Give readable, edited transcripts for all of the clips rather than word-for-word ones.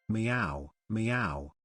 meow, meow.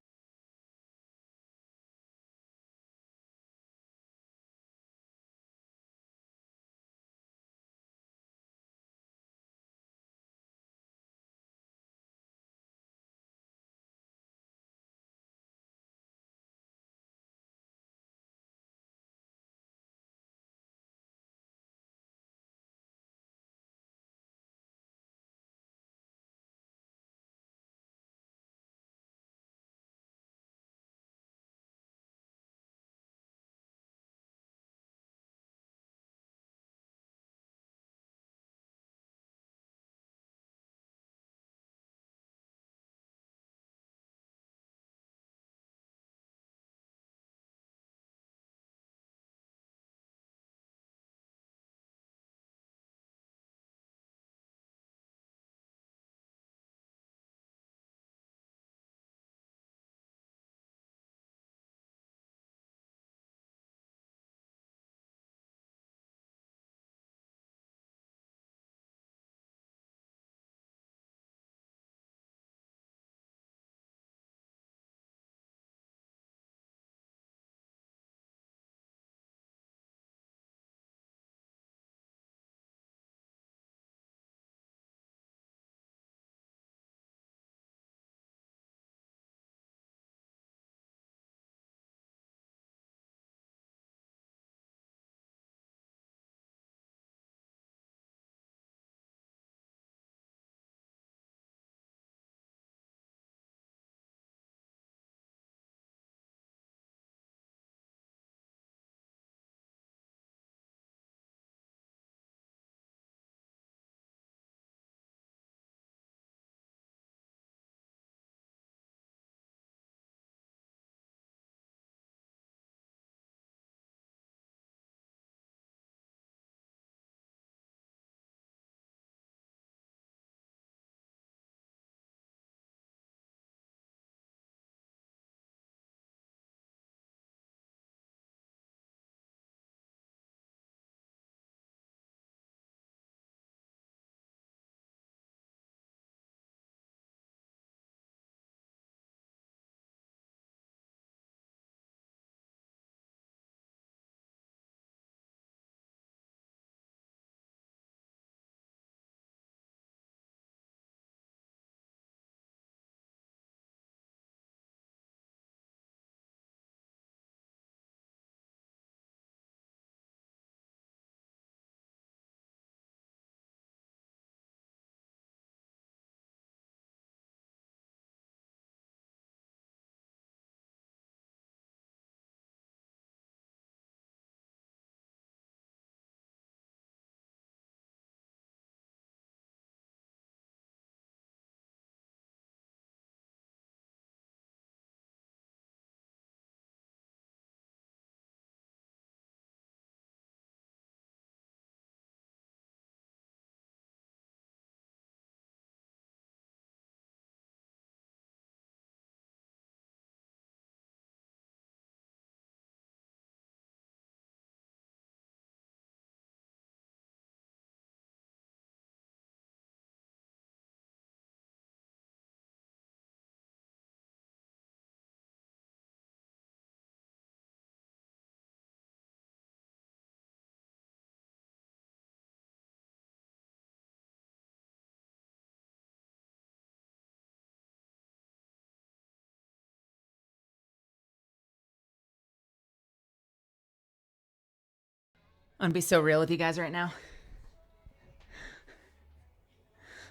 I'm gonna be so real with you guys right now.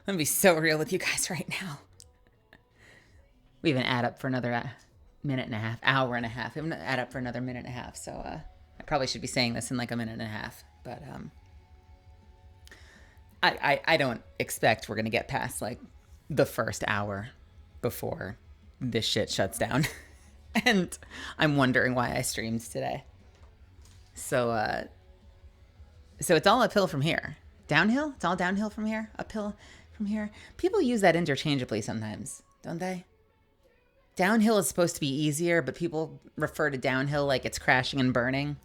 I'm gonna be so real with you guys right now. We haven't add up for another minute and a half, hour and a half. We haven't add up for another minute and a half. So I probably should be saying this in like a minute and a half. But I don't expect we're gonna get past like the first hour before this shit shuts down. And I'm wondering why I streamed today. So so it's all uphill from here. Downhill? It's all downhill from here? Uphill from here? People use that interchangeably sometimes, don't they? Downhill is supposed to be easier, but people refer to downhill like it's crashing and burning.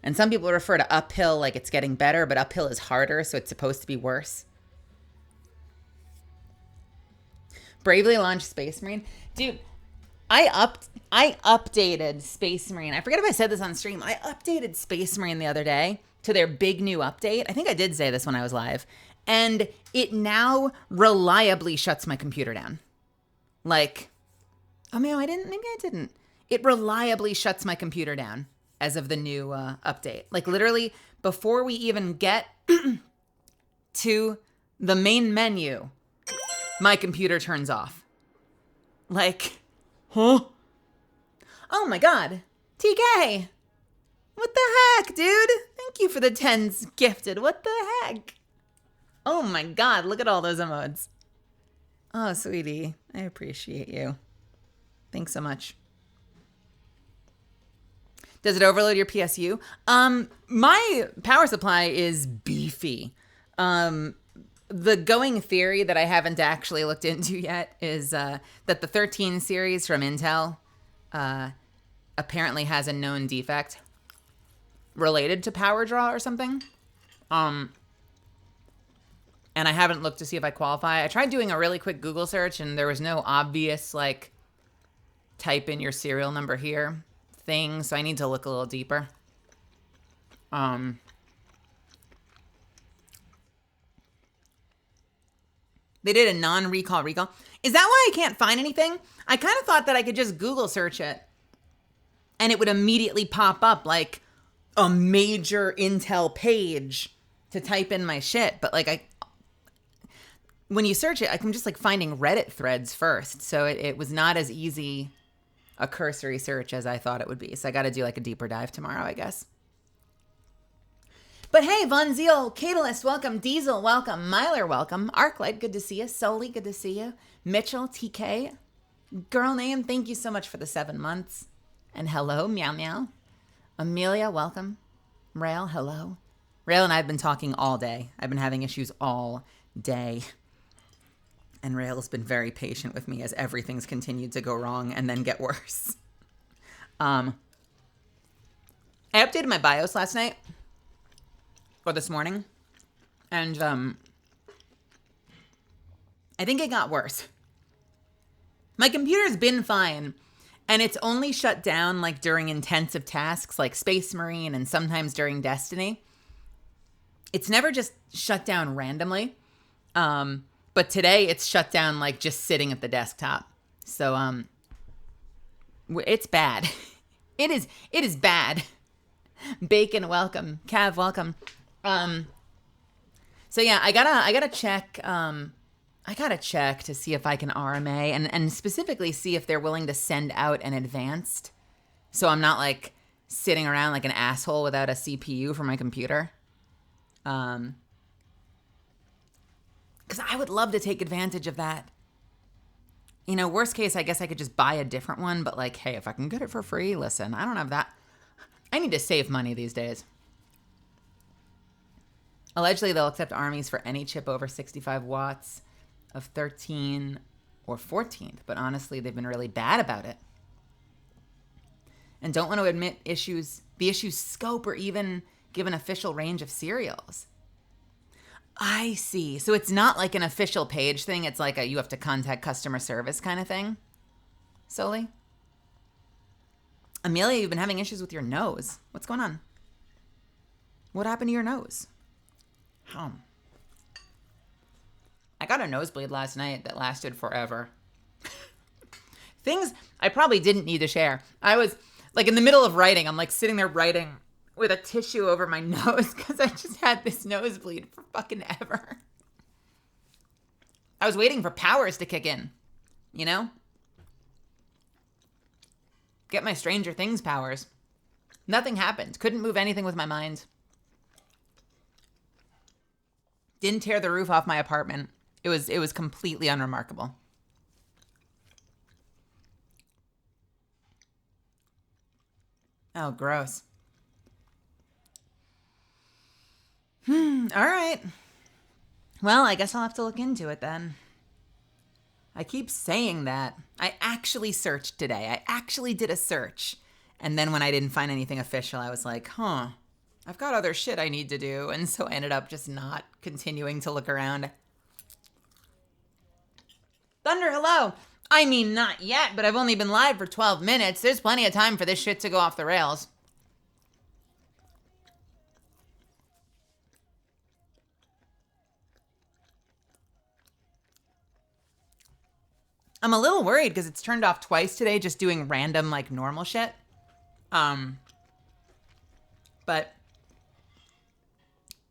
And some people refer to uphill like it's getting better, but uphill is harder, so it's supposed to be worse. Bravely launched Space Marine. Dude, I updated Space Marine. I forget if I said this on stream. I updated Space Marine the other day to their big new update. I think I did say this when I was live. And it now reliably shuts my computer down. Like, oh man, I didn't. Maybe I didn't. It reliably shuts my computer down as of the new update. Like literally before we even get to the main menu, my computer turns off. Like, huh? Oh my God. TK. What the heck, dude? Thank you for the 10s gifted. What the heck? Oh my God. Look at all those emotes. Oh, sweetie. I appreciate you. Thanks so much. Does it overload your PSU? My power supply is beefy. The going theory that I haven't actually looked into yet is that the 13 series from Intel apparently has a known defect related to power draw or something. And I haven't looked to see if I qualify. I tried doing a really quick Google search and there was no obvious, like, type in your serial number here thing. So I need to look a little deeper. They did a non-recall recall. Is that why I can't find anything? I kind of thought that I could just Google search it and it would immediately pop up like a major Intel page to type in my shit. But like when you search it, I'm just like finding Reddit threads first. So it was not as easy a cursory search as I thought it would be. So I got to do like a deeper dive tomorrow, I guess. But hey, Von Zeal, Catalyst, welcome. Diesel, welcome. Myler, welcome. Arclight, good to see you. Soli, good to see you. Mitchell, TK. Girl name, thank you so much for the 7 months. And hello, meow meow. Amelia, welcome. Rail, hello. Rail and I have been talking all day. I've been having issues all day. And Rail's been very patient with me as everything's continued to go wrong and then get worse. I updated my BIOS last night. Or this morning. And I think it got worse. My computer's been fine. And it's only shut down like during intensive tasks like Space Marine and sometimes during Destiny. It's never just shut down randomly. But today it's shut down like just sitting at the desktop. So it's bad. It is bad. Bacon, welcome. Cav, welcome. So yeah, I gotta check. I gotta check to see if I can RMA and specifically see if they're willing to send out an advanced. So I'm not like sitting around like an asshole without a CPU for my computer. Because I would love to take advantage of that. You know, worst case, I guess I could just buy a different one. But like, hey, if I can get it for free, listen, I don't have that. I need to save money these days. Allegedly, they'll accept armies for any chip over 65 watts of 13 or 14th. But honestly, they've been really bad about it. And don't want to admit the issue's scope or even give an official range of serials. I see. So it's not like an official page thing. It's like you have to contact customer service kind of thing. Solely. Amelia, you've been having issues with your nose. What's going on? What happened to your nose? I got a nosebleed last night that lasted forever. Things I probably didn't need to share. I was like in the middle of writing. I'm like sitting there writing with a tissue over my nose because I just had this nosebleed for fucking ever. I was waiting for powers to kick in, you know? Get my Stranger Things powers. Nothing happened. Couldn't move anything with my mind. Didn't tear the roof off my apartment. It was completely unremarkable. Oh, gross. All right. Well, I guess I'll have to look into it then. I keep saying that. I actually searched today. I actually did a search. And then when I didn't find anything official, I was like, I've got other shit I need to do. And so I ended up just not continuing to look around. Thunder, hello. I mean, not yet, but I've only been live for 12 minutes. There's plenty of time for this shit to go off the rails. I'm a little worried because it's turned off twice today, just doing random, like, normal shit. But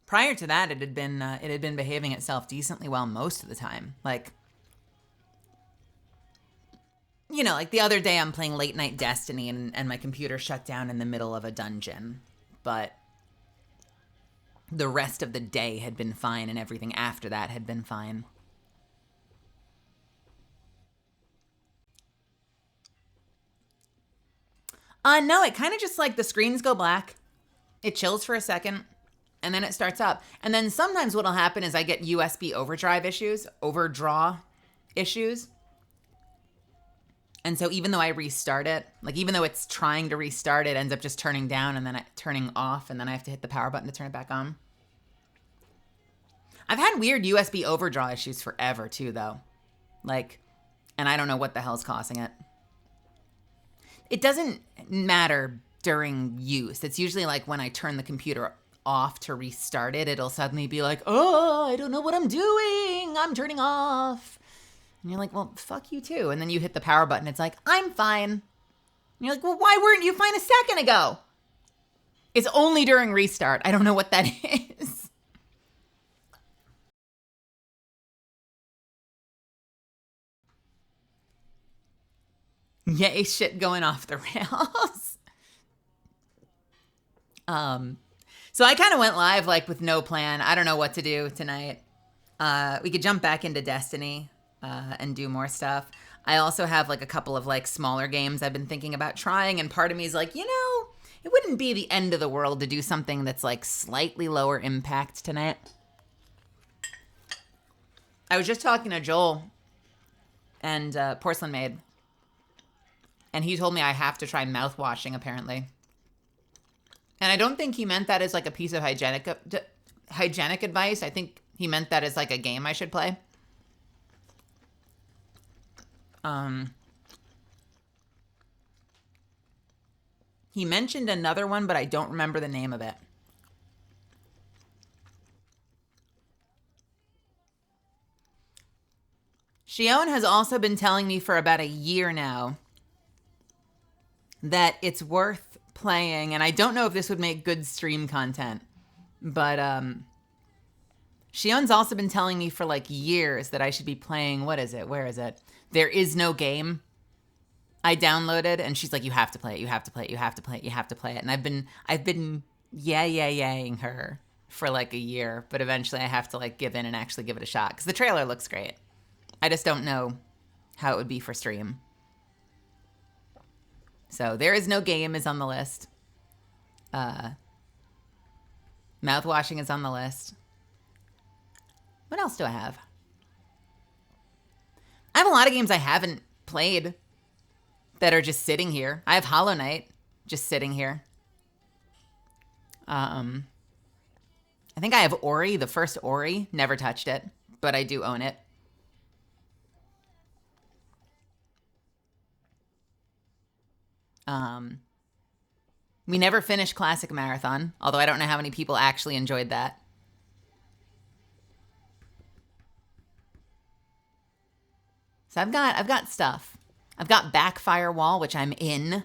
prior to that, it had been behaving itself decently well most of the time. Like, you know, like the other day I'm playing late night Destiny and my computer shut down in the middle of a dungeon. But the rest of the day had been fine and everything after that had been fine. No, it kind of just like the screens go black. It chills for a second and then it starts up. And then sometimes what'll happen is I get USB overdraw issues. And so even though I restart it, like even though it's trying to restart, it ends up just turning down and then turning off, and then I have to hit the power button to turn it back on. I've had weird USB overdraw issues forever too, though. Like, and I don't know what the hell's causing it. It doesn't matter during use. It's usually like when I turn the computer off to restart it, it'll suddenly be like, oh, I don't know what I'm doing. I'm turning off. And you're like, well, fuck you too. And then you hit the power button. It's like, I'm fine. And you're like, well, why weren't you fine a second ago? It's only during restart. I don't know what that is. Yay, shit going off the rails. So I kind of went live like with no plan. I don't know what to do tonight. We could jump back into Destiny and do more stuff. I also have like a couple of like smaller games I've been thinking about trying, and part of me is like, you know, it wouldn't be the end of the world to do something that's like slightly lower impact tonight. I was just talking to Joel and Porcelain Maid, and he told me I have to try mouthwashing apparently. And I don't think he meant that as like a piece of hygienic advice. I think he meant that as like a game I should play. He mentioned another one, but I don't remember the name of it. Shion has also been telling me for about a year now that it's worth playing, and I don't know if this would make good stream content, but Shion's also been telling me for like years that I should be playing, what is it? Where is it? There Is No Game. I downloaded, and she's like, you have to play it, you have to play it, you have to play it, you have to play it. And I've been yaying her for like a year, but eventually I have to like give in and actually give it a shot, because the trailer looks great. I just don't know how it would be for stream. So There Is No Game is on the list. Mouthwashing is on the list. What else do I have? I have a lot of games I haven't played that are just sitting here. I have Hollow Knight just sitting here. I think I have Ori, the first Ori. Never touched it, but I do own it. We never finished Classic Marathon, although I don't know how many people actually enjoyed that. So I've got stuff. I've got Backfire Wall, which I'm in.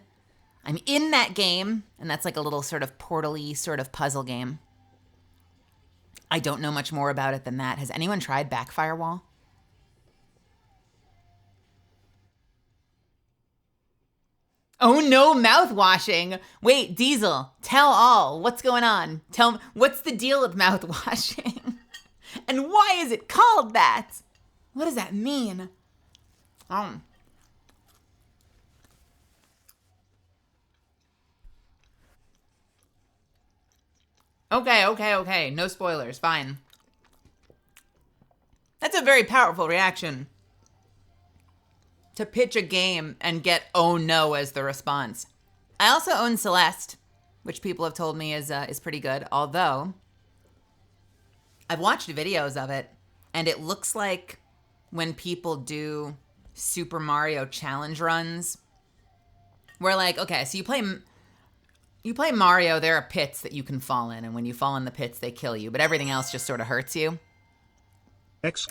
I'm in that game, and that's like a little sort of portal-y sort of puzzle game. I don't know much more about it than that. Has anyone tried Backfire Wall? Oh no, mouthwashing. Wait, Diesel, tell all. What's going on? Tell me, what's the deal with mouthwashing? And why is it called that? What does that mean? Okay. No spoilers. Fine. That's a very powerful reaction. To pitch a game and get "oh no" as the response. I also own Celeste, which people have told me is pretty good. Although I've watched videos of it, and it looks like when people do Super Mario challenge runs. Where like, okay, so you play Mario, there are pits that you can fall in, and when you fall in the pits, they kill you, but everything else just sort of hurts you.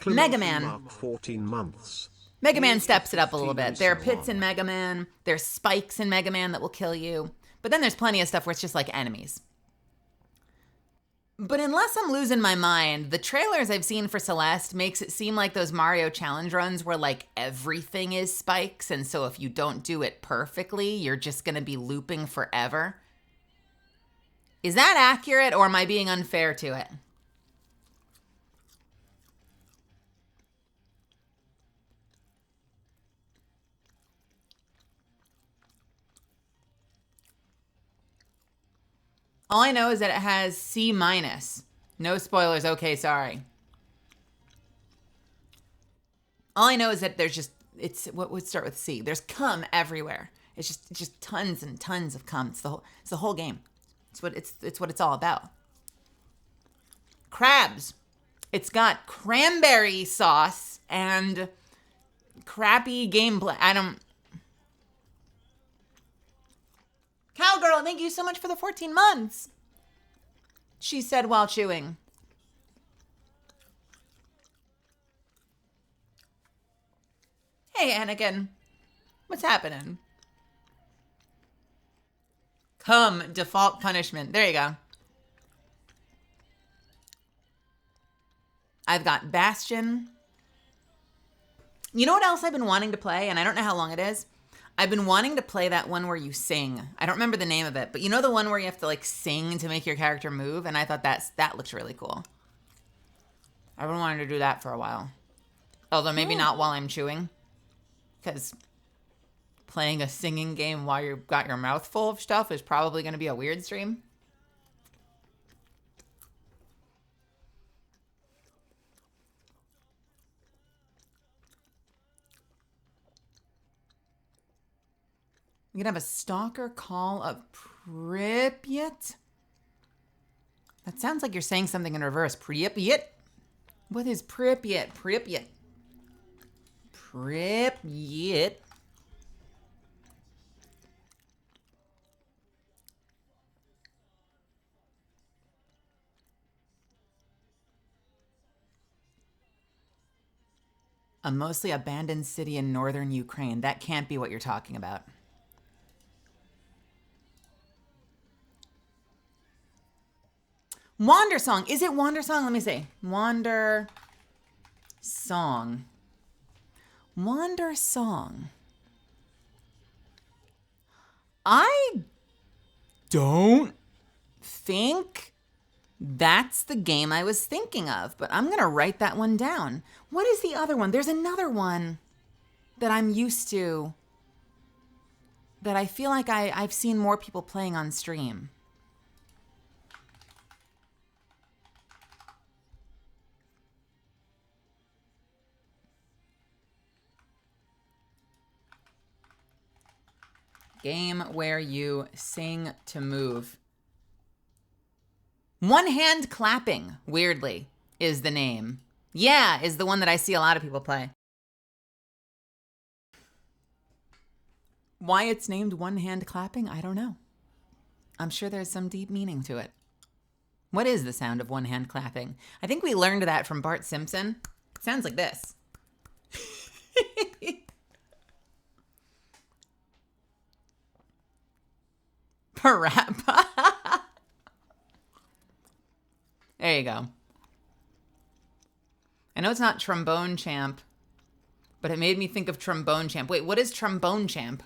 Mega Man. 14 months. Mega Man steps it up a little bit. There are pits in Mega Man. There's spikes in Mega Man that will kill you. But then there's plenty of stuff where it's just like enemies. But unless I'm losing my mind, the trailers I've seen for Celeste makes it seem like those Mario challenge runs where like everything is spikes. And so if you don't do it perfectly, you're just going to be looping forever. Is that accurate, or am I being unfair to it? All I know is that it has C-. No spoilers, okay, sorry. All I know is that there's just, it's, what would start with C? There's cum everywhere. It's just tons and tons of cum. It's the whole game. It's what it's all about. Crabs. It's got cranberry sauce and crappy gameplay. Cowgirl, thank you so much for the 14 months. She said while chewing. Hey, Anakin. What's happening? Come, default punishment. There you go. I've got Bastion. You know what else I've been wanting to play? And I don't know how long it is. I've been wanting to play that one where you sing. I don't remember the name of it, but you know the one where you have to like sing to make your character move? And I thought that looks really cool. I've been wanting to do that for a while. Although maybe not while I'm chewing. Because playing a singing game while you've got your mouth full of stuff is probably going to be a weird stream. We can have a stalker call of Pripyat. That sounds like you're saying something in reverse. Pripyat? What is Pripyat? Pripyat. Pripyat. A mostly abandoned city in northern Ukraine. That can't be what you're talking about. Wander Song. Is it Wander Song? Let me see. Wander Song. Wander Song. I don't think that's the game I was thinking of, but I'm going to write that one down. What is the other one? There's another one that I'm used to that I feel like I've seen more people playing on stream. Game where you sing to move. One Hand Clapping, weirdly, is the name. Yeah, is the one that I see a lot of people play. Why it's named One Hand Clapping, I don't know. I'm sure there's some deep meaning to it. What is the sound of one hand clapping? I think we learned that from Bart Simpson. It sounds like this. Parappa. There you go. I know it's not Trombone Champ, but it made me think of Trombone Champ. Wait, what is Trombone Champ?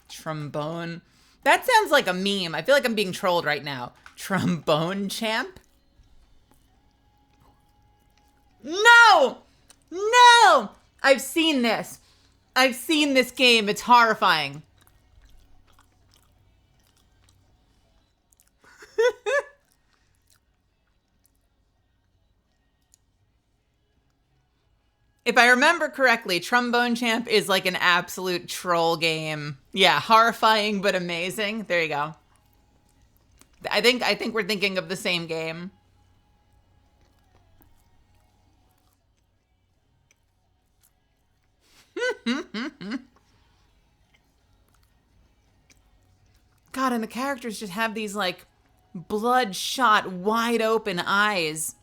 Trombone. That sounds like a meme. I feel like I'm being trolled right now. Trombone Champ? No! No! I've seen this. I've seen this game. It's horrifying. If I remember correctly, Trombone Champ is like an absolute troll game. Yeah, horrifying but amazing. There you go. I think we're thinking of the same game. God, and the characters just have these like bloodshot, wide open eyes.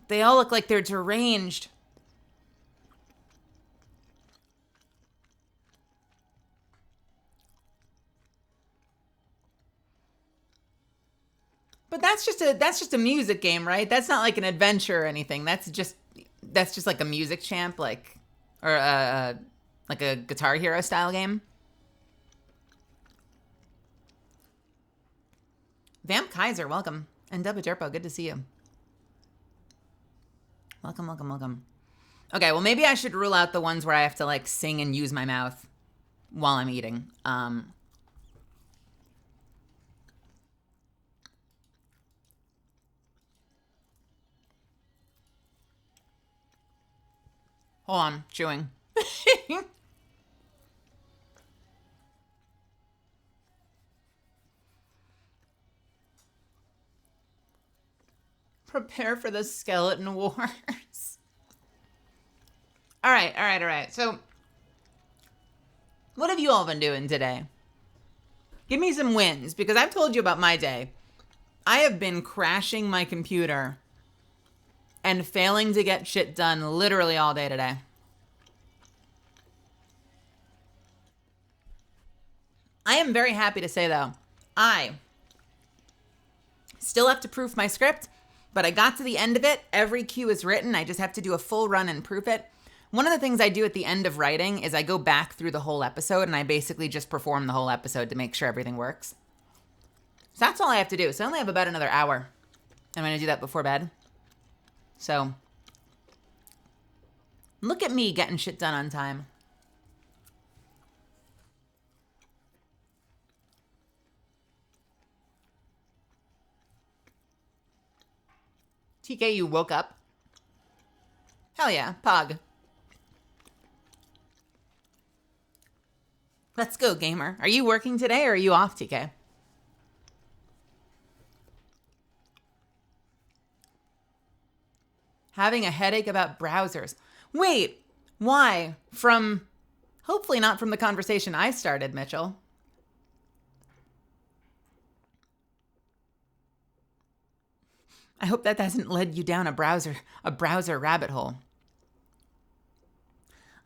They all look like they're deranged. But that's just a music game, right? That's not like an adventure or anything. That's just like a music champ, like, or like a Guitar Hero style game. Vamp Kaiser, welcome. And Dubba Derpo, good to see you. Welcome, welcome, welcome. Okay, well, maybe I should rule out the ones where I have to like sing and use my mouth while I'm eating. Hold on, chewing. Prepare for the skeleton wars. All right. So, what have you all been doing today? Give me some wins, because I've told you about my day. I have been crashing my computer and failing to get shit done literally all day today. I am very happy to say, though, I still have to proof my script, but I got to the end of it. Every cue is written. I just have to do a full run and proof it. One of the things I do at the end of writing is I go back through the whole episode and I basically just perform the whole episode to make sure everything works. So that's all I have to do. So I only have about another hour. I'm going to do that before bed. So look at me getting shit done on time. TK, you woke up? Hell yeah, Pog. Let's go, gamer. Are you working today or are you off, TK? Having a headache about browsers. Wait, why? Hopefully not from the conversation I started, Mitchell. I hope that hasn't led you down a browser rabbit hole.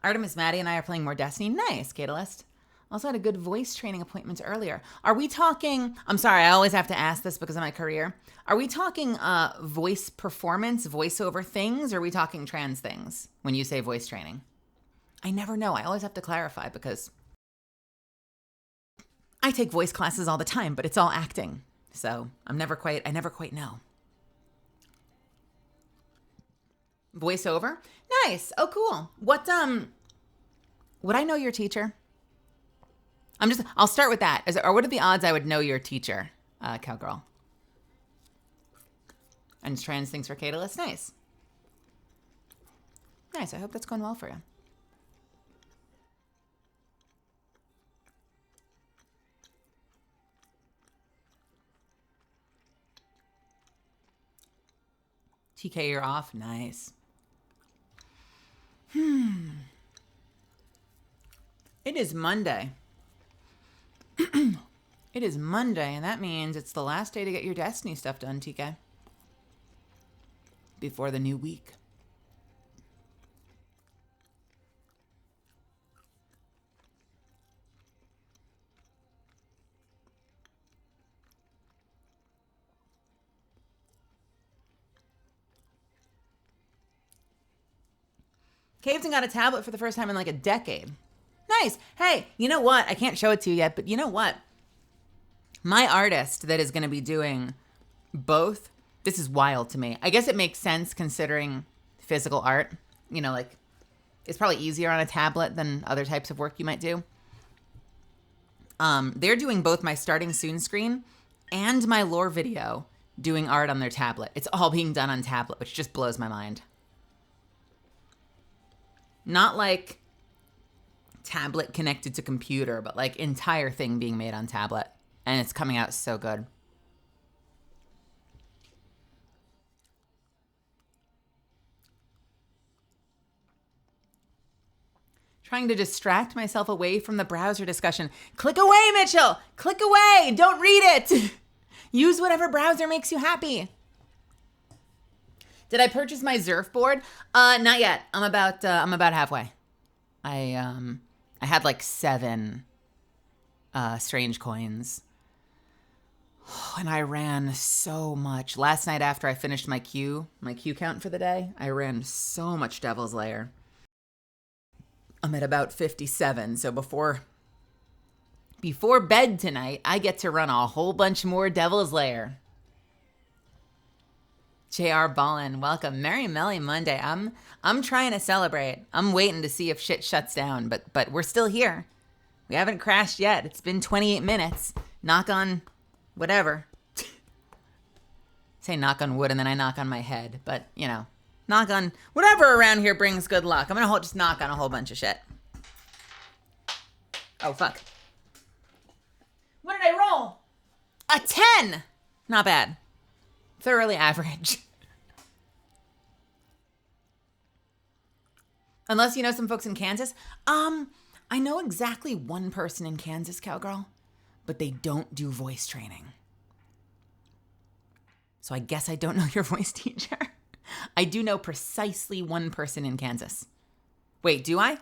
Artemis, Maddie, and I are playing more Destiny. Nice, Catalyst. Also had a good voice training appointment earlier. Are we talking, I'm sorry, I always have to ask this because of my career. Are we talking voice performance, voiceover things, or are we talking trans things when you say voice training? I never know. I always have to clarify because I take voice classes all the time, but it's all acting. So I never quite know. Voiceover? Nice. Oh, cool. Would I know your teacher? I'll start with that. Or what are the odds I would know your teacher, Cowgirl? And trans things for Catalyst? Nice. Nice. I hope that's going well for you. TK, you're off. Nice. It is Monday. It is Monday, and that means it's the last day to get your Destiny stuff done, TK. Before the new week. Caveton got a tablet for the first time in like a decade. Nice. Hey, you know what? I can't show it to you yet, but you know what? My artist that is going to be doing both, this is wild to me. I guess it makes sense considering physical art. You know, like, it's probably easier on a tablet than other types of work you might do. They're doing both my starting soon screen and my lore video doing art on their tablet. It's all being done on tablet, which just blows my mind. Not like tablet connected to computer, but like entire thing being made on tablet. And it's coming out so good. Trying to distract myself away from the browser discussion. Click away, Mitchell. Click away. Don't read it. Use whatever browser makes you happy. Did I purchase my surfboard? Not yet. I'm about halfway. I had like 7 strange coins. And I ran so much. Last night after I finished my queue count for the day, I ran so much Devil's Lair. I'm at about 57, so before bed tonight, I get to run a whole bunch more Devil's Lair. JR Ballin, welcome. Merry Melly Monday. I'm trying to celebrate. I'm waiting to see if shit shuts down, but we're still here. We haven't crashed yet. It's been 28 minutes. Knock on whatever. Say knock on wood and then I knock on my head, but you know, knock on whatever around here brings good luck. I'm gonna just knock on a whole bunch of shit. Oh, fuck. What did I roll? A 10! Not bad. Thoroughly average. Unless you know some folks in Kansas. I know exactly one person in Kansas, Cowgirl, but they don't do voice training. So I guess I don't know your voice teacher. I do know precisely one person in Kansas. Wait, do I?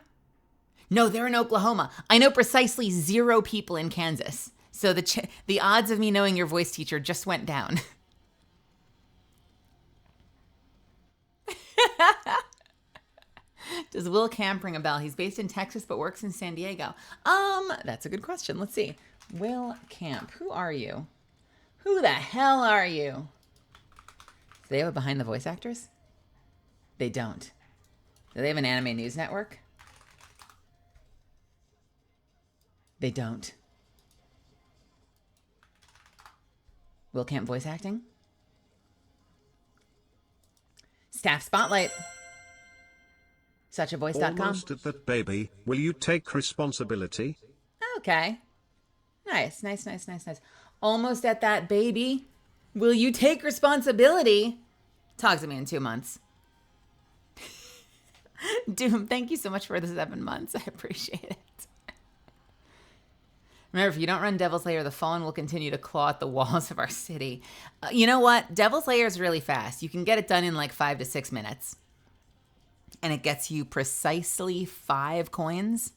No, they're in Oklahoma. I know precisely 0 people in Kansas. So the odds of me knowing your voice teacher just went down. Does Will Camp ring a bell? He's based in Texas but works in San Diego. That's a good question. Let's see. Will Camp, who are you? Who the hell are you? Do they have a Behind the Voice Actors? They don't. Do they have an Anime News Network? They don't. Will Camp voice acting? Staff Spotlight. Suchavoice.com. Almost at that, baby. Will you take responsibility? Okay. Nice. Almost at that, baby. Will you take responsibility? Talk to me in 2 months. Doom, thank you so much for the 7 months. I appreciate it. Remember, if you don't run Devil's Lair, the Fallen will continue to claw at the walls of our city. You know what? Devil's Lair is really fast. You can get it done in like 5 to 6 minutes. And it gets you precisely 5 coins.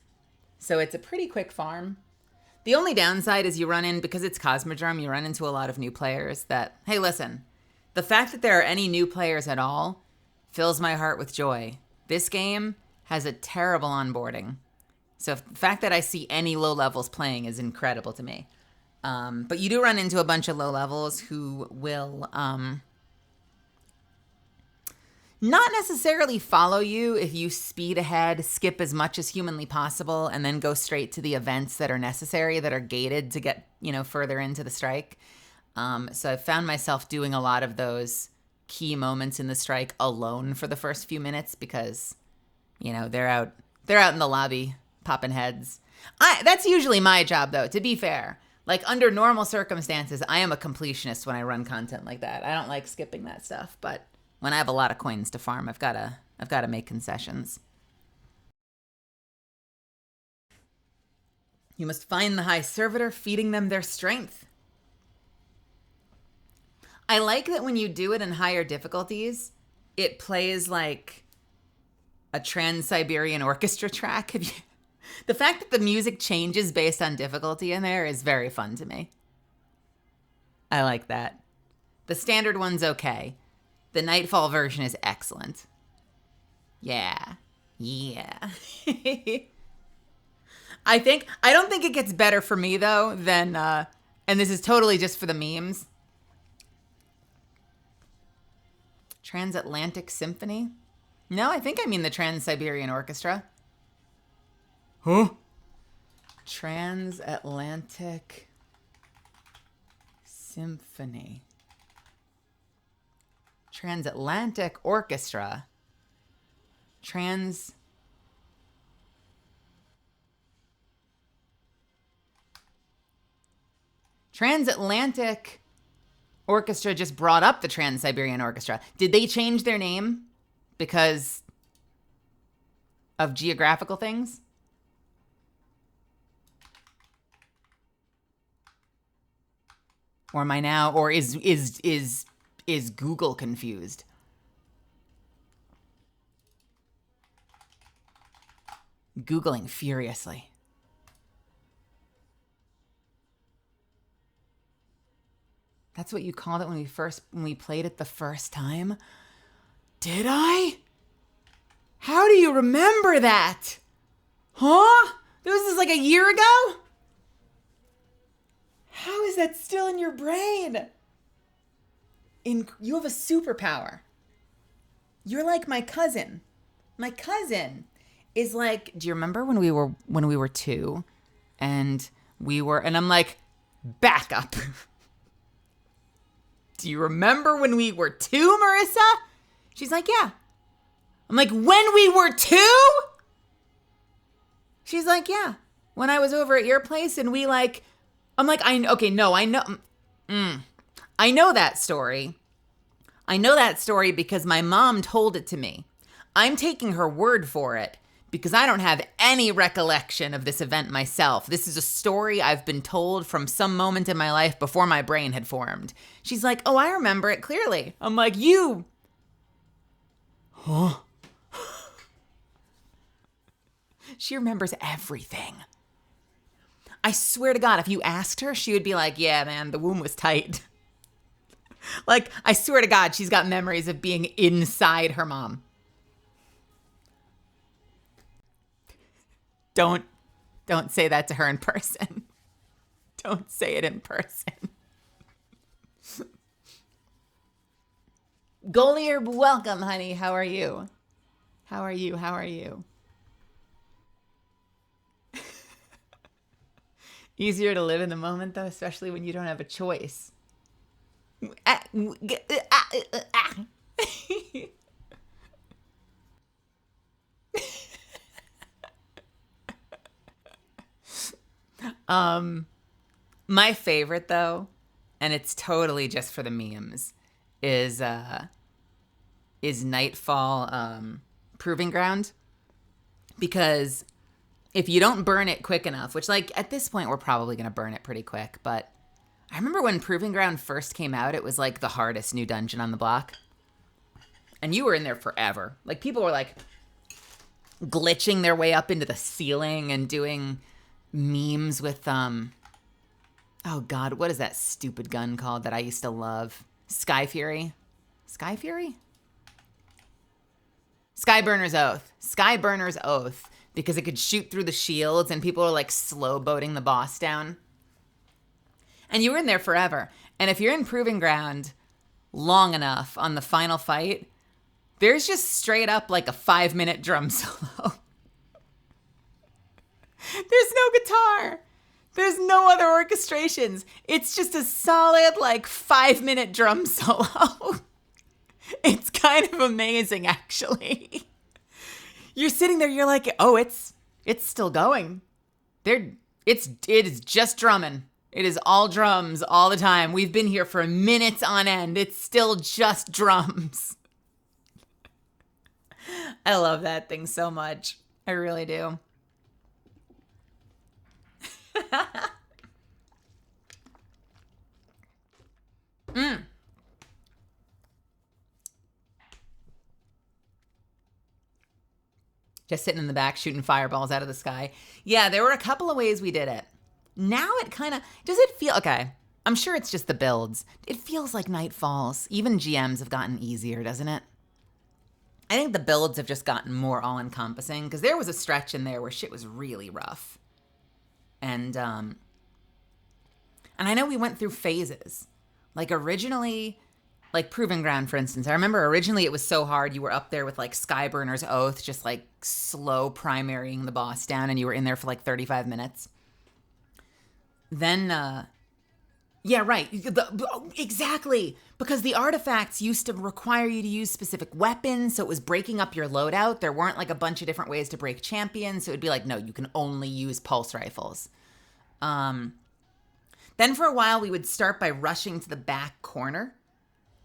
So it's a pretty quick farm. The only downside is because it's Cosmodrome, you run into a lot of new players that, hey, listen, the fact that there are any new players at all fills my heart with joy. This game has a terrible onboarding. So the fact that I see any low levels playing is incredible to me. But you do run into a bunch of low levels who will not necessarily follow you if you speed ahead, skip as much as humanly possible, and then go straight to the events that are necessary, that are gated to get, further into the strike. So I found myself doing a lot of those key moments in the strike alone for the first few minutes because, they're out in the lobby popping heads. That's usually my job, though, to be fair. Like, under normal circumstances, I am a completionist when I run content like that. I don't like skipping that stuff, but when I have a lot of coins to farm, I've got to make concessions. You must find the high servitor, feeding them their strength. I like that when you do it in higher difficulties, it plays like a Trans-Siberian Orchestra track. The fact that the music changes based on difficulty in there is very fun to me. I like that. The standard one's okay. The Nightfall version is excellent. Yeah. I don't think it gets better for me, though, than, and this is totally just for the memes. Transatlantic Symphony? No, I think I mean the Trans-Siberian Orchestra. Huh? Transatlantic Symphony. Transatlantic Orchestra. Transatlantic Orchestra just brought up the Trans-Siberian Orchestra. Did they change their name because of geographical things? Or am I now, or is Google confused? Googling furiously. That's what you called it when we played it the first time? Did I? How do you remember that? Huh? This was like a year ago? How is that still in your brain? You have a superpower. You're like my cousin. My cousin is like, do you remember when we were 2 and I'm like, back up. Do you remember when we were 2, Marissa? She's like, yeah. I'm like, when we were 2? She's like, yeah. When I was over at your place and I'm like, I know that story. I know that story because my mom told it to me. I'm taking her word for it because I don't have any recollection of this event myself. This is a story I've been told from some moment in my life before my brain had formed. She's like, oh, I remember it clearly. I'm like, you. Huh? She remembers everything. I swear to God, if you asked her, she would be like, yeah, man, the womb was tight. Like, I swear to God, she's got memories of being inside her mom. Don't say that to her in person. Don't say it in person. Golier, welcome, honey. How are you? How are you? How are you? Easier to live in the moment, though, especially when you don't have a choice. My favorite, though, and it's totally just for the memes, is Nightfall Proving Ground. Because if you don't burn it quick enough, which, like, at this point, we're probably going to burn it pretty quick, but I remember when Proving Ground first came out, it was, like, the hardest new dungeon on the block. And you were in there forever. Like, people were, like, glitching their way up into the ceiling and doing memes with, oh, God, what is that stupid gun called that I used to love? Sky Fury? Sky Fury? Skyburner's Oath. Skyburner's Oath. Because it could shoot through the shields and people are like slow boating the boss down. And you were in there forever. And if you're in Proving Ground long enough on the final fight, there's just straight up like a 5-minute drum solo. There's no guitar. There's no other orchestrations. It's just a solid like 5-minute drum solo. It's kind of amazing, actually. You're sitting there, you're like, oh, it's still going. It is just drumming. It is all drums all the time. We've been here for minutes on end. It's still just drums. I love that thing so much. I really do. Just sitting in the back shooting fireballs out of the sky. Yeah, there were a couple of ways we did it. Now it kind of, does it feel, okay, I'm sure it's just the builds. It feels like Night Falls. Even GMs have gotten easier, doesn't it? I think the builds have just gotten more all-encompassing because there was a stretch in there where shit was really rough. And I know we went through phases. Like originally, like Proving Ground, for instance, I remember originally it was so hard. You were up there with like Skyburner's Oath, just like slow primarying the boss down, and you were in there for like 35 minutes. Then, yeah, right. Exactly. Because the artifacts used to require you to use specific weapons, so it was breaking up your loadout. There weren't like a bunch of different ways to break champions, so it would be like, no, you can only use pulse rifles. Then for a while, we would start by rushing to the back corner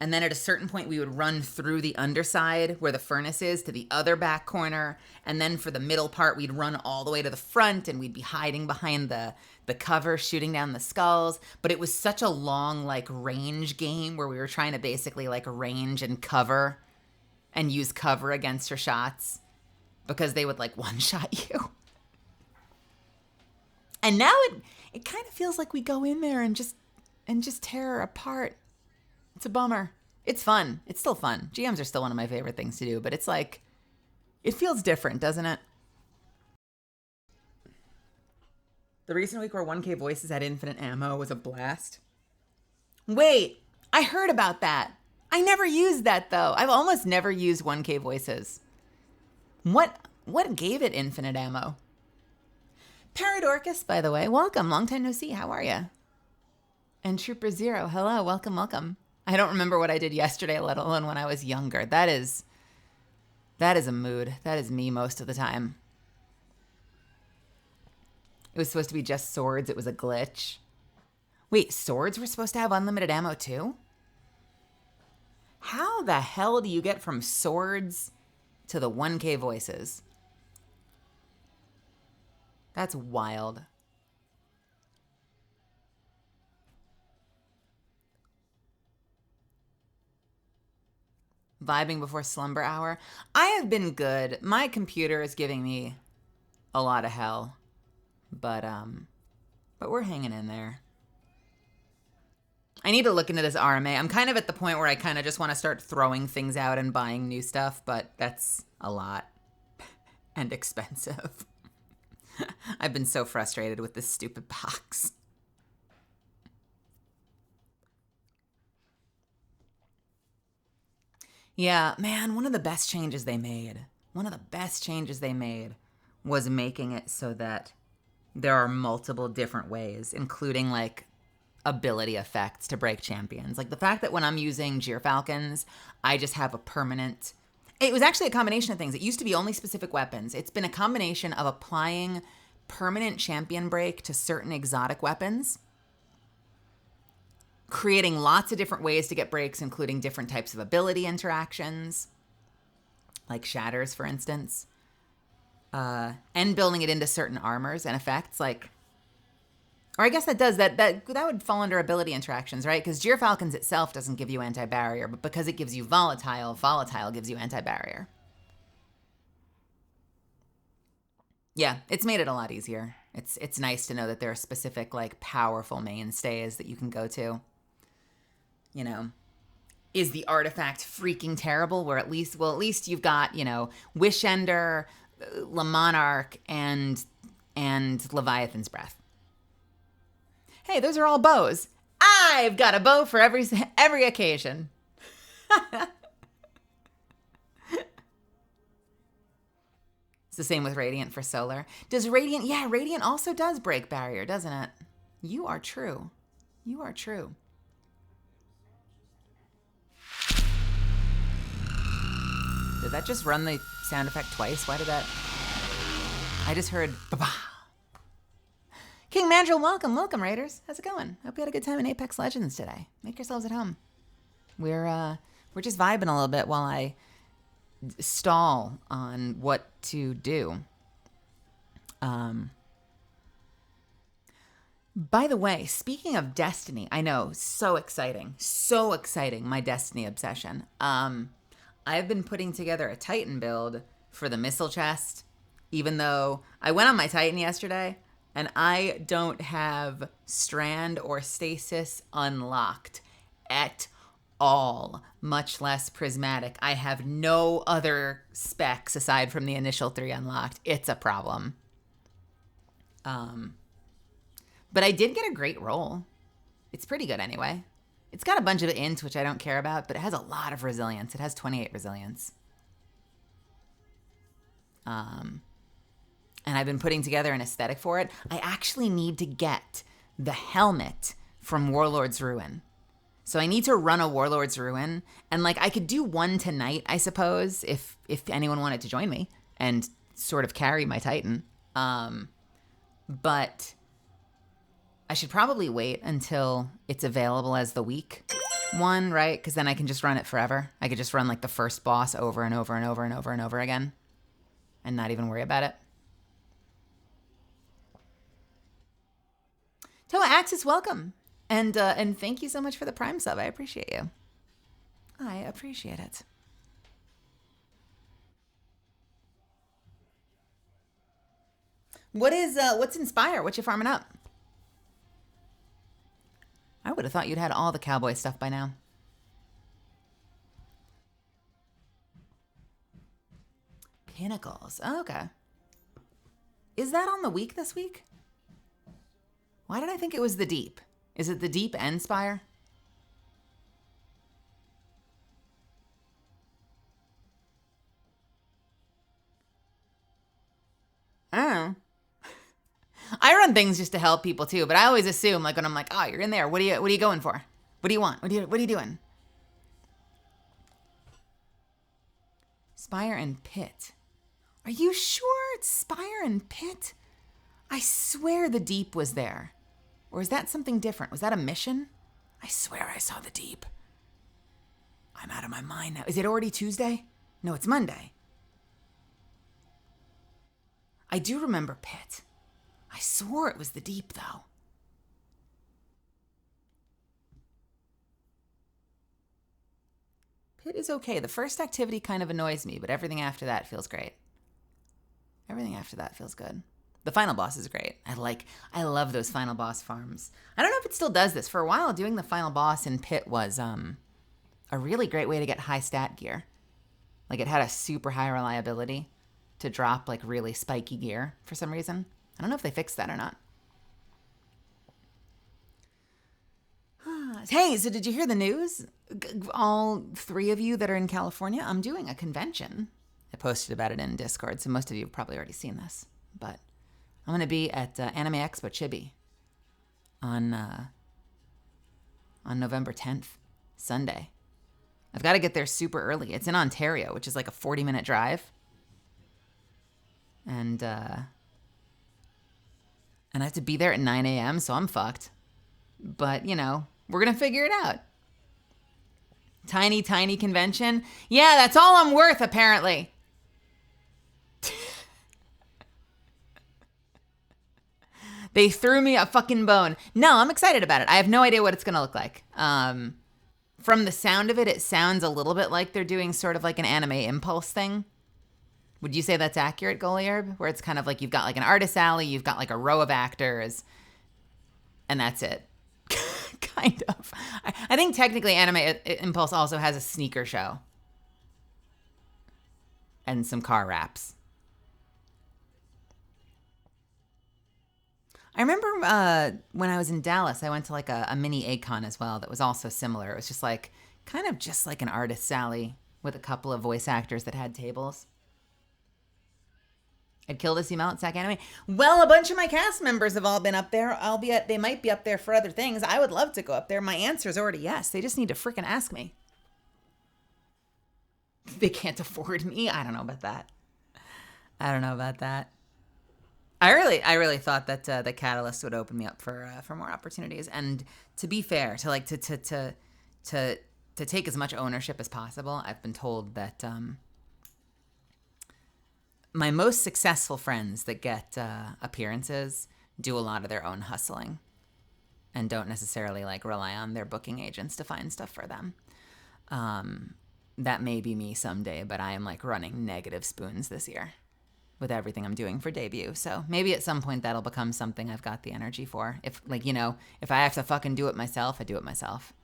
And then at a certain point, we would run through the underside where the furnace is to the other back corner. And then for the middle part, we'd run all the way to the front and we'd be hiding behind the cover, shooting down the skulls. But it was such a long, like, range game where we were trying to basically, like, range and cover and use cover against her shots because they would, like, one-shot you. And now it kind of feels like we go in there and just tear her apart. It's a bummer. It's fun. It's still fun. GMs are still one of my favorite things to do, but it's like, it feels different, doesn't it? The recent week where 1K Voices had infinite ammo was a blast. Wait, I heard about that. I never used that, though. I've almost never used 1K Voices. What gave it infinite ammo? Paradorcus, by the way, welcome. Long time no see. How are you? And Trooper Zero, hello. Welcome, welcome. I don't remember what I did yesterday, let alone when I was younger. That is a mood. That is me most of the time. It was supposed to be just swords. It was a glitch. Wait, swords were supposed to have unlimited ammo too? How the hell do you get from swords to the 1K Voices? That's wild. Vibing before slumber hour. I have been good. My computer is giving me a lot of hell. But we're hanging in there. I need to look into this RMA. I'm kind of at the point where I kind of just want to start throwing things out and buying new stuff, but that's a lot and expensive. I've been so frustrated with this stupid box. Yeah, man, one of the best changes they made was making it so that there are multiple different ways, including like ability effects to break champions. Like the fact that when I'm using Gyrfalcons, I just have a permanent... It was actually a combination of things. It used to be only specific weapons. It's been a combination of applying permanent champion break to certain exotic weapons, creating lots of different ways to get breaks, including different types of ability interactions, like shatters, for instance, and building it into certain armors and effects, like, or I guess that would fall under ability interactions, right? Because Gyrfalcons itself doesn't give you anti-barrier, but because it gives you volatile gives you anti-barrier. Yeah, it's made it a lot easier. It's nice to know that there are specific, like, powerful mainstays that you can go to. You know, is the artifact freaking terrible? Where at least you've got, you know, Wishender, La Monarch, and Leviathan's Breath. Hey, those are all bows. I've got a bow for every occasion. It's the same with Radiant for solar. Does Radiant... Yeah, Radiant also does break barrier, doesn't it? You are true. You are true. Did that just run the sound effect twice? Why did that... I just heard... Ba-ba. King Mandrill, welcome. Welcome, Raiders. How's it going? Hope you had a good time in Apex Legends today. Make yourselves at home. We're just vibing a little bit while I stall on what to do. By the way, speaking of Destiny, I know, so exciting, my Destiny obsession. I've been putting together a Titan build for the missile chest, even though I went on my Titan yesterday and I don't have Strand or Stasis unlocked at all, much less Prismatic. I have no other specs aside from the initial 3 unlocked. It's a problem. But I did get a great roll. It's pretty good anyway. It's got a bunch of ints, which I don't care about, but it has a lot of resilience. It has 28 resilience. And I've been putting together an aesthetic for it. I actually need to get the helmet from Warlord's Ruin. So I need to run a Warlord's Ruin. And like I could do one tonight, I suppose, if anyone wanted to join me and sort of carry my Titan. But I should probably wait until it's available as the week one, right? Because then I can just run it forever. I could just run like the first boss over and over and over and over and over again and not even worry about it. Toa Axis, welcome. And thank you so much for the Prime sub. I appreciate you. I appreciate it. What's Inspire? What you farming up? I would have thought you'd had all the cowboy stuff by now. Pinnacles. Oh, okay. Is that on the week this week? Why did I think it was the Deep? Is it the Deep and Spire? I don't know. I run things just to help people too, but I always assume, like when I'm like, oh, you're in there. What are you going for? What do you want? What are you doing? Spire and Pit. Are you sure it's Spire and Pit? I swear the Deep was there. Or is that something different? Was that a mission? I swear I saw the Deep. I'm out of my mind now. Is it already Tuesday? No, it's Monday. I do remember Pit. I swore it was the Deep, though. Pit is okay. The first activity kind of annoys me, but everything after that feels great. Everything after that feels good. The final boss is great. I love those final boss farms. I don't know if it still does this. For a while, doing the final boss in Pit was a really great way to get high stat gear. Like it had a super high reliability to drop like really spiky gear for some reason. I don't know if they fixed that or not. Hey, so did you hear the news? All three of you that are in California, I'm doing a convention. I posted about it in Discord, so most of you have probably already seen this. But I'm going to be at Anime Expo Chibi on November 10th, Sunday. I've got to get there super early. It's in Ontario, which is like a 40-minute drive. And I have to be there at 9 a.m., so I'm fucked. But, you know, we're going to figure it out. Tiny convention. Yeah, that's all I'm worth, apparently. They threw me a fucking bone. No, I'm excited about it. I have no idea what it's going to look like. From the sound of it, it sounds a little bit like they're doing sort of like an anime impulse thing. Would you say that's accurate, Goliarb? Where it's kind of like you've got like an artist alley, you've got like a row of actors, and that's it. Kind of. I think technically Anime Impulse also has a sneaker show. And some car wraps. I remember when I was in Dallas, I went to like a mini ACON as well that was also similar. It was just like, kind of just like an artist's alley with a couple of voice actors that had tables. I'd kill to see Malletsack Anime. Well, a bunch of my cast members have all been up there. They might be up there for other things. I would love to go up there. My answer is already yes. They just need to freaking ask me. They can't afford me. I don't know about that. I really thought that the Catalyst would open me up for more opportunities. And to be fair, to take as much ownership as possible, I've been told that my most successful friends that get appearances do a lot of their own hustling and don't necessarily like rely on their booking agents to find stuff for them. That may be me someday, but I am like running negative spoons this year with everything I'm doing for debut. So maybe at some point that'll become something I've got the energy for. If like, you know, if I have to fucking do it myself, I do it myself.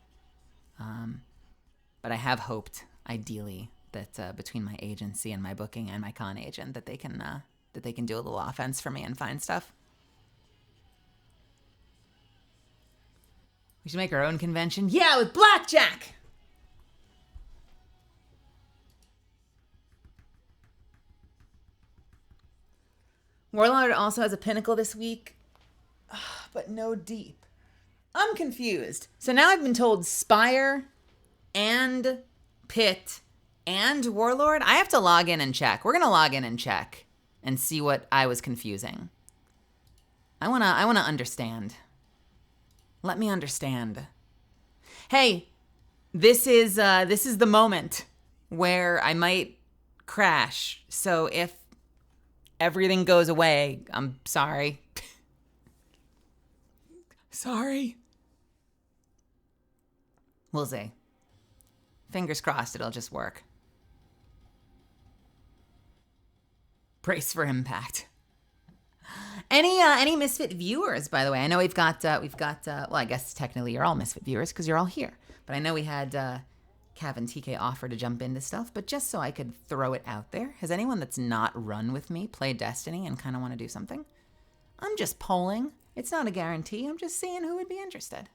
But I have hoped ideally that between my agency and my booking and my con agent that they can do a little offense for me and find stuff. We should make our own convention. Yeah, with blackjack. Warlord also has a pinnacle this week, but no deep. I'm confused. So now I've been told Spire and Pit and Warlord. I have to log in and check. We're gonna log in and check and see what I was confusing. I wanna understand. Let me understand. Hey, this is the moment where I might crash. So if everything goes away, I'm sorry. Sorry. We'll see. Fingers crossed it'll just work. Brace for impact. Any Misfit viewers, by the way? I know we've got well, I guess technically you're all Misfit viewers because you're all here. But I know we had Cav and TK offer to jump into stuff, but just so I could throw it out there, has anyone that's not run with me played Destiny and kind of want to do something? I'm just polling. It's not a guarantee. I'm just seeing who would be interested.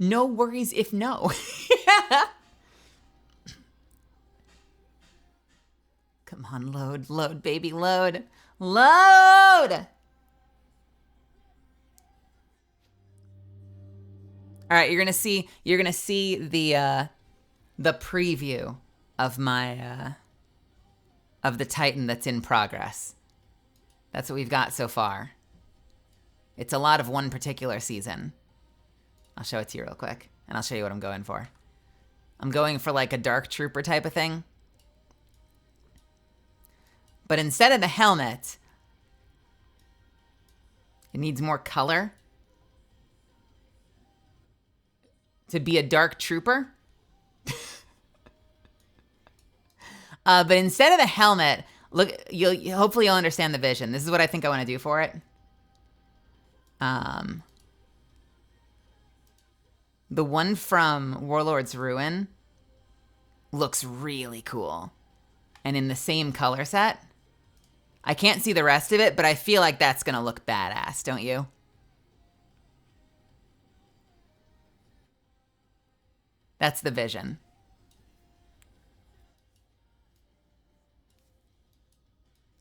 No worries if no. Come on, load, baby, load. Load! All right, you're gonna see the preview of my of the Titan that's in progress. That's what we've got so far. It's a lot of one particular season. I'll show it to you real quick, and I'll show you what I'm going for. I'm going for like a Dark Trooper type of thing. But instead of the helmet, it needs more color to be a Dark Trooper. But instead of the helmet, look, hopefully you'll understand the vision. This is what I think I want to do for it. The one from Warlord's Ruin looks really cool. And in the same color set. I can't see the rest of it, but I feel like that's going to look badass, don't you? That's the vision.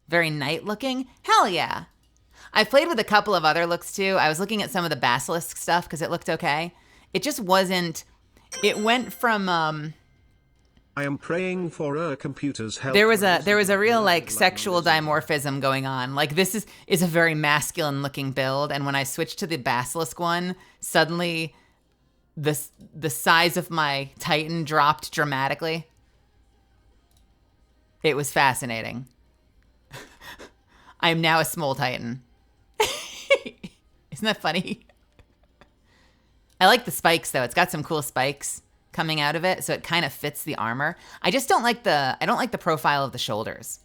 Very night looking? Hell yeah. I've played with a couple of other looks too. I was looking at some of the Basilisk stuff because it looked okay. It just wasn't... It went from... I am praying for a computer's help. There was a real like sexual dimorphism going on. Like this is a very masculine looking build, and when I switched to the Basilisk one, suddenly the size of my Titan dropped dramatically. It was fascinating. I am now a small Titan. Isn't that funny? I like the spikes though. It's got some cool spikes coming out of it, so it kind of fits the armor. I just don't like the profile of the shoulders.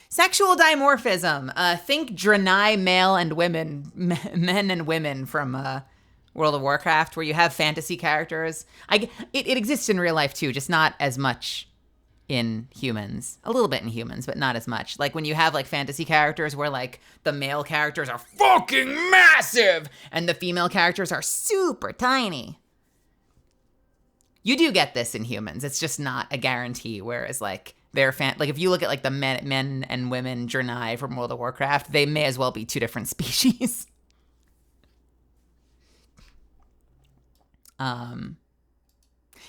Sexual dimorphism. Think Draenei male and women, men and women from World of Warcraft, where you have fantasy characters. It exists in real life too, just not as much in humans. A little bit in humans, but not as much. Like when you have like fantasy characters where like the male characters are fucking massive and the female characters are super tiny. You do get this in humans. It's just not a guarantee. Whereas, like, like if you look at like the men and women Draenei from World of Warcraft, they may as well be two different species.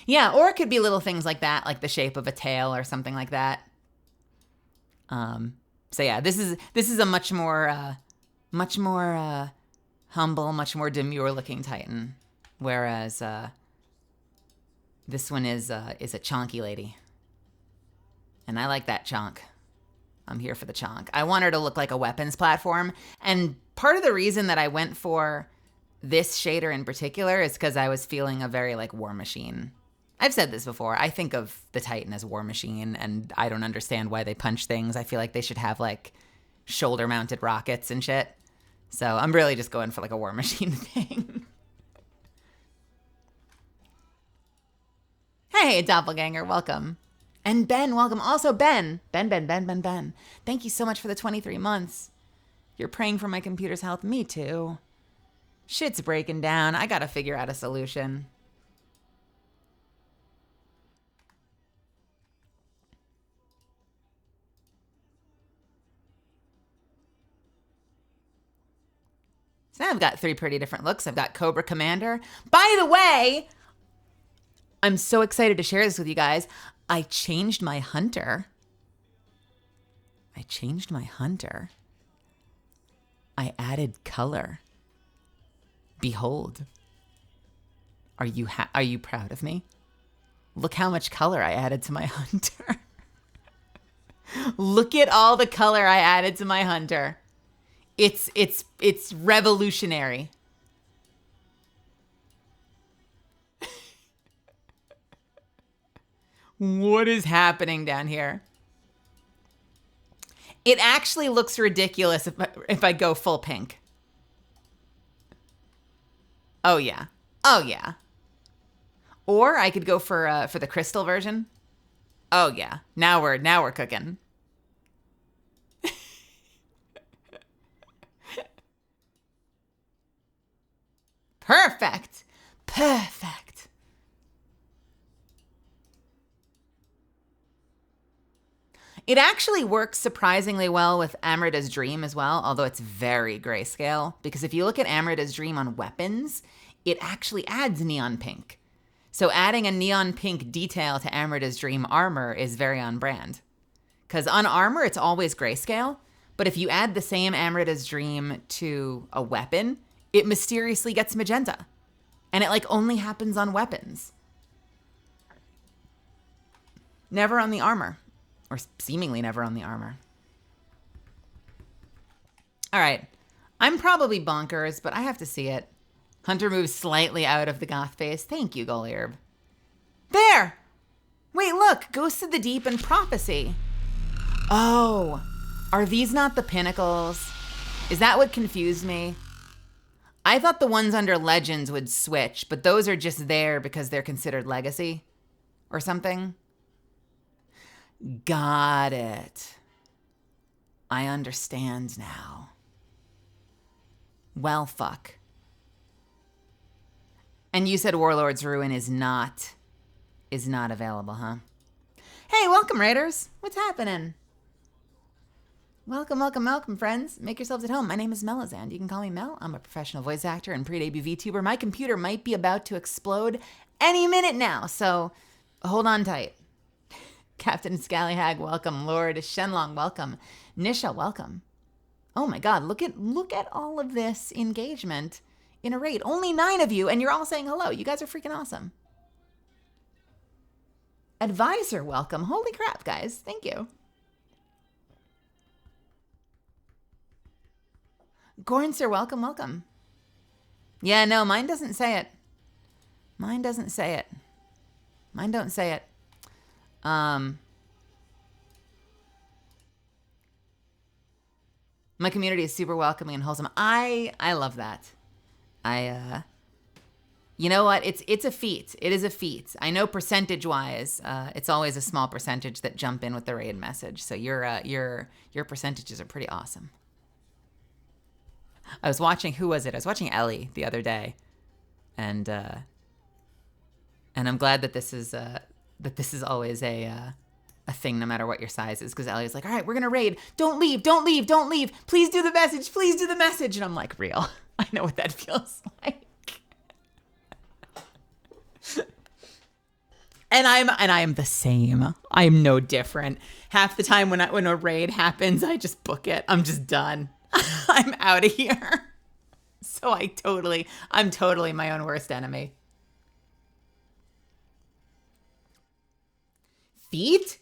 Yeah, or it could be little things like that, like the shape of a tail or something like that. So yeah, this is a much more humble, much more demure looking Titan, whereas this one is a chonky lady. And I like that chonk. I'm here for the chonk. I want her to look like a weapons platform. And part of the reason that I went for this shader in particular is because I was feeling a very like War Machine. I've said this before. I think of the Titan as War Machine, and I don't understand why they punch things. I feel like they should have like shoulder mounted rockets and shit. So I'm really just going for like a War Machine thing. Hey, Doppelganger, welcome. And Ben, welcome. Also, Ben. Ben. Thank you so much for the 23 months. You're praying for my computer's health. Me too. Shit's breaking down. I gotta figure out a solution. So now I've got 3 pretty different looks. I've got Cobra Commander. By the way, I'm so excited to share this with you guys. I changed my hunter. I changed my hunter. I added color. Behold. Are you proud of me? Look how much color I added to my hunter. Look at all the color I added to my hunter. It's revolutionary. What is happening down here? It actually looks ridiculous if I go full pink. Oh yeah. Oh yeah. Or I could go for the crystal version. Oh yeah. Now we're cooking. Perfect. Perfect. It actually works surprisingly well with Amrida's Dream as well, although it's very grayscale. Because if you look at Amrida's Dream on weapons, it actually adds neon pink. So adding a neon pink detail to Amrida's Dream armor is very on brand. Because on armor, it's always grayscale. But if you add the same Amrida's Dream to a weapon, it mysteriously gets magenta. And it like only happens on weapons. Never on the armor. Or seemingly never on the armor. All right. I'm probably bonkers, but I have to see it. Hunter moves slightly out of the goth face. Thank you, Goliarb. There! Wait, look. Ghosts of the Deep and Prophecy. Oh. Are these not the pinnacles? Is that what confused me? I thought the ones under Legends would switch, but those are just there because they're considered legacy or something. Got it. I understand now. Well, fuck. And you said Warlord's Ruin is not available, huh? Hey, welcome, Raiders. What's happening? Welcome, welcome, welcome, friends. Make yourselves at home. My name is Melazand. You can call me Mel. I'm a professional voice actor and pre-debut VTuber. My computer might be about to explode any minute now, so hold on tight. Captain Scallyhag, welcome. Lord Shenlong, welcome. Nisha, welcome. Oh my god, look at all of this engagement in a raid. Only 9 of you, and you're all saying hello. You guys are freaking awesome. Advisor, welcome. Holy crap, guys. Thank you. Gornser, welcome, welcome. Yeah, no, mine doesn't say it. Mine doesn't say it. Mine don't say it. My community is super welcoming and wholesome. I love that. You know what? It's a feat. It is a feat. I know percentage-wise, it's always a small percentage that jump in with the raid message. So your percentages are pretty awesome. I was watching, who was it? I was watching Ellie the other day, and I'm glad that this is always a thing, no matter what your size is, because Ellie was like, all right, we're gonna raid. Don't leave, don't leave, don't leave. Please do the message, please do the message. And I'm like, real. I know what that feels like. And I am the same. I am no different. Half the time when a raid happens, I just book it. I'm just done. I'm out of here. So I'm totally my own worst enemy. Feet?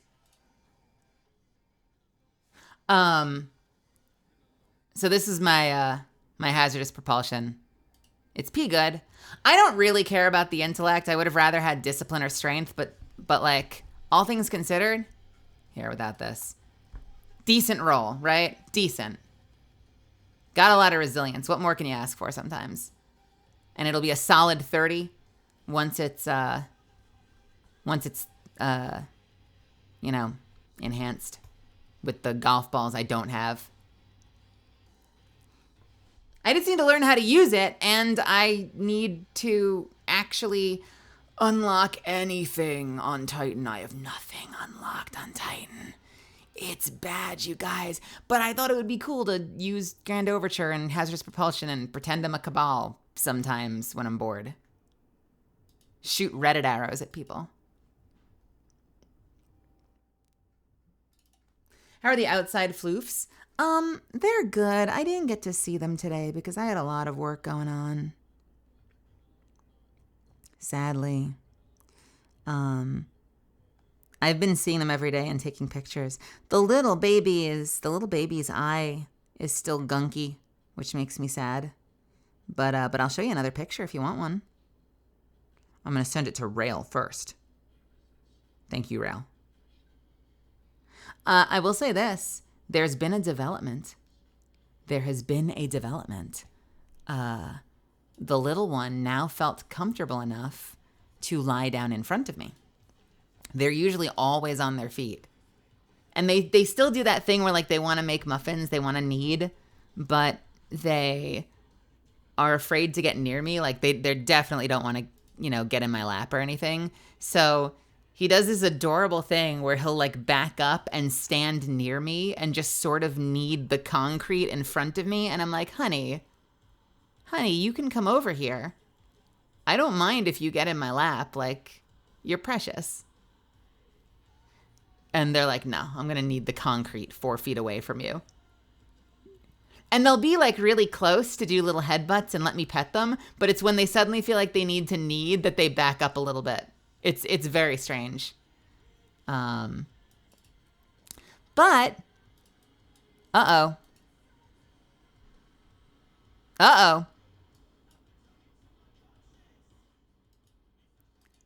So this is my hazardous propulsion. It's good. I don't really care about the intellect. I would have rather had discipline or strength, but like, all things considered, here without this. Decent roll, right? Decent. Got a lot of resilience. What more can you ask for sometimes? And it'll be a solid 30 once it's enhanced with the golf balls I don't have. I just need to learn how to use it, and I need to actually unlock anything on Titan. I have nothing unlocked on Titan. It's bad, you guys. But I thought it would be cool to use Grand Overture and Hazardous Propulsion and pretend I'm a Cabal sometimes when I'm bored. Shoot Reddit arrows at people. How are the outside floofs? They're good. I didn't get to see them today because I had a lot of work going on. Sadly. I've been seeing them every day and taking pictures. The little baby's eye is still gunky, which makes me sad. But I'll show you another picture if you want one. I'm going to send it to Rail first. Thank you, Rail. I will say this. There's been a development. There has been a development. The little one now felt comfortable enough to lie down in front of me. They're usually always on their feet. And they still do that thing where like they want to make muffins, they want to knead, but they are afraid to get near me. Like they definitely don't want to, get in my lap or anything. So he does this adorable thing where he'll like back up and stand near me and just sort of knead the concrete in front of me. And I'm like, honey, you can come over here. I don't mind if you get in my lap. Like, you're precious. And they're like, no, I'm going to knead the concrete 4 feet away from you. And they'll be like really close to do little headbutts and let me pet them. But it's when they suddenly feel like they need to knead that they back up a little bit. It's very strange. But, uh-oh.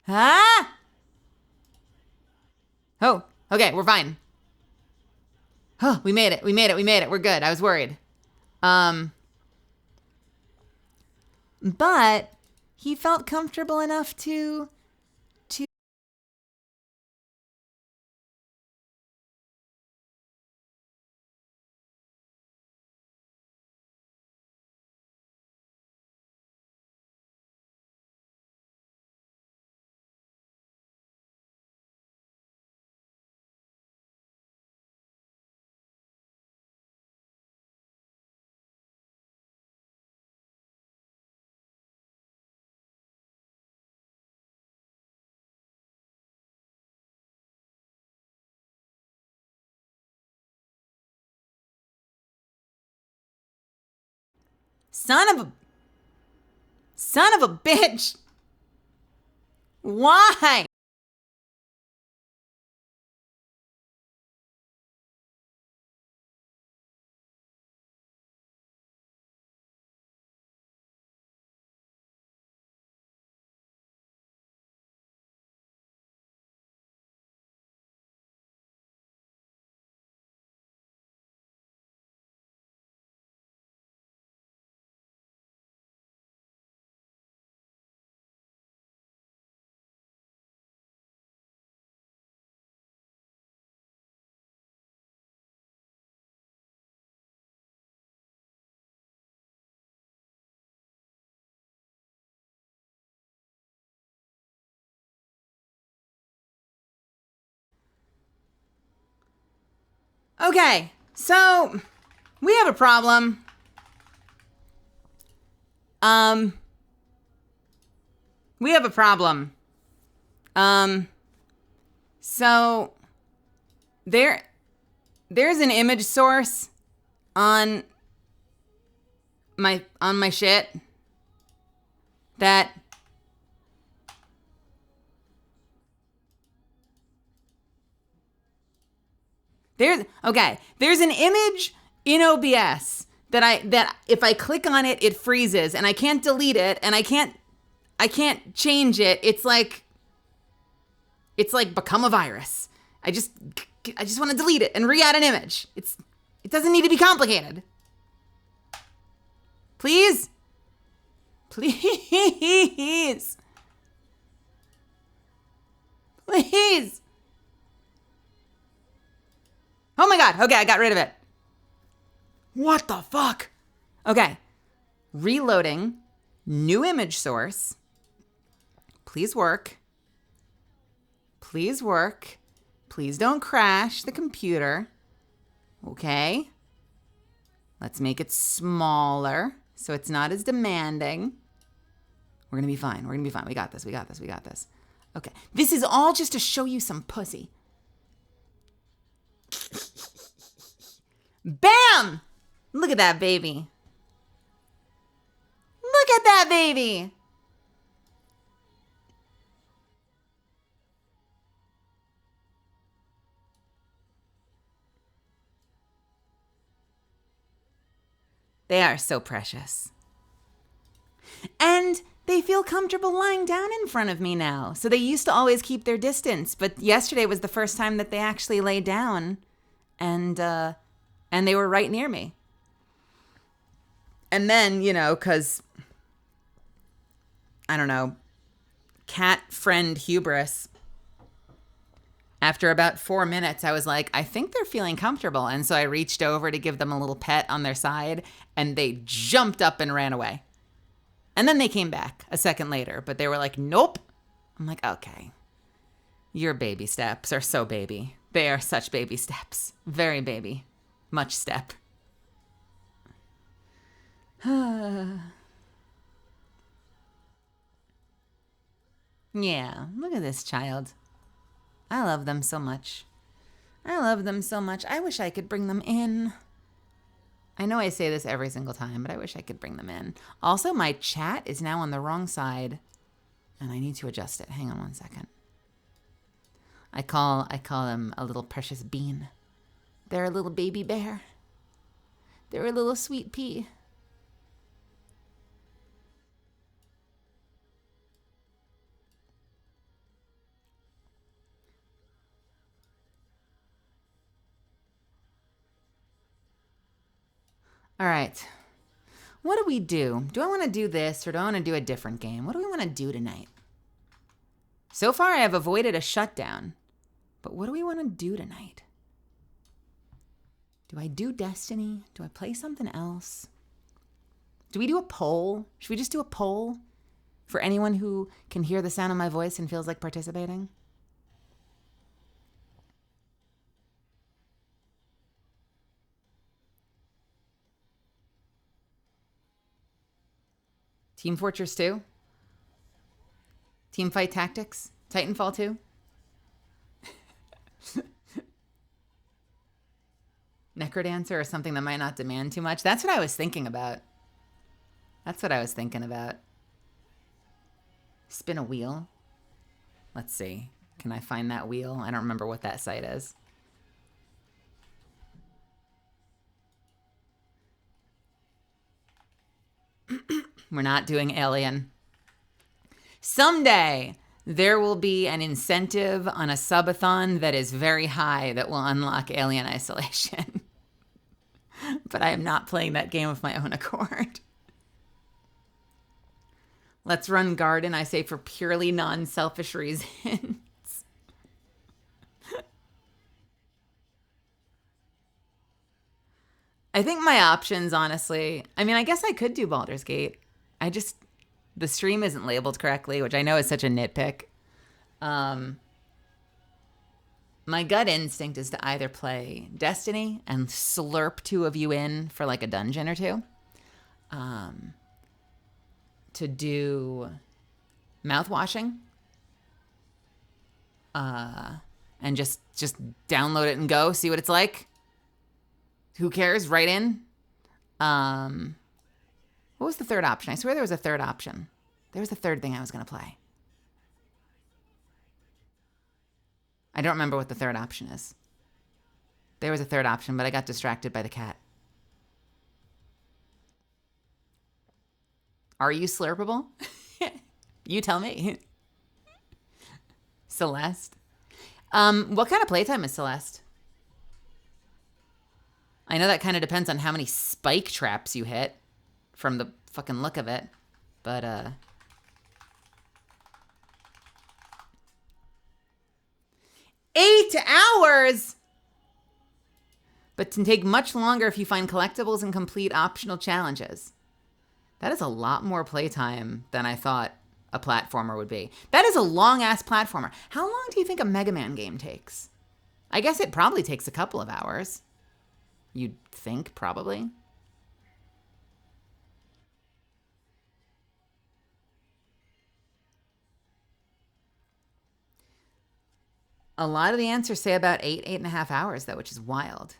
Ah! Oh, okay, we're fine. Oh, we made it. We're good. I was worried. But he felt comfortable enough to Son of a bitch. Why? Okay, so we have a problem. We have a problem. So there's an image source on my shit that there's an image in OBS that if I click on it, it freezes and I can't delete it and I can't change it. It's like become a virus. I just want to delete it and re-add an image. It doesn't need to be complicated. Please. Please. Please. Oh my God. Okay, I got rid of it. What the fuck? Okay. Reloading. New image source. Please work. Please work. Please don't crash the computer. Okay. Let's make it smaller so it's not as demanding. We're going to be fine. We got this. Okay. This is all just to show you some pussy. Bam! Look at that baby. Look at that baby. They are so precious. And they feel comfortable lying down in front of me now. So they used to always keep their distance, but yesterday was the first time that they actually lay down, and they were right near me. And then, because, I don't know, cat friend hubris, after about 4 minutes, I was like, I think they're feeling comfortable. And so I reached over to give them a little pet on their side, and they jumped up and ran away. And then they came back a second later, but they were like, nope. I'm like, okay. Your baby steps are so baby. They are such baby steps. Very baby. Much step. Yeah, look at this child. I love them so much. I love them so much. I wish I could bring them in. I know I say this every single time, but I wish I could bring them in. Also, my chat is now on the wrong side, and I need to adjust it. Hang on one second. I call them a little precious bean. They're a little baby bear. They're a little sweet pea. All right. What do we do? Do I want to do this or do I want to do a different game? What do we want to do tonight? So far, I have avoided a shutdown. But what do we want to do tonight? Do I do Destiny? Do I play something else? Do we do a poll? Should we just do a poll for anyone who can hear the sound of my voice and feels like participating? Team Fortress 2? Teamfight Tactics? Titanfall 2? Necrodancer or something that might not demand too much? That's what I was thinking about. Spin a wheel? Let's see. Can I find that wheel? I don't remember what that site is. We're not doing Alien. Someday, there will be an incentive on a subathon that is very high that will unlock Alien Isolation. But I am not playing that game of my own accord. Let's run Garden, I say, for purely non-selfish reasons. I think my options, honestly, I mean, I guess I could do Baldur's Gate. The stream isn't labeled correctly, which I know is such a nitpick. My gut instinct is to either play Destiny and slurp two of you in for like a dungeon or two. To do mouthwashing. And just download it and go, see what it's like. Who cares? Right in. What was the third option? I swear there was a third option. There was a third thing I was going to play. I don't remember what the third option is. There was a third option, but I got distracted by the cat. Are you slurpable? You tell me. Celeste. What kind of playtime is Celeste? I know that kind of depends on how many spike traps you hit from the fucking look of it. But, 8 hours! But can take much longer if you find collectibles and complete optional challenges. That is a lot more playtime than I thought a platformer would be. That is a long-ass platformer. How long do you think a Mega Man game takes? I guess it probably takes a couple of hours. You'd think, probably. A lot of the answers say about 8.5 hours, though, which is wild.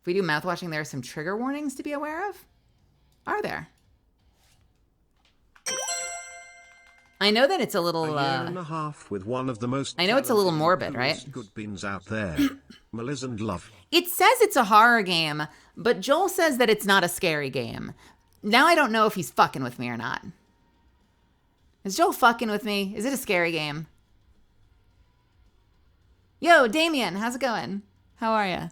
we do mouth washing, there are some trigger warnings to be aware of? Are there? I know that it's a little... A year and a half with one of the most... I know it's a little morbid, right? Good beans out there. Meliz and love. It says it's a horror game, but Joel says that it's not a scary game. Now I don't know if he's fucking with me or not. Is Joel fucking with me? Is it a scary game? Yo, Damien, how's it going? How are ya?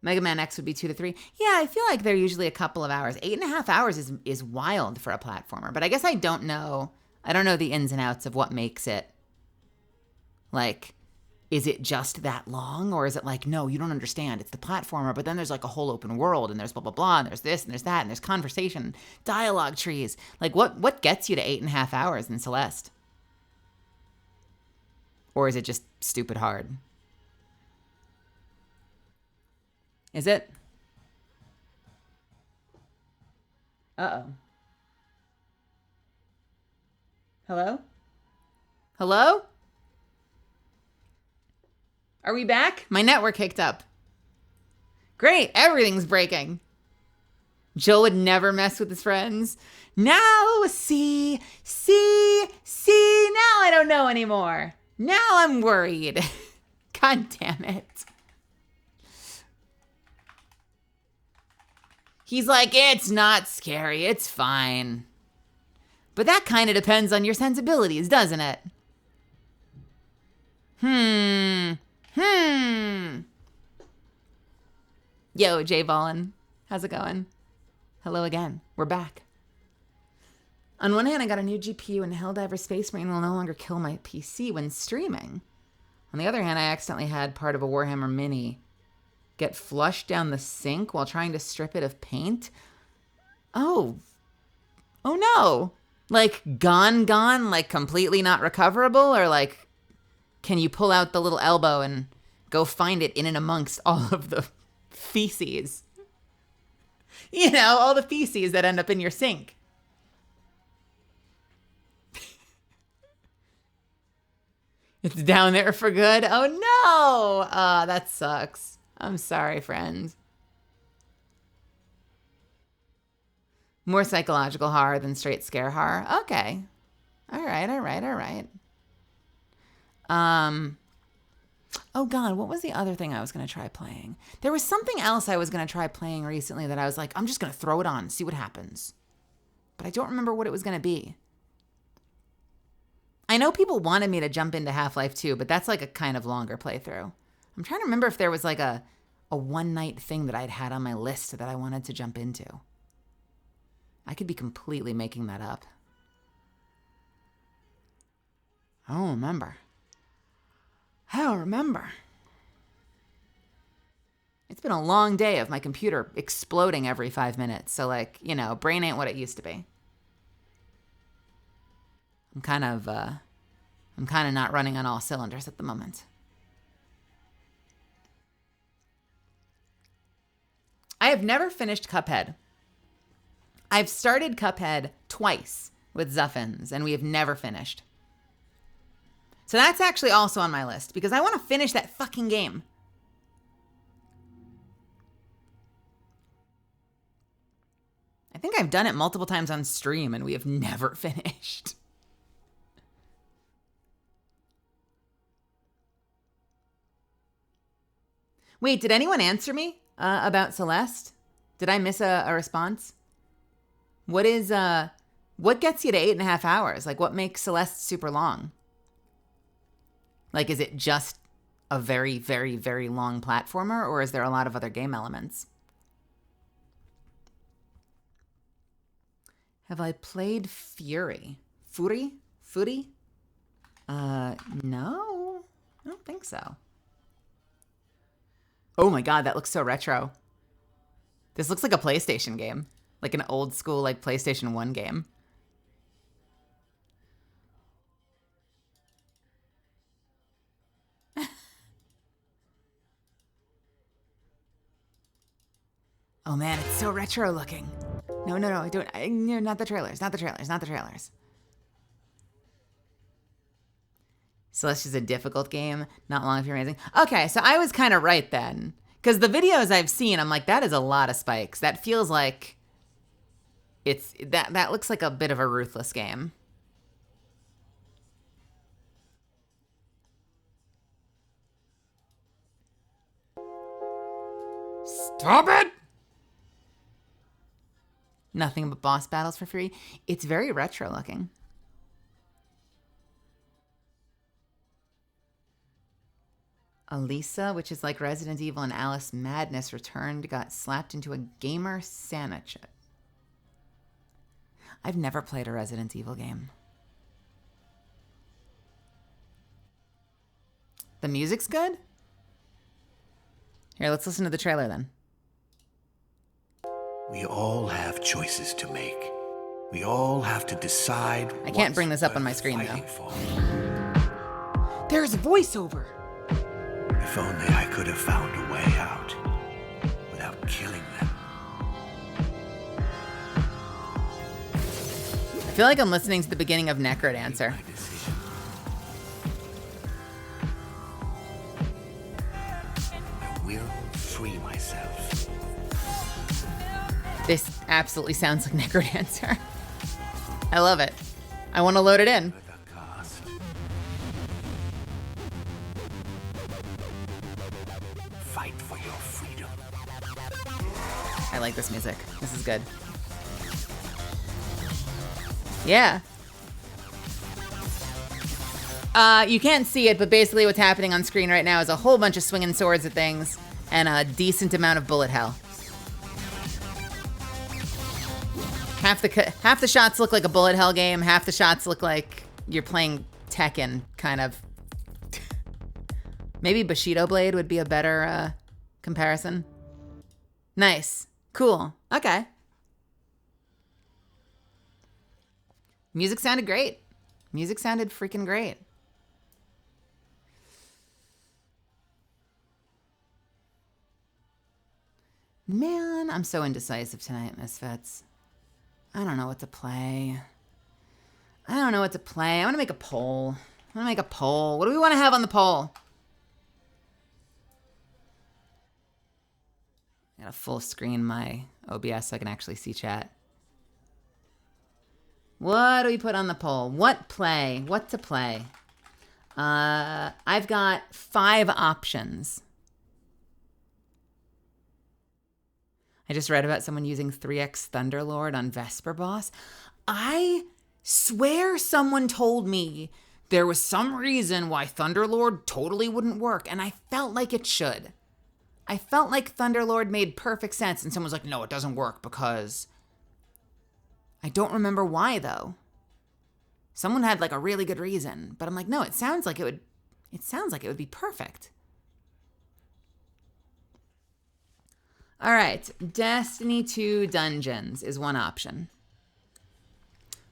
Mega Man X would be 2 to 3. Yeah, I feel like they're usually a couple of hours. 8.5 hours is wild for a platformer, but I guess I don't know. I don't know the ins and outs of what makes it. Like, is it just that long? Or is it like, no, you don't understand. It's the platformer, but then there's like a whole open world and there's blah, blah, blah, and there's this and there's that and there's conversation, dialogue trees. Like, what gets you to 8.5 hours in Celeste? Or is it just stupid hard? Is it? Uh-oh. Hello? Hello? Are we back? My network kicked up. Great, everything's breaking. Joel would never mess with his friends. Now, see, now I don't know anymore. Now I'm worried. God damn it. He's like, it's not scary, it's fine. But that kind of depends on your sensibilities, doesn't it? Yo, Jay Ballin. How's it going? Hello again. We're back. On one hand, I got a new GPU and Helldiver Space Marine will no longer kill my PC when streaming. On the other hand, I accidentally had part of a Warhammer Mini get flushed down the sink while trying to strip it of paint. Oh no. Like gone, like completely not recoverable? Or like, can you pull out the little elbow and go find it in and amongst all of the feces? You know, all the feces that end up in your sink. It's down there for good. Oh no. That sucks. I'm sorry, friends. More psychological horror than straight scare horror. Okay. All right. Oh God, what was the other thing I was going to try playing? There was something else I was going to try playing recently that I was like, I'm just going to throw it on, see what happens. But I don't remember what it was going to be. I know people wanted me to jump into Half-Life 2, but that's like a kind of longer playthrough. I'm trying to remember if there was like a one-night thing that I'd had on my list that I wanted to jump into. I could be completely making that up. I don't remember. It's been a long day of my computer exploding every 5 minutes. So like, you know, brain ain't what it used to be. I'm kind of not running on all cylinders at the moment. I have never finished Cuphead. I've started Cuphead twice with Zuffins, and we have never finished. So that's actually also on my list, because I want to finish that fucking game. I think I've done it multiple times on stream, and we have never finished. Wait, did anyone answer me about Celeste? Did I miss a response? What gets you to 8.5 hours? Like, what makes Celeste super long? Like, is it just a very, very, very long platformer, or is there a lot of other game elements? Have I played Fury? Fury? No, I don't think so. Oh my God, that looks so retro. This looks like a PlayStation game. Like an old school, like PlayStation 1 game. Oh man, it's so retro looking. No, not the trailers. Celeste is a difficult game. Not long if you're amazing. Okay, so I was kind of right then. Because the videos I've seen, I'm like, that is a lot of spikes. That feels like that looks like a bit of a ruthless game. Stop it! Nothing but boss battles for free. It's very retro looking. Elisa, which is like Resident Evil and Alice Madness, returned, got slapped into a gamer Santa chip. I've never played a Resident Evil game. The music's good? Here, let's listen to the trailer then. We all have choices to make. We all have to decide. I can't bring this up on my screen, though. For. There's voiceover. If only I could have found a way out without killing them. I feel like I'm listening to the beginning of Necrodancer. I will free myself. This absolutely sounds like Necrodancer. I love it. I want to load it in. Fight for your freedom. I like this music. This is good. Yeah. You can't see it, but basically what's happening on screen right now is a whole bunch of swinging swords at things and a decent amount of bullet hell. Half the shots look like a bullet hell game. Half the shots look like you're playing Tekken, kind of. Maybe Bushido Blade would be a better comparison. Nice. Cool. Okay. Music sounded great. Music sounded freaking great. Man, I'm so indecisive tonight, Misfits. I don't know what to play. I want to make a poll. What do we want to have on the poll? I gotta full screen my OBS so I can actually see chat. What do we put on the poll? What to play? I've got 5 options. I just read about someone using 3x Thunderlord on Vesper Boss. I swear someone told me there was some reason why Thunderlord totally wouldn't work, and I felt like it should. I felt like Thunderlord made perfect sense, and someone was like, no, it doesn't work because... I don't remember why, though. Someone had like a really good reason, but I'm like, no, it sounds like it would be perfect. All right, Destiny 2 Dungeons is one option.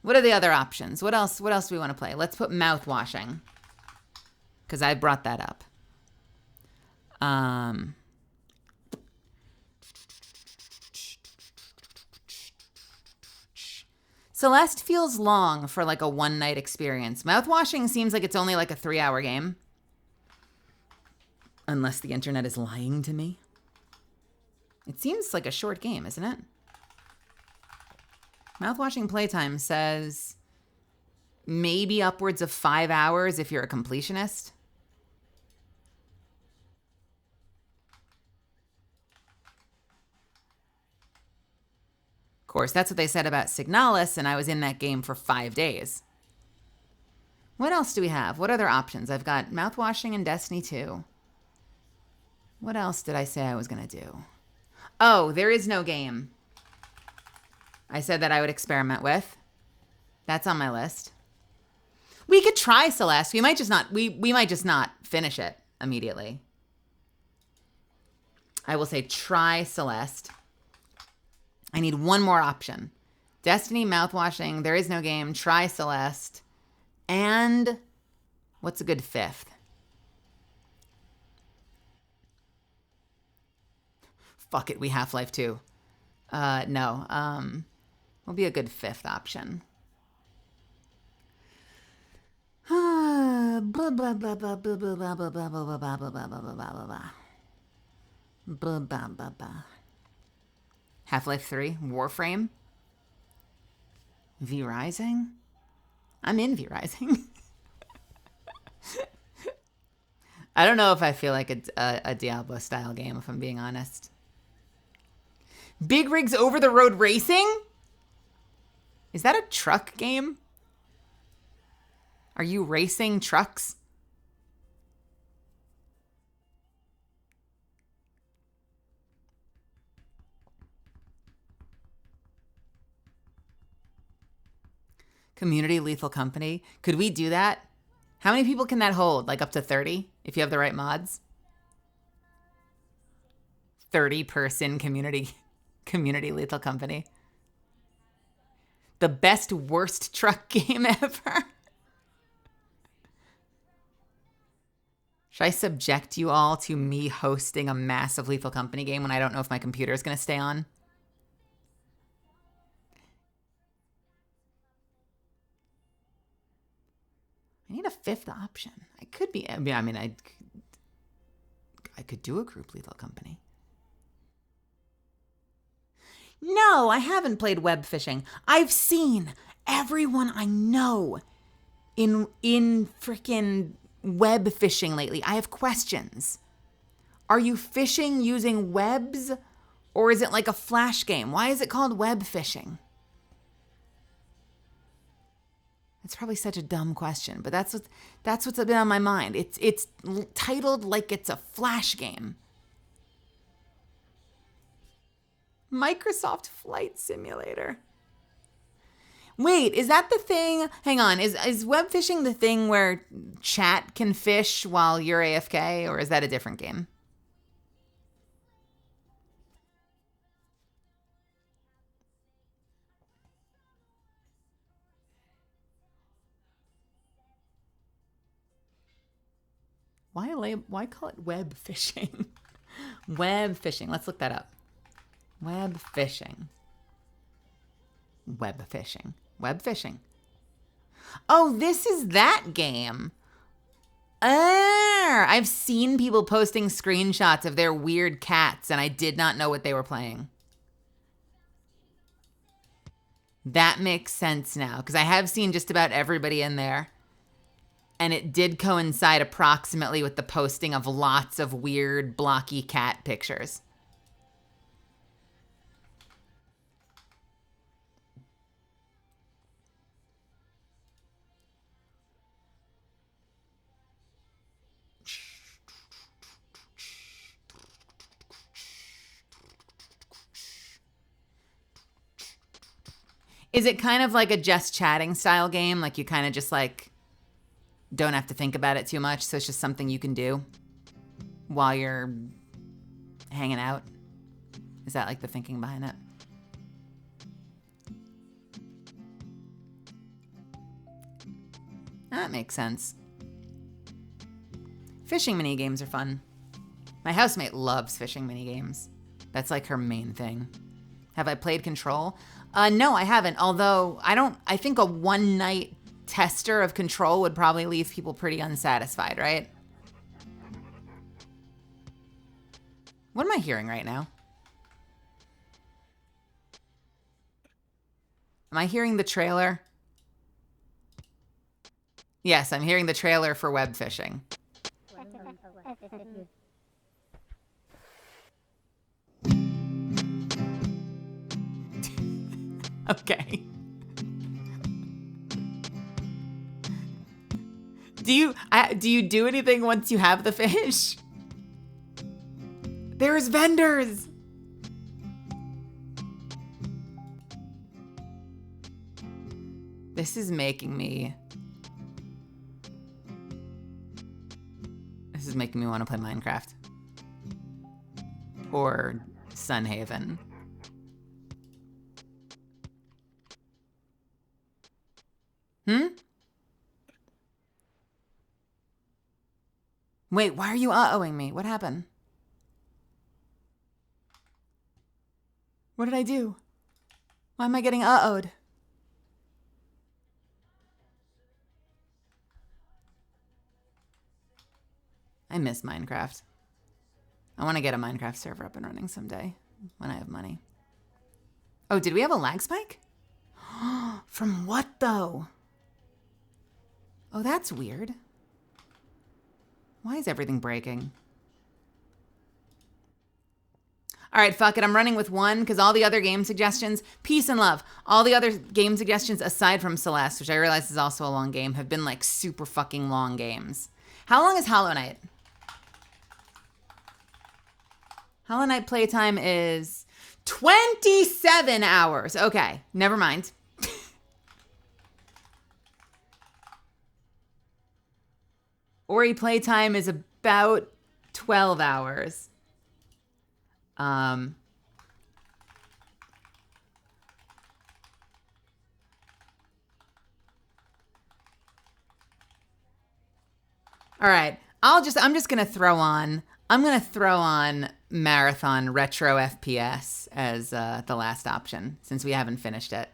What are the other options? What else do we want to play? Let's put mouthwashing, because I brought that up. Celeste feels long for like a one-night experience. Mouthwashing seems like it's only like a 3-hour game. Unless the internet is lying to me. It seems like a short game, isn't it? Mouthwashing playtime says maybe upwards of 5 hours if you're a completionist. Of course, that's what they said about Signalis, and I was in that game for 5 days. What else do we have? What other options? I've got mouthwashing and Destiny 2. What else did I say I was going to do? Oh, there is no game I said that I would experiment with. That's on my list. We could try Celeste. We might just not finish it immediately. I will say try Celeste. I need one more option. Destiny, mouthwashing, there is no game, try Celeste, and what's a good 5th? Fuck it, we Half-Life 2. No. Will be a good 5th option. Half-Life 3, Warframe, V Rising. I'm in V Rising. I don't know if I feel like a Diablo style game, if I'm being honest. Big Rigs Over the Road Racing? Is that a truck game? Are you racing trucks? Community Lethal Company. Could we do that? How many people can that hold? Like up to 30 if you have the right mods? 30-person community Lethal Company. The best worst truck game ever. Should I subject you all to me hosting a massive Lethal Company game when I don't know if my computer is going to stay on? I need a fifth option. I could be, I could do a group Lethal Company. No, I haven't played web fishing. I've seen everyone I know in freaking web fishing lately. I have questions. Are you fishing using webs, or is it like a flash game? Why is it called web fishing? It's probably such a dumb question, but that's what's been on my mind. It's titled like it's a flash game. Microsoft Flight Simulator. Wait, is that the thing? Hang on, is web fishing the thing where chat can fish while you're AFK, or is that a different game? Why call it web fishing? Web fishing. Let's look that up. Web fishing. Web fishing. Web fishing. Oh, this is that game. I've seen people posting screenshots of their weird cats, and I did not know what they were playing. That makes sense now, because I have seen just about everybody in there. And it did coincide approximately with the posting of lots of weird, blocky cat pictures. Is it kind of like a just chatting style game? Like you kind of just like don't have to think about it too much, so it's just something you can do while you're hanging out? Is that like the thinking behind it? That makes sense. Fishing mini games are fun. My housemate loves fishing mini games. That's like her main thing. Have I played Control? No, I haven't. Although I think a one night tester of Control would probably leave people pretty unsatisfied, right? What am I hearing right now? Am I hearing the trailer? Yes, I'm hearing the trailer for web fishing. Okay. Do you do anything once you have the fish? There's vendors. This is making me want to play Minecraft or Sunhaven. Wait, why are you uh-ohing me? What happened? What did I do? Why am I getting uh-oh'd? I miss Minecraft. I want to get a Minecraft server up and running someday when I have money. Oh, did we have a lag spike? From what, though? Oh, that's weird. Why is everything breaking? All right, fuck it. I'm running with one because all the other game suggestions, peace and love, all the other game suggestions aside from Celeste, which I realize is also a long game, have been like super fucking long games. How long is Hollow Knight? Hollow Knight playtime is 27 hours. Okay, never mind. Ori playtime is about 12 hours. All right. I'm just going to throw on Marathon Retro FPS as the last option since we haven't finished it.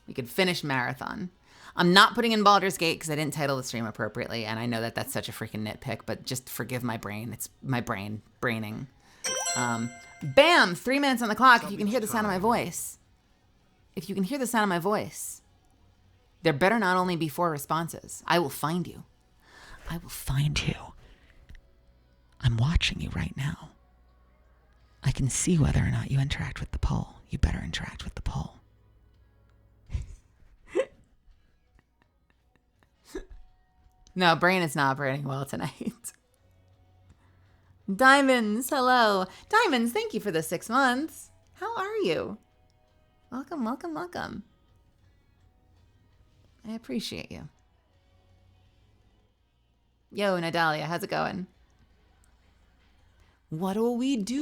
We could finish Marathon. I'm not putting in Baldur's Gate because I didn't title the stream appropriately, and I know that that's such a freaking nitpick, but just forgive my brain. It's my brain braining. Bam! 3 minutes on the clock. If you can hear the sound of my voice. If you can hear the sound of my voice, there better not only be 4 responses. I will find you. I will find you. I'm watching you right now. I can see whether or not you interact with the poll. You better interact with the poll. No, brain is not operating well tonight. Diamonds, hello. Diamonds, thank you for the 6 months. How are you? Welcome, welcome, welcome. I appreciate you. Yo, Nadalia, how's it going? What'll we do?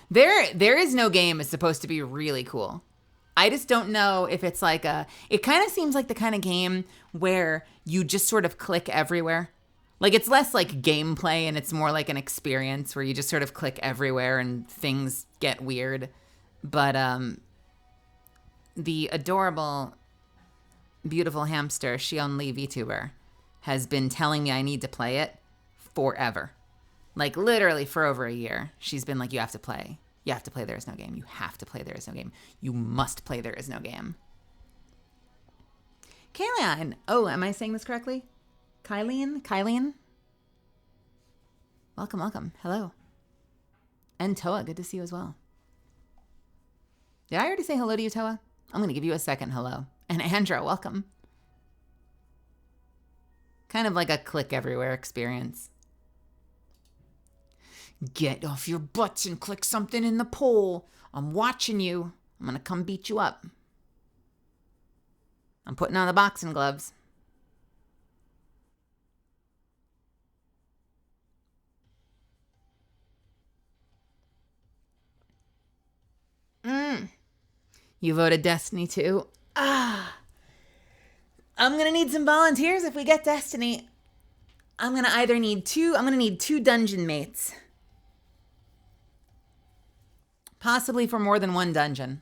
There is no game is supposed to be really cool. I just don't know if it's like it kind of seems like the kind of game where you just sort of click everywhere. Like it's less like gameplay and it's more like an experience where you just sort of click everywhere and things get weird. But the adorable, beautiful hamster, Shion Lee VTuber, has been telling me I need to play it forever. Like literally for over a year. She's been like, you have to play. You have to play There Is No Game. You have to play There Is No Game. You must play There Is No Game. Kayleen. Oh, am I saying this correctly? Kylene? Welcome, welcome. Hello. And Toa, good to see you as well. Did I already say hello to you, Toa? I'm going to give you a second hello. And Andra, welcome. Kind of like a click everywhere experience. Get off your butts and click something in the poll. I'm watching you. I'm going to come beat you up. I'm putting on the boxing gloves. You voted Destiny too? I'm going to need some volunteers if we get Destiny. I'm going to need two dungeon mates. Possibly for more than one dungeon.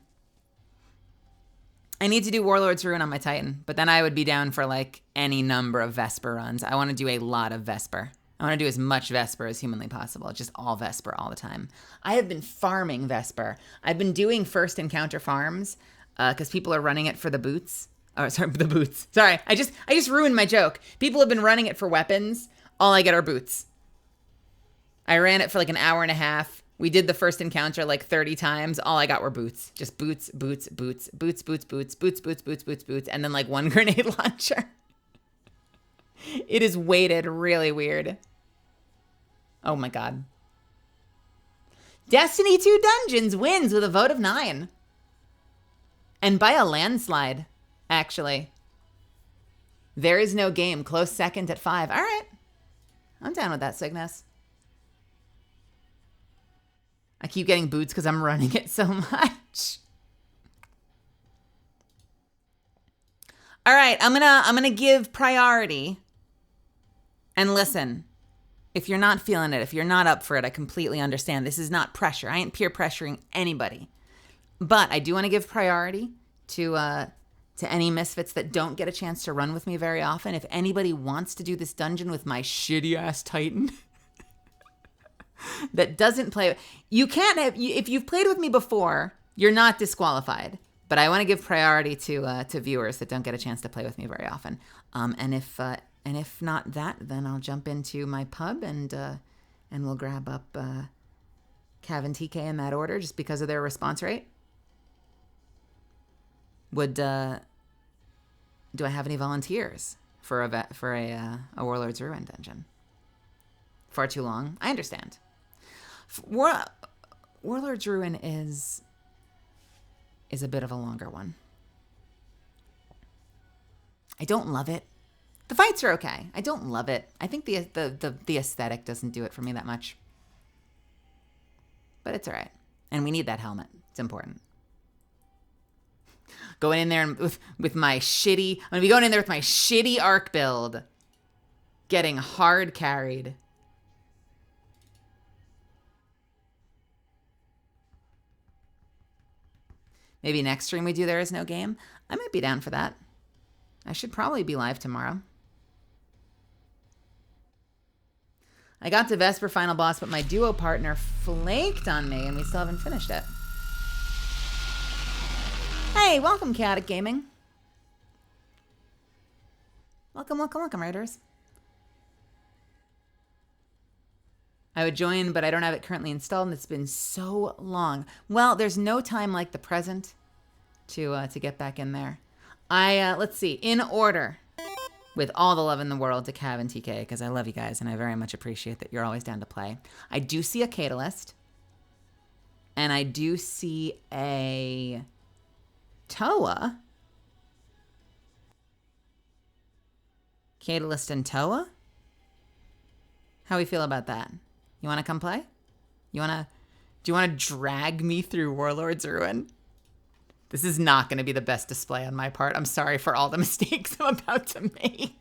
I need to do Warlord's Ruin on my Titan, but then I would be down for like any number of Vesper runs. I want to do a lot of Vesper. I want to do as much Vesper as humanly possible. Just all Vesper all the time. I have been farming Vesper. I've been doing first encounter farms because people are running it for the boots. Oh, sorry, the boots. Sorry, I just ruined my joke. People have been running it for weapons. All I get are boots. I ran it for like an hour and a half. We did the first encounter like 30 times. All I got were boots. Just boots, boots, boots, boots, boots, boots, boots, boots, boots, boots, boots, and then like one grenade launcher. It is weighted really weird. Oh my God. Destiny 2 Dungeons wins with a vote of 9. And by a landslide, actually. There Is No Game, close second at 5. All right. I'm down with that, Cygnus. I keep getting boots because I'm running it so much. All right, I'm gonna give priority. And listen, if you're not feeling it, if you're not up for it, I completely understand. This is not pressure. I ain't peer pressuring anybody. But I do want to give priority to To any misfits that don't get a chance to run with me very often, if anybody wants to do this dungeon with my shitty-ass Titan that doesn't play... You can't have... If you've played with me before, you're not disqualified. But I want to give priority to viewers that don't get a chance to play with me very often. And if not that, then I'll jump into my pub and we'll grab up Cav and TK in that order just because of their response rate. Do I have any volunteers for a Warlord's Ruin dungeon? Far too long. I understand. Warlord's Ruin is a bit of a longer one. I don't love it. The fights are okay. I don't love it. I think the aesthetic doesn't do it for me that much. But it's all right. And we need that helmet. It's important. Going in there and with my shitty... I'm going to be going in there with my shitty arc build. Getting hard carried. Maybe next stream we do There Is No Game. I might be down for that. I should probably be live tomorrow. I got to Vesper Final Boss, but my duo partner flaked on me and we still haven't finished it. Hey, welcome, Chaotic Gaming. Welcome, welcome, welcome, Raiders. I would join, but I don't have it currently installed, and it's been so long. Well, there's no time like the present to get back in there. Let's see, in order, with all the love in the world to Cav and TK, because I love you guys, and I very much appreciate that you're always down to play. I do see a Catalyst, and I do see a Toa. Catalyst and Toa? How we feel about that? You want to come play? Do you want to drag me through Warlord's Ruin? This is not going to be the best display on my part. I'm sorry for all the mistakes I'm about to make.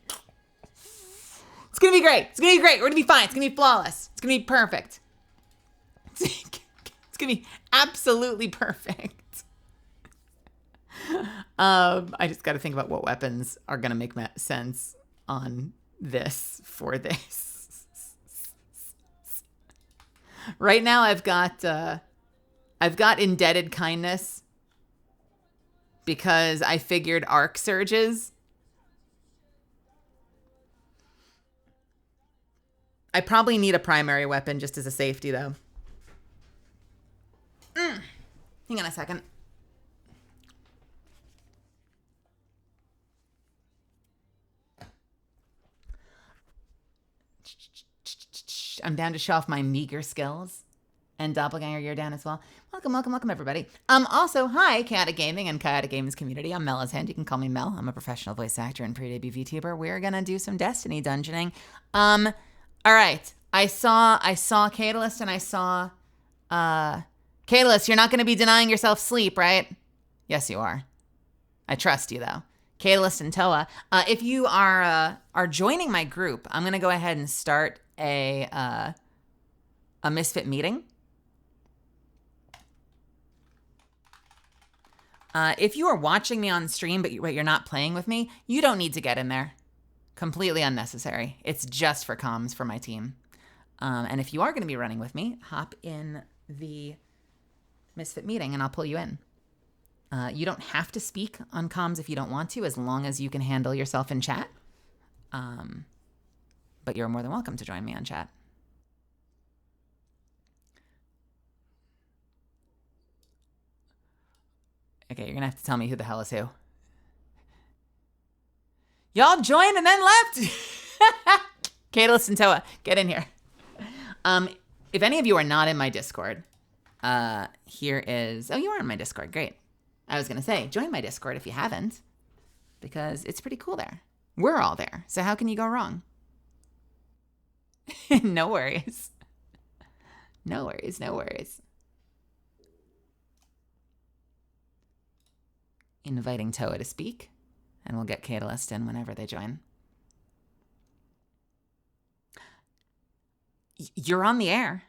It's going to be great. It's going to be great. We're going to be fine. It's going to be flawless. It's going to be perfect. It's going to be absolutely perfect. I just got to think about what weapons are going to make sense on this for this. Right now I've got Indebted Kindness because I figured arc surges. I probably need a primary weapon just as a safety though. Hang on a second. I'm down to show off my meager skills. And Doppelganger, you're down as well. Welcome, welcome, welcome, everybody. Also, hi, Chaotic Gaming and Chaotic Gaming's community. I'm Mel Hand. You can call me Mel. I'm a professional voice actor and pre-debut VTuber. We're gonna do some Destiny dungeoning. All right. I saw Catalyst and I saw Catalyst, you're not gonna be denying yourself sleep, right? Yes, you are. I trust you though. Catalyst and Toa. If you are joining my group, I'm gonna go ahead and start a Misfit meeting. If you are watching me on stream but you're not playing with me, you don't need to get in there. Completely unnecessary. It's just for comms for my team. And if you are going to be running with me, hop in the Misfit meeting and I'll pull you in. You don't have to speak on comms if you don't want to, as long as you can handle yourself in chat. But you're more than welcome to join me on chat. Okay, you're gonna have to tell me who the hell is who. Y'all joined and then left. Catalyst and Toa, get in here. If any of you are not in my Discord, here is... Oh, you are in my Discord, great. I was gonna say, join my Discord if you haven't, because it's pretty cool there. We're all there, so how can you go wrong? No worries. No worries, no worries. Inviting Toa to speak, and we'll get Catalyst in whenever they join. You're on the air.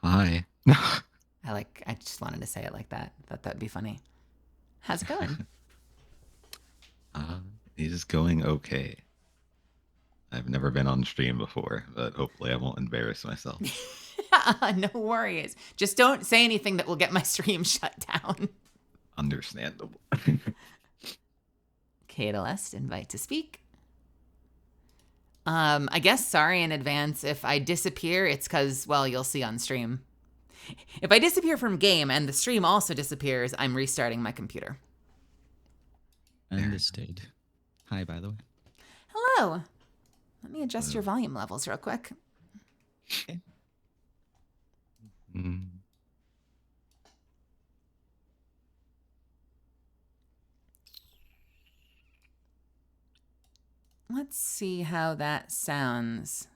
Hi. I just wanted to say it like that. Thought that'd be funny. How's it going? It is going okay. I've never been on stream before, but hopefully I won't embarrass myself. No worries. Just don't say anything that will get my stream shut down. Understandable. Catalyst, invite to speak. I guess sorry in advance if I disappear. It's because, well, you'll see on stream. If I disappear from game and the stream also disappears, I'm restarting my computer. Understood. Hi, by the way. Hello. Let me adjust your volume levels real quick. Okay. Let's see how that sounds.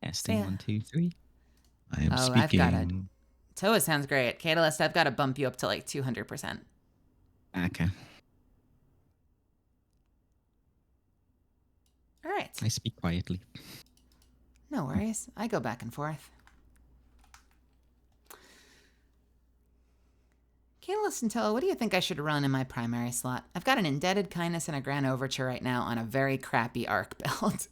Testing Yeah. 1, 2, 3. I am Oh, speaking. I've got it. Toa sounds great. Catalyst, I've got to bump you up to like 200%. Okay. All right. I speak quietly. No worries. I go back and forth. Catalyst and Toa, what do you think I should run in my primary slot? I've got an Indebted Kindness and a Grand Overture right now on a very crappy Arc build.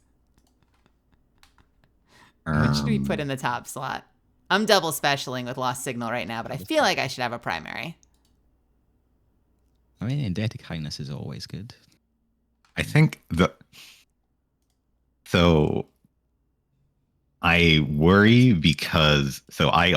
What should we put in the top slot? I'm double specialing with Lost Signal right now, but I feel like I should have a primary. I mean, Indebted Kindness is always good. I think so I worry because I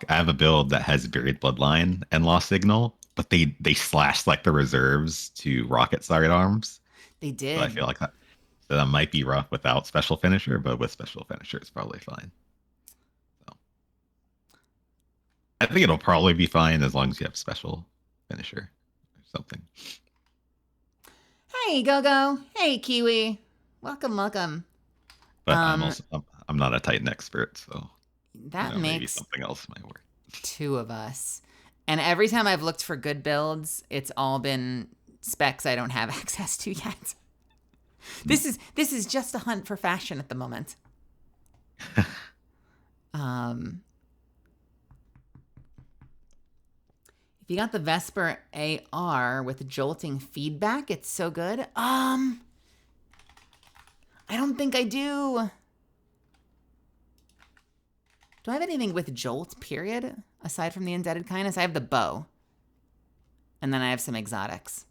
have a build that has Buried Bloodline and Lost Signal, but they slashed like the reserves to Rocket Sidearms. They did. So I feel like that might be rough without Special Finisher, but with Special Finisher it's probably fine. So I think it'll probably be fine as long as you have Special Finisher or something. Hey, Go-Go. Hey, Kiwi. Welcome, welcome. But I'm not a Titan expert, so that maybe makes something else might work. two of us. And every time I've looked for good builds, it's all been specs I don't have access to yet. This is just a hunt for fashion at the moment. If you got the Vesper AR with jolting feedback, it's so good. I don't think I do. Do I have anything with jolt, period? Aside from the Indebted Kindness, I have the bow. And then I have some exotics.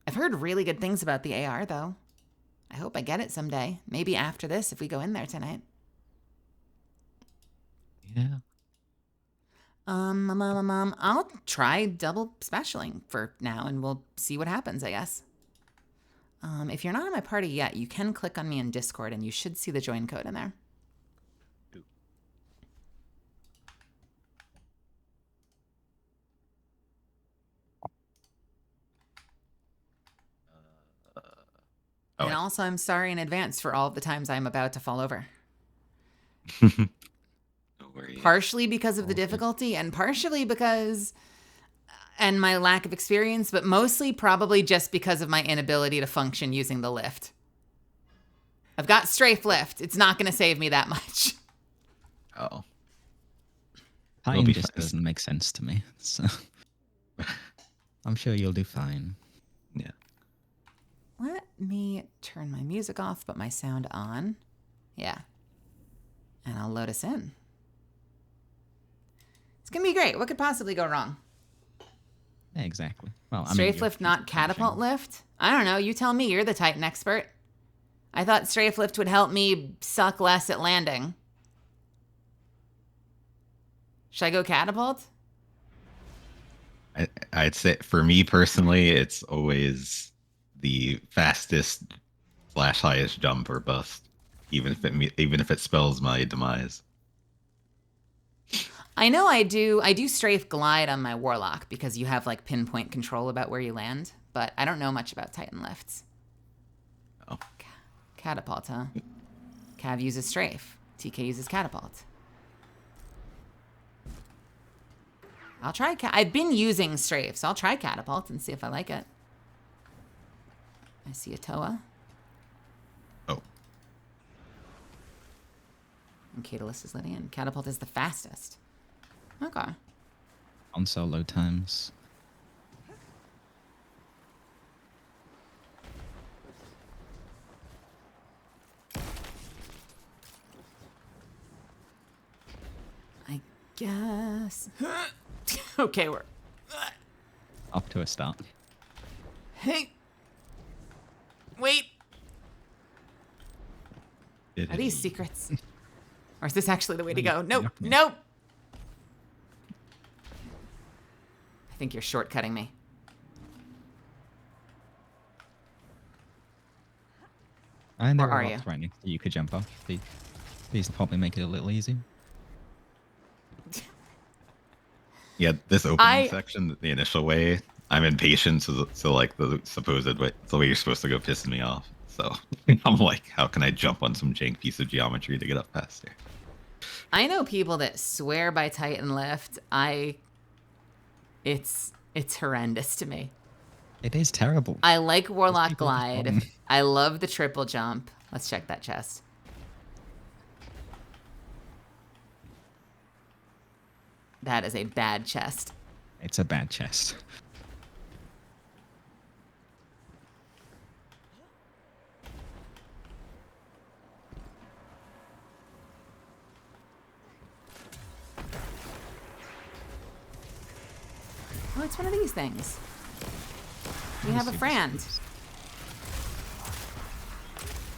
I've heard really good things about the AR, though. I hope I get it someday. Maybe after this, if we go in there tonight. Yeah. I'll try double specialing for now, and we'll see what happens, I guess. If you're not in my party yet, you can click on me in Discord, and you should see the join code in there. And also, I'm sorry in advance for all of the times I'm about to fall over. No worries. Partially because of the difficulty, and partially because, and my lack of experience, but mostly probably just because of my inability to function using the lift. I've got strafe lift. It's not going to save me that much. Oh. Time just doesn't make sense to me. So I'm sure you'll do fine. Yeah. Let me turn my music off, but my sound on. Yeah. And I'll load us in. It's going to be great. What could possibly go wrong? Yeah, exactly. Well, Strafe lift, not catapult lift? I don't know. You tell me. You're the Titan expert. I thought strafe lift would help me suck less at landing. Should I go catapult? I'd say for me personally, it's always the fastest / highest jump or bust, even if it spells my demise. I know I do strafe glide on my warlock because you have like pinpoint control about where you land, but I don't know much about Titan lifts. Oh. Catapult, huh? Cav uses strafe. TK uses catapult. I'll try. I've been using strafe, so I'll try catapult and see if I like it. I see a Toa. Oh. And Catalyst is letting in. Catapult is the fastest. Okay. on solo times. I guess. Okay, we're. Off to a start. Hey. Wait. Did Are these he- secrets? Or is this actually the way to go? Nope. Knock me. Nope. I think you're shortcutting me. And there Or are are rocks you? right next to you could jump off. These probably make it a little easy. Yeah, this opening I- section, the initial way, I'm impatient. So like the supposed way, the way you're supposed to go, pissing me off. So I'm like, how can I jump on some jank piece of geometry to get up faster? I know people that swear by Titan Lift. It's horrendous to me. It is terrible. I like Warlock people just Glide. wrong. I love the triple jump. Let's check that chest. That is a bad chest. It's a bad chest. Oh, it's one of these things. You have a Super friend. scoops.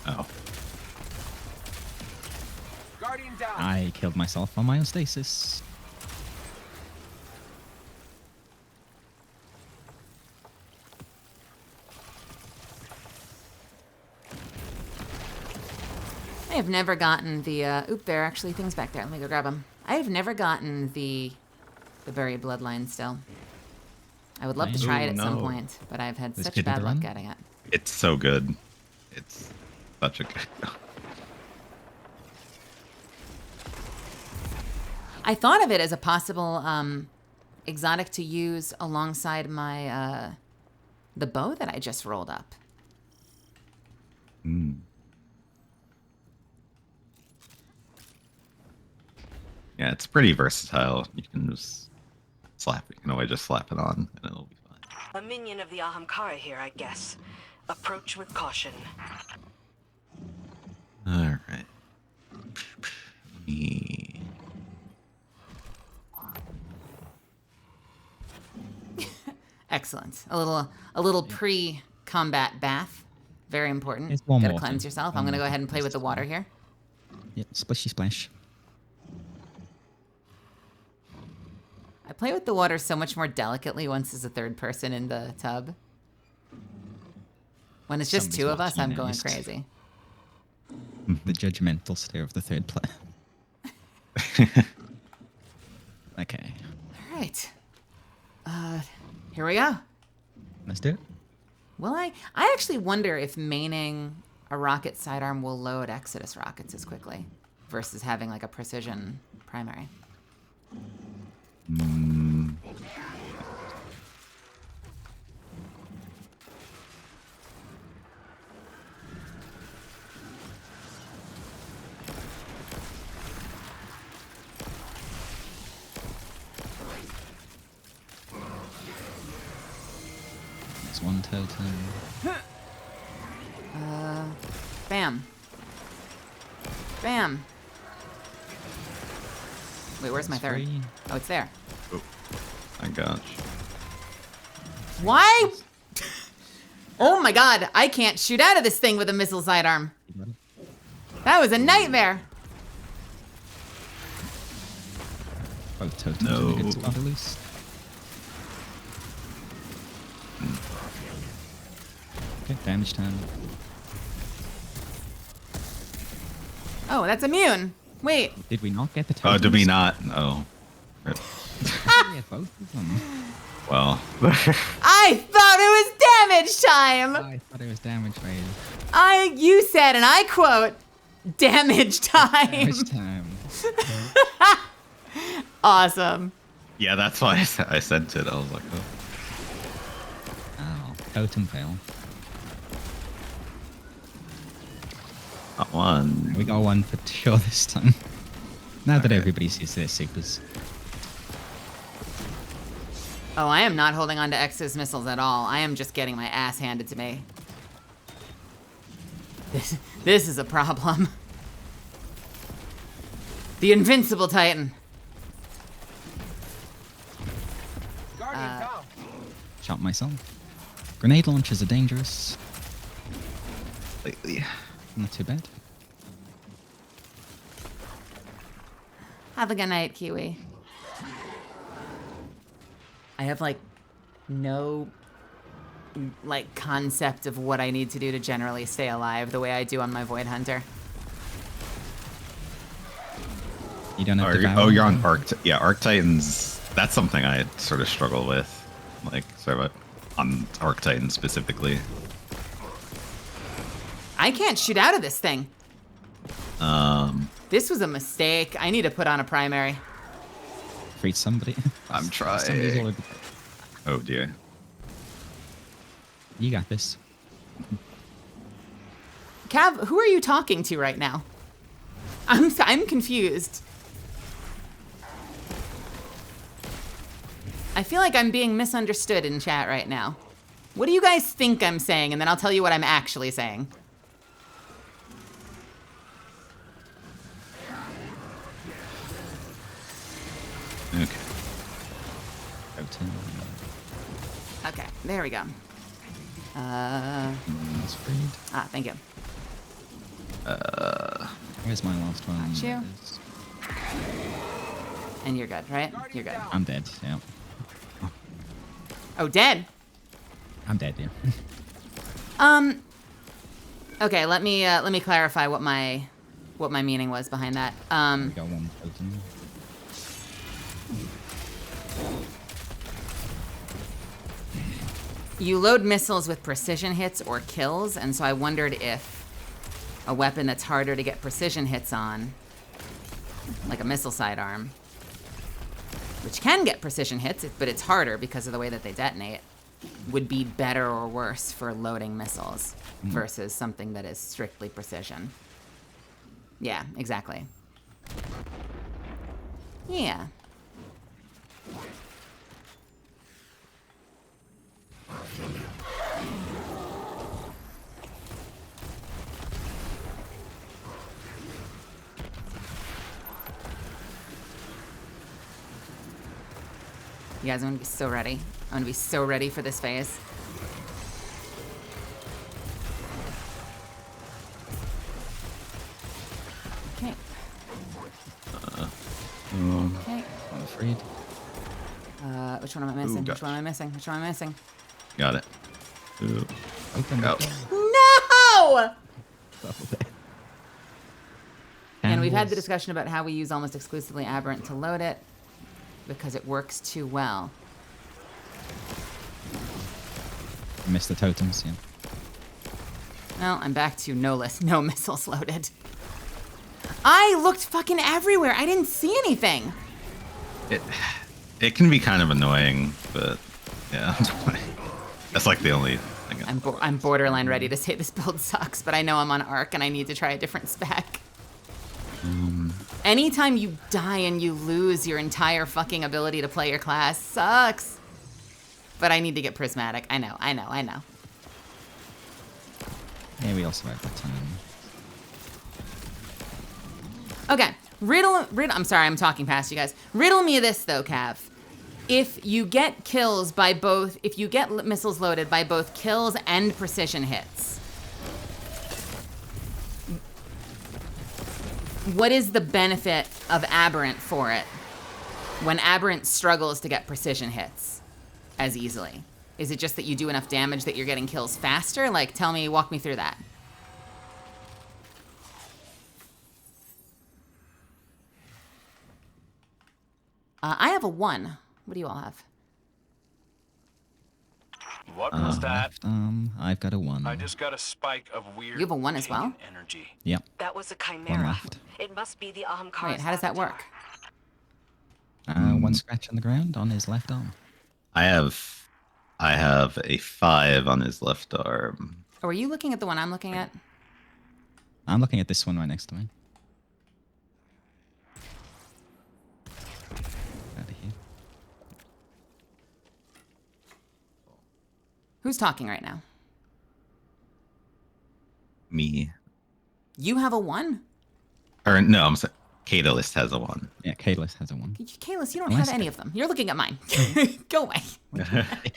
Oh, Guardian down. I killed myself on my own stasis. I have never gotten the, oop, there are actually things back there. Let me go grab them. I have never gotten the buried bloodline still. I would love to try it at some no. point, but I've had This such kid bad did luck run? getting it. it's so good. It's such a good. I thought of it as a possible exotic to use alongside my the bow that I just rolled up. Yeah, it's pretty versatile. You can just slap. You can always just slap it on, and it'll be fine. A minion of the Ahamkara here, I guess. Approach with caution. All right. Me- Excellent. A little pre-combat bath. Very important. It's warm Gotta water. cleanse yourself. I'm Warm gonna go water ahead and play with the is water fine. here. Yep, splishy splash. I play with the water so much more delicately once there's a third person in the tub. When it's just Somebody's two of us, watching I'm at going least. crazy. The judgmental stare of the third player. Okay, All right. Here we go. let's do it. Will I actually wonder if maining a rocket sidearm will load Exodus rockets as quickly versus having like a precision primary. It's one totem. Bam. Bam. Wait, where's my It's third? free. Oh, it's there. Oh, my gosh. Why? Oh my god, I can't shoot out of this thing with a missile sidearm. That was a nightmare. Both totems in a good No. spot at least. Okay, damage time. Oh, that's immune. Wait. Did we not get the Oh, totals? did we not? Oh. We had both of them. Well. I thought it was damage time. I thought it was damage phase. You said, and I quote, damage time. Damage time. Awesome. Yeah, that's why I sent it. I was like, oh. Oh, totem fail. Not one. We got one for sure this time. Now that everybody sees their supers. Oh, I am not holding on to X's missiles at all. I am just getting my ass handed to me. This is a problem. The Invincible Titan. Shot myself. Grenade launchers are dangerous. Lately. Not too bad. Have a good night, Kiwi. I have like no like concept of what I need to do to generally stay alive the way I do on my Void Hunter. You don't have You're on Arc. Yeah, Arc Titans. That's something I sort of struggle with. Like, sorry about on Arc Titan specifically. I can't shoot out of this thing. This was a mistake. I need to put on a primary. Freed somebody. I'm trying. Somebody's already... Oh dear. You got this. Cav, who are you talking to right now? I'm confused. I feel like I'm being misunderstood in chat right now. What do you guys think I'm saying? And then I'll tell you what I'm actually saying. Okay. Okay, there we go. That's freed. Thank you. Where's my last one? Got you. And you're good, right? You're good. I'm dead, yeah. Oh, dead? I'm dead, yeah. Okay, let me clarify what my meaning was behind that. We got one totem. You load missiles with precision hits or kills, and so I wondered if a weapon that's harder to get precision hits on, like a missile sidearm, which can get precision hits, but it's harder because of the way that they detonate, would be better or worse for loading missiles versus something that is strictly precision. Yeah, exactly. Yeah. You guys, I'm gonna be so ready. I'm gonna be so ready for this phase. Okay. Okay. I'm afraid. Which one am I missing? Ooh, Which one am I missing? Which one am I missing? Got it. Ooh. Open Go. No! the And we've had the discussion about how we use almost exclusively Aberrant to load it because it works too well. Missed the totems, yeah. Well, I'm back to no missiles loaded. I looked fucking everywhere. I didn't see anything. It can be kind of annoying, but yeah, that's like the only thing. I'm borderline ready to say this build sucks, but I know I'm on Arc and I need to try a different spec. Anytime you die and you lose your entire fucking ability to play your class sucks. But I need to get prismatic. I know. Yeah, we also have that time. Okay, riddle. I'm sorry, I'm talking past you guys. Riddle me this though, Cav. If you get kills by both, if you get missiles loaded by both kills and precision hits, what is the benefit of Aberrant for it when Aberrant struggles to get precision hits as easily? Is it just that you do enough damage that you're getting kills faster? Like, walk me through that. I have a 1. What do you all have? What was that? I've got a 1. I just got a spike of weird. You have a 1 as well? pagan energy. Yep. That was a One chimera. left. It must be the Ahamkara's Wait, how does that work? One scratch on the ground on his left arm. I have a 5 on his left arm. Oh, are you looking at the one I'm looking at? I'm looking at this one right next to me. Out of here. Who's talking right now? Me. You have a 1? Or no, I'm sorry. Catalyst has a 1. Yeah, Kalis has a 1. Kalis, you don't Nice. have any of them. You're looking at mine. Go away.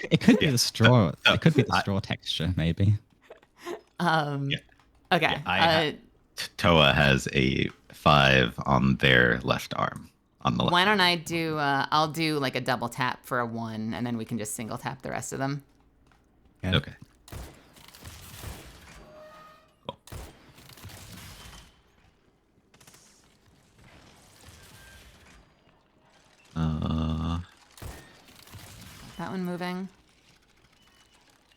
It could be the straw. So, It could be the straw texture, maybe. Okay. Yeah, Toa has a 5 on their left arm. On the left. Why don't I do, I'll do like a double tap for a 1, and then we can just single tap the rest of them. Yeah. Okay. Cool. That one moving.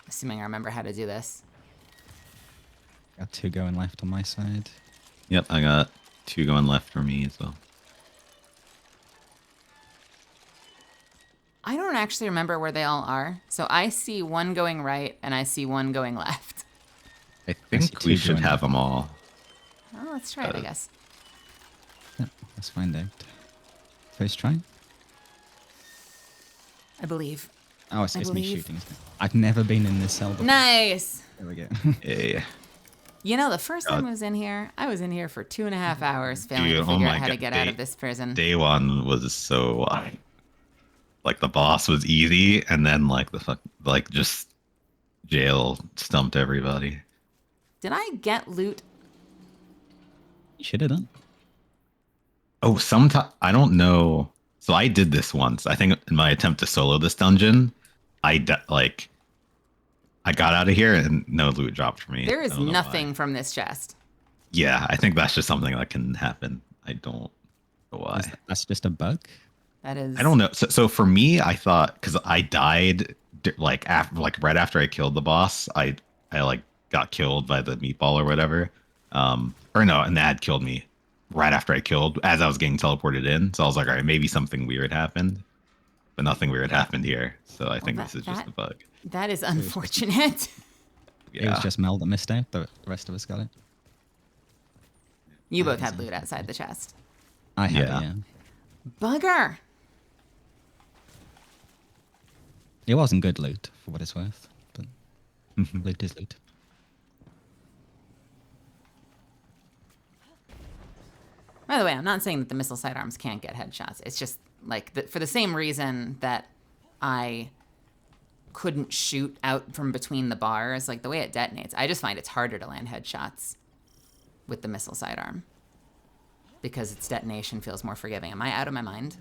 Assuming I remember how to do this. Got 2 going left on my side. Yep, I got 2 going left for me as well. I don't actually remember where they all are. So I see 1 going right, and I see 1 going left. I think see we 2 should going have them all. Oh, let's try it, I guess. Yeah, let's find out. First try. I believe. Oh, it's me believe. shooting. Isn't it? I've never been in this cell before. Nice. There we go. Yeah. You know, the first time I was in here for 2.5 hours failing Dude, to oh figure my out how to God, get out of this prison. Day 1 was so like the boss was easy, and then like just jail stumped everybody. Did I get loot? You should have done. Oh, I don't know. So I did this once. I think in my attempt to solo this dungeon, I got out of here and no loot dropped for me. There is I don't know nothing why. from this chest. Yeah, I think that's just something that can happen. I don't know why. That's just a bug. That is. I don't know. So for me, I thought because I died right after I killed the boss, I got killed by the meatball or whatever. Or no, and that killed me right after I killed as I was getting teleported in. So I was like, all right, maybe something weird happened, but nothing weird happened here. So I think this is just a bug. That is unfortunate. It was Yeah. just Mel that missed out, but the rest of us got it. You both had loot outside the chest. I had Yeah. it, yeah. Bugger. It wasn't good loot, for what it's worth, but loot is loot. By the way, I'm not saying that the missile sidearms can't get headshots. It's just like for the same reason that I couldn't shoot out from between the bars, like the way it detonates. I just find it's harder to land headshots with the missile sidearm because its detonation feels more forgiving. Am I out of my mind?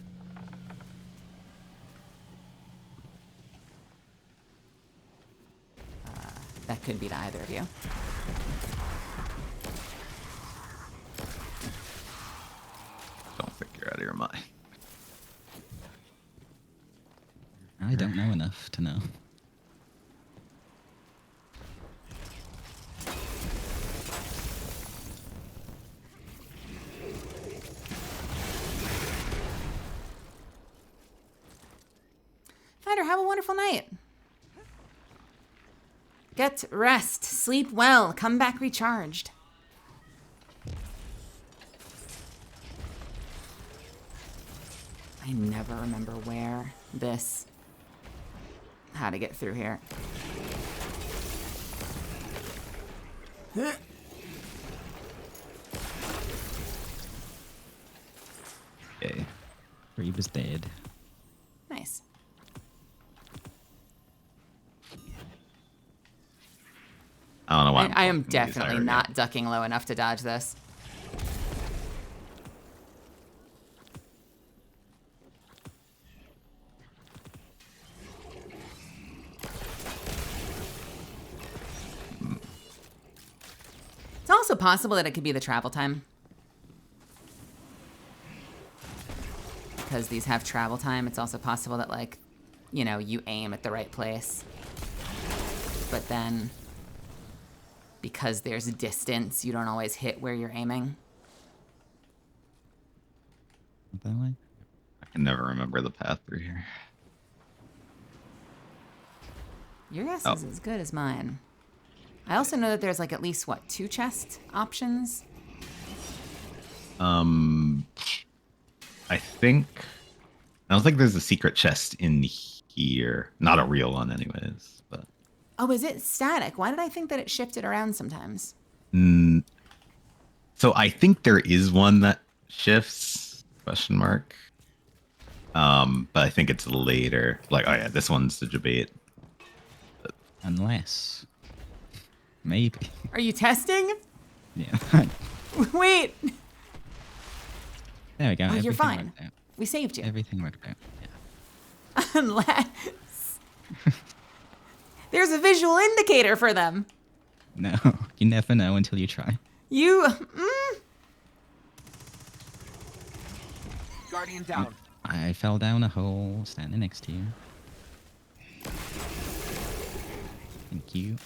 That could be to either of you. Don't think you're out of your mind. I don't know enough to know. Fighter, have a wonderful night. Get rest, sleep well, come back recharged. I never remember how to get through here. Okay. Reeb is dead. Nice. I don't know why. I am I'm definitely tired not ducking low enough to dodge this. It's also possible that it could be the travel time. Because these have travel time, it's also possible that, like, you know, you aim at the right place. But then, because there's distance, you don't always hit where you're aiming. That way. I can never remember the path through here. Your guess Oh. is as good as mine. I also know that there's, like, at least, what, 2 chest options? I don't think there's a secret chest in here. Not a real one, anyways. But Oh, is it static? Why did I think that it shifted around sometimes? So I think there is one that shifts, question mark. But I think it's later. Like, oh yeah, this one's the debate. Unless. Maybe. Are you testing? Yeah. Wait. There we go. Oh, you're Everything fine. worked out. We saved you. Everything worked out. Yeah. Unless there's a visual indicator for them. No, you never know until you try. You. Guardian down. I fell down a hole standing next to you. Thank you.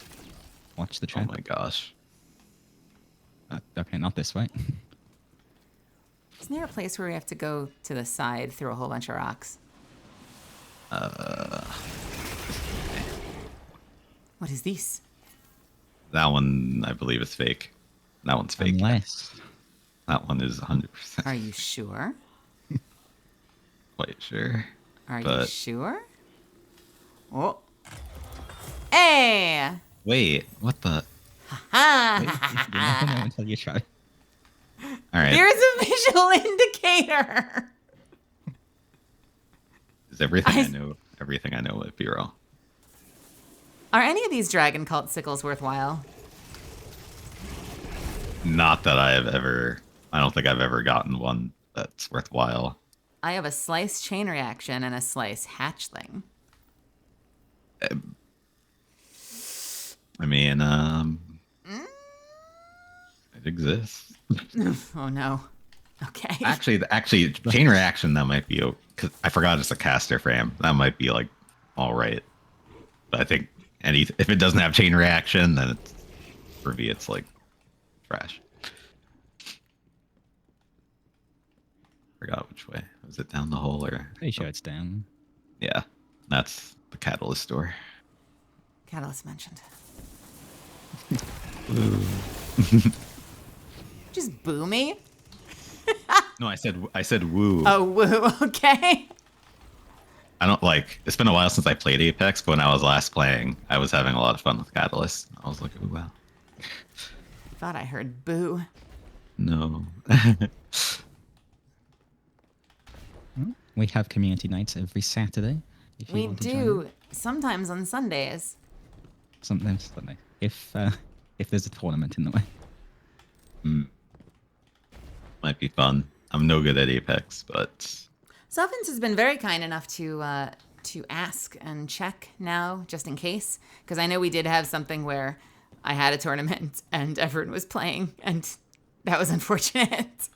Watch the Oh trap. my gosh. Okay, not this way. Isn't there a place where we have to go to the side through a whole bunch of rocks? What is this? That one, I believe, is fake. That one's fake. Unless. That one is 100% Are you sure? quite sure. Are you But- sure? Oh. Hey! Wait, what the? You never know until you try. All right. There's a visual indicator. Is everything I know with Bureau. Are any of these dragon cult sickles worthwhile? Not that I don't think I've ever gotten one that's worthwhile. I have a slice chain reaction and a slice hatchling. I mean, it exists. Oh no. Okay. Actually, chain reaction, that might be, because I forgot it's a caster frame. That might be like all right. But I think if it doesn't have chain reaction, then it's, for me, it's like trash. Forgot which way. Was it down the hole or? Pretty sure it's down. Yeah, that's the catalyst door. Catalyst mentioned. Just boo me? No, I said woo. Oh, woo. Okay. I don't like. It's been a while since I played Apex, but when I was last playing, I was having a lot of fun with Catalyst. I was like, ooh, wow. Thought I heard boo. No. We have community nights every Saturday. If you We want to join do in. sometimes on Sundays. Sometimes Sunday. If there's a tournament in the way. Might be fun. I'm no good at Apex, but Suffins has been very kind enough to ask and check now, just in case, because I know we did have something where I had a tournament and everyone was playing, and that was unfortunate.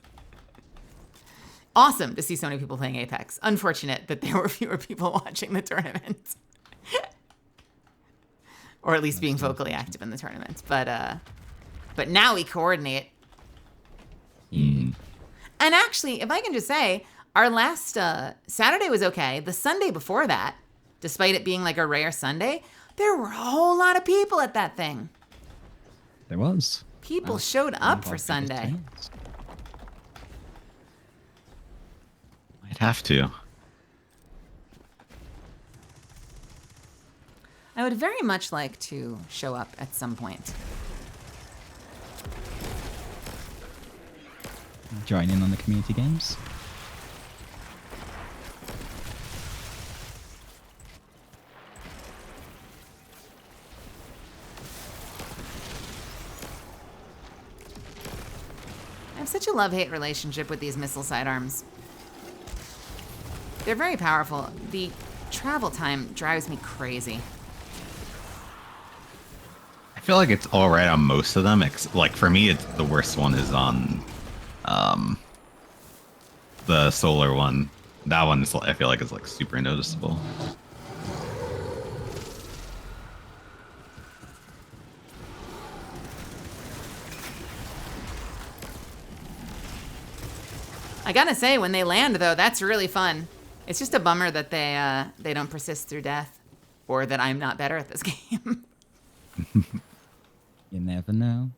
Awesome to see so many people playing Apex. Unfortunate that there were fewer people watching the tournament, or at least being vocally active in the tournament. But now we coordinate. And actually, if I can just say, our last Saturday was okay. The Sunday before that, despite it being like a rare Sunday, there were a whole lot of people at that thing. There was. People showed up for Involved Sunday. games. I'd have to. I would very much like to show up at some point. Join in on the community games. I have such a love-hate relationship with these missile sidearms. They're very powerful. The travel time drives me crazy. I feel like it's all right on most of them. Like for me, it's the worst one is on the solar one. That one is, I feel like, is like super noticeable. I gotta say, when they land, though, that's really fun. It's just a bummer that they don't persist through death, or that I'm not better at this game. You never know.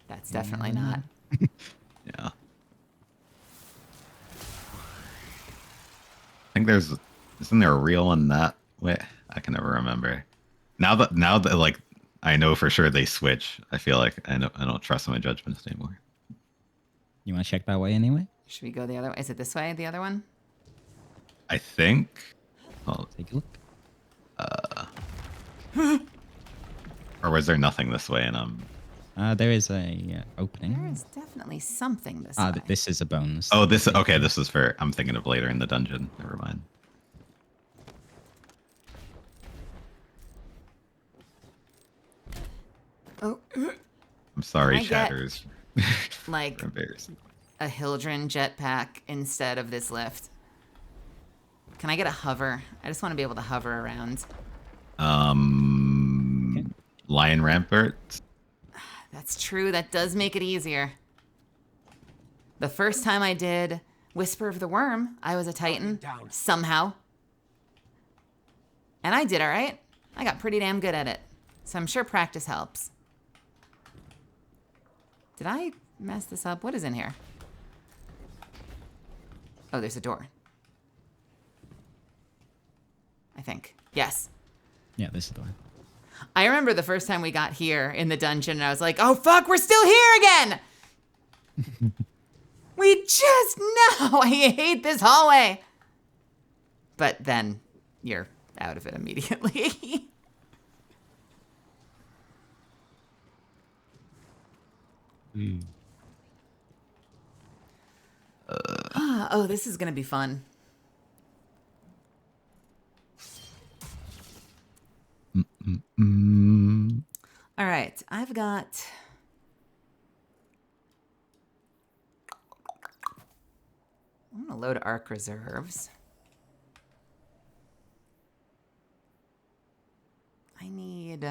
That's definitely not. Yeah. I think isn't there a real one that way? I can never remember. Now that like I know for sure they switch, I feel like I don't trust my judgments anymore. You want to check that way anyway? Should we go the other way? Is it this way, the other one? I think. Well, Take a look. or was there nothing this way? And There is a opening. There is definitely something this way. This is a bonus. oh, this okay. This is for. I'm thinking of later in the dungeon. Never mind. Oh, I'm sorry, Can I get, Shatters. like, Embarrassing. a Hildren jetpack instead of this lift. Can I get a hover? I just want to be able to hover around. Lion Rampart. That's true. That does make it easier. The first time I did Whisper of the Worm, I was a Titan. Somehow. And I did all right. I got pretty damn good at it. So I'm sure practice helps. Did I mess this up? What is in here? Oh, there's a door. I think. Yes. Yeah, this is the one. I remember the first time we got here in the dungeon, and I was like, oh, fuck, we're still here again! We just know! I hate this hallway! But then you're out of it immediately. Oh, this is gonna be fun. All right, I've got... I'm gonna load Arc Reserves. I need...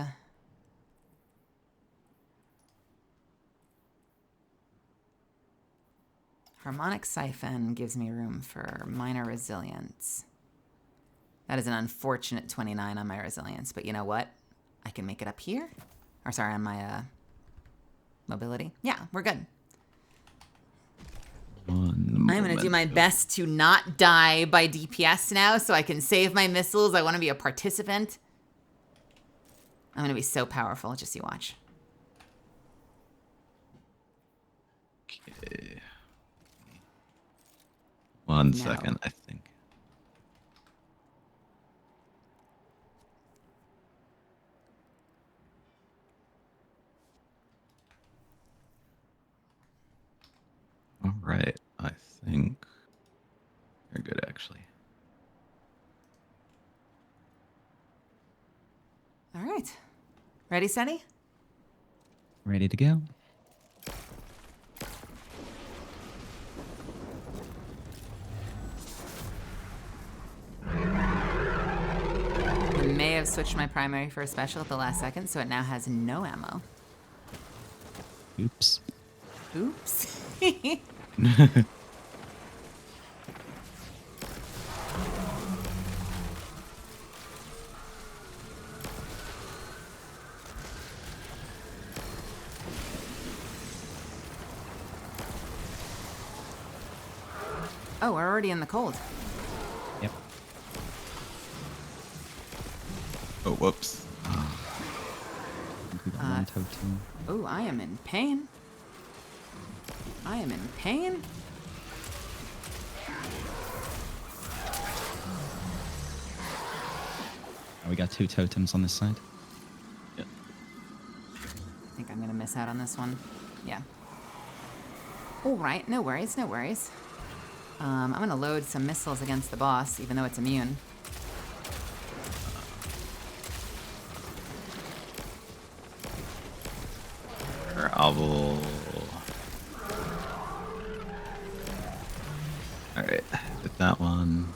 Harmonic Siphon gives me room for minor resilience. That is an unfortunate 29 on my resilience, but you know what? I can make it up here. Or sorry, on my mobility. Yeah, we're good. I'm going to do my best to not die by DPS now so I can save my missiles. I want to be a participant. I'm going to be so powerful. Just you watch. Okay. One second, I think. All right, I think you're good, actually. All right. Ready, Sunny? Ready to go. I may have switched my primary for a special at the last second, so it now has no ammo. Oops. Oops. Oh, we're already in the cold. Yep. Oh, whoops. We got one totem. Oh, I am in pain. I am in pain. Oh, we got 2 totems on this side. Yep. I think I'm gonna miss out on this one. Yeah. All right, no worries, no worries. I'm gonna load some missiles against the boss, even though it's immune. Alright, with that one.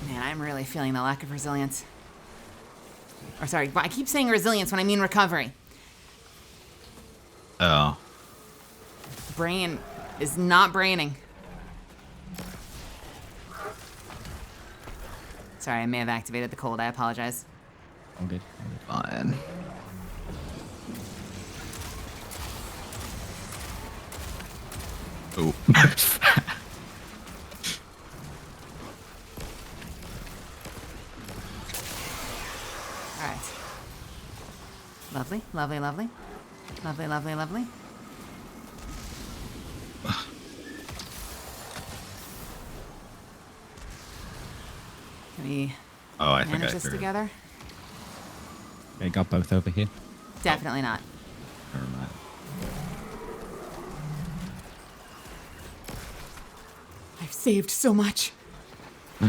Man, I'm really feeling the lack of resilience. Or sorry, I keep saying resilience when I mean recovery. Oh. Brain is not braining. Sorry, I may have activated the cold. I apologize. All good. Fine. Oh. All right. Lovely, lovely, lovely. Lovely, lovely, lovely. Can we I think manage I this heard. together? Okay, got both over here. Definitely not. Never mind. I've saved so much.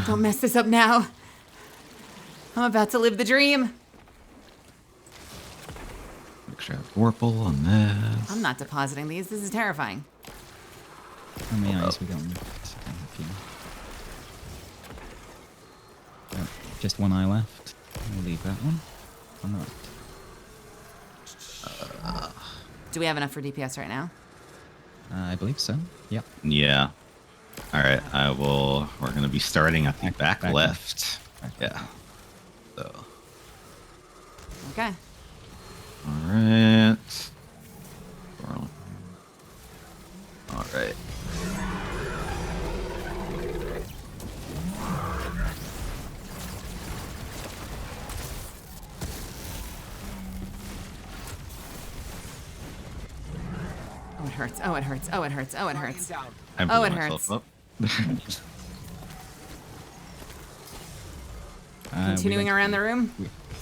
Don't mess this up now. I'm about to live the dream. Make sure I have Vorpal on this. I'm not depositing these. This is terrifying. How many eyes we got on the just one eye left. We'll leave that one. Or not. Do we have enough for DPS right now? I believe so. Yep. Yeah. All right. We're gonna be starting at the back back left. Yeah. So. Okay. All right. All right. Oh, it hurts. Oh, it hurts. Oh, it hurts. Oh, it hurts. I blew Oh, it myself hurts. up. Continuing around the room?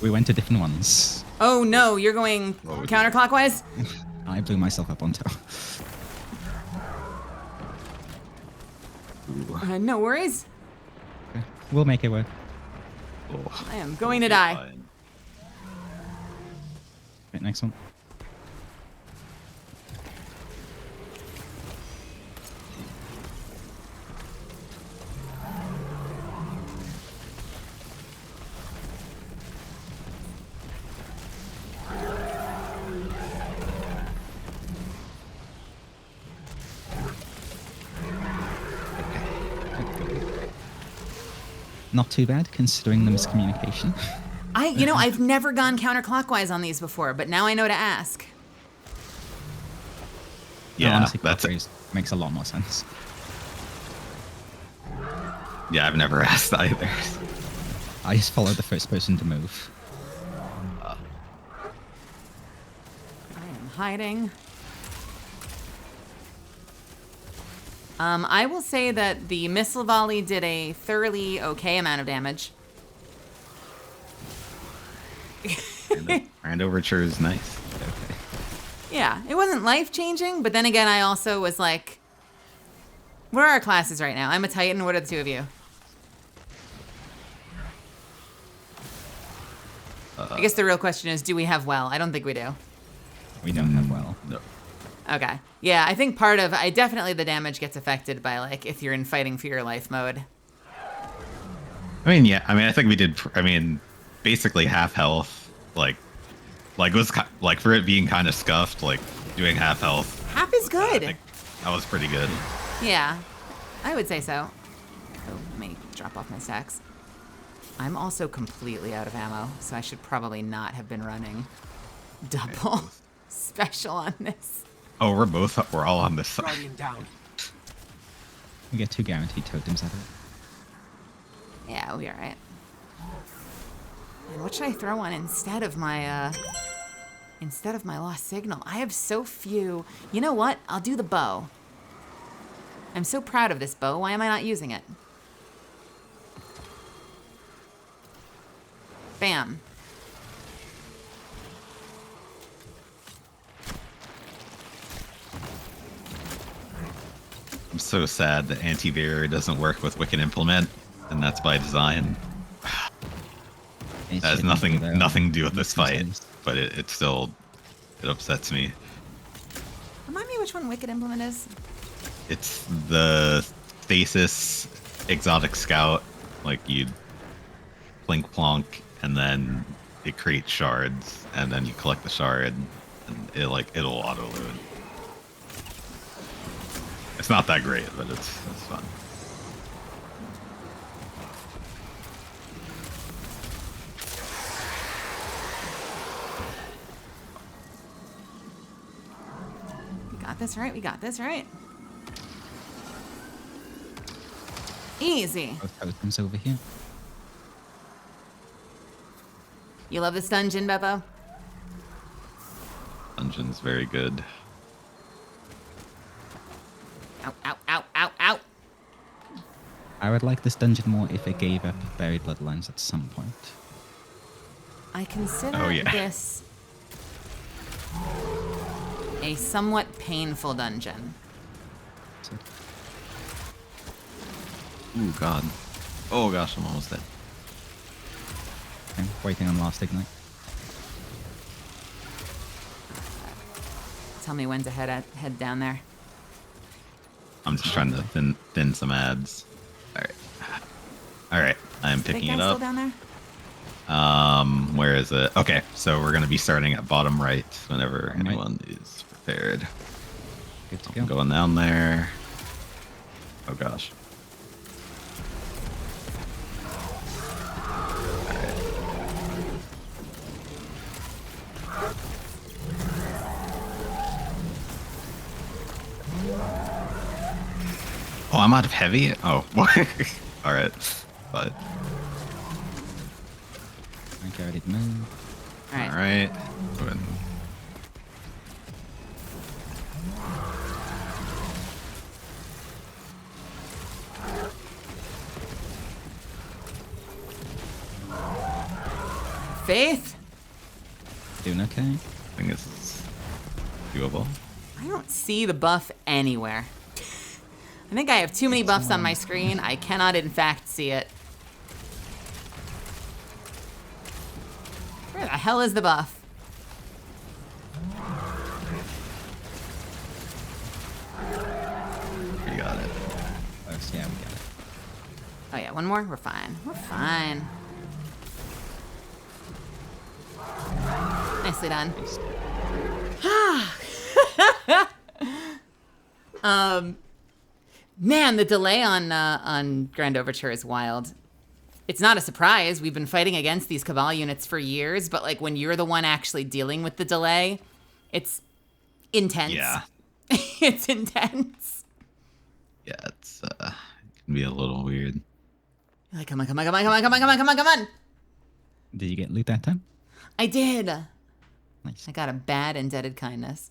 We went to different ones. Oh, no. You're going counterclockwise? I blew myself up on top. No worries. Okay. We'll make it work. Oh, I am going to die. fine. Right, next one. Not too bad, considering the miscommunication. I've never gone counterclockwise on these before, but now I know to ask. Yeah, No, honestly, that's it. clockwise makes a lot more sense. Yeah, I've never asked either. I just followed the first person to move. I am hiding. I will say that the missile volley did a thoroughly okay amount of damage. Grand Overture is nice. Okay. Yeah, it wasn't life-changing, but then again, I also was like, what are our classes right now? I'm a Titan. What are the two of you? I guess the real question is, do we have well? I don't think we do. We don't have well. No. Okay. Yeah, I think definitely the damage gets affected by, like, if you're in fighting for your life mode. I mean, yeah. I mean, I think we did. Basically half health. Like it was like for it being kind of scuffed. Like doing half health. Half is I good. think that was pretty good. Yeah, I would say so. Oh, let me drop off my stacks. I'm also completely out of ammo, so I should probably not have been running double special on this. Oh, we're all on this side. Guardian down. We get 2 guaranteed totems out of it. Yeah, we'll be alright. And what should I throw on instead of my lost signal? I have so few. You know what? I'll do the bow. I'm so proud of this bow. Why am I not using it? Bam. I'm so sad that anti-barrier doesn't work with Wicked Implement, and that's by design. It That has shouldn't do that. nothing to do with this fight, Sense. but it still upsets me. Remind me which one Wicked Implement is? It's the Stasis Exotic Scout. Like you plink plonk, and then it creates shards, and then you collect the shard, and it'll auto load. It's not that great, but it's fun. We got this right. We got this right. Easy. Both totems over here. You love this dungeon, Beppo? Dungeon's very good. Ow, ow, ow, ow, ow. I would like this dungeon more if it gave up buried bloodlines at some point. I consider Oh, yeah. this a somewhat painful dungeon. So, Ooh, God. Oh, gosh, I'm almost dead. okay, waiting on last ignite. Tell me when to head down there. I'm just trying to thin some ads. All right. I'm Is the big picking guy it still up. down there? Where is it? Okay, so we're gonna be starting at bottom right whenever Bottom right. anyone is prepared. Good to I'm go. going down there. Oh gosh. Oh, I'm out of heavy? Oh, all right. But, Okay, ready to move. All right. all right. Good. Faith? Doing okay. I think this is doable. I don't see the buff anywhere. I think I have too many buffs on my screen. I cannot, in fact, see it. Where the hell is the buff? We got it. Close. Yeah, we got it. Oh yeah, one more? We're fine. We're fine. Nicely done. Man, the delay on Grand Overture is wild. It's not a surprise. We've been fighting against these Cabal units for years, but like when you're the one actually dealing with the delay, it's intense. Yeah. It's intense. Yeah, it's it can be a little weird. You're like, come on, come on, come on, come on, come on, come on, come on, come on. Did you get loot that time? I did. Nice. I got a bad indebted kindness.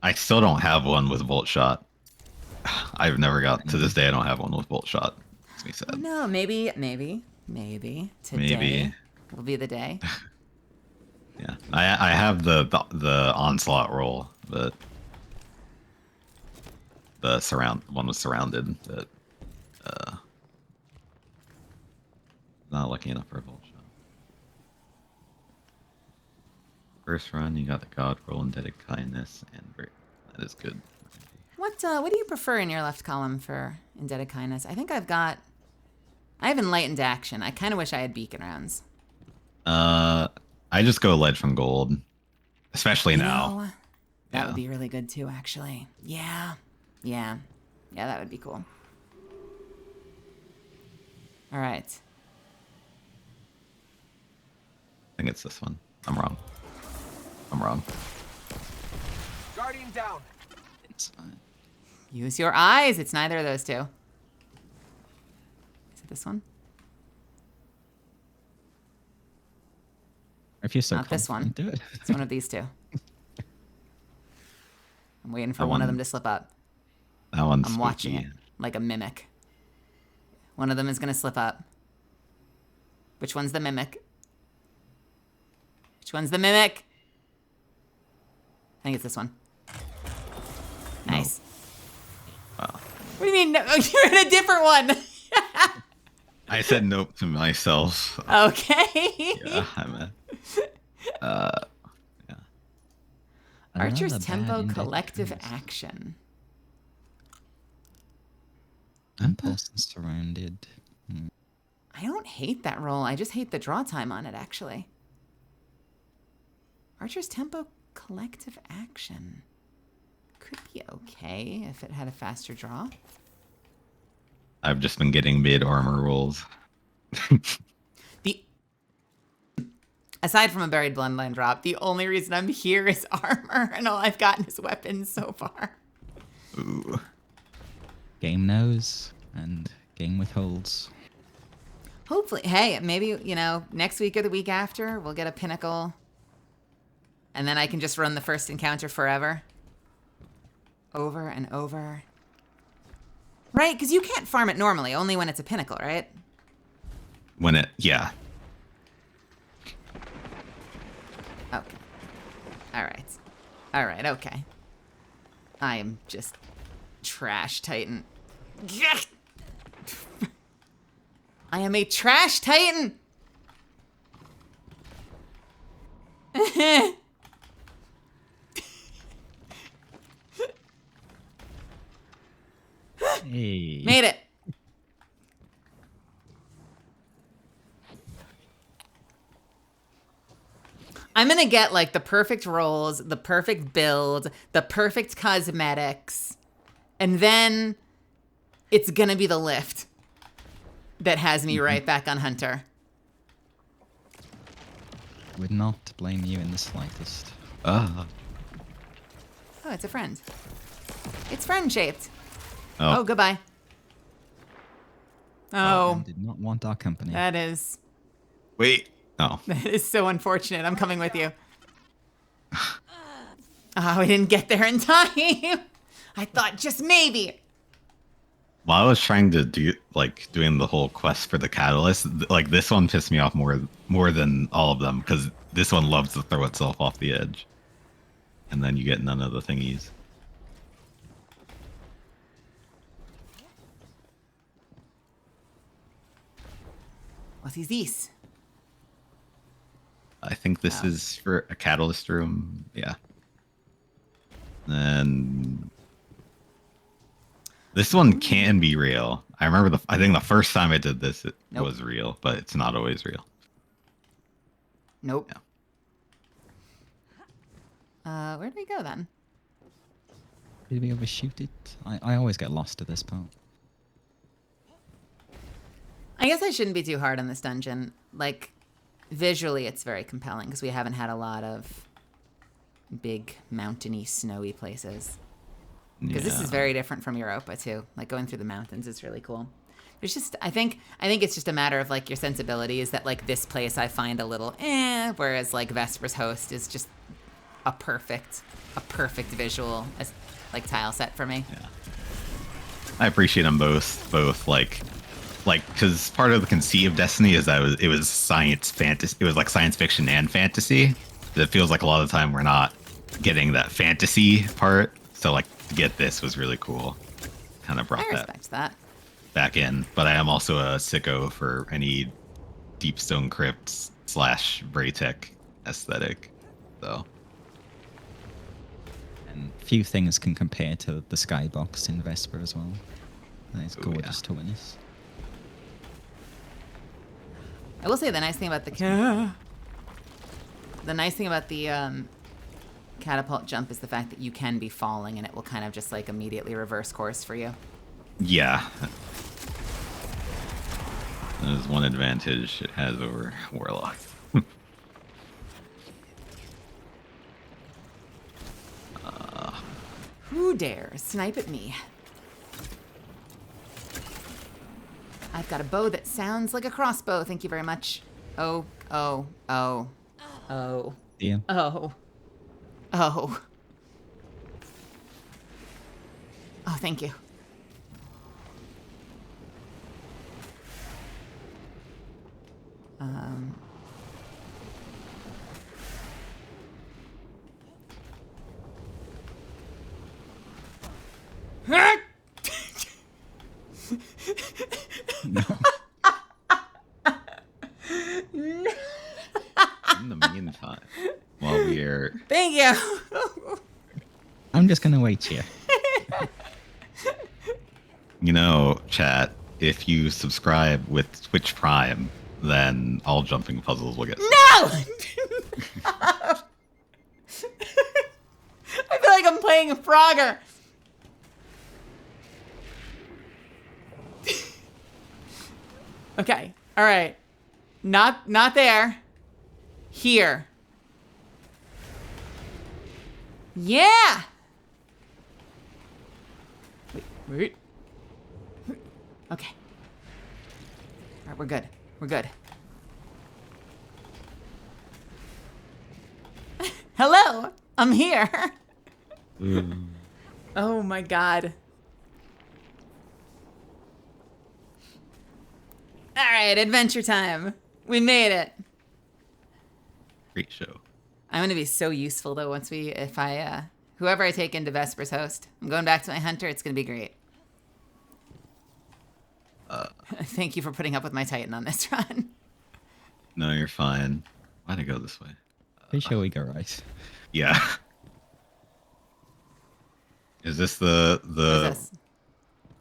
I still don't have one with Volt Shot. I've never got to this day. I don't have one with Volt Shot. Makes me sad. No, maybe today Maybe. will be the day. Yeah, I have the onslaught roll, but the one was surrounded. That not lucky enough for a Volt Shot. First run, you got the God roll, indebted kindness, and that is good. What do you prefer in your left column for indebted kindness? I think I have enlightened action. I kind of wish I had beacon rounds. I just go lead from gold, especially now. know, that Yeah. would be really good too, actually. Yeah, that would be cool. All right. I think it's this one. I'm wrong. Guardian down. It's fine. Use your eyes. It's neither of those two. Is it this one? If you're so Not this confident, do it. It's one of these two. I'm waiting for one of them to slip up. That one's I'm watching it spooky. like a mimic. One of them is going to slip up. Which one's the mimic? Which one's the mimic? I think it's this one. Nice. Wow. What do you mean? No, you're in a different one. I said nope to myself. Okay. Yeah, I'm a. Yeah. Archer's Another bad Tempo indebted collective kindness. action. Impulse and surrounded. I don't hate that roll. I just hate the draw time on it, actually. Archer's Tempo collective action. Could be okay if it had a faster draw. I've just been getting mid armor rolls. Aside from a buried bloodline drop, the only reason I'm here is armor, and all I've gotten is weapons so far. Ooh. Game knows. and game with holds. Hopefully, hey, maybe, you know, next week or the week after, we'll get a pinnacle. And then I can just run the first encounter forever. Over and over. Right? Because you can't farm it normally, only when it's a pinnacle, right? Yeah. Okay. All right, okay. I am just trash titan. I am a trash titan! Hey. Made it. I'm gonna get like the perfect rolls, the perfect build, the perfect cosmetics, and then it's gonna be the lift that has me right back on Hunter. Would not blame you in the slightest. Oh, it's a friend. It's friend-shaped. Oh. Oh, goodbye. Oh, Did not want our company. that is Wait. Oh. so unfortunate. I'm coming with you. Oh, we didn't get there in time. I thought just maybe. While I was trying to doing the whole quest for the catalyst, like this one pissed me off more than all of them, because this one loves to throw itself off the edge. And then you get none of the thingies. What is this? I think this is for a catalyst room. Yeah. And this one can be real. I remember I think the first time I did this, it was real, but it's not always real. Nope. Yeah. Where did we go then? Did we overshoot it? I always get lost at this part. I guess I shouldn't be too hard on this dungeon. Like, visually, it's very compelling because we haven't had a lot of big, mountainy, snowy places. Because this is very different from Europa too. Like going through the mountains is really cool. There's just, I think it's just a matter of like your sensibility is that like this place I find a little whereas like Vesper's Host is just a perfect visual as like tile set for me. Yeah. I appreciate them both like because part of the conceit of Destiny is that it was science fantasy. It was like science fiction and fantasy. It feels like a lot of the time we're not getting that fantasy part. So like to get this was really cool. Kind of brought I respect that back in. But I am also a sicko for any Deepstone Crypts / Braytech aesthetic. So. And few things can compare to the skybox in Vesper as well. It's gorgeous to witness. I will say the nice thing about the catapult jump is the fact that you can be falling and it will kind of just like immediately reverse course for you. Yeah. That is one advantage it has over Warlock. Who dares snipe at me? I've got a bow that sounds like a crossbow. Thank you very much. Oh. Yeah. Oh, thank you. No. In the meantime, while we're... Thank you. I'm just gonna wait here. You know, chat, if you subscribe with Twitch Prime, then all jumping puzzles will get... No! I feel like I'm playing a Frogger. Okay. All right. Not there. Here. Yeah. Wait. Okay. All right, we're good. We're good. Hello, I'm here. Oh my god. All right, adventure time. We made it. Great show. I'm gonna be so useful though whoever I take into Vesper's host, I'm going back to my hunter. It's gonna be great. Thank you for putting up with my Titan on this run. No, you're fine. Why'd I go this way? Pretty sure we go right. Yeah. Is this the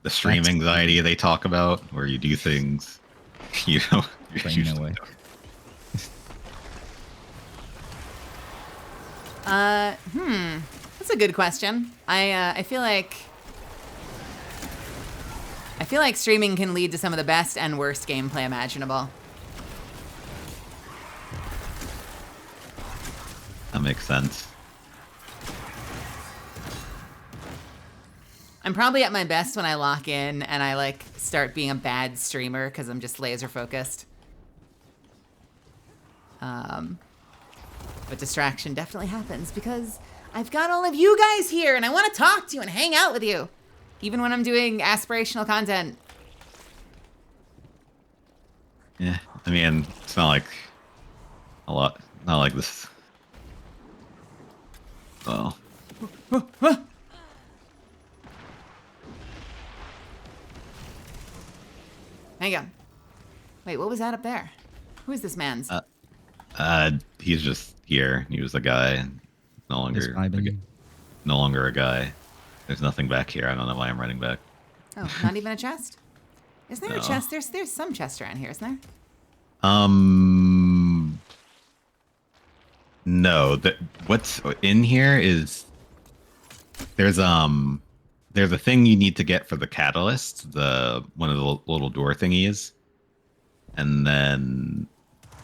stream anxiety they talk about, where you do things, you know, Brain no way. That's a good question. I feel like streaming can lead to some of the best and worst gameplay imaginable. That makes sense. I'm probably at my best when I lock in and I like start being a bad streamer because I'm just laser focused. But distraction definitely happens because I've got all of you guys here and I want to talk to you and hang out with you, even when I'm doing aspirational content. Yeah, I mean, it's not like not like this. Oh. Hang on. Wait, what was that up there? Who is this man's? He's just here. He was a guy. No longer a guy. There's nothing back here. I don't know why I'm running back. Oh, not even a chest? Is there No. a chest? There's some chest around here, isn't there? No. What's in here is there's a thing you need to get for the catalyst, one of the little door thingies, and then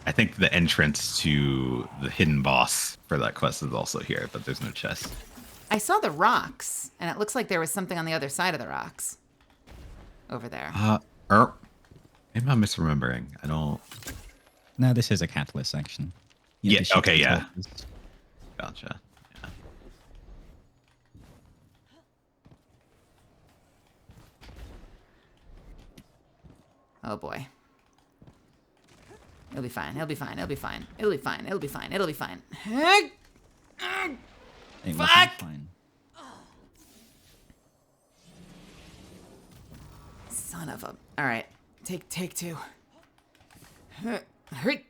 I think the entrance to the hidden boss for that quest is also here, but there's no chest. I saw the rocks, and it looks like there was something on the other side of the rocks. Over there. Maybe I'm misremembering. I don't. No, this is a catalyst section. Yeah. the ship Okay. Yeah. controls. Gotcha. Yeah. Oh boy. It'll be fine. It'll be fine. It'll be fine. It'll be fine. It'll be fine. It'll be fine. It will be Fuck! fine. Son of a. All right. Take two. Hurry.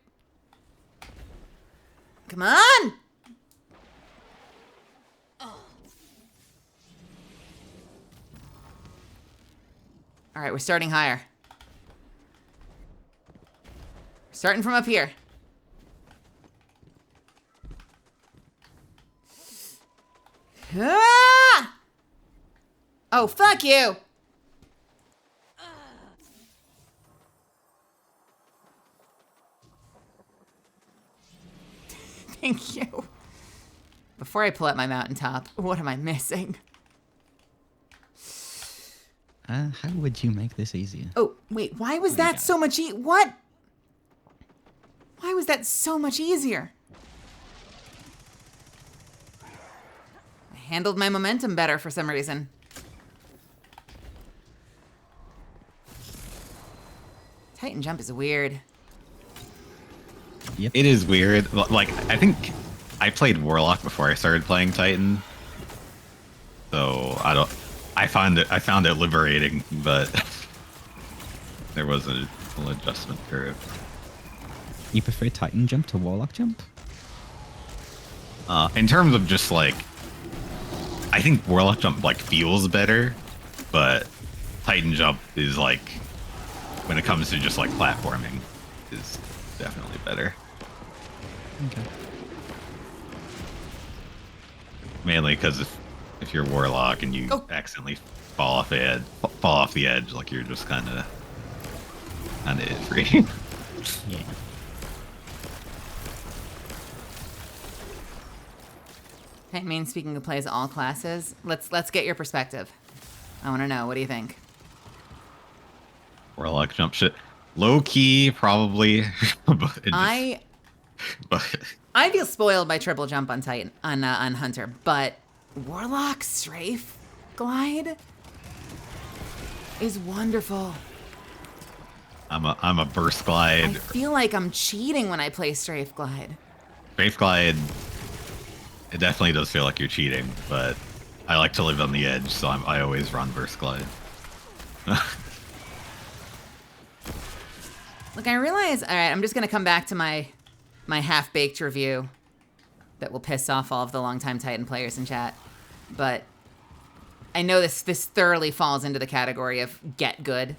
Come on! All right, we're starting higher. Starting from up here. Ah! Oh, fuck you! Thank you. Before I pull up my mountaintop, what am I missing? How would you make this easier? Oh, wait, why was that so much what? Why was that so much easier? I handled my momentum better for some reason. Titan jump is weird. Yep. It is weird. Like, I think I played Warlock before I started playing Titan, so I found it liberating, but there was a little adjustment curve. You prefer Titan jump to Warlock jump? In terms of just like, I think Warlock jump like feels better, but Titan jump is like, when it comes to just like platforming, is definitely better. Okay. Mainly because if you're Warlock and you accidentally fall off the edge, like you're just kind of free. Yeah. Hey, main speaking who plays all classes. Let's get your perspective. I want to know. What do you think? Warlock jump shit. Low key, probably. but it just, but I feel spoiled by triple jump on Titan on Hunter, but Warlock Strafe Glide is wonderful. I'm a burst glide. I feel like I'm cheating when I play Strafe Glide. Strafe glide. It definitely does feel like you're cheating, but I like to live on the edge, so I always run burst glide. Look, I realize. All right, I'm just gonna come back to my half-baked review that will piss off all of the longtime Titan players in chat, but I know this thoroughly falls into the category of get good.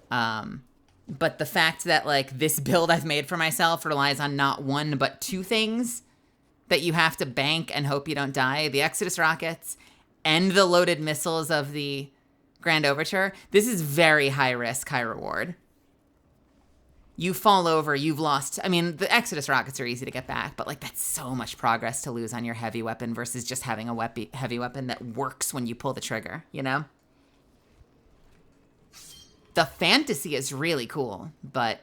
But the fact that like this build I've made for myself relies on not one but two things that you have to bank and hope you don't die: the Exodus rockets and the loaded missiles of the Grand Overture. This is very high risk, high reward. You fall over, you've lost. I mean, the Exodus rockets are easy to get back, but like that's so much progress to lose on your heavy weapon versus just having a heavy weapon that works when you pull the trigger, you know? The fantasy is really cool, but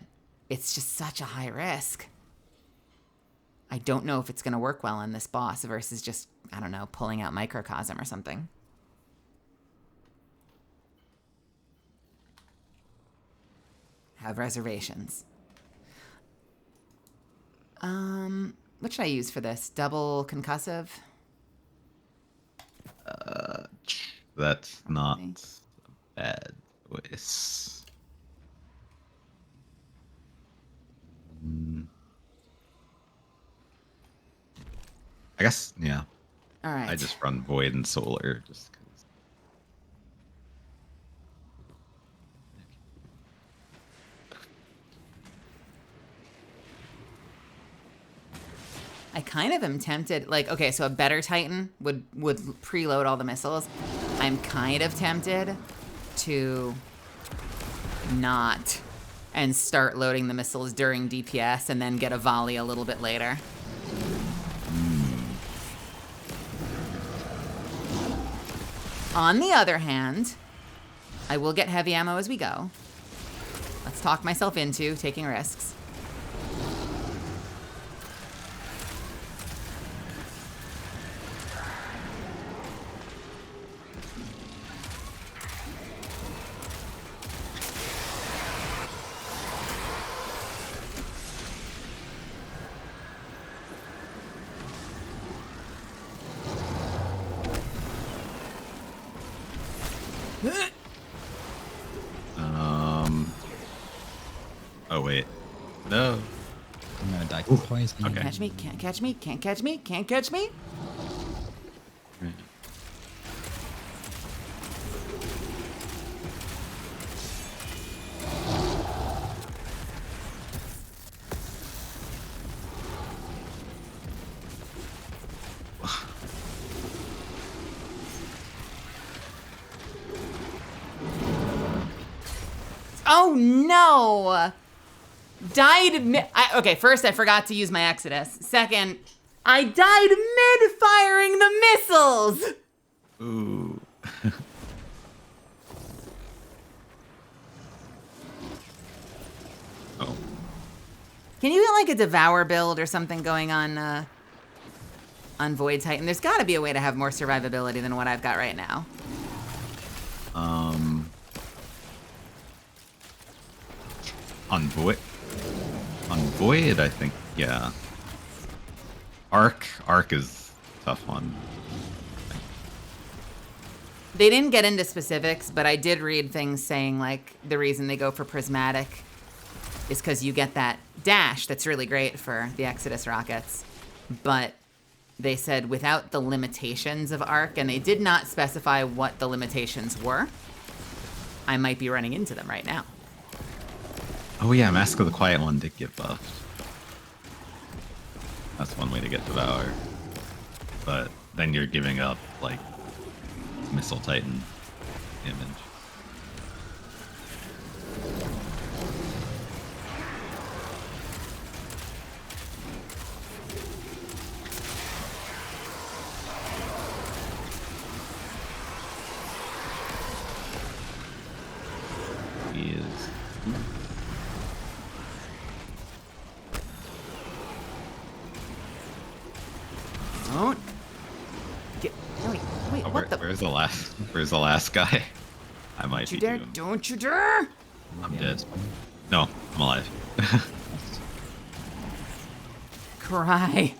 it's just such a high risk. I don't know if it's going to work well on this boss versus just, I don't know, pulling out Microcosm or something. Have reservations. What should I use for this? Double concussive? That's not a bad choice. I guess, yeah. All right. I just run Void and Solar just because. I kind of am tempted, like, okay, so a better Titan would preload all the missiles. I'm kind of tempted to not and start loading the missiles during DPS and then get a volley a little bit later. On the other hand, I will get heavy ammo as we go. Let's talk myself into taking risks. Oh wait, no. I'm gonna die from poison. Okay. Catch me, can't catch me, can't catch me, can't catch me. Oh no! Died okay, first I forgot to use my Exodus. Second, I died mid-firing the missiles! Ooh. Oh. Can you get like a Devour build or something going on Void Titan? There's gotta be a way to have more survivability than what I've got right now. On Void, I think, yeah. Arc is a tough one. They didn't get into specifics, but I did read things saying like the reason they go for Prismatic is because you get that dash that's really great for the Exodus rockets. But they said without the limitations of Arc, and they did not specify what the limitations were, I might be running into them right now. Oh yeah, Mask of the Quiet One did get buffed. That's one way to get Devour. But then you're giving up, like, Missile Titan damage. He is Don't get. Wait, Oh, what the? Where's the last guy? I might Don't you be dare! doomed. Don't you dare! I'm dead. No, I'm alive. Cry.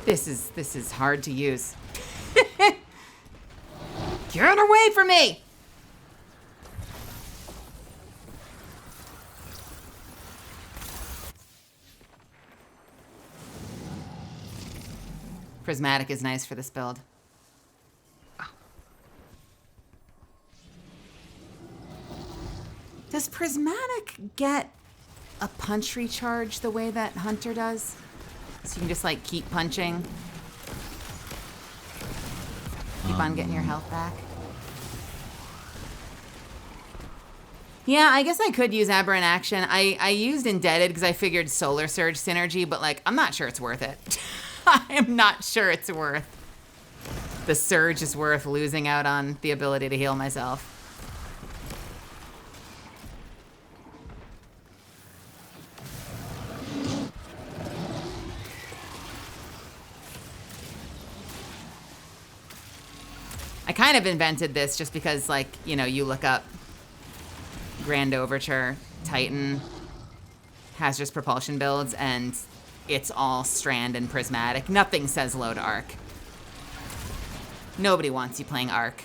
This is hard to use. Get away from me! Prismatic is nice for this build. Does Prismatic get a punch recharge the way that Hunter does? So you can just like keep punching. Keep on getting your health back. Yeah, I guess I could use Aberrant Action. I used Indebted because I figured Solar Surge synergy, but like, I'm not sure it's worth it. I am not sure it's worth. The Surge is worth losing out on the ability to heal myself. I kind of invented this just because, like, you know, you look up Grand Overture, Titan, Hazardous Propulsion builds, and it's all Strand and Prismatic. Nothing says low to Arc. Nobody wants you playing Arc.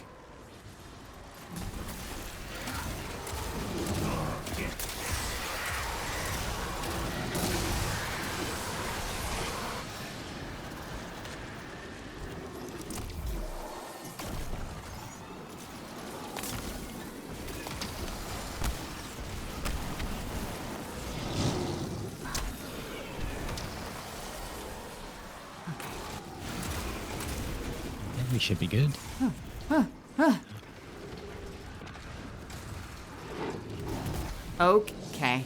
We should be good. Okay.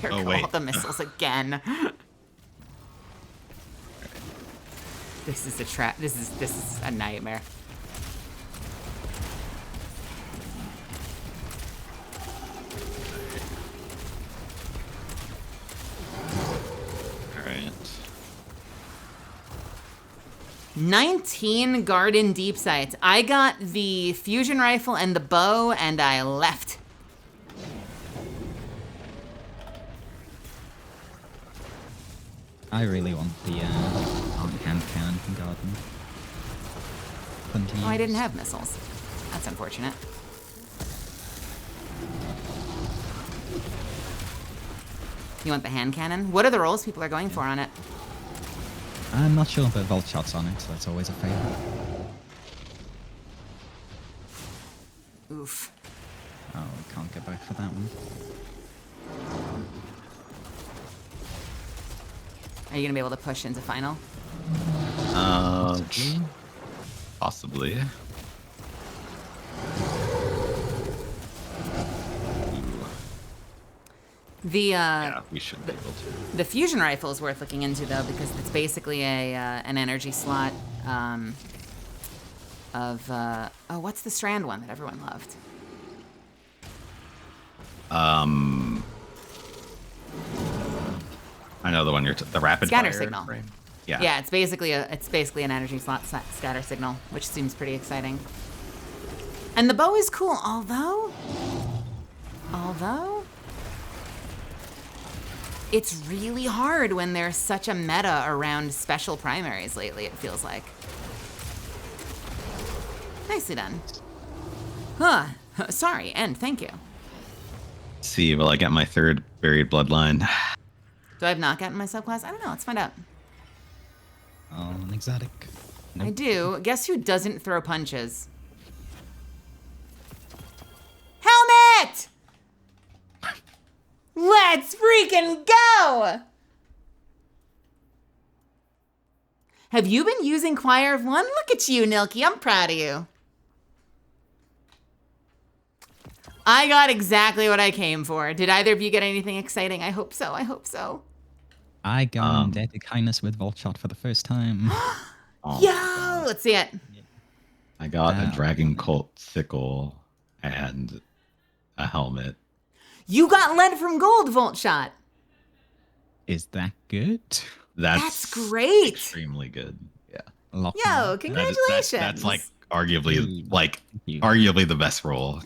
There Oh, go wait. all the missiles again. This is a trap. This is a nightmare. All right. 19 Garden Deep Sights. I got the fusion rifle and the bow, and I left. I really want the hand cannon from Garden. Oh, I didn't have missiles. That's unfortunate. You want the hand cannon? What are the rolls people are going for on it? I'm not sure about vault shots on it, so that's always a favorite. Oof. Oh, we can't get back for that one. Are you gonna be able to push into final? Possibly. The Yeah, we should be able to. the fusion rifle is worth looking into though, because it's basically a an energy slot of oh, what's the Strand one that everyone loved? I know the one the rapid Scatter fire signal. frame. Yeah. Yeah, it's basically an energy slot scatter signal, which seems pretty exciting. And the bow is cool, although it's really hard when there's such a meta around special primaries lately, it feels like. Nicely done. Huh. Sorry, and thank you. Let's see, will I get my third buried bloodline? Do I have knockout in my subclass? I don't know. Let's find out. Oh, an exotic. Nope. I do. Guess who doesn't throw punches? Helmet! Let's freaking go! Have you been using Choir of One? Look at you, Nilky. I'm proud of you. I got exactly what I came for. Did either of you get anything exciting? I hope so. I hope so. I go on Deadly Kindness with Volt Shot for the first time. Oh, Yo, let's see it. I got a Wow. Dragon Cult sickle and a helmet. You got lead from gold, Volt Shot. Is that good? That's great. Extremely good. Yeah. Lock Yo, me up. congratulations. That's like arguably Thank you. arguably the best roll.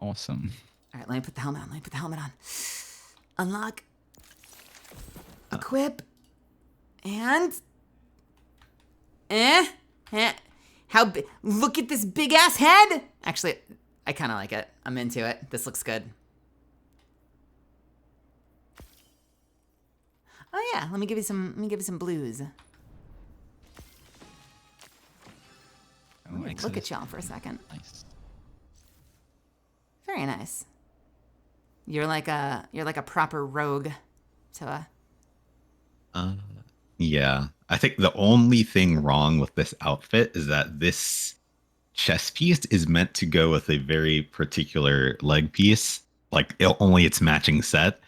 Awesome. All right, let me put the helmet on. Unlock. Equip. And. Look at this big ass head. Actually, I kind of like it. I'm into it. This looks good. Oh yeah, let me give you some blues. Look at y'all for a second. Nice. Very nice. You're like a proper rogue, Toa. Yeah. I think the only thing wrong with this outfit is that this chest piece is meant to go with a very particular leg piece, like only its matching set,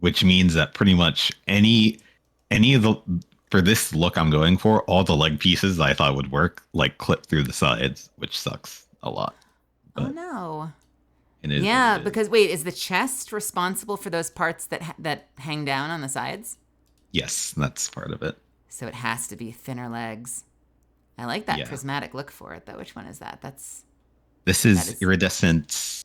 which means that pretty much any of the, for this look I'm going for, all the leg pieces I thought would work like clip through the sides, which sucks a lot. Oh no. It is Yeah, what it is. because wait, is the chest responsible for those parts that hang down on the sides? Yes, that's part of it. So it has to be thinner legs. I like that Yeah. prismatic look for it, though. Which one is that? This is iridescent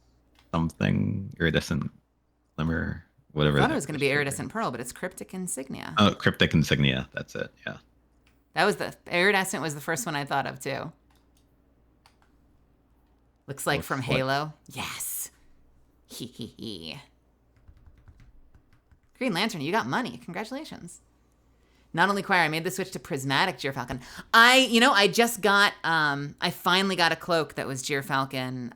glimmer, whatever. I thought it was going to be iridescent pearl, but it's cryptic insignia. Oh, cryptic insignia. That's it. Yeah. That was the iridescent was the first one I thought of too. Looks like from Halo. Yes. Hee hee hee. Green Lantern, you got money. Congratulations. Not only choir, I made the switch to prismatic Gyrfalcon. I just got, I finally got a cloak that was Gyrfalcon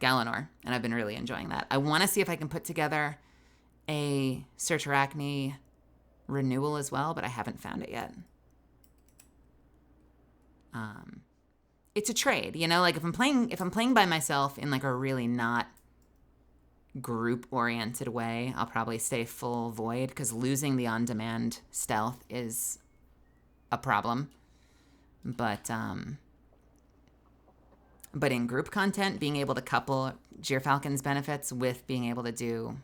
Galanor, and I've been really enjoying that. I want to see if I can put together a Search Arachne renewal as well, but I haven't found it yet. It's a trade, like if I'm playing by myself in like a really not group-oriented way, I'll probably stay full void because losing the on-demand stealth is a problem. But in group content, being able to couple Gyrfalcon's benefits with being able to do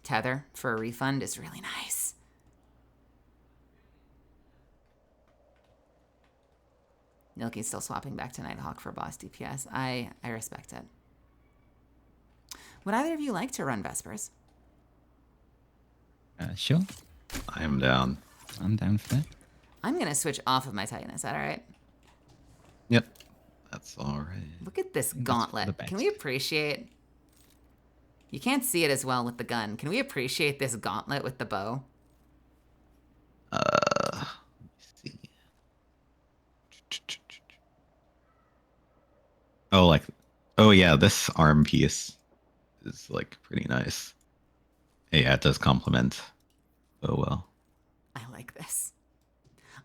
tether for a refund is really nice. Nilky's still swapping back to Nighthawk for boss DPS. I respect it. Would either of you like to run Vespers? Sure. I am down. I'm down for that. I'm going to switch off of my Titan. Is that all right? Yep. That's all right. Look at this the gauntlet. best. Can we appreciate... You can't see it as well with the gun. Can we appreciate this gauntlet with the bow? Let me see. Oh yeah, this arm piece is like pretty nice. Yeah, it does complement. Oh well. I like this.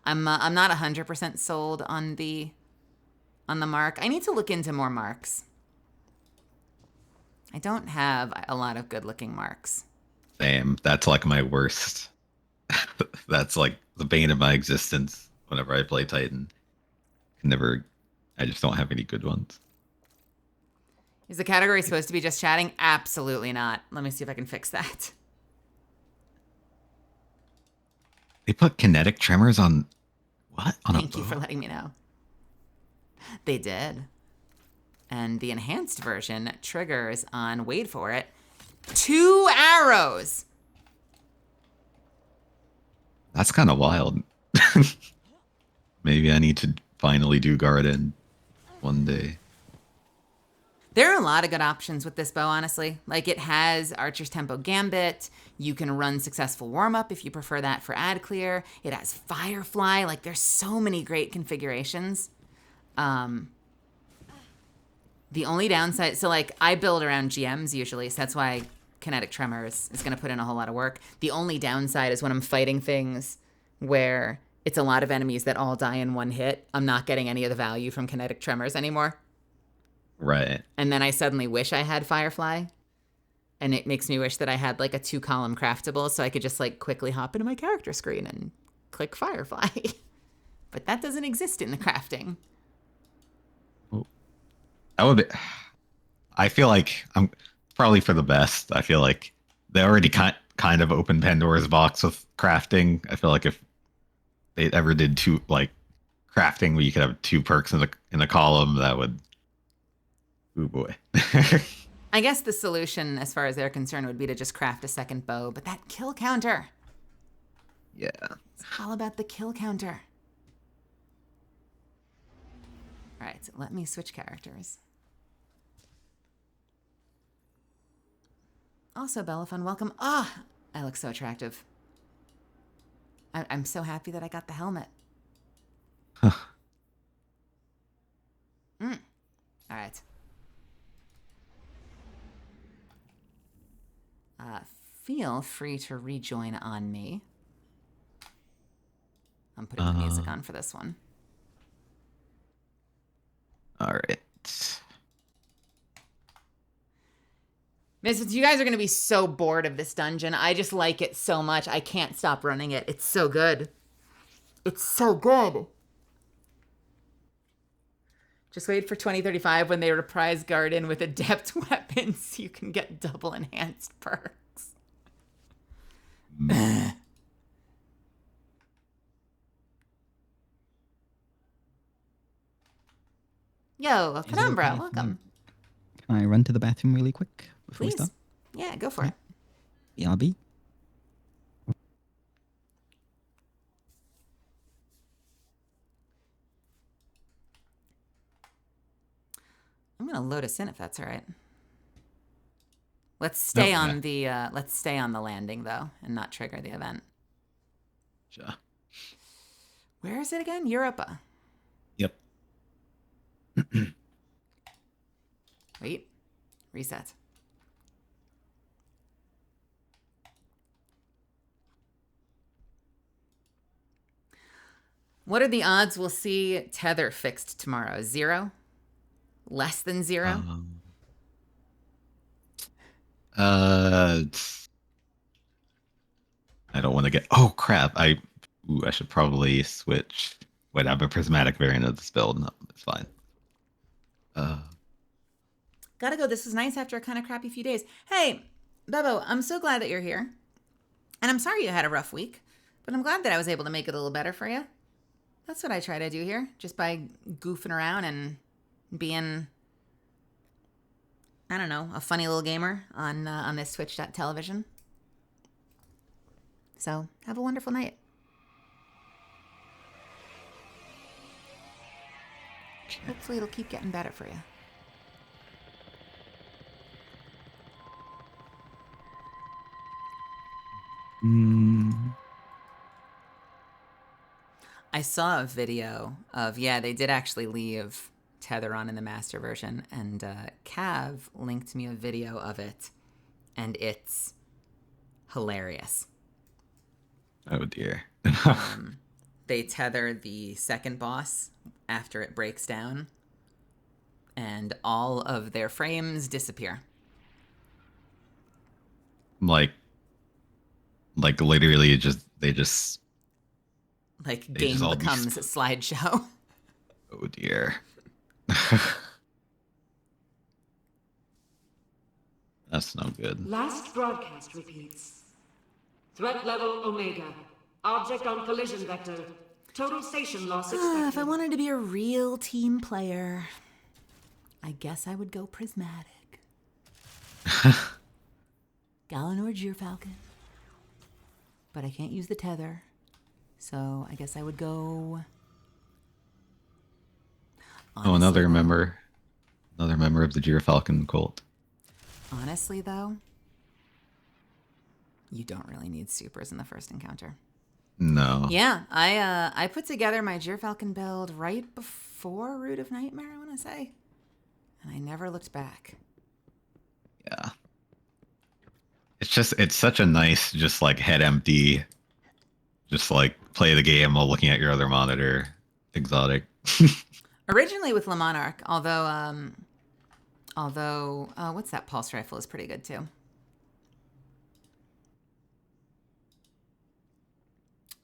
I'm not 100% sold on the mark. I need to look into more marks. I don't have a lot of good-looking marks. Same. That's like my worst. That's like the bane of my existence whenever I play Titan. I just don't have any good ones. Is the category supposed to be just chatting? Absolutely not. Let me see if I can fix that. They put kinetic tremors on what? On Thank a you bow? for letting me know. They did. And the enhanced version triggers on, wait for it, 2 arrows. That's kind of wild. Maybe I need to finally do Garden one day. There are a lot of good options with this bow, honestly. Like, it has Archer's Tempo Gambit. You can run Successful Warm-Up if you prefer that for ad clear. It has Firefly. Like, there's so many great configurations. The only downside... So, like, I build around GMs usually, so that's why Kinetic Tremors is going to put in a whole lot of work. The only downside is when I'm fighting things where it's a lot of enemies that all die in one hit, I'm not getting any of the value from Kinetic Tremors anymore. Right. And then I suddenly wish I had Firefly. And it makes me wish that I had like a 2-column craftable so I could just like quickly hop into my character screen and click Firefly. But that doesn't exist in the crafting. That would be, I feel like I'm probably for the best. I feel like they already kind of opened Pandora's box with crafting. I feel like if they ever did crafting where you could have 2 perks in a column, that would, oh boy. I guess the solution, as far as they're concerned, would be to just craft a second bow, but that kill counter. Yeah. It's all about the kill counter. All right, so let me switch characters. Also, Bellafun, welcome. Ah, I look so attractive. I'm so happy that I got the helmet. Huh. All right. Feel free to rejoin on me. I'm putting the music on for this one. All right. Misfits, you guys are going to be so bored of this dungeon. I just like it so much. I can't stop running it. It's so good. It's so good. Just wait for 2035 when they reprise Garden with adept weapons. You can get double enhanced perks. Yo, Penumbra, welcome. Can I run to the bathroom really quick before we Please. start? Yeah, go for it. BRB. I'm gonna load us in if that's all right. Let's stay on the landing though, and not trigger the event. Sure. Where is it again? Europa. Yep. Wait. Reset. What are the odds we'll see Tether fixed tomorrow? 0? Less than 0? I don't want to get. Oh crap! I should probably switch. Wait, I have a prismatic variant of this build. No, it's fine. Gotta go. This was nice after a kind of crappy few days. Hey, Bebo, I'm so glad that you're here. And I'm sorry you had a rough week, but I'm glad that I was able to make it a little better for you. That's what I try to do here, just by goofing around and being, I don't know, a funny little gamer on this Twitch.television. So, have a wonderful night. Hopefully it'll keep getting better for you. I saw a video of, they did actually leave Tether on in the master version, and Cav linked me a video of it, and it's hilarious. Oh dear. They tether the second boss after it breaks down, and all of their frames disappear. Like literally, they just game becomes a slideshow. Oh dear. That's no good. Last broadcast repeats. Threat level Omega. Object on collision vector. Total station loss expected. If I wanted to be a real team player, I guess I would go prismatic. Galanor Gyrfalcon. But I can't use the tether. So I guess I would go... Honestly, another member of the Gyrfalcon cult. Honestly, though, you don't really need supers in the first encounter. No. Yeah, I put together my Gyrfalcon build right before Root of Nightmare, I want to say. And I never looked back. Yeah. It's such a nice, just like head empty, just like play the game while looking at your other monitor. Exotic. Originally with Le Monarch, although what's that pulse rifle is pretty good too.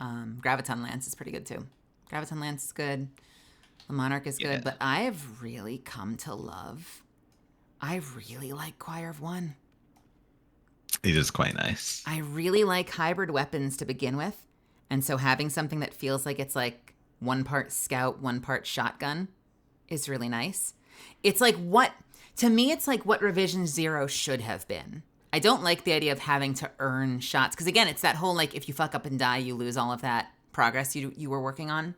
Graviton Lance is pretty good too. Graviton Lance is good. The Monarch is good, but I've really come to love. I really like Choir of One. It is quite nice. I really like hybrid weapons to begin with, and so having something that feels like it's like 1 part scout, 1 part shotgun is really nice. It's like to me, it's like what Revision 0 should have been. I don't like the idea of having to earn shots, because again, it's that whole like if you fuck up and die, you lose all of that progress you were working on.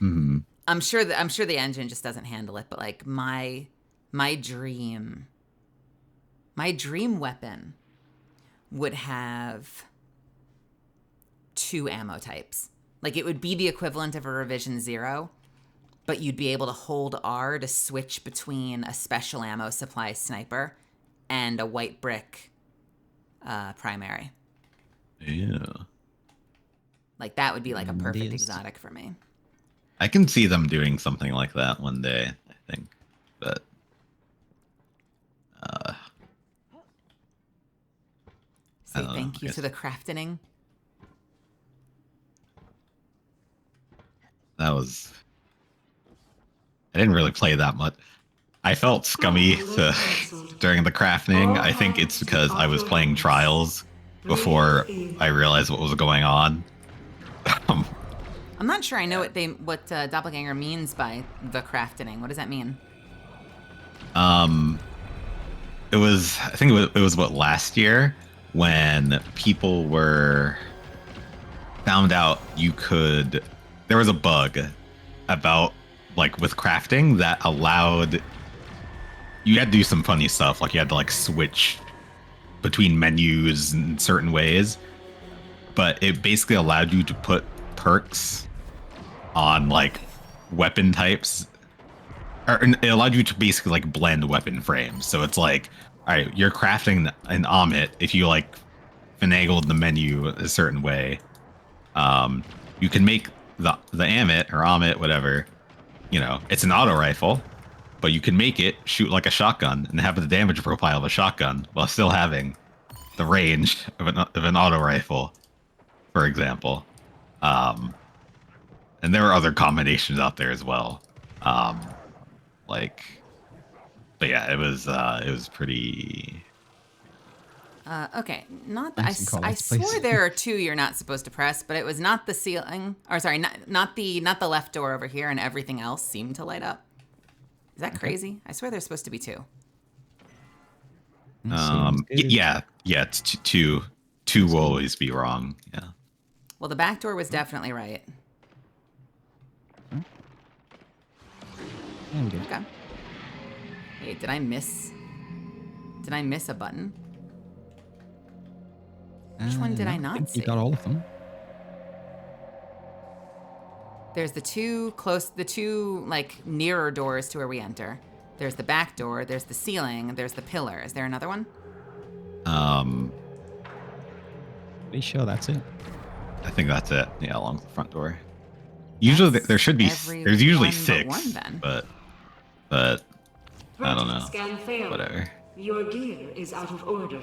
Mm-hmm. I'm sure the engine just doesn't handle it, but like my dream weapon would have 2 ammo types. Like it would be the equivalent of a Revision 0, but you'd be able to hold R to switch between a special ammo supply sniper and a white brick primary. Yeah. Like that would be like a perfect exotic for me. I can see them doing something like that one day, I think. But Say thank you to the crafting. I didn't really play that much. I felt scummy during the crafting. I think it's because I was playing Trials before I realized what was going on. I'm not sure I know what Doppelganger means by the crafting. What does that mean? It was what, last year when people found out there was a bug about like with crafting that allowed you had to do some funny stuff, like you had to like switch between menus in certain ways, but it basically allowed you to put perks on like weapon types, or it allowed you to basically like blend weapon frames. So it's like, all right, you're crafting an Amit. If you like finagled the menu a certain way, you can make the Amit or Amit, whatever, it's an auto rifle, but you can make it shoot like a shotgun and have the damage profile of a shotgun while still having the range of an auto rifle, for example. And there are other combinations out there as well. But yeah, it was pretty. Okay, I swore there are 2 you're not supposed to press, but it was not the ceiling, or sorry, not the left door over here, and everything else seemed to light up. Is that crazy? I swear there's supposed to be 2. Yeah, it's 2. 2 will always be wrong. Yeah. Well, the back door was definitely right. Okay. Wait, did I miss a button? Which one did I not see? You got all of them. There's the two like nearer doors to where we enter. There's the back door, there's the ceiling, there's the pillar. Is there another one? Pretty sure that's it. I think that's it. Yeah, along the front door. Usually there should be. There's usually 6, but I don't know. Scan failed. Whatever. Your gear is out of order.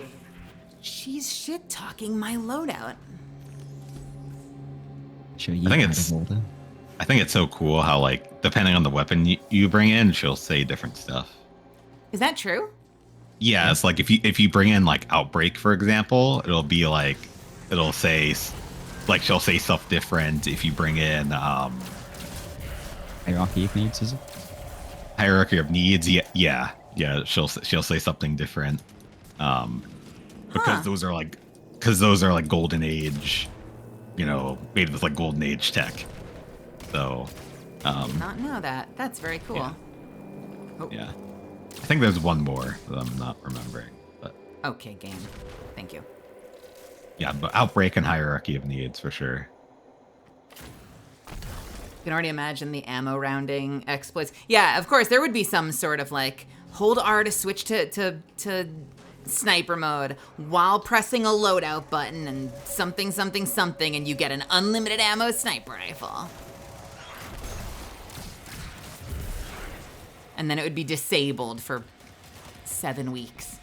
She's shit talking my loadout. Sure, you I think out it's. of order. I think it's so cool how like depending on the weapon you bring in, she'll say different stuff. Is that true? Yeah, it's like if you bring in like Outbreak, for example, it'll be like she'll say stuff different. If you bring in Hierarchy of Needs, is it? Hierarchy of Needs, yeah, she'll say something different. Because those are like golden age, made with like golden age tech. So Did not know that. That's very cool. Yeah. Oh. Yeah. I think there's one more that I'm not remembering. But Okay, game. Thank you. yeah, but Outbreak and Hierarchy of Needs for sure. You can already imagine the ammo rounding exploits. Yeah, of course, there would be some sort of like hold R to switch to sniper mode while pressing a loadout button and something, and you get an unlimited ammo sniper rifle. And then it would be disabled for 7 weeks.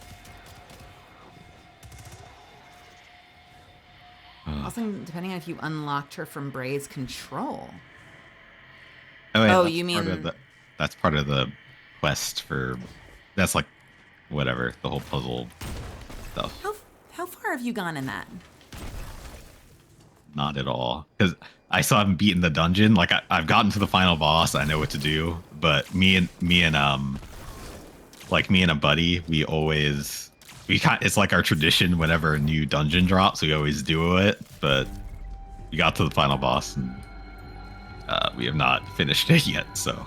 Also, depending on if you unlocked her from Bray's control. Oh, yeah, Oh, that's you part of mean- the- that's part of the quest for. That's like, whatever, the whole puzzle stuff. How far have you gone in that? Not at all, because I still haven't beaten the dungeon. Like I've gotten to the final boss. I know what to do, but me and a buddy, it's like our tradition. Whenever a new dungeon drops, we always do it. But we got to the final boss, and we have not finished it yet. So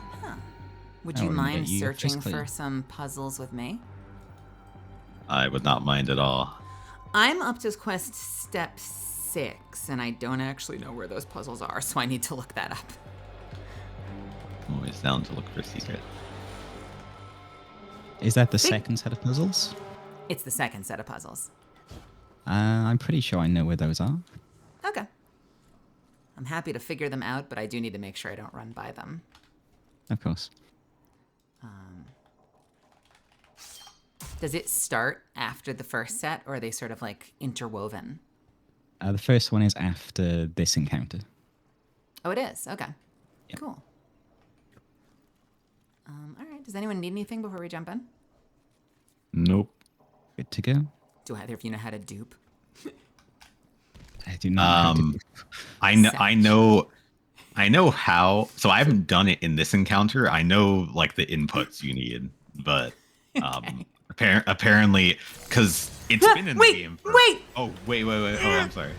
Would I you wouldn't mind get you searching physically. for some puzzles with me? I would not mind at all. I'm up to quest step 6, and I don't actually know where those puzzles are, so I need to look that up. I'm always down to look for a secret. Is that the second set of puzzles? It's the second set of puzzles. I'm pretty sure I know where those are. Okay. I'm happy to figure them out, but I do need to make sure I don't run by them. Of course. Does it start after the first set, or are they sort of like interwoven? The first one is after this encounter. Oh, it is? Okay. Yep. Cool. All right. Does anyone need anything before we jump in? Nope. Good to go. Do either of you know how to dupe? I do not. know how to do- I know how. So I haven't done it in this encounter. I know like the inputs you need, but apparently, because it's been in the game. Wait! Oh, wait. Oh, I'm sorry.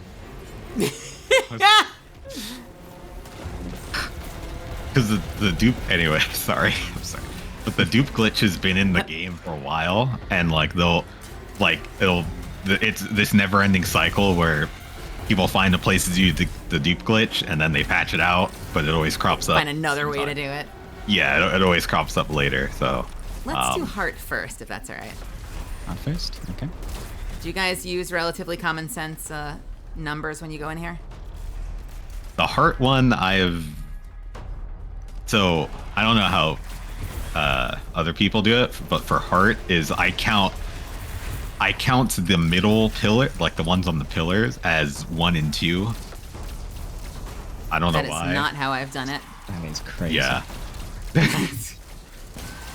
Because the dupe. Anyway, sorry. I'm sorry. But the dupe glitch has been in the game for a while, and it's this never-ending cycle where people find a place to do the dupe glitch, and then they patch it out, but it always crops up. Find another way to do it. Yeah, it always crops up later. So Let's do heart first, if that's all right. First? Okay. Do you guys use relatively common sense numbers when you go in here? the heart one, so I don't know how other people do it, but for heart is I count the middle pillar, like the ones on the pillars, as 1 and 2. I don't know why. That is not how I've done it. That is crazy. Yeah.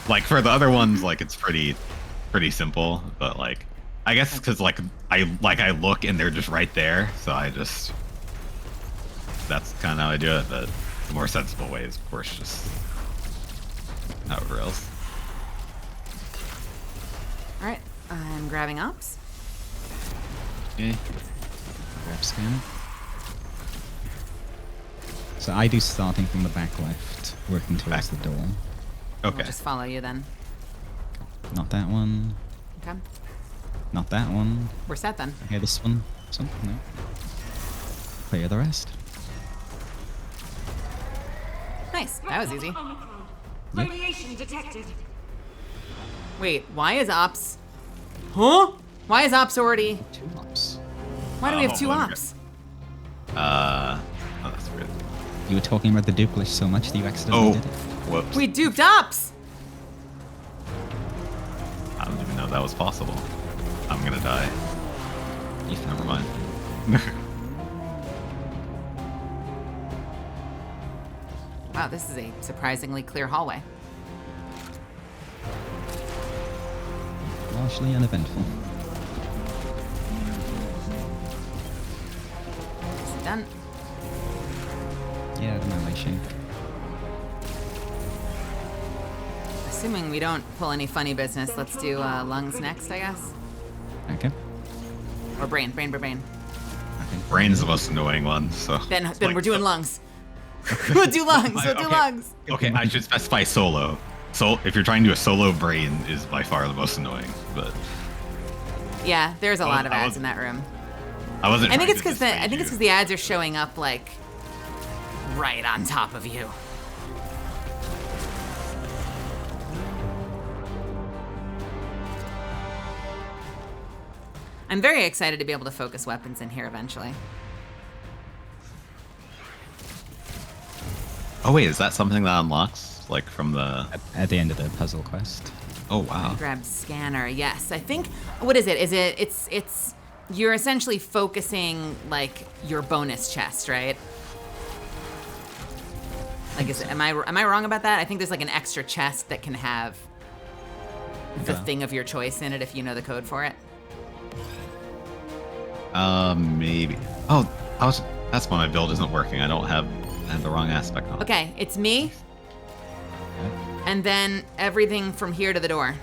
Like for the other ones, like it's pretty simple, but like I guess because I look and they're just right there, so that's kind of how I do it. But the more sensible way is, of course, just however else. All right, I'm grabbing ops. Okay. Grab scanner. So I do starting from the back left, working towards the door. Okay. We'll just follow you then. Not that one. Okay. Not that one. We're set then. Okay, this one. So, no. Clear the rest. Nice. That was easy. Radiation detected. Wait, why is ops? Huh? Why is ops already? 2 ops. Why do we have 2 wonder. ops? Oh, that's weird. You were talking about the dupe glitch so much that you accidentally did it. Whoops. We duped ops. I don't even know that was possible. I'm gonna die. Never mind. Wow, this is a surprisingly clear hallway. Largely uneventful. Is it done? Yeah, the annihilation. Assuming we don't pull any funny business, let's do lungs next, I guess. Okay. Or brain. I think Brain's the most annoying one, so. Then like- we're doing lungs. We'll do lungs. We'll do Okay. lungs. Okay, I should specify solo. So if you're trying to do a solo, Brain is by far the most annoying. But Yeah, there's a lot of I ads was- in that room. I wasn't. I think trying it's to because dissuade you. the ads are showing up like right on top of you. I'm very excited to be able to focus weapons in here eventually. Oh wait, is that something that unlocks like from the? at the end of the puzzle quest. Oh wow. Grab scanner. Yes, I think. What is it? Is it? It's you're essentially focusing like your bonus chest, right? Like, am I wrong about that? I think there's like an extra chest that can have the thing of your choice in it if you know the code for it. Maybe. Oh, that's why my build isn't working. I have the wrong aspect on. Okay, it's me. And then everything from here to the door.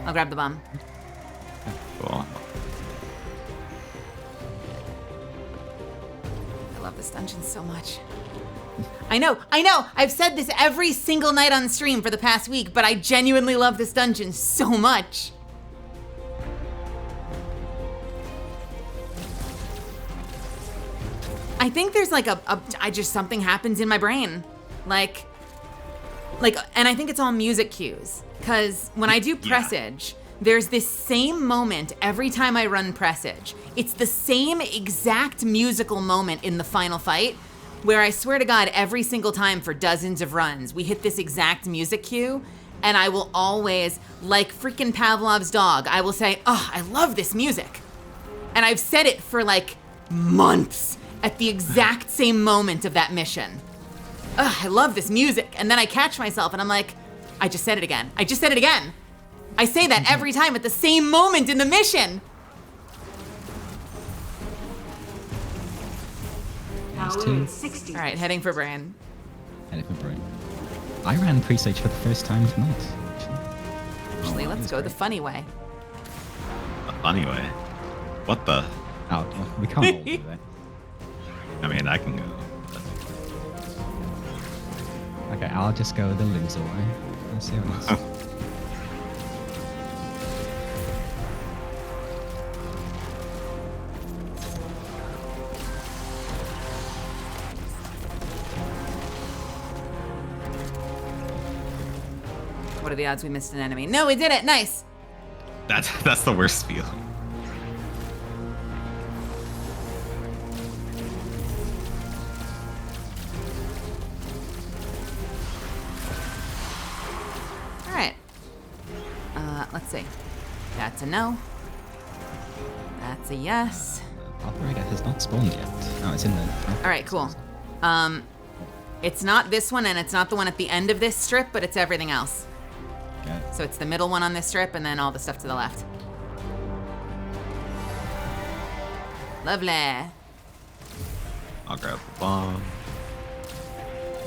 I'll grab the bomb. Cool. I love this dungeon so much. I know. I've said this every single night on stream for the past week, but I genuinely love this dungeon so much. I think there's like something happens in my brain. Like, and I think it's all music cues. Cause when I do Presage, there's this same moment every time I run Presage. It's the same exact musical moment in the final fight where I swear to God, every single time for dozens of runs, we hit this exact music cue, and I will always, like freaking Pavlov's dog, I will say, oh, I love this music. And I've said it for like months at the exact same moment of that mission. Ugh, I love this music. And then I catch myself and I'm like, I just said it again. I say that every time at the same moment in the mission. Power at 60. All right, heading for Bran. I ran Presage for the first time tonight. Actually, let's go the funny way. The funny way? What the? Oh, well, we can't all do that. I mean, I can go. Okay, I'll just go the loser way. Let's see what else. What are the odds we missed an enemy? No, we did it. Nice. That's the worst feeling. All right. Let's see. That's a no. That's a yes. Operator has not spawned yet. No, it's in the... All right, cool. It's not this one, and it's not the one at the end of this strip, but it's everything else. Okay. So it's the middle one on this strip, and then all the stuff to the left. Lovely. I'll grab the bomb.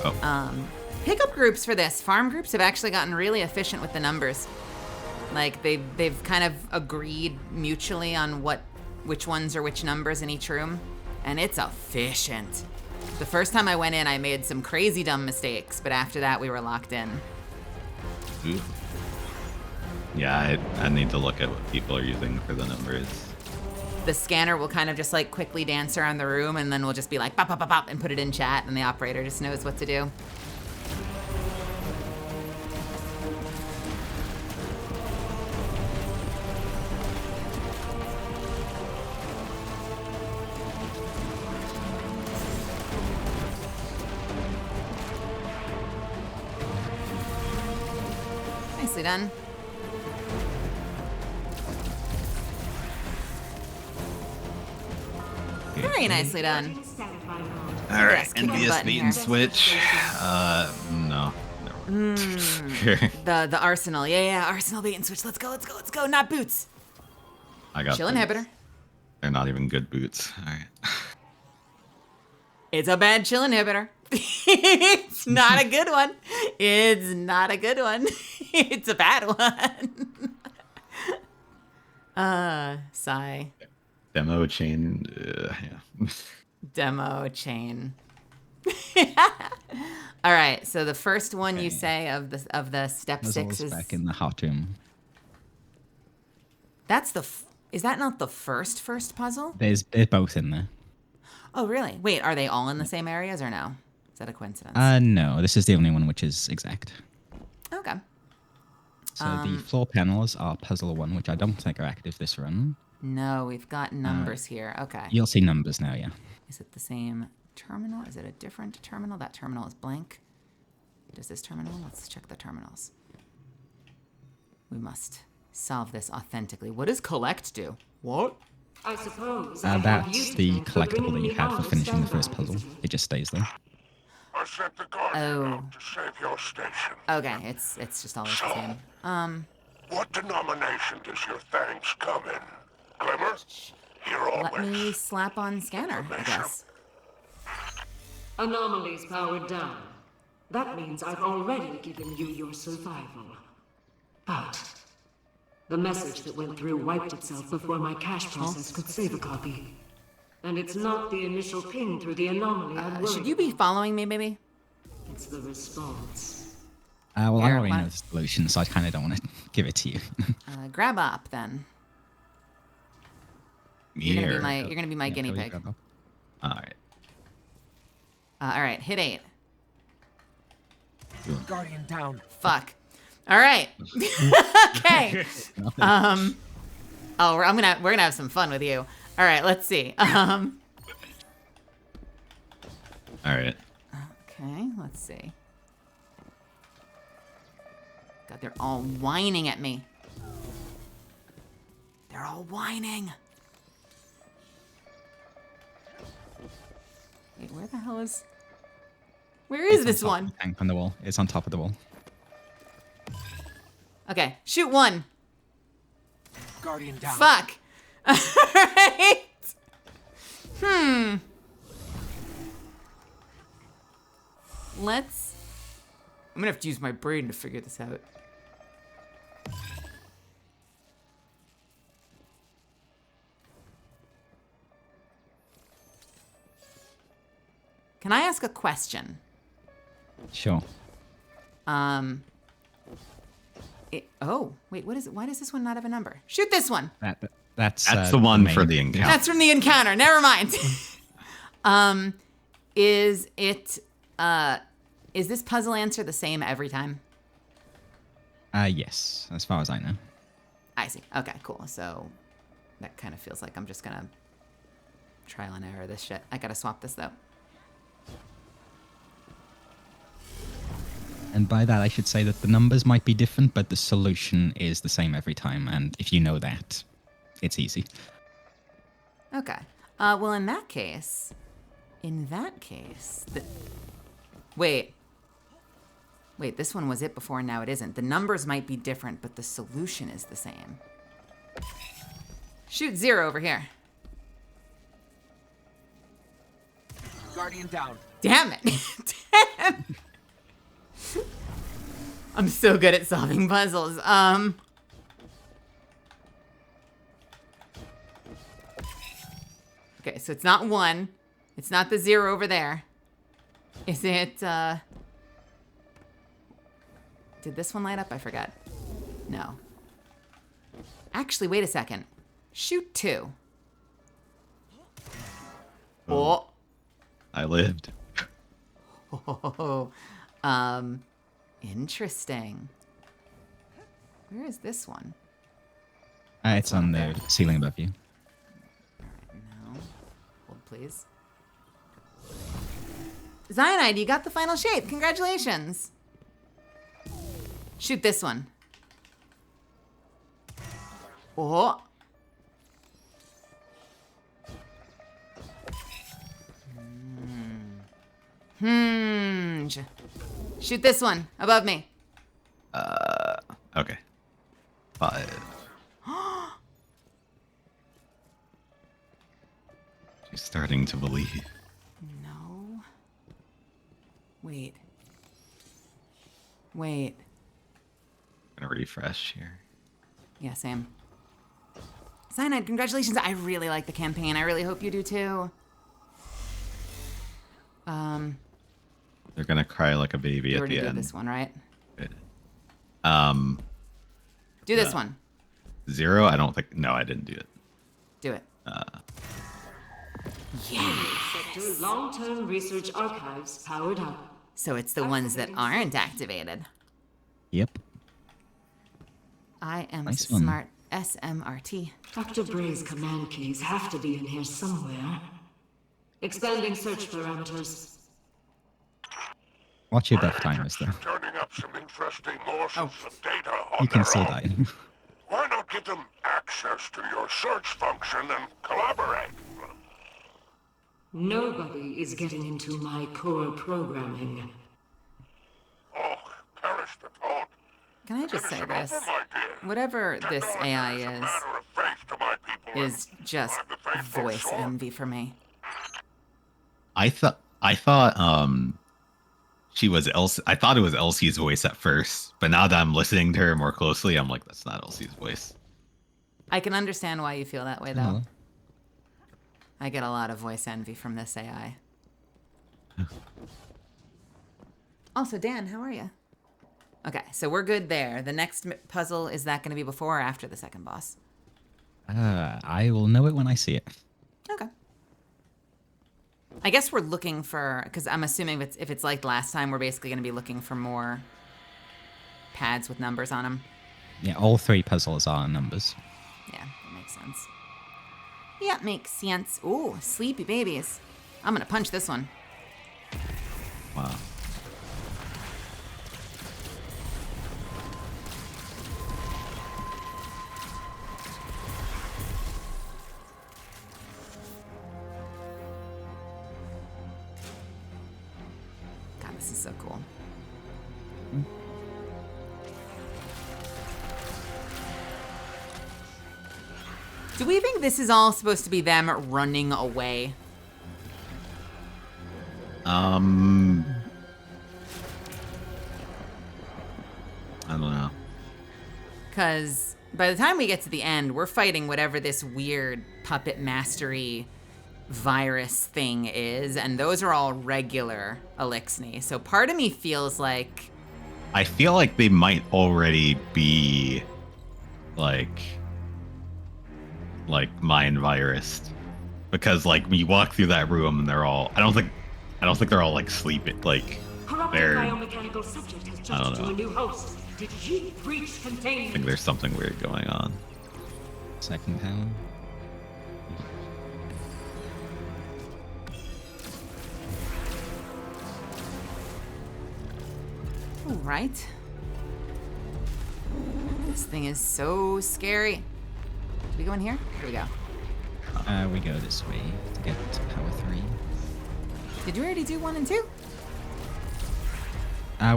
Oh. Pickup groups for this. Farm groups have actually gotten really efficient with the numbers. Like they've kind of agreed mutually on which ones are which numbers in each room, and it's efficient. The first time I went in, I made some crazy dumb mistakes, but after that, we were locked in. Ooh. Yeah, I need to look at what people are using for the numbers. The scanner will kind of just like quickly dance around the room, and then we'll just be like pop, pop, pop, pop, and put it in chat, and the operator just knows what to do. Nicely done. Very nicely done. All right, Yes, kicking envious button bait here. and switch. No. The arsenal. Yeah, arsenal bait and switch. Let's go. Not boots. I got Chill boots. inhibitor. They're not even good boots. All right. It's a bad chill inhibitor. It's not a good one. It's not a good one. It's a bad one. Sigh. Demo chain. Yeah. Demo chain. All right. So the first one you say of the step There's 6 is back in the hot room. That's is that not the first puzzle? They're both in there. Oh, really? Wait, are they all in the same areas or no? Is that a coincidence? No, this is the only one which is exact. Okay. So the floor panels are puzzle 1, which I don't think are active this run. No, we've got numbers here. Okay. You'll see numbers now, yeah. Is it the same terminal? Is it a different terminal? That terminal is blank. Does this terminal? Let's check the terminals. We must solve this authentically. What does collect do? What? I suppose I have That's you the to thank for collectible that bringing you me have for on finishing the standby, first puzzle. visitor. It just stays there. I sent the Guardian Oh. out to save your station. Okay, it's just always the same. What denomination does your thanks come in? Glimmer? Here always. Let me slap on scanner, I guess. Anomalies powered down. That means I've already given you your survival. But the message that went through wiped itself before my cache process could save a copy. And it's not the initial ping through the anomaly I'm worried Should you be following me, baby? It's the response. Well, I Here, already why- know the solution, so I kind of don't want to give it to you. Grab up then. You're gonna be my guinea pig. All right. All right, hit 8. Guardian down. Fuck. All right. Okay. Oh, we're gonna have some fun with you. All right, let's see. All right. Okay, let's see. God, they're all whining at me. They're all whining. Wait, where the hell is... Where is this one? Tank on the wall. It's on top of the wall. Okay, shoot one. Guardian down. Fuck. Alright. Let's... I'm gonna have to use my brain to figure this out. Can I ask a question? Sure. Oh, wait, what is it? Why does this one not have a number? Shoot this one. That's the one main- for the encounter. That's from the encounter. Never mind. Is this puzzle answer the same every time? Yes, as far as I know. I see. Okay, cool. So that kind of feels like I'm just gonna trial and error this shit. I gotta swap this though. And by that, I should say that the numbers might be different, but the solution is the same every time. And if you know that, it's easy. Okay. Well, in that case, wait, this one was it before, and now it isn't. The numbers might be different, but the solution is the same. Shoot 0 over here. Guardian down. Damn it. Damn. I'm so good at solving puzzles. Okay, so it's not 1. It's not the 0 over there. Is it, Did this one light up? I forgot. No. Actually, wait a second. Shoot 2. Oh. I lived. Oh. Interesting. Where is this one? It's on the ceiling above you. No. Hold, please. Cyanide, you got the final shape. Congratulations. Shoot this one. Oh. Shoot this one above me. Okay. 5. She's starting to believe. No. Wait. Wait. I'm gonna refresh here. Yeah, same. Cyanide, congratulations. I really like the campaign. I really hope you do too. They're gonna cry like a baby You at already the did end. this one, right? Good. Do this one. 0? I don't think. No, I didn't do it. Do it. Sector long-term research archives powered up. So it's the ones that aren't activated. Yep. I am Nice one. smart SMRT. Dr. Bray's command keys have to be in here somewhere. Expanding search parameters. Watch your death timers, though. Turning up some interesting morsels of data You can still die. Why not give them access to your search function and collaborate? Nobody is getting into my core programming. Oh, perish the thought. Can I just say Finish it this? over, my dear. Whatever this Technology AI is a is, matter of faith to my people, is just and the faithful voice sword. envy for me. I thought she was Elsie. I thought it was Elsie's voice at first, but now that I'm listening to her more closely, I'm like, that's not Elsie's voice. I can understand why you feel that way, though. Oh. I get a lot of voice envy from this AI. Also, Dan, how are you? Okay, so we're good there. The next puzzle, is that going to be before or after the second boss? I will know it when I see it. Okay. I guess we're looking for, because I'm assuming if it's like last time, we're basically going to be looking for more pads with numbers on them. Yeah, all 3 puzzles are numbers. Yeah, that makes sense. Yeah, makes sense. Ooh, sleepy babies. I'm going to punch this one. Wow. God, this is so cool. Do we think this is all supposed to be them running away? I don't know. Because by the time we get to the end, we're fighting whatever this weird puppet mastery virus thing is, and those are all regular Elixni. So part of me feels like... I feel like they might already be like mind virus, because like when you walk through that room and they're all I don't think they're all like sleeping, like Corrupted they're biomechanical subject has I don't jumped to know. a new host. Did you breach I containment? think there's something weird going on. Second power. All right. This thing is so scary. Do we go in here? Here we go. We go this way to get to power 3. Did you already do 1 and 2?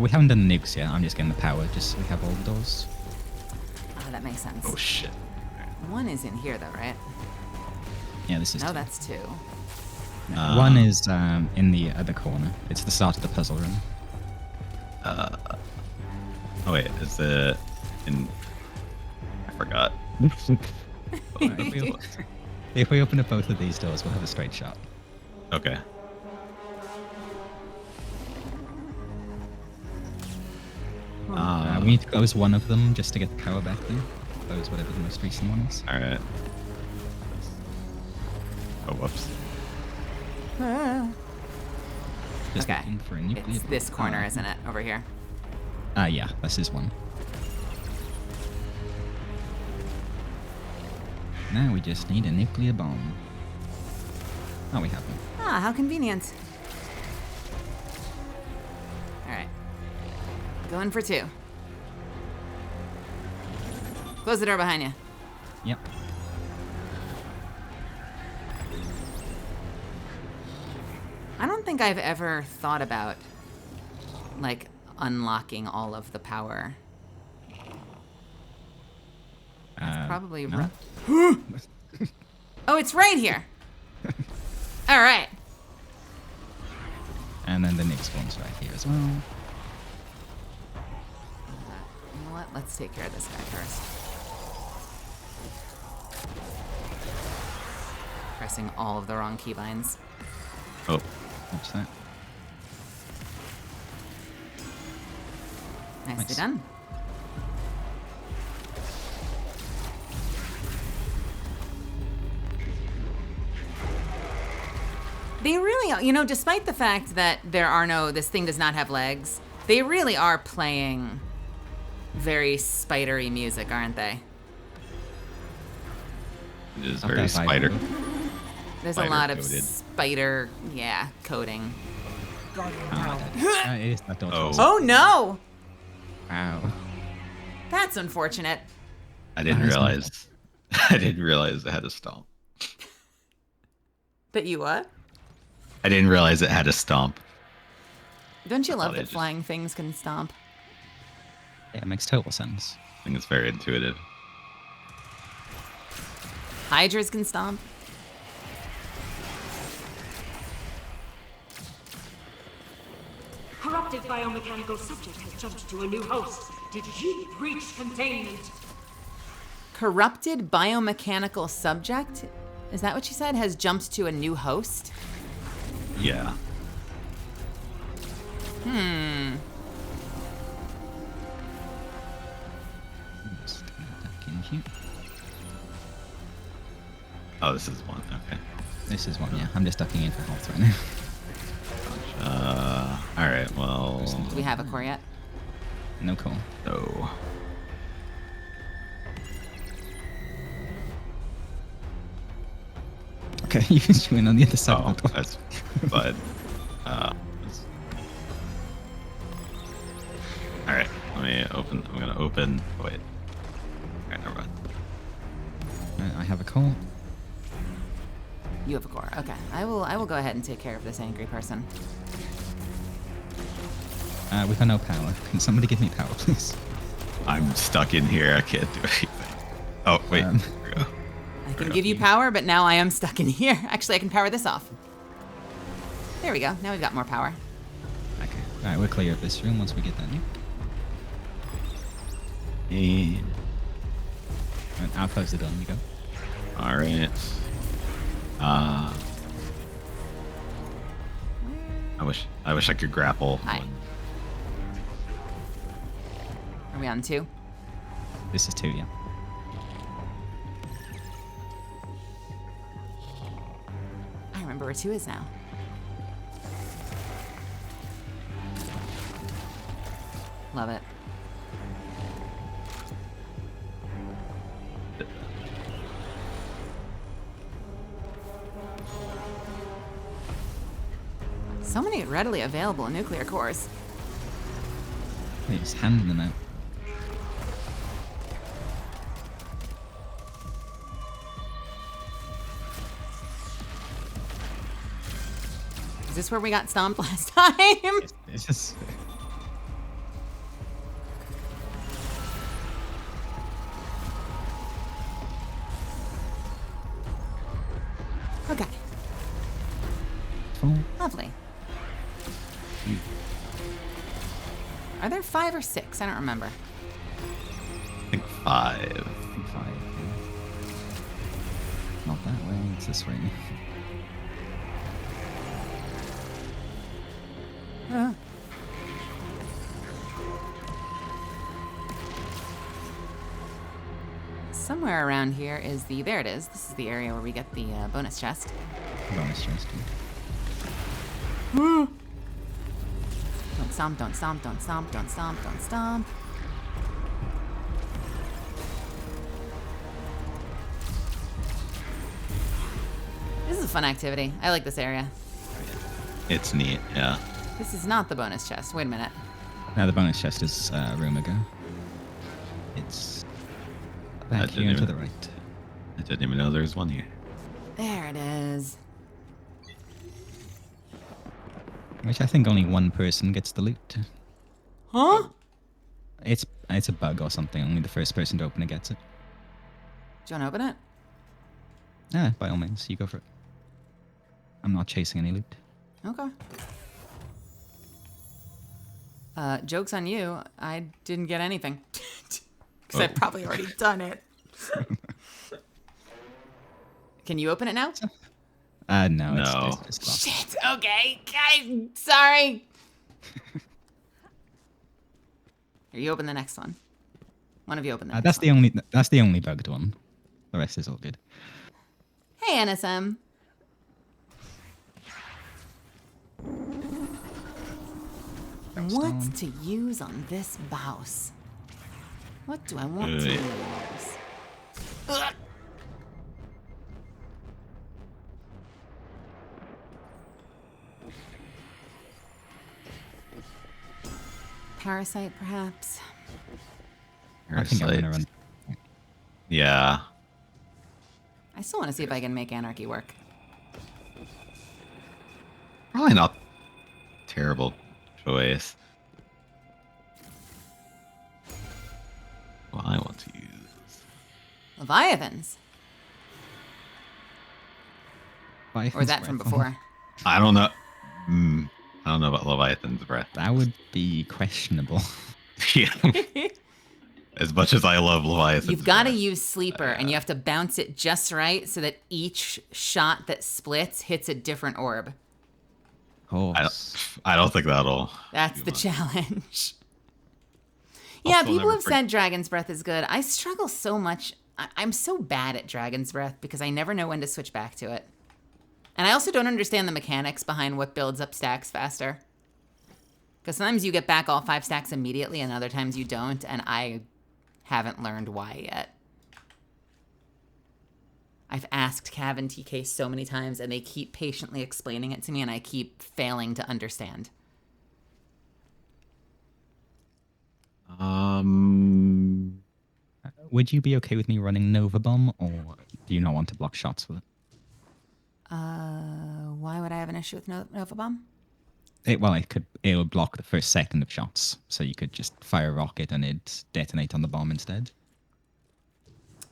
We haven't done the nukes yet. I'm just getting the power, just so we have all the doors. Oh, that makes sense. Oh shit. 1 is in here, though, right? Yeah, this is No, 2. that's 2. No, 1 is in the other corner. It's the start of the puzzle room. Oh wait, is it in? I forgot. If we open up both of these doors, we'll have a straight shot. Okay. We need to close one of them just to get the power back then. Close whatever the most recent one is. All right. Oh, whoops. Just Okay. looking for a nuclear It's this corner, power. isn't it? Over here. Yeah, this is one. Now we just need a nuclear bomb. Oh, we have one. Ah, how convenient. All right. Going for 2. Close the door behind you. Yep. I don't think I've ever thought about, like, unlocking all of the power. Probably no. right. Oh, it's right here. All right. And then the next one's right here as well. You know what? Let's take care of this guy first. Pressing all of the wrong keybinds. Oh, What's that? Nicely Nice. done. They really are, despite the fact that this thing does not have legs, they really are playing very spidery music, aren't they? it is Okay, very fine. spider. There's a lot of Spider-coded. spider, coding. Guardian Ah, down. it is that door. Oh. Oh no! Wow. That's unfortunate. I didn't realize. I didn't realize it had a stomp. That you what? I didn't realize it had a stomp. Don't you love that flying things can stomp? Yeah, it makes total sense. I think it's very intuitive. Hydras can stomp. Corrupted biomechanical subject has jumped to a new host. Did he breach containment? Corrupted biomechanical subject? Is that what you said? Has jumped to a new host? Yeah. Just gonna duck in here. Oh, this is one. Okay. This is one, yeah. I'm just ducking in for health right now. All right. Well. Do we have a core yet? No call. No. Okay, you can swing on the other side Oh, of the door. that's but. All right. Let me open. I'm gonna open. Oh, wait. All right. Never mind. I have a call. You have a core. Okay. I will go ahead and take care of this angry person. We've got no power. Can somebody give me power, please? I'm stuck in here. I can't do anything. Oh wait. There we go. I can give you power, but now I am stuck in here. Actually, I can power this off. There we go. Now we've got more power. Okay. Alright, we'll clear up this room once we get that new. And, Right, I'll close the door and you go. all right. I wish I could grapple. Hi. Are we on 2? This is 2, yeah. I remember where 2 is now. Love it. So many readily available nuclear cores. Please, hand them out. Is this where we got stomped last time? It's just... Okay. Oh, Lovely. Are there 5 or 6? I don't remember. I think 5. I think 5. Not that way, it's this way. Somewhere around here is the... There it is. This is the area where we get the bonus chest. Bonus chest. Don't stomp, don't stomp, don't stomp, don't stomp, don't stomp. This is a fun activity. I like this area. It's neat. Yeah. This is not the bonus chest. Wait a minute. Now the bonus chest is a room ago. It's back didn't here and to even- the right. I didn't even know there was one here. There it is. Which I think only one person gets the loot. Huh? It's a bug or something. Only the first person to open it gets it. Do you want to open it? Yeah, by all means, you go for it. I'm not chasing any loot. Okay. Joke's on you. I didn't get anything. Because I've probably already done it. Can you open it now? No. No. It's locked. Shit, okay. Guys, sorry. Here, you open the next one. One of you open the next That's one. that's the only bugged one. The rest is all good. Hey, NSM. What to use on this bouse? What do I want to use? Ugh. Parasite, perhaps? I think I'm Parasite. gonna run. Yeah. I still want to see if I can make Anarchy work. Probably not terrible choice. Well, I want to use. Leviathans. Or is that from before? I don't know. I don't know about Leviathan's breath. That would be questionable. Yeah. As much as I love Leviathan's You've got to breath, use Sleeper, and you have to bounce it just right so that each shot that splits hits a different orb. Oh, I don't think that'll. That's the challenge. Yeah, people have said Dragon's Breath is good. I struggle so much. I'm so bad at Dragon's Breath because I never know when to switch back to it. And I also don't understand the mechanics behind what builds up stacks faster. Because sometimes you get back all 5 stacks immediately, and other times you don't, and I haven't learned why yet. I've asked Cav and TK so many times, and they keep patiently explaining it to me, and I keep failing to understand. Would you be okay with me running Nova Bomb, or do you not want to block shots with it? Why would I have an issue with Nova Bomb? It will block the first second of shots, so you could just fire a rocket and it'd detonate on the bomb instead.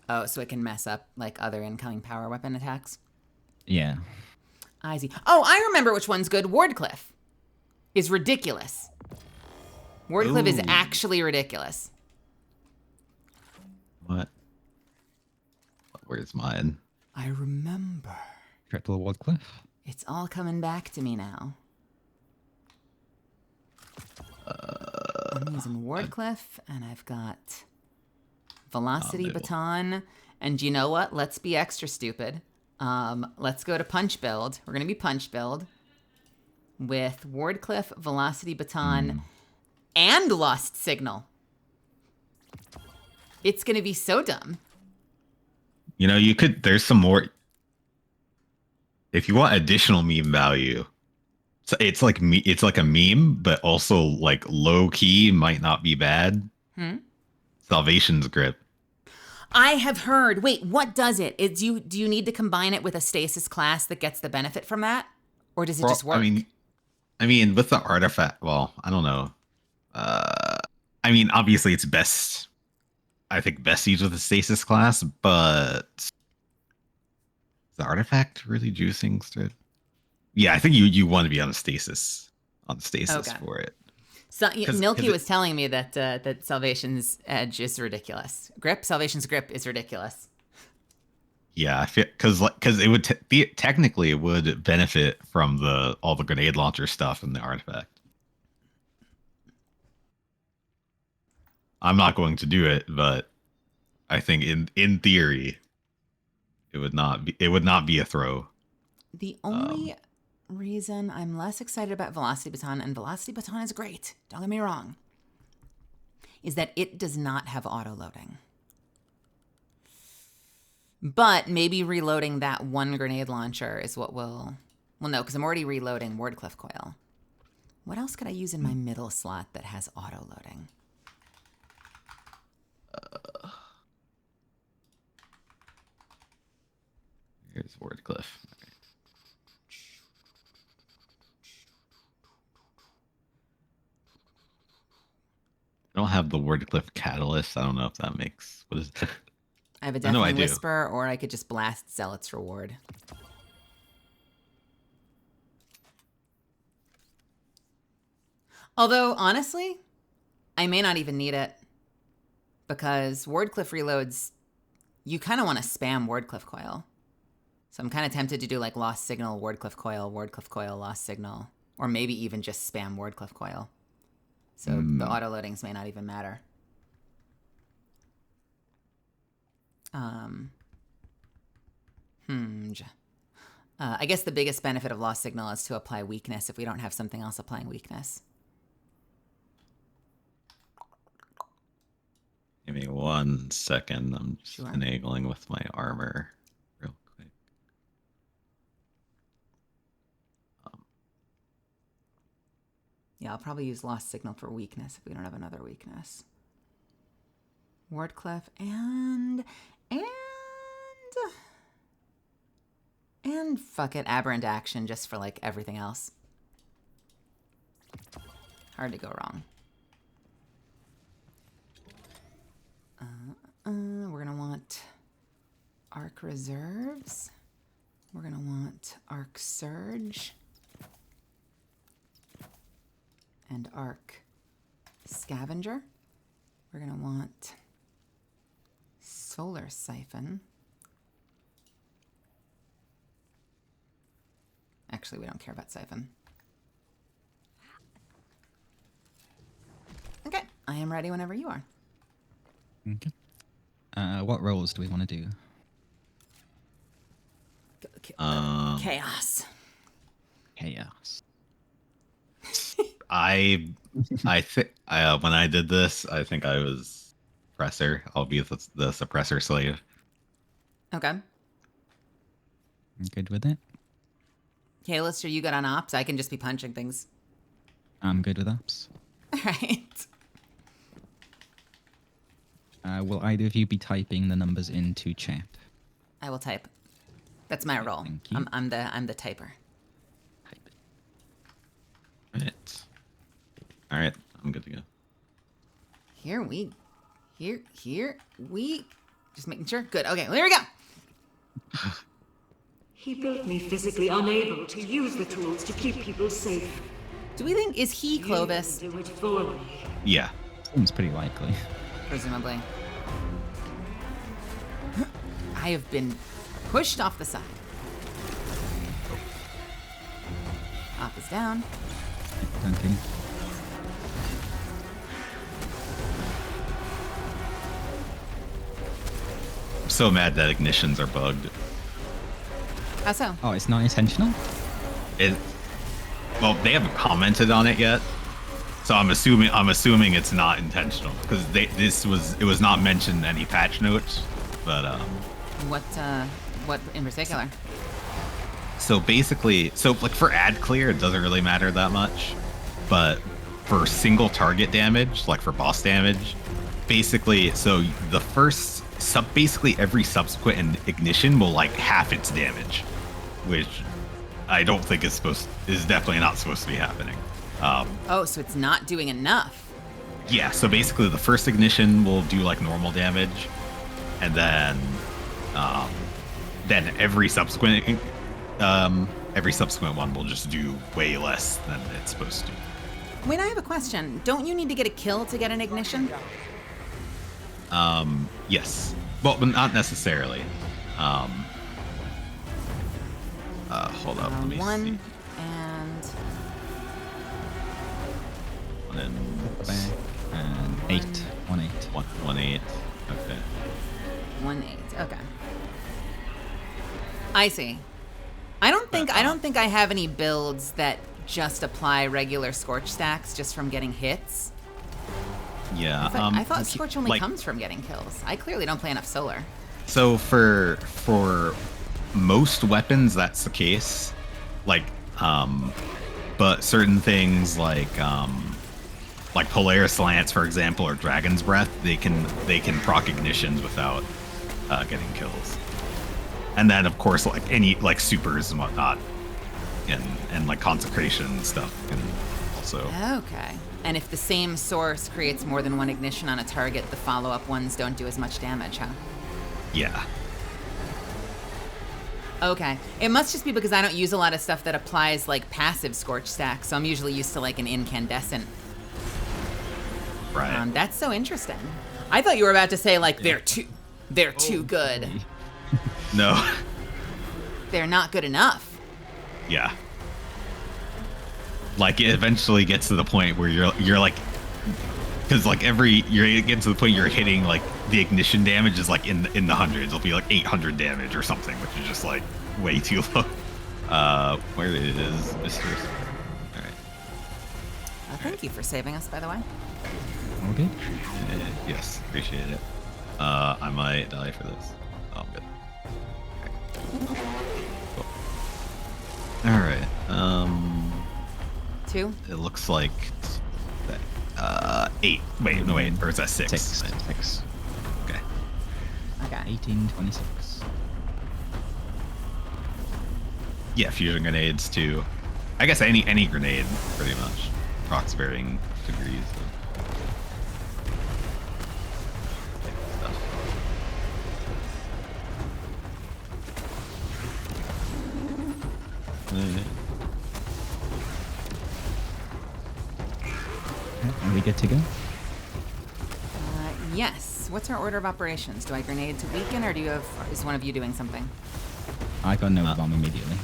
Oh, so it can mess up like other incoming power weapon attacks? Yeah. I see. Oh, I remember which one's good. Wardcliff is ridiculous. Wardcliff is actually ridiculous. What? Where's mine? I remember. Triple Wardcliff? It's all coming back to me now. I'm using Wardcliff, and I've got Velocity Baton. And you know what? Let's be extra stupid. Let's go to Punch Build. We're going to be Punch Build with Wardcliff, Velocity Baton, and Lost Signal. It's going to be so dumb. You know, you could. There's some more. If you want additional meme value, so it's like a meme, but also like low key might not be bad. Salvation's Grip. I have heard. Wait, what does it? Do you need to combine it with a stasis class that gets the benefit from that, or does it just work? I mean, with the artifact. Well, I don't know. I mean, obviously, it's best. I think best used with the stasis class, but is the artifact really juicing stuff? Yeah, I think you want to be on stasis for it. So Nilky was telling me that that Salvation's Edge is ridiculous. Salvation's Grip is ridiculous. Yeah, because it would technically it would benefit from all the grenade launcher stuff in the artifact. I'm not going to do it, but I think in theory, it would not be a throw. The only reason I'm less excited about Velocity Baton, and Velocity Baton is great, don't get me wrong, is that it does not have auto loading. But maybe reloading that one grenade launcher is what will... Well, no, because I'm already reloading Wardcliff Coil. What else could I use in my middle slot that has auto loading? Here's Wardcliff. I don't have the Wardcliff Catalyst. I don't know if that makes... What is it? I have a Deafening Whisper, or I could just blast Zealot's Reward. Although, honestly, I may not even need it. Because Wardcliff reloads, you kind of want to spam Wardcliff Coil. So I'm kind of tempted to do like Lost Signal, Wardcliff Coil, Lost Signal. Or maybe even just spam Wardcliff Coil. So the auto loadings may not even matter. I guess the biggest benefit of Lost Signal is to apply weakness if we don't have something else applying weakness. Give me 1 second. I'm just finagling with my armor real quick. Yeah, I'll probably use Lost Signal for weakness if we don't have another weakness. Wardcliff and fuck it, Aberrant Action just for like everything else. Hard to go wrong. We're gonna want Arc Reserves. We're gonna want Arc Surge. And Arc Scavenger. We're gonna want Solar Siphon. Actually, we don't care about Siphon. Okay, I am ready whenever you are. Okay. What roles do we want to do? Chaos. Chaos. I think when I did this, I think I was suppressor. I'll be the suppressor slave. Okay. You good with it? Kalis, are you good on ops? I can just be punching things. I'm good with ops. All right. Will either of you be typing the numbers into chat? I will type. That's my role. Thank you. I'm the typer. Type it. All right, I'm good to go. Here we just making sure. Good. Okay, there we go. He built me physically unable to use the tools to keep people safe. Do we think is he Clovis? You do it for me. Yeah. Seems pretty likely. Presumably. I have been pushed off the side. Op is down. Dunking. I'm so mad that ignitions are bugged. How so? Oh, it's not intentional? Well, they haven't commented on it yet, so I'm assuming it's not intentional because it was not mentioned in any patch notes. But What in particular? so basically, like for ad clear, it doesn't really matter that much, but for single target damage, like for boss damage, basically, so the first basically every subsequent ignition will like half its damage, which I don't think is definitely not supposed to be happening. Oh, so it's not doing enough. Yeah, so basically the first ignition will do like normal damage, and then every subsequent one will just do way less than it's supposed to. Wait, I have a question. Don't you need to get a kill to get an ignition? Yes. Well, but not necessarily. Hold up, let me One see. and One and Back. And 8. 1 8. 1 8. Okay. 1 8. Okay. I see. I don't think I have any builds that just apply regular Scorch stacks just from getting hits. Yeah. I thought Scorch only like, comes from getting kills. I clearly don't play enough solar. So for most weapons, that's the case. Like, but certain things like Polaris Lance, for example, or Dragon's Breath, they can proc ignitions without getting kills. And then, of course, like any supers and whatnot, and like consecration and stuff can also. Okay. And if the same source creates more than one ignition on a target, the follow-up ones don't do as much damage, huh? Yeah. Okay. It must just be because I don't use a lot of stuff that applies like passive Scorch stacks, so I'm usually used to like an incandescent. Right. That's so interesting. I thought you were about to say like they're too good. No. They're not good enough. Yeah. Like it eventually gets to the point where you're like, because like you're getting to the point you're hitting like the ignition damage is like in the hundreds. It'll be like 800 damage or something, which is just like way too low. Where it is, Mr. All right. Thank you for saving us, by the way. All good? Yes, appreciate it. I might die for this. Oh, I'm good. Cool. All right. 2? It looks like that. 8. Wait, no, wait. Or is that 6? 6. 1826. Yeah, fusion grenades too. I guess any grenade, pretty much. Procs varying degrees of stuff. Are we good to go? Yes. What's our order of operations? Do I grenade to weaken, or is one of you doing something? I got no bomb immediately.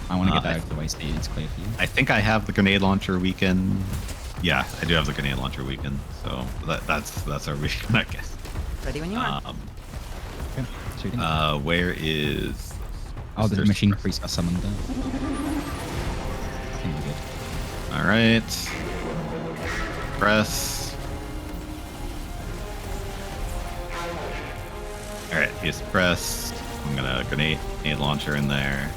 I want to get that out of the way so it's clear for you. I think I have the grenade launcher weaken. Yeah, I do have the grenade launcher weaken. So that's our weaken, I guess. Ready when you are. Okay, shooting. Where is? Oh, the machine priest got summoned there. I think we're good. All right. Press. All right, he's pressed. I'm gonna grenade launcher in there.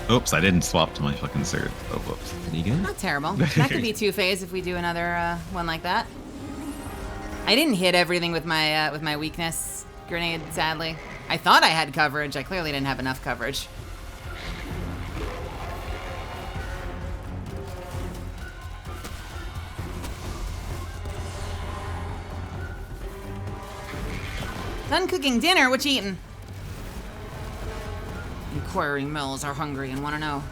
Oops, I didn't swap to my fucking sword. Oh, whoops. Pretty good. Not terrible. That could be two-phase if we do another one like that. I didn't hit everything with my weakness grenade, sadly. I thought I had coverage. I clearly didn't have enough coverage. Done cooking dinner. What you eating? Inquiring mills are hungry and want to know.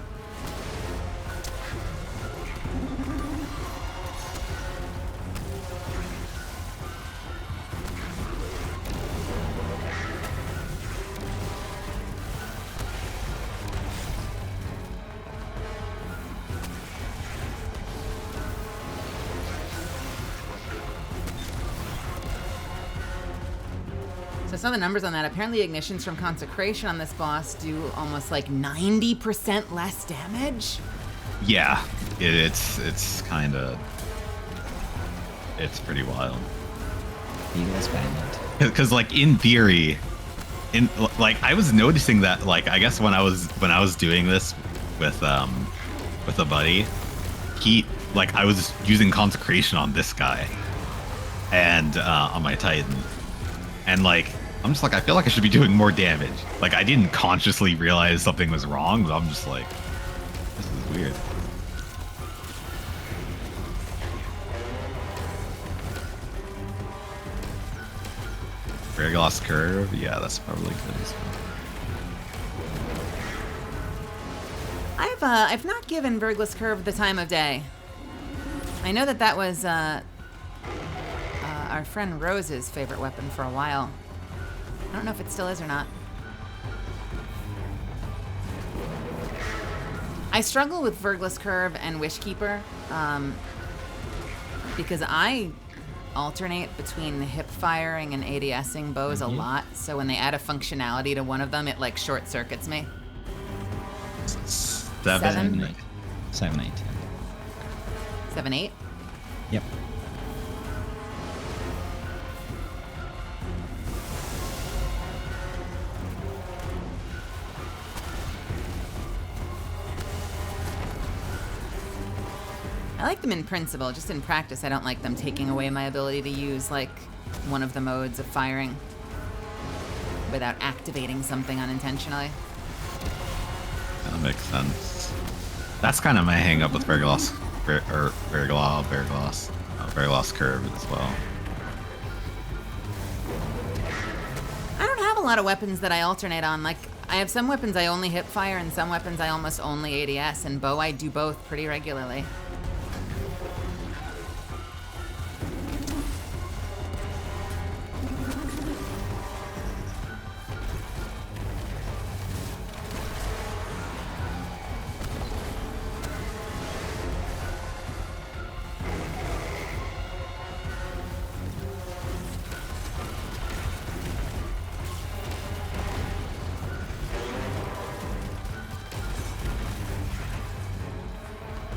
So some of the numbers on that, apparently ignitions from consecration on this boss do almost like 90% less damage. Yeah, it's kind of, it's pretty wild. Because like in theory, like I was noticing that, like I guess when I was doing this with a buddy, I was using consecration on this guy and on my Titan, and like I'm just like, I feel like I should be doing more damage. Like I didn't consciously realize something was wrong, but I'm just like, this is weird. Verglas curve, yeah, that's probably good as well. I've not given Verglas curve the time of day. I know that was our friend Rose's favorite weapon for a while. I don't know if it still is or not. I struggle with Verglas curve and Wishkeeper because I alternate between the hip firing and ADSing bows a lot. So when they add a functionality to one of them, it like short circuits me. 7, 8. 7, 8. 7, 8? Yep. I like them in principle, just in practice I don't like them taking away my ability to use like one of the modes of firing without activating something unintentionally. That makes sense. That's kind of my hang up with Verglas curve as well. I don't have a lot of weapons that I alternate on. Like I have some weapons I only hip fire and some weapons I almost only ADS, and bow I do both pretty regularly.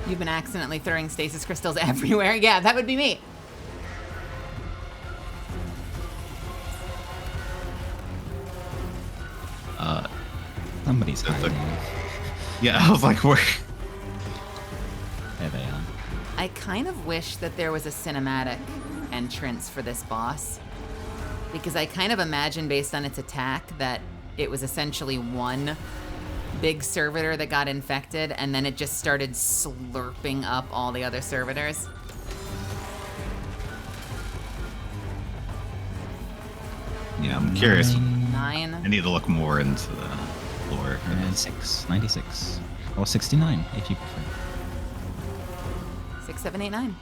You've been accidentally throwing stasis crystals everywhere. Yeah, that would be me. Somebody's hiding. Yeah, I was like, where? There they are. I kind of wish that there was a cinematic entrance for this boss, because I kind of imagine, based on its attack, that it was essentially one big servitor that got infected, and then it just started slurping up all the other servitors. Yeah, I'm curious. 9. I need to look more into the lore. 96. Or 69, if you prefer. 6, 7, 8, 9.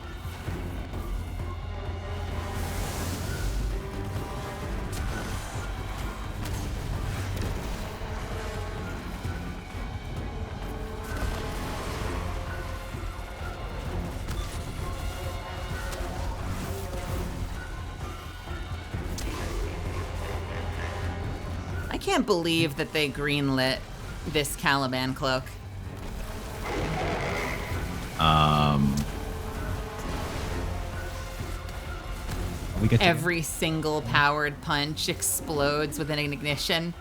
I can't believe that they greenlit this Caliban cloak. We get to Every single powered punch explodes with an ignition.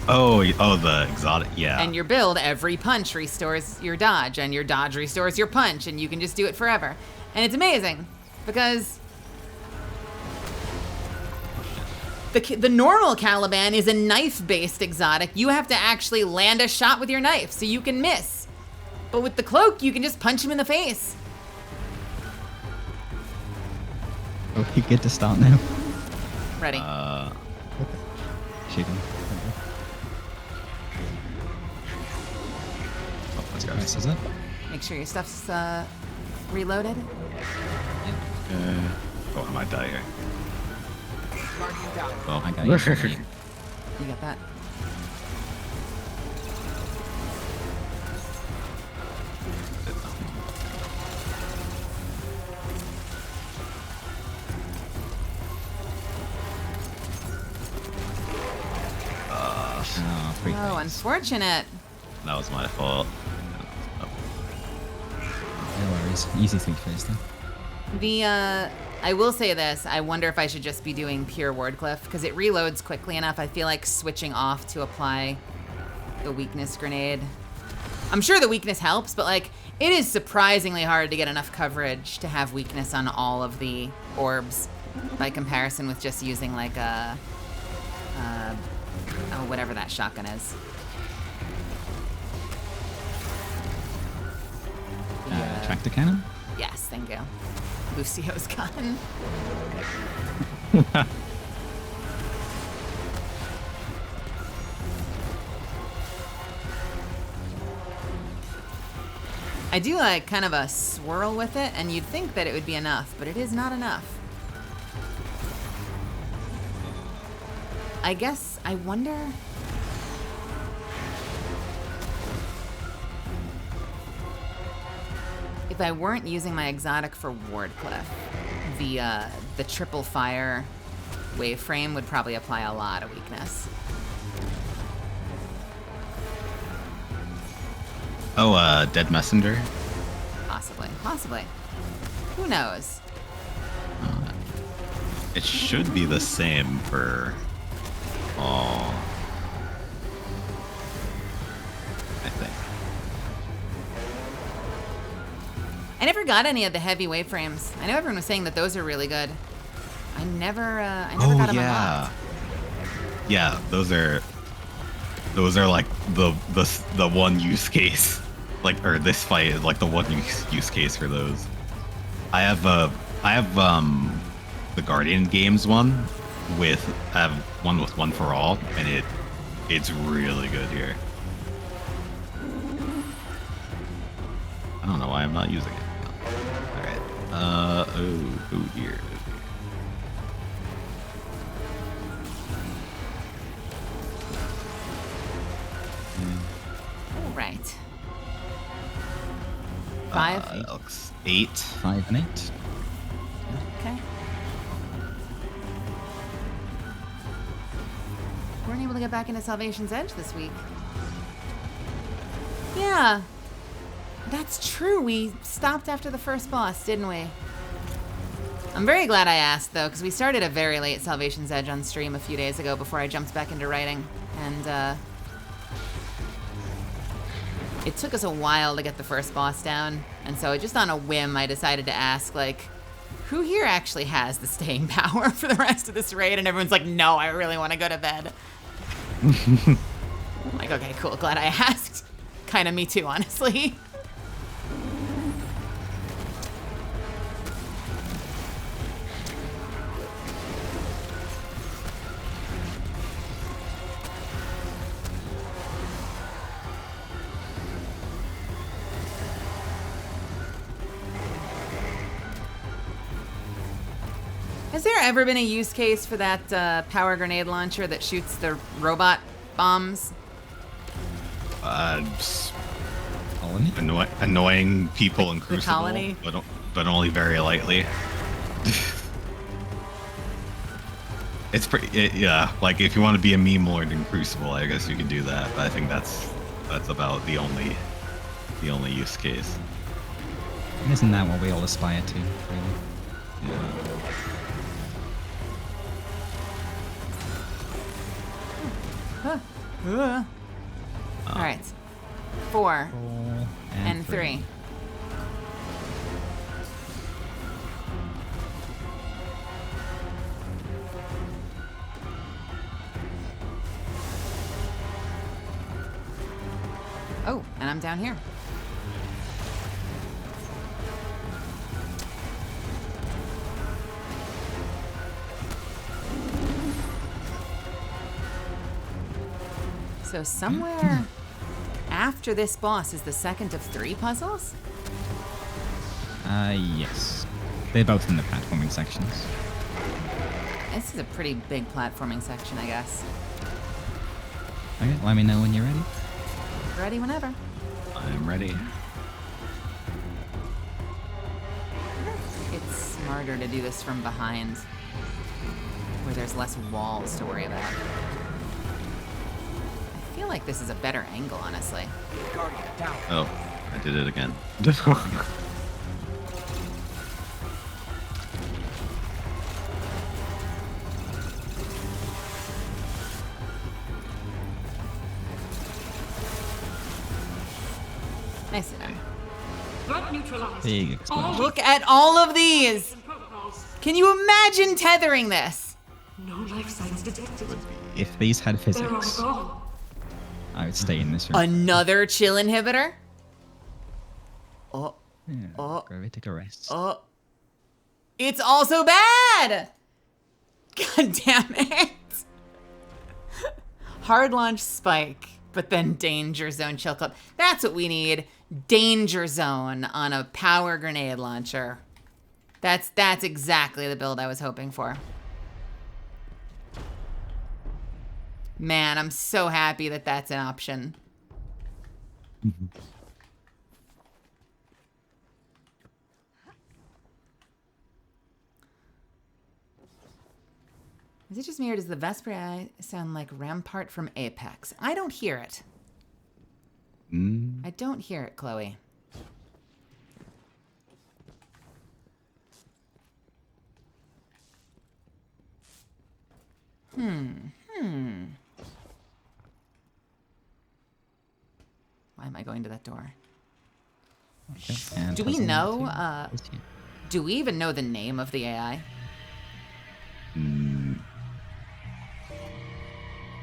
Oh, the exotic, yeah. And your build, every punch restores your dodge, and your dodge restores your punch, and you can just do it forever. And it's amazing, because the normal Caliban is a knife-based exotic. You have to actually land a shot with your knife, so you can miss. But with the cloak, you can just punch him in the face. Oh, you get to start now. Ready. Shooting. Oh, let's go. Nice, is it? Make sure your stuff's reloaded. Oh, I might die here. Guardian down. Well, I got you. You got that. Oh, unfortunate. That was my fault. No worries. Easy thing first then. I will say this. I wonder if I should just be doing pure Wardcliff, because it reloads quickly enough. I feel like switching off to apply the weakness grenade. I'm sure the weakness helps, but like, it is surprisingly hard to get enough coverage to have weakness on all of the orbs by comparison with just using like a, oh, whatever that shotgun is. Tractor cannon? Yes, thank you. Lucio's gun. I do like kind of a swirl with it, and you'd think that it would be enough, but it is not enough. I guess, I wonder... if I weren't using my exotic for Wardcliff, the triple fire waveframe would probably apply a lot of weakness. Oh, Dead Messenger? Possibly. Who knows? It should be the same for all. I think. I never got any of the heavy waveframes. I know everyone was saying that those are really good. I never got them unlocked. Yeah, those are like the one use case, like, or this fight is like the one use case for those. I have the Guardian Games one with one for all, and it's really good here. I don't know why I'm not using it. All right. Oh dear. All right. 5. Looks 8. 5 and 8. Okay. Weren't able to get back into Salvation's Edge this week. Yeah. That's true. We stopped after the first boss, didn't we? I'm very glad I asked, though, because we started a very late Salvation's Edge on stream a few days ago before I jumped back into writing. And it took us a while to get the first boss down, and so just on a whim, I decided to ask, like, who here actually has the staying power for the rest of this raid? And everyone's like, no, I really want to go to bed. I'm like, okay, cool, glad I asked. Kind of me too, honestly. Has there ever been a use case for that power grenade launcher that shoots the robot bombs? Annoying people in Crucible, colony? but only very lightly. It's pretty, yeah. Like if you want to be a meme lord in Crucible, I guess you could do that. But I think that's about the only use case. Isn't that what we all aspire to, really? Yeah. All right, 4 and 3. Oh, and I'm down here. So somewhere after this boss is the second of 3 puzzles? Yes. They're both in the platforming sections. This is a pretty big platforming section, I guess. Okay, let me know when you're ready. Ready whenever. I'm ready. It's smarter to do this from behind, where there's less walls to worry about. I feel like this is a better angle, honestly. Guardian down. Oh, I did it again. Nice enough. Threat neutralized. Big explosion. Look at all of these! Protocols. Can you imagine tethering this? No life signs detected. If these had They're on physics, call. I would stay in this room. Another chill inhibitor? Oh, Yeah, gravity arrests. oh. It's also bad! God damn it. Hard launch spike, but then danger zone chill club. That's what we need. Danger zone on a power grenade launcher. That's exactly the build I was hoping for. Man, I'm so happy that that's an option. Is it just me or does the Vesper sound like Rampart from Apex? I don't hear it. I don't hear it, Chloe. Why am I going to that door? Okay, and Do we puzzle know, number 2 is here. do we even know the name of the AI?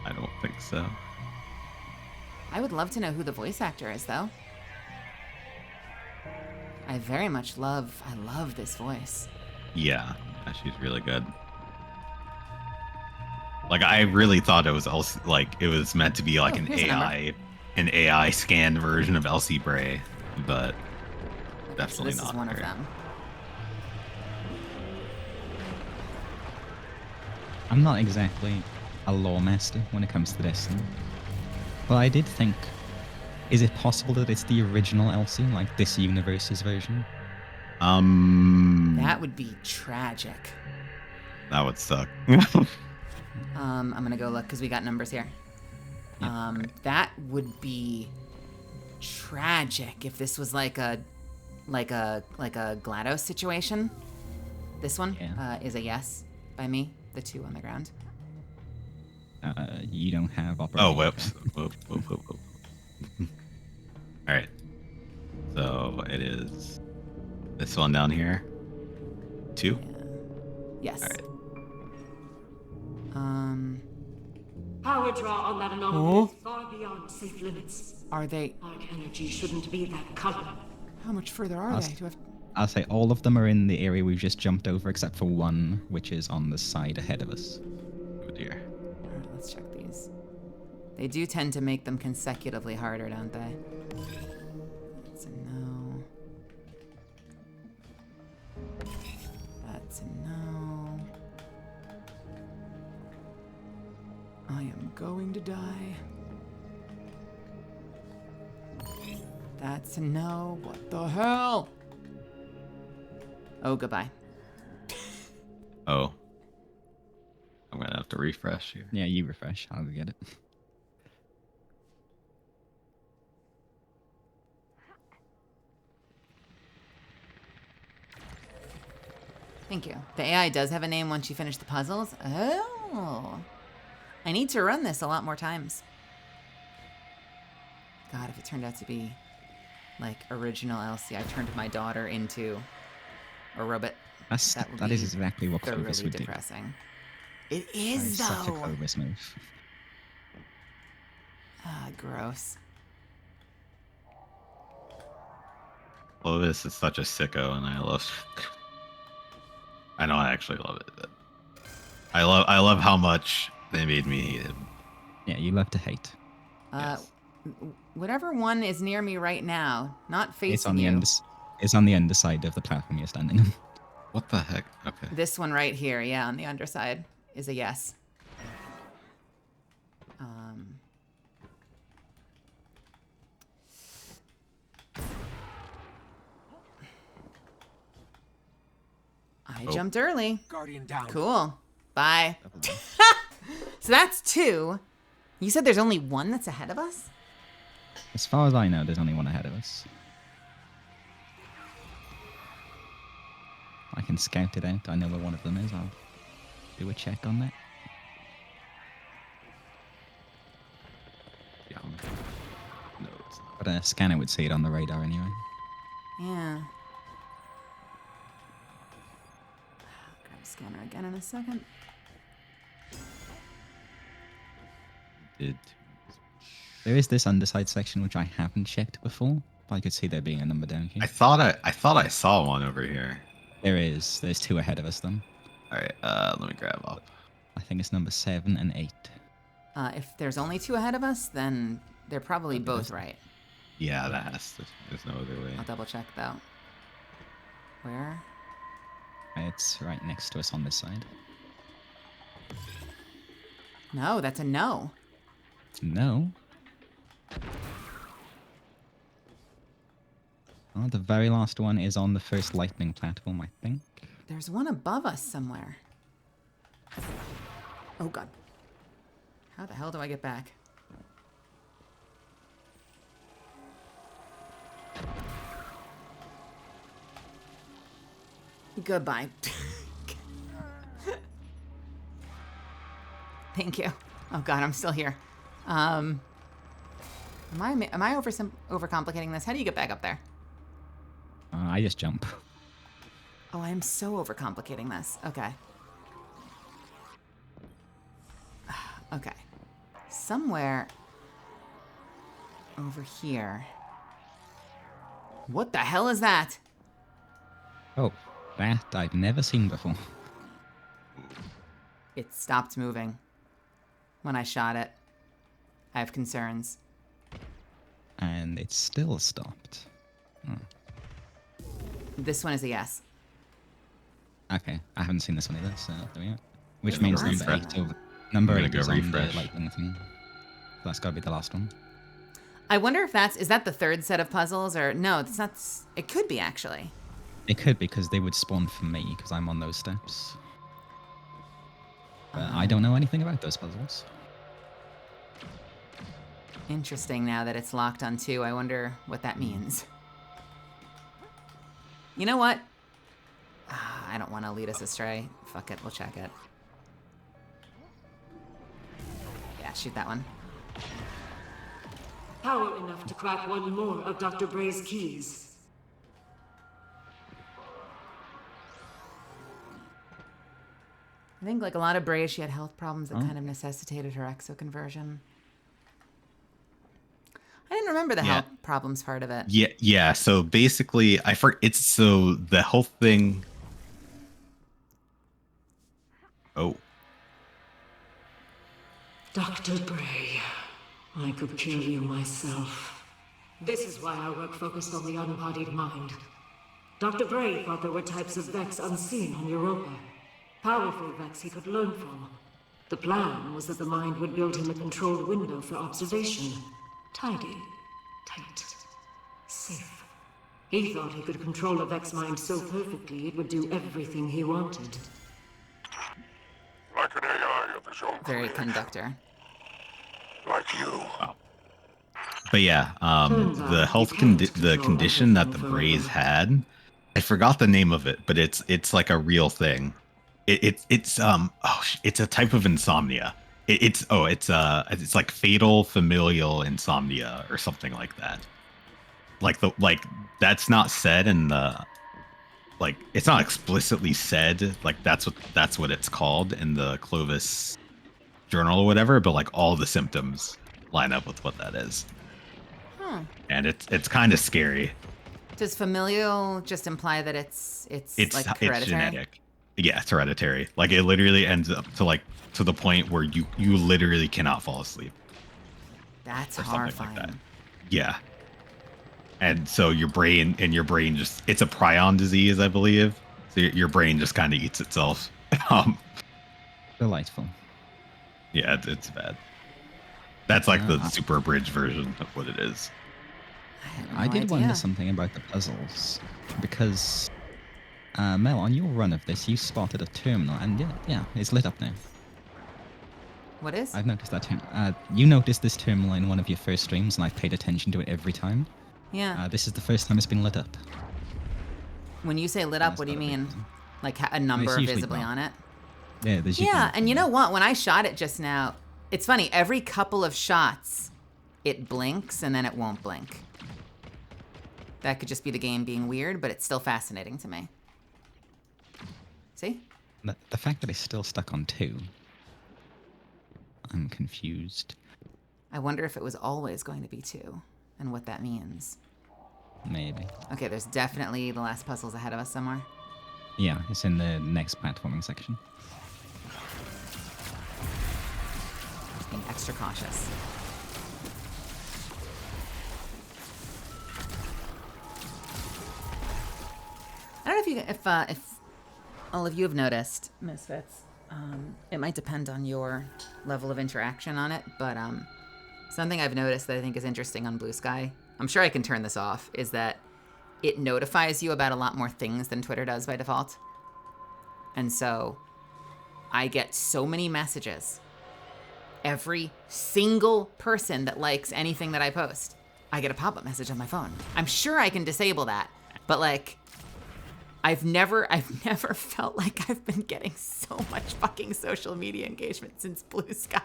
I don't think so. I would love to know who the voice actor is, though. I very much love, I love this voice. Yeah, she's really good. Like I really thought it was also like it was meant to be like Oh, here's a number. an AI scanned version of Elsie Bray, but So definitely this not is one of her. them. I'm not exactly a lore master when it comes to Destiny. But I did think, is it possible that it's the original Elsie, like this universe's version? That would be tragic. That would suck. I'm gonna go look because we got numbers here. Yeah, right. That would be tragic if this was like a GLaDOS situation. This one Yeah. is a yes by me. The 2 on the ground. You don't have operating. Oh, whoops. Whoop. All right. So it is this one down here. 2. Yes. All right. Power draw on that anomaly is far beyond safe limits. Are they? Arc energy shouldn't be that color. How much further are they? I'll say all of them are in the area we've just jumped over, except for one, which is on the side ahead of us. Oh dear. All right, let's check these. They do tend to make them consecutively harder, don't they? That's a no. That's a no. I am going to die. That's a no. What the hell? Oh, goodbye. Oh. I'm gonna have to refresh here. Yeah, you refresh. I'll go get it. Thank you. The AI does have a name once you finish the puzzles. Oh. I need to run this a lot more times. God, if it turned out to be like original Elsie, I turned my daughter into a robot. That is exactly what Clovis would depressing. It do. is, though. Such a Clovis move. Ah, gross. Clovis is such a sicko, and I love. I don't actually love it, but I love how much they made me hate him. Yeah, you love to hate. Yes. Whatever one is near me right now, not facing It's on the underside of the platform you're standing on. What the heck? Okay. This one right here, yeah, on the underside, is a yes. I jumped early. Guardian down. Cool. Bye. So that's 2. You said there's only 1 that's ahead of us? As far as I know, there's only one ahead of us. I can scout it out. I know where one of them is. I'll do a check on that. Yeah. No, it's not. But a scanner would see it on the radar anyway. Yeah. Grab a scanner again in a second. There is this underside section which I haven't checked before, but I could see there being a number down here. I thought I saw one over here. There is. There's 2 ahead of us then. All right. Let me grab up. I think it's number 7 and 8. If there's only 2 ahead of us, then they're probably both right. Yeah, that has to. There's no other way. I'll double check though. Where? It's right next to us on this side. No, that's a no. No. Oh, the very last one is on the first lightning platform, I think. There's one above us somewhere. Oh god. How the hell do I get back? Goodbye. Thank you. Oh god, I'm still here. Am I overcomplicating this? How do you get back up there? I just jump. Oh, I am so overcomplicating this. Okay. Okay. Somewhere over here. What the hell is that? Oh, that I've never seen before. It stopped moving when I shot it. I have concerns. And it still stopped. This one is a yes. Okay, I haven't seen this one either, so there we go. Which Is means number number eight? 8 over... Number I'm 8 gonna is go on the refresh. lightning thing. So that's gotta be the last one. I wonder if is that the third set of puzzles or no, it's not. It could be actually. It could, because they would spawn for me, because I'm on those steps. But I don't know anything about those puzzles. Interesting now that it's locked on 2. I wonder what that means. You know what? I don't want to lead us astray. Fuck it, we'll check it. Yeah, shoot that one. Power enough to crack one more of Dr. Bray's keys. I think like a lot of Bray, she had health problems that kind of necessitated her exoconversion. I didn't remember the health problems part of it. Yeah. So basically, it's so the health thing. Oh. Dr. Bray, I could kill you myself. This is why our work focused on the unbodied mind. Dr. Bray thought there were types of Vex unseen on Europa. Powerful Vex he could learn from. The plan was that the mind would build him a controlled window for observation. Tidy, tight, safe. He thought he could control a Vex mind so perfectly it would do everything he wanted. Like an AI of his own Very creation. conductor. Like you. Wow. But yeah, the the condition that the Brays had, I forgot the name of it, but it's like a real thing. It's a type of insomnia. It's like fatal familial insomnia or something like that. Like that's not said in the, like, it's not explicitly said like that's what it's called in the Clovis journal or whatever, but like all the symptoms line up with what that is. And it's kind of scary. Does familial just imply that it's like hereditary? It's genetic. Yeah, it's hereditary. Like it literally ends up to the point where you literally cannot fall asleep. That's or horrifying. Like that. Yeah. And so your brain just, it's a prion disease, I believe. So your brain just kind of eats itself. Delightful. Yeah, it's bad. That's like the super abridged version of what it is. I did wonder something about the puzzles, because Mel, on your run of this, you spotted a terminal, and yeah, it's lit up now. What is? I've noticed that too. You noticed this terminal in one of your first streams, and I've paid attention to it every time. Yeah. This is the first time it's been lit up. When you say lit up, what do you mean? Like a number visibly on it? Yeah, there's yeah, and you know what? When I shot it just now, it's funny. Every couple of shots, it blinks and then it won't blink. That could just be the game being weird, but it's still fascinating to me. See? The fact that it's still stuck on 2. I'm confused. I wonder if it was always going to be 2 and what that means. Maybe. Okay, there's definitely the last puzzles ahead of us somewhere. Yeah, it's in the next platforming section. Just being extra cautious. I don't know if all of you have noticed, Misfits. It might depend on your level of interaction on it, but something I've noticed that I think is interesting on Blue Sky, I'm sure I can turn this off, is that it notifies you about a lot more things than Twitter does by default. And so I get so many messages. Every single person that likes anything that I post, I get a pop-up message on my phone. I'm sure I can disable that, but like, I've never felt like I've been getting so much fucking social media engagement since Blue Sky.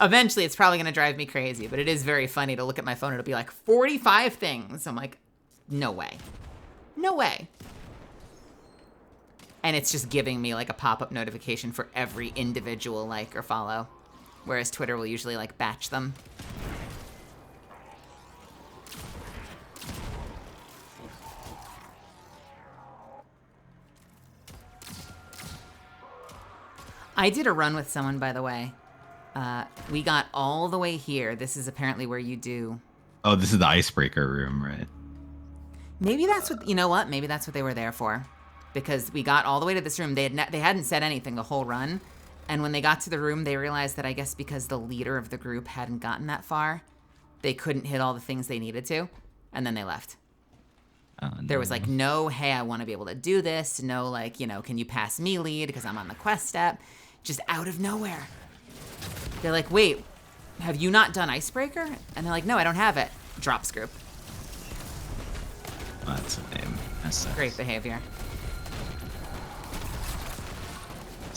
Eventually, it's probably going to drive me crazy, but it is very funny to look at my phone. It'll be like 45 things. I'm like, no way. No way. And it's just giving me like a pop-up notification for every individual like or follow, whereas Twitter will usually like batch them. I did a run with someone, by the way. We got all the way here. This is apparently where you do. Oh, this is the icebreaker room, right? Maybe that's what, you know what? Maybe that's what they were there for. Because we got all the way to this room. They hadn't said anything the whole run. And when they got to the room, they realized that I guess because the leader of the group hadn't gotten that far, they couldn't hit all the things they needed to. And then they left. Oh, no. There was like, no, hey, I want to be able to do this. No, like, you know, can you pass me lead because I'm on the quest step? Just out of nowhere. They're like, wait, have you not done Icebreaker? And they're like, no, I don't have it. Drops group. That's a name. That's Great behavior.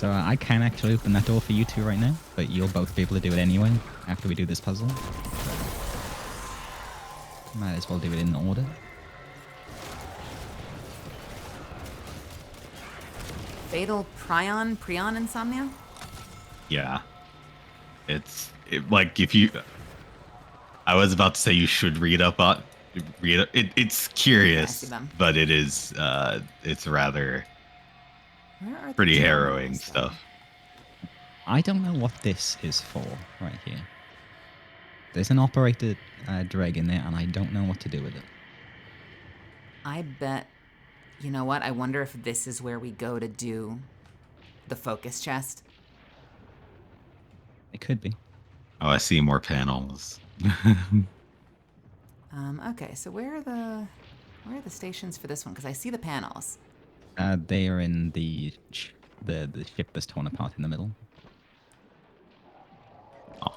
So I can actually open that door for you two right now, but you'll both be able to do it anyway after we do this puzzle. Might as well do it in order. Fatal prion insomnia? Yeah. Like if you, I was about to say you should read up on, it's curious, but it is, it's rather pretty harrowing stuff. I don't know what this is for right here. There's an operated dreg in there, and I don't know what to do with it. I bet, you know what? I wonder if this is where we go to do the focus chest. It could be. Oh, I see more panels. Okay, so where are the stations for this one? Because I see the panels. They are in the ship that's torn apart in the middle. Oh.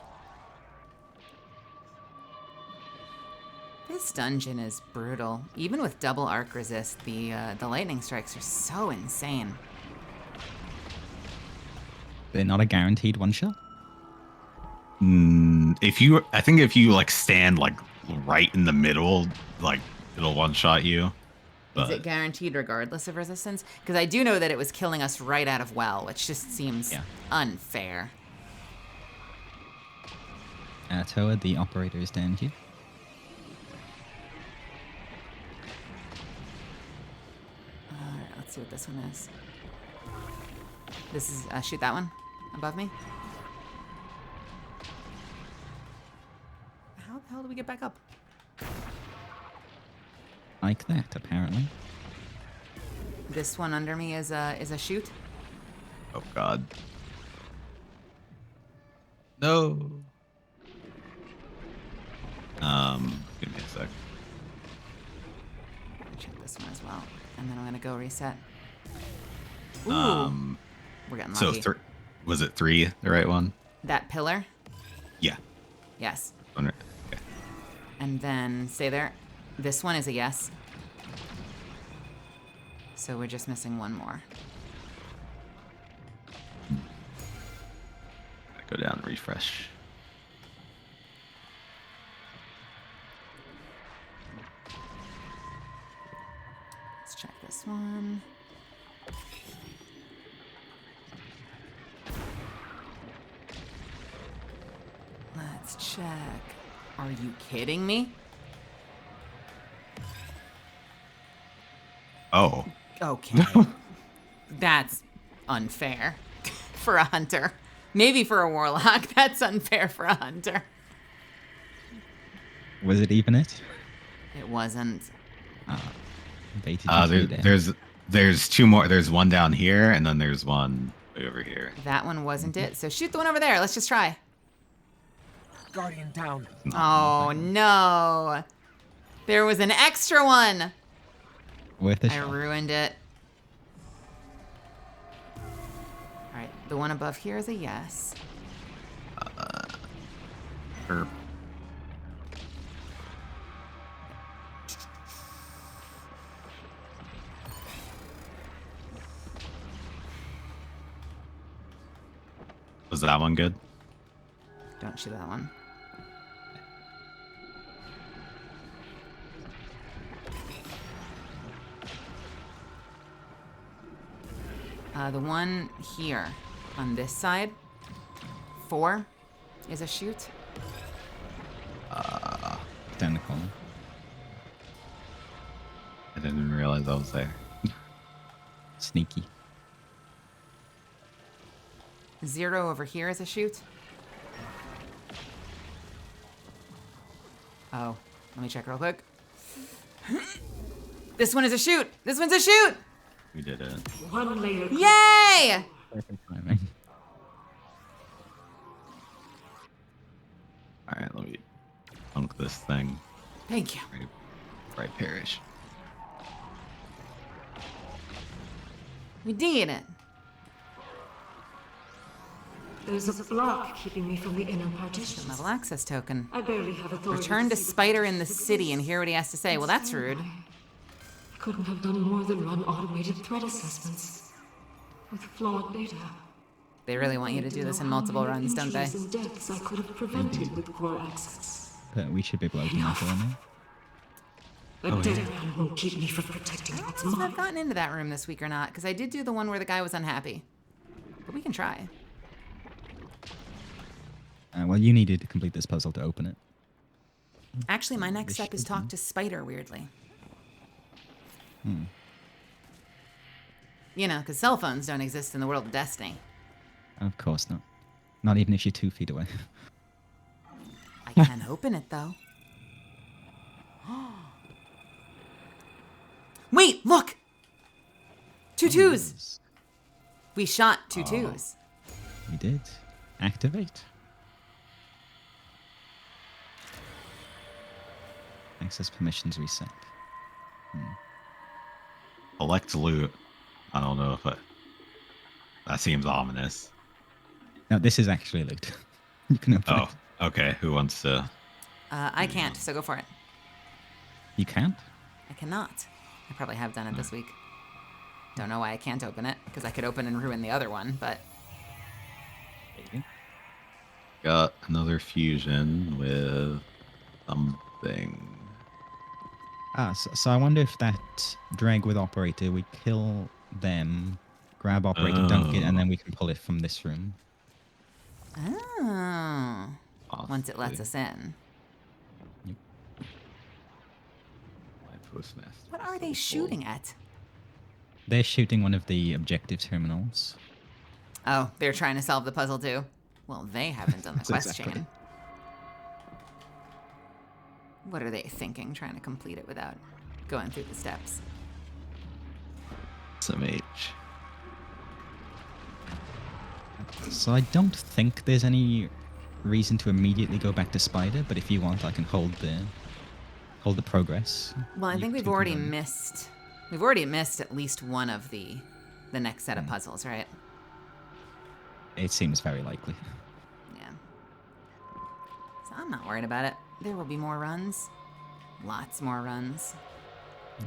This dungeon is brutal. Even with double arc resist, the lightning strikes are so insane. They're not a guaranteed one shot. I think if you like stand like right in the middle, like it'll one shot you. Is it guaranteed regardless of resistance? Because I do know that it was killing us right out of well, which just seems unfair. Toa, the operator is down here. Alright, let's see what this one is. This is, shoot that one above me. How the hell do we get back up? Like that, apparently. This one under me is a chute. Oh God. No. Give me a sec. Check this one as well, and then I'm gonna go reset. Ooh, we're getting lucky. So was it 3 the right one? That pillar. Yeah. Yes. Okay. And then stay there. This one is a yes. So we're just missing one more. Go down and refresh. Let's check this one. Let's check. Are you kidding me? Oh. Okay. That's unfair for a hunter. Maybe for a warlock. That's unfair for a hunter. Was it even it? It wasn't. There's 2 more. There's one down here, and then there's one way over here. That one wasn't it. So shoot the one over there. Let's just try. Guardian down. Oh no. There was an extra one. Worth a I shot. ruined it. Alright, the one above here is a yes. Was that one good? Don't shoot that one. The one here on this side, 4, is a shoot. Down the corner. I didn't realize I was there. Sneaky. 0 over here is a shoot. Oh, let me check real quick. This one is a shoot. This one's a shoot. We did it. One layer. Yay! Perfect timing. All right, let me punk this thing. Thank you. Right parish. We did it. There's a block keeping me from the inner partitions. Level access token. I barely have authority. Return to see the Spider in the physical city and hear what he has to say. Well, that's Instead, rude. I couldn't have done more than run automated threat assessments with flawed data. They really want you to do this in multiple runs, don't they? And deaths I could have prevented with core access. But we should be able to open that door now. A dead man won't keep me from protecting I don't what's know if mine. I've gotten into that room this week or not, because I did do the one where the guy was unhappy. But we can try. Well, you needed to complete this puzzle to open it. Actually, my next step is talk to Spider, weirdly. You know, because cell phones don't exist in the world of Destiny. Of course not. Not even if you're 2 feet away. I can open it, though. Wait, look! 2 twos! We shot 2 twos. We did. Activate. Access permissions reset. Collect loot. I don't know if that seems ominous. No, this is actually loot. You can open it. Oh, okay. Who wants to? I can't, so go for it. You can't? I cannot. I probably have done it this week. Don't know why I can't open it, because I could open and ruin the other one, but... Got another fusion with something. So I wonder if that drag with operator, we kill them, grab operator, dunk it, and then we can pull it from this room. Oh. Once it lets us in. What are they shooting at? They're shooting one of the objective terminals. Oh, they're trying to solve the puzzle too? Well, they haven't done the quest Exactly. chain. What are they thinking, trying to complete it without going through the steps? Some H. So I don't think there's any reason to immediately go back to Spider, but if you want, I can hold the progress. Well, I You think we've two can already run. missed... We've already missed at least one of the next set of puzzles, right? It seems very likely. Yeah. So I'm not worried about it. There will be more runs. Lots more runs. You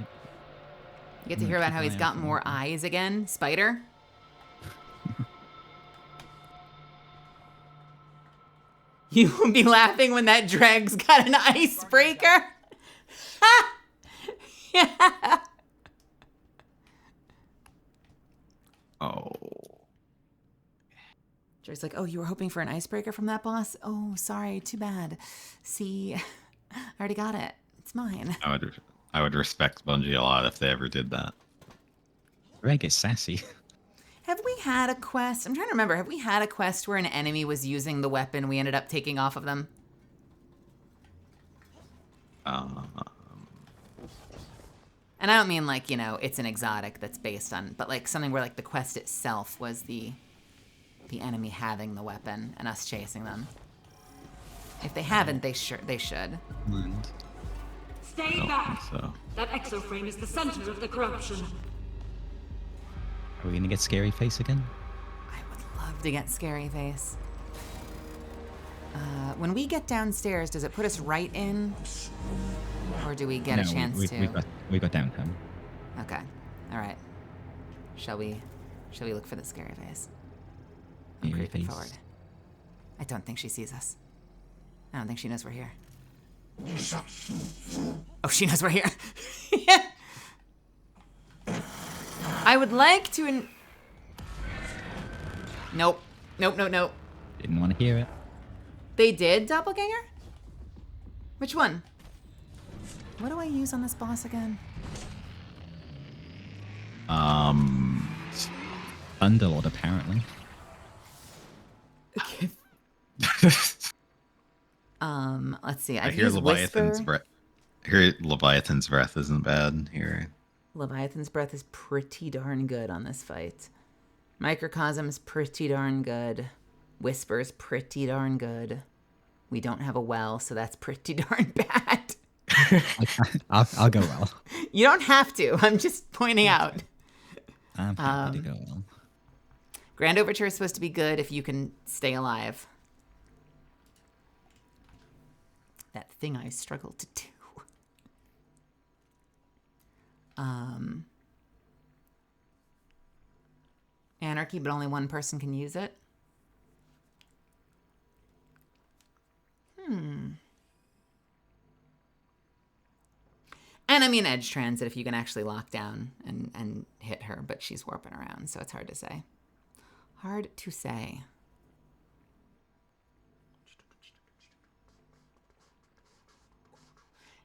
get to hear about how he's got more eyes again, Spider. You will be laughing when that drag's got an icebreaker. Yeah. Oh. Jerry's like, oh, you were hoping for an icebreaker from that boss? Oh, sorry, too bad. See, I already got it. It's mine. I would respect Bungie a lot if they ever did that. Greg is sassy. Have we had a quest? I'm trying to remember. Have we had a quest where an enemy was using the weapon we ended up taking off of them? And I don't mean like, you know, it's an exotic that's based on, but like something where like the quest itself was the enemy having the weapon and us chasing them. If they haven't, they should. Stay I back! don't think so. That exoframe is the center of the corruption. Are we gonna get Scary Face again? I would love to get Scary Face. When we get downstairs, does it put us right in? Or do we get a chance to? We got downtown. Okay. All right. Shall we look for the Scary Face? I'm Scary creeping face. forward. I don't think she sees us. I don't think she knows we're here. Oh, she knows we're here. Yeah. I would like to. Nope. Nope. Didn't want to hear it. They did, Doppelganger? Which one? What do I use on this boss again? Underlord, apparently. Okay. Let's see. I I've hear used Leviathan's Whisper. breath. I hear Leviathan's breath isn't bad here. Leviathan's Breath is pretty darn good on this fight. Microcosm's pretty darn good. Whisper's pretty darn good. We don't have a well, so that's pretty darn bad. I'll go well. You don't have to. I'm just pointing out. I'm happy to go well. Grand Overture is supposed to be good if you can stay alive. That thing I struggle to do. Anarchy, but only one person can use it. And I mean edge transit if you can actually lock down and hit her, but she's warping around, so it's hard to say. Hard to say.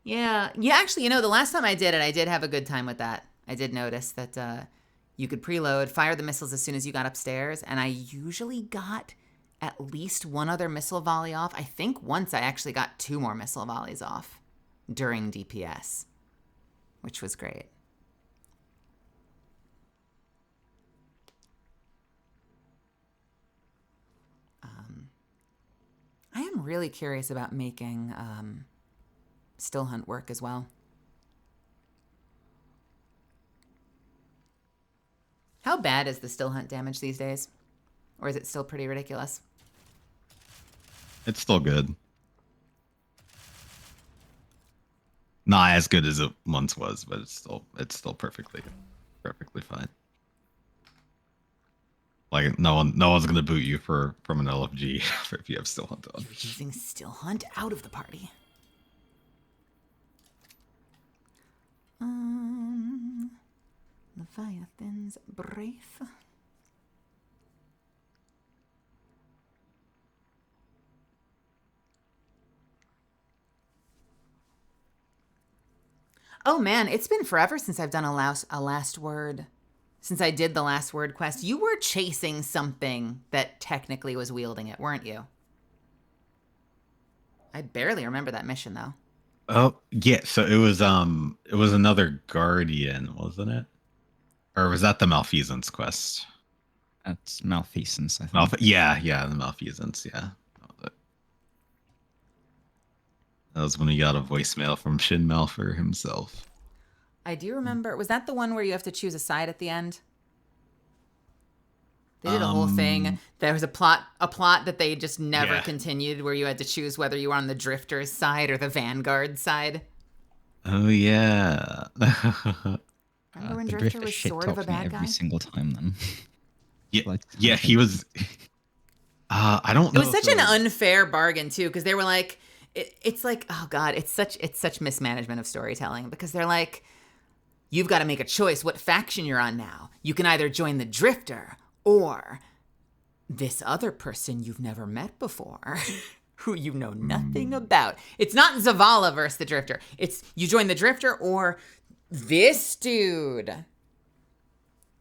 Yeah, actually, the last time I did it, I did have a good time with that. I did notice that you could preload, fire the missiles as soon as you got upstairs, and I usually got at least one other missile volley off. I think once I actually got 2 more missile volleys off during DPS, which was great. I am really curious about making Still Hunt work as well. How bad is the Still Hunt damage these days? Or is it still pretty ridiculous? It's still good. Not as good as it once was, but it's still perfectly fine. Like no one's gonna boot you from an LFG if you have Still Hunt on. You're using Still Hunt out of the party. Leviathan's Braith. Oh man, it's been forever since I've done a last word. Since I did the last word quest. You were chasing something that technically was wielding it, weren't you? I barely remember that mission though. Oh yeah, so it was another Guardian, wasn't it? Or was that the Malfeasance quest? That's Malfeasance, I think. Yeah, the Malfeasance, yeah. That was when he got a voicemail from Shin Malfer himself. I do remember. Was that the one where you have to choose a side at the end? They did a whole thing. There was a plot that they just never continued, where you had to choose whether you were on the Drifter's side or the Vanguard side. Oh yeah. Remember when the Drifter was sort of a bad guy? Every single time then. Yeah, he was. I don't know. It was such an unfair bargain too, because they were like, it's like, oh god, it's such mismanagement of storytelling, because they're like, you've got to make a choice what faction you're on now. You can either join the Drifter or this other person you've never met before, who you know nothing about. It's not Zavala versus the Drifter. It's you join the Drifter or this dude.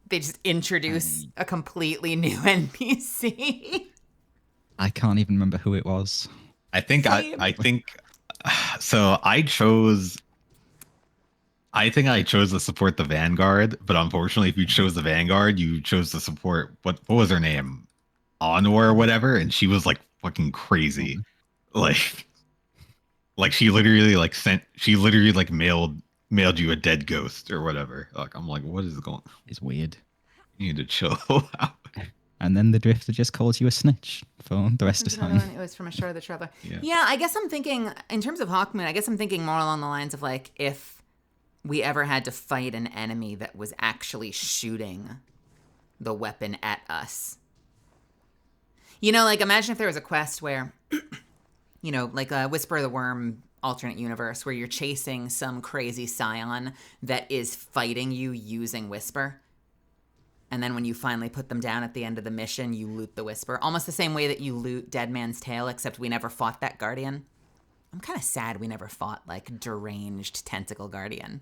They just introduce a completely new NPC. I can't even remember who it was. I think so. I think I chose to support the Vanguard, but unfortunately, if you chose the Vanguard, you chose to support what was her name, Honor or whatever, and she was like fucking crazy, like she literally mailed you a dead ghost or whatever. Like I'm like, what is going? It's weird. You need to chill out. And then the Drifter just calls you a snitch for the rest of the time. It was from A Shore of the Traveler. Yeah, I guess I'm thinking, in terms of Hawkmoon, I guess I'm thinking more along the lines of like, if we ever had to fight an enemy that was actually shooting the weapon at us. Like imagine if there was a quest where, like a Whisper of the Worm alternate universe where you're chasing some crazy scion that is fighting you using Whisper. And then when you finally put them down at the end of the mission, you loot the Whisper. Almost the same way that you loot Dead Man's Tale, except we never fought that Guardian. I'm kind of sad we never fought, like, deranged Tentacle Guardian.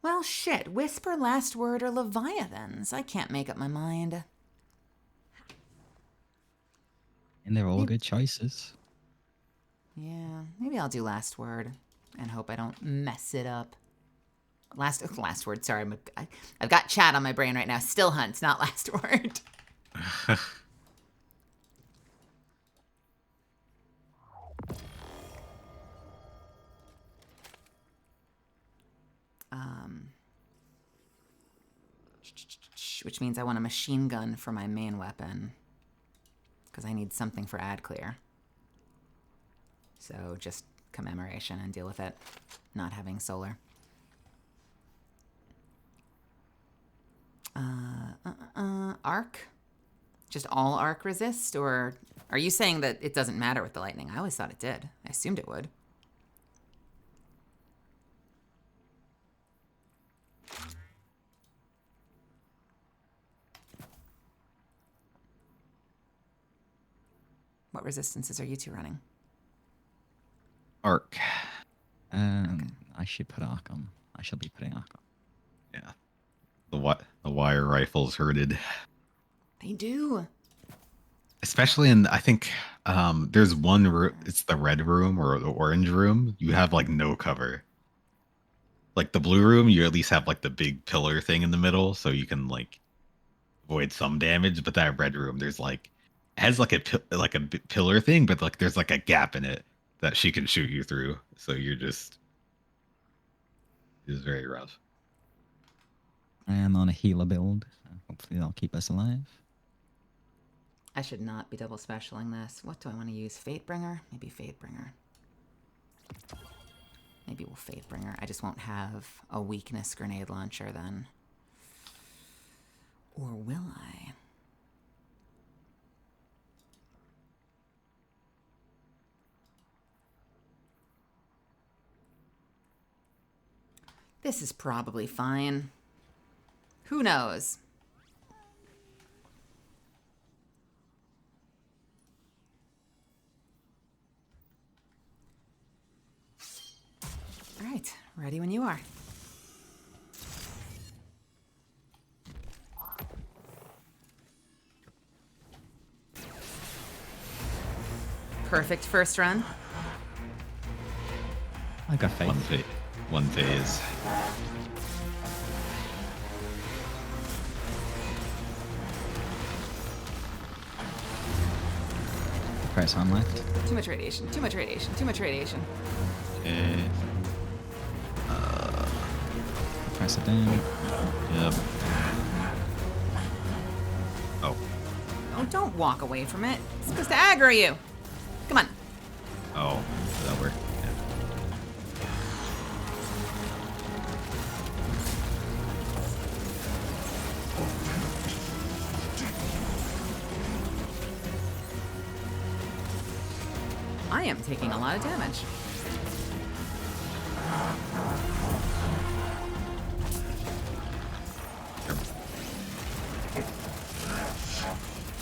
Well, shit. Whisper, Last Word, or Leviathans. I can't make up my mind. And they're all good choices. Yeah, maybe I'll do Last Word and hope I don't mess it up. Last Word, sorry. I've got chat on my brain right now. Still Hunt, not Last Word. Which means I want a machine gun for my main weapon, because I need something for ad clear. So just commemoration and deal with it, not having solar. Arc. just all arc resist, or are you saying that it doesn't matter with the lightning? I always thought it did. I assumed it would. What resistances are you two running? Arc. I should put arc on. I shall be putting arc on. Yeah. The wire rifles hurted. They do. Especially in, I think, there's one room, it's the red room or the orange room. You have like no cover. Like the blue room, you at least have like the big pillar thing in the middle, so you can like avoid some damage. But that red room, there's like, it has like a pillar thing, but like there's like a gap in it that she can shoot you through. So you're just, it's very rough. I am on a healer build. Hopefully that'll keep us alive. I should not be double specialing this. What do I want to use? Fatebringer? Maybe Fatebringer. Maybe we'll Fatebringer. I just won't have a weakness grenade launcher then. Or will I? This is probably fine. Who knows? All right, ready when you are. Perfect first run. I got faith. One phase. Press on left. Too much radiation, too much radiation, too much radiation. Okay. Press it down. Yep. Oh. Oh, don't walk away from it. It's supposed to aggro you. Come on. Oh, that worked. Yeah. I am taking a lot of damage.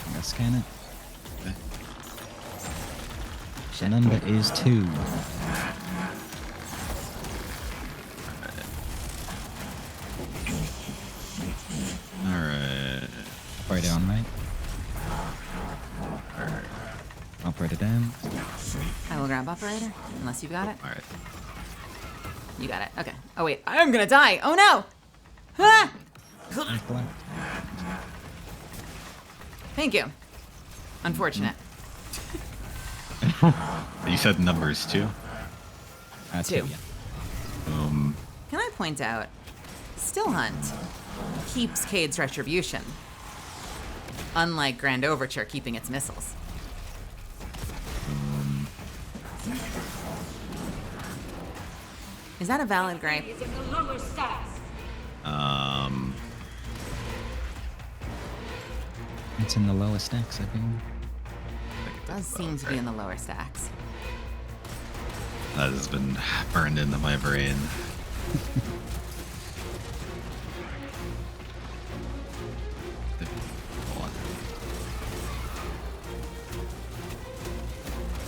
I'm gonna scan it. Okay. The number is 2. Alright. Operator on right. Operator down. I will grab operator, unless you got it. Alright. You got it. Okay. Oh wait, I'm gonna die. Oh no! Ah! Black. Thank you. Unfortunate. You said numbers too? 2. Yeah. Can I point out, Still Hunt keeps Cade's retribution, unlike Grand Overture keeping its missiles. Is that a valid gripe? It's in the lower stacks. It's in the lower stacks, I think. It does seem to be in the lower stacks. That has been burned into my brain.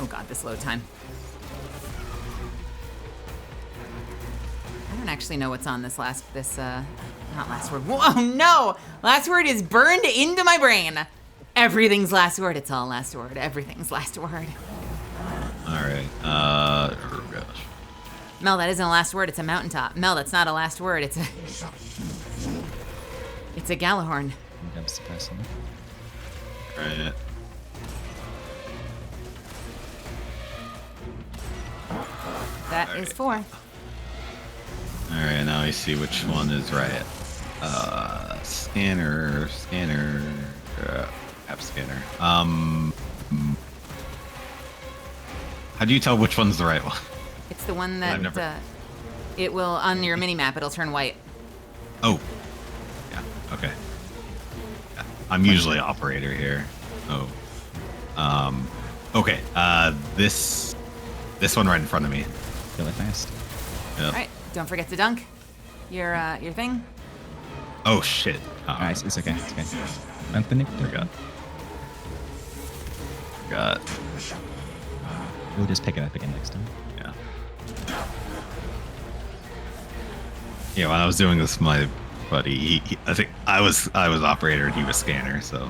Oh god, this load time. I don't actually know what's on this not last word. Whoa, no! Last word is burned into my brain. Everything's last word. It's all last word. Everything's last word. Alright. Oh gosh. Mel, that isn't a last word. It's a mountaintop. Mel, that's not a last word. It's a Galahorn. I'm suppressing it. Right. That is 4. Alright, now I see which one is right. Scanner, app scanner. How do you tell which one's the right one? It's the one I've that never- it will, on your mini map, it'll turn white. Oh. Yeah, okay. Yeah. I'm usually operator here. Oh. Okay. This one right in front of me. Really fast. Yep. All right, don't forget to dunk your thing. Oh shit. Guys, it's okay. It's okay. Dunk the nuke. Forgot. We'll just pick it up again next time. Yeah. Yeah. When I was doing this, with my buddy, I think I was operator and he was scanner, so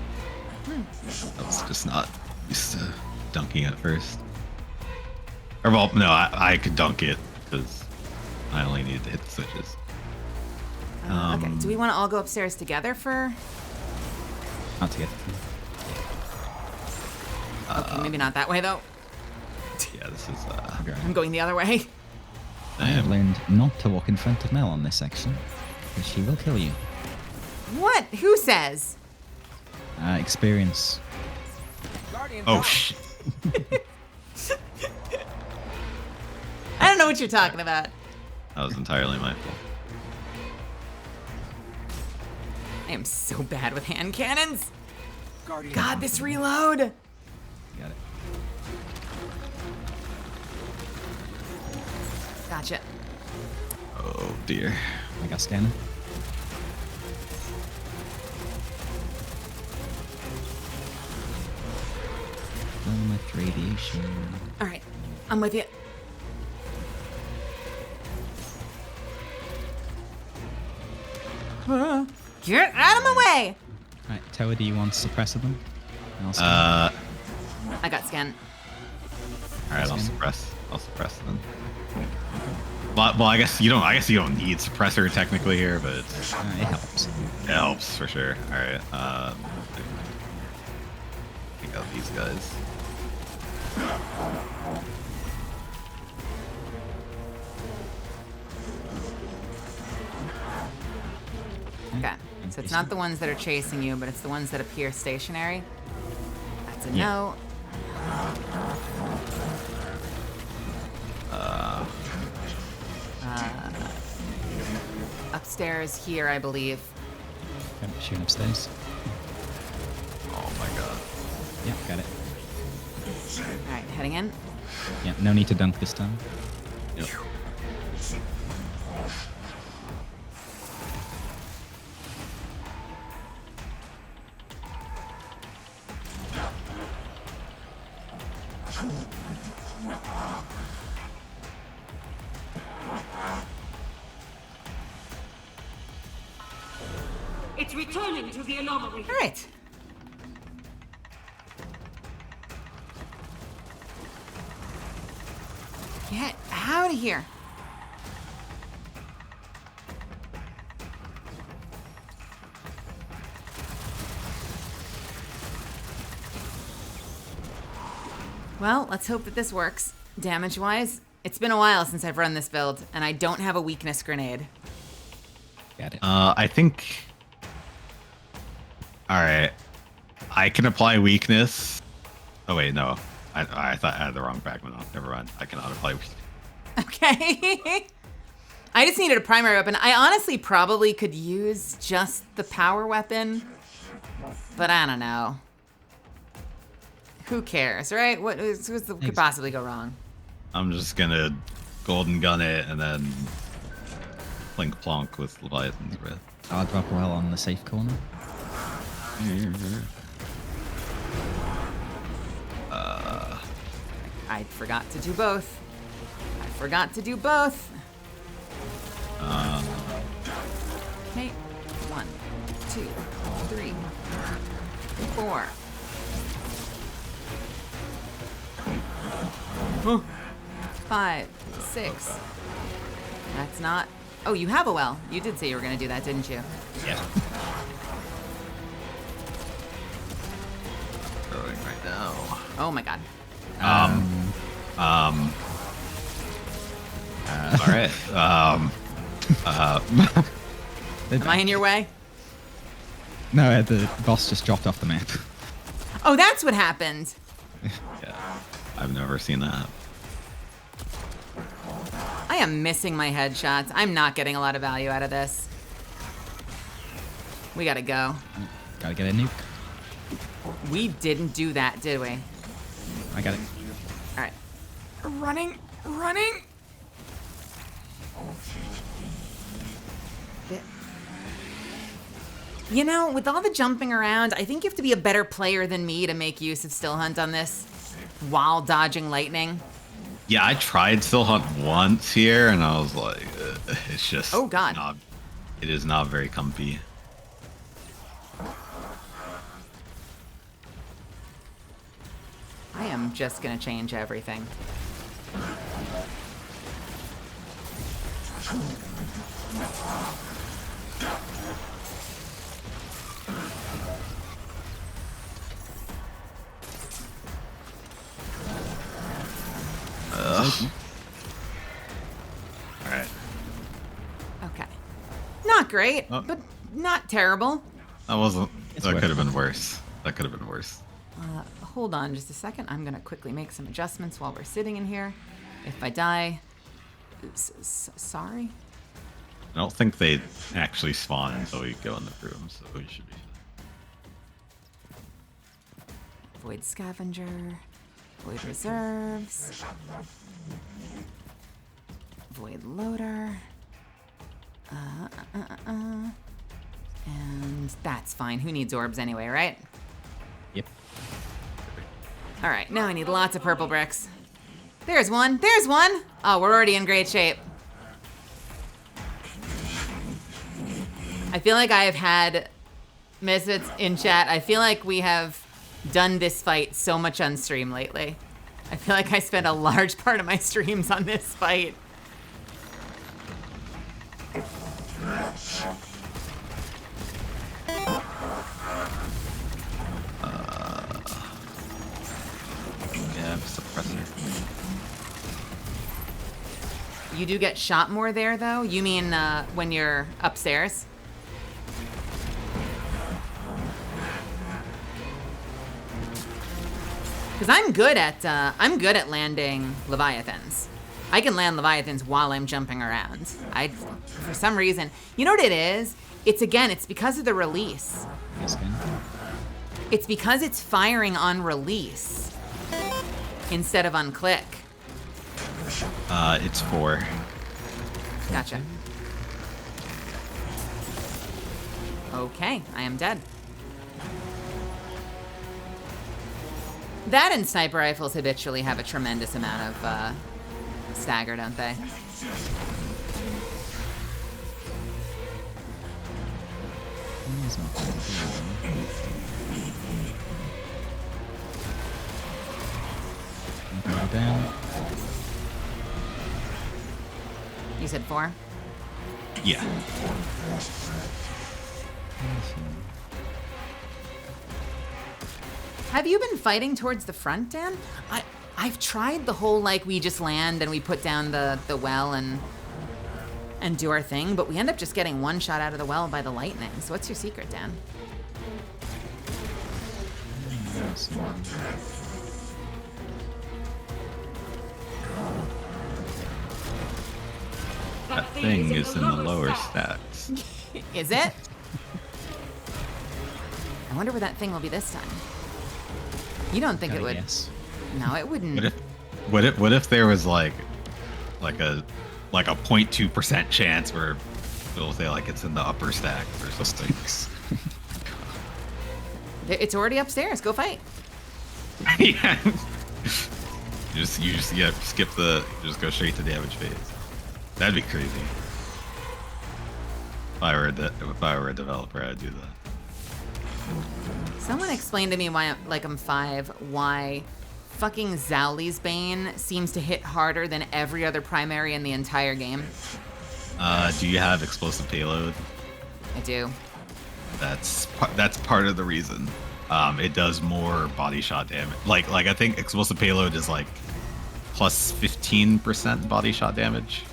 I was just not used to dunking at first. Or well, no, I could dunk it because I only needed to hit the switches. Okay, do we want to all go upstairs together for? Not together. Okay, maybe not that way though. Yeah, this is. I'm going the other way. I have learned not to walk in front of Mel on this section, because she will kill you. What? Who says? Experience. Oh shit. I don't know what you're talking about. That was entirely my fault. I am so bad with hand cannons. Guardian God, this reload. Got it. Gotcha. Oh dear. I got scanner. Much radiation. All right, I'm with you. Get out of my way! Right, Toa, do you want to suppress them? I'll scan. I got scan. All right, I'll suppress them. Well, I guess you don't. I guess you don't need suppressor technically here, but It helps. it helps for sure. All right. Take out these guys. Okay, so it's not the ones that are chasing you, but it's the ones that appear stationary. That's a no. Upstairs here, I believe. Okay, shooting upstairs. Oh my god. Yeah, got it. All right, heading in. Yeah, no need to dunk this time. Yep. It's returning to the anomaly. All right. Get out of here. Well, let's hope that this works. Damage-wise, it's been a while since I've run this build, and I don't have a weakness grenade. Got it. I think. All right. I can apply weakness. Oh wait, no. I thought I had the wrong fragment on. Never mind. I cannot apply weakness. Okay. I just needed a primary weapon. I honestly probably could use just the power weapon, but I don't know. Who cares, right? What could possibly go wrong? I'm just gonna golden gun it and then plink plonk with Leviathan's breath. I'll drop well on the safe corner. I forgot to do both. I forgot to do both. Okay. 1, 2, 3, 4. 5, 6. That's not. Oh, you have a well. You did say you were going to do that, didn't you? Yeah. Throwing right now. Oh my god. All right. Am I in your way? No, the boss just dropped off the map. Oh, that's what happened. Yeah. I've never seen that. I am missing my headshots. I'm not getting a lot of value out of this. We gotta go. Gotta get a nuke. We didn't do that, did we? I got it. All right. Running. You know, with all the jumping around, I think you have to be a better player than me to make use of Still Hunt on this while dodging lightning. Yeah, I tried Still Hunt once here, and I was like, it's just... Oh, God. It is not very comfy. I am just gonna change everything. Alright. Okay. Not great, but not terrible. That wasn't... It's That worth could have it. been worse. That could have been worse. Hold on just a second. I'm gonna quickly make some adjustments while we're sitting in here. If I die, sorry. I don't think they actually spawn until we go in the room, so we should be fine. Void scavenger, void reserves, void loader. And that's fine. Who needs orbs anyway, right? Yep. All right, now I need lots of purple bricks. There's one. There's one. Oh, we're already in great shape. I feel like I have had misfits in chat. I feel like we have done this fight so much on stream lately. I feel like I spent a large part of my streams on this fight. Yeah, suppressor. You do get shot more there, though? You mean when you're upstairs? Because I'm good at landing Leviathans. I can land Leviathans while I'm jumping around. For some reason, you know what it is? It's because of the release. Yes, again. It's because it's firing on release instead of on click. It's 4. Gotcha. Okay, I am dead. That and sniper rifles habitually have a tremendous amount of stagger, don't they? He's not gonna do anything. Go down. You said 4? Yeah. Have you been fighting towards the front, Dan? I've tried the whole, like, we just land and we put down the well and do our thing, but we end up just getting one shot out of the well by the lightning. So what's your secret, Dan? That thing is in the lower stacks. Is it? I wonder where that thing will be this time. You don't think it would? Yes. No, it wouldn't. What if there was like a 0.2% chance where it'll say like it's in the upper stack or something? It's already upstairs. Go fight. Yeah. You just go straight to damage phase. That'd be crazy. If I were a developer, I'd do that. Someone explained to me why, I'm 5, why fucking Zowli's Bane seems to hit harder than every other primary in the entire game. Do you have explosive payload? I do. That's part of the reason. It does more body shot damage. Like I think explosive payload is like plus 15% body shot damage.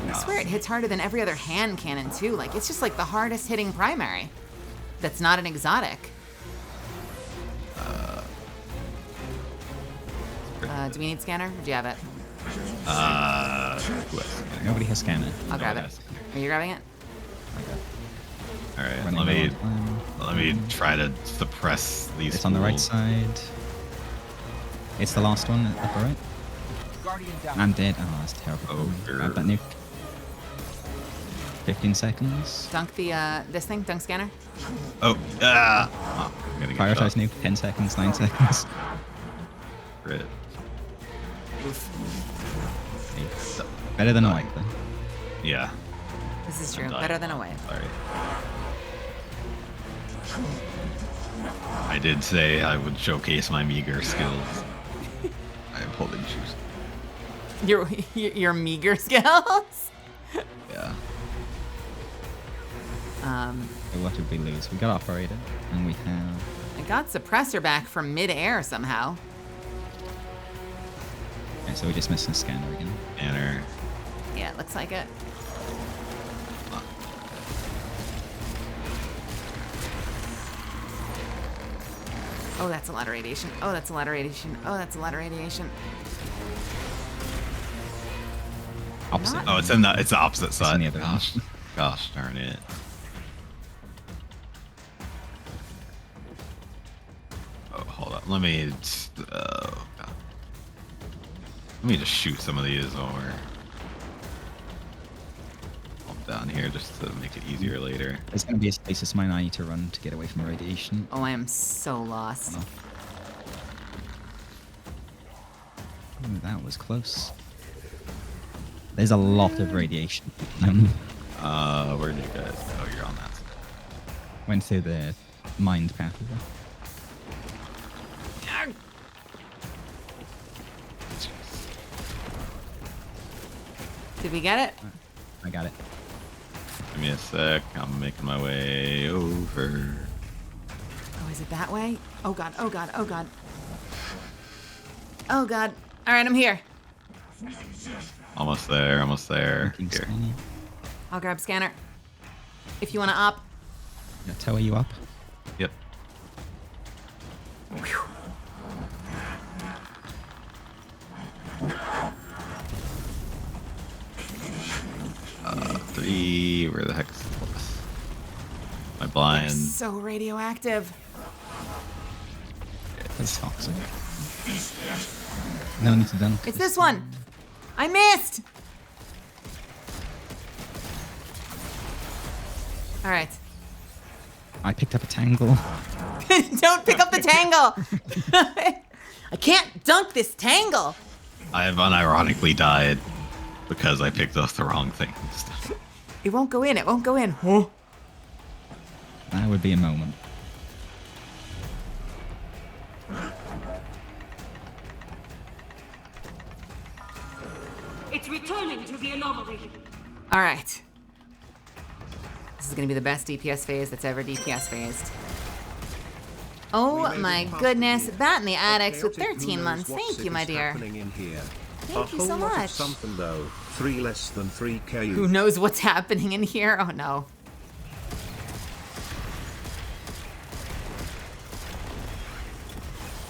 I swear it hits harder than every other hand cannon too. Like, it's just like the hardest hitting primary. That's not an exotic. Do we need scanner? Or do you have it? Nobody has scanner. I'll grab it. Are you grabbing it? All right, Running low on time. let me try to suppress these. It's on the right fools. side. It's the last one, upper right. Guardian down. I'm dead. Oh, that's terrible. Oh, Grab that nuke. 15 seconds. Dunk the this thing, dunk scanner. Oh, I'm gonna get Prioritize shot. nuke. 10 seconds, 9 seconds. Crit. Better than a wipe, though. Yeah. This is true. I'm dying. Better than a wave. Sorry. I did say I would showcase my meager skills. I am holding shoes. Your meager skills. Yeah. So what did we lose? We got operator, and we have... I got suppressor back from mid-air somehow. Okay, so we just missed a scanner again. Banner. Yeah, it looks like it. Oh, that's a lot of radiation. Oh, that's a lot of radiation. Oh, that's a lot of radiation. Opposite. Oh, it's the opposite side. on the other gosh, gosh darn it. Oh, hold up. Let me. God. Let me just shoot some of these over. Down here just to make it easier later. There's going to be a stasis mine I need to run to get away from the radiation. Oh, I am so lost. Ooh, that was close. There's a lot of radiation. Where did you guys? Oh, you're on that side. Went through the mined path. Did we get it? I got it. Give me a sec. I'm making my way over. Oh, is it that way? Oh god, oh god, oh god. Oh god. Alright, I'm here. Almost there. Almost there. Looking Here. scanny. I'll grab scanner. If you want to op. Yeah, tower you up. Yep. Whew. 3. Where the heck's my blind? So radioactive. That's toxic. No need to dunk. It's this one. I missed. All right. I picked up a tangle. Don't pick up the tangle. I can't dunk this tangle. I have unironically died because I picked up the wrong things. It won't go in. It won't go in. Huh? That would be a moment. It's returning to the anomaly. All right. This is going to be the best DPS phase that's ever DPS phased. Oh my goodness. Bat in the attics with 13 months. Thank you, my dear. Thank you so much. Something though. 3 less than 3k. Who knows what's happening in here? Oh no.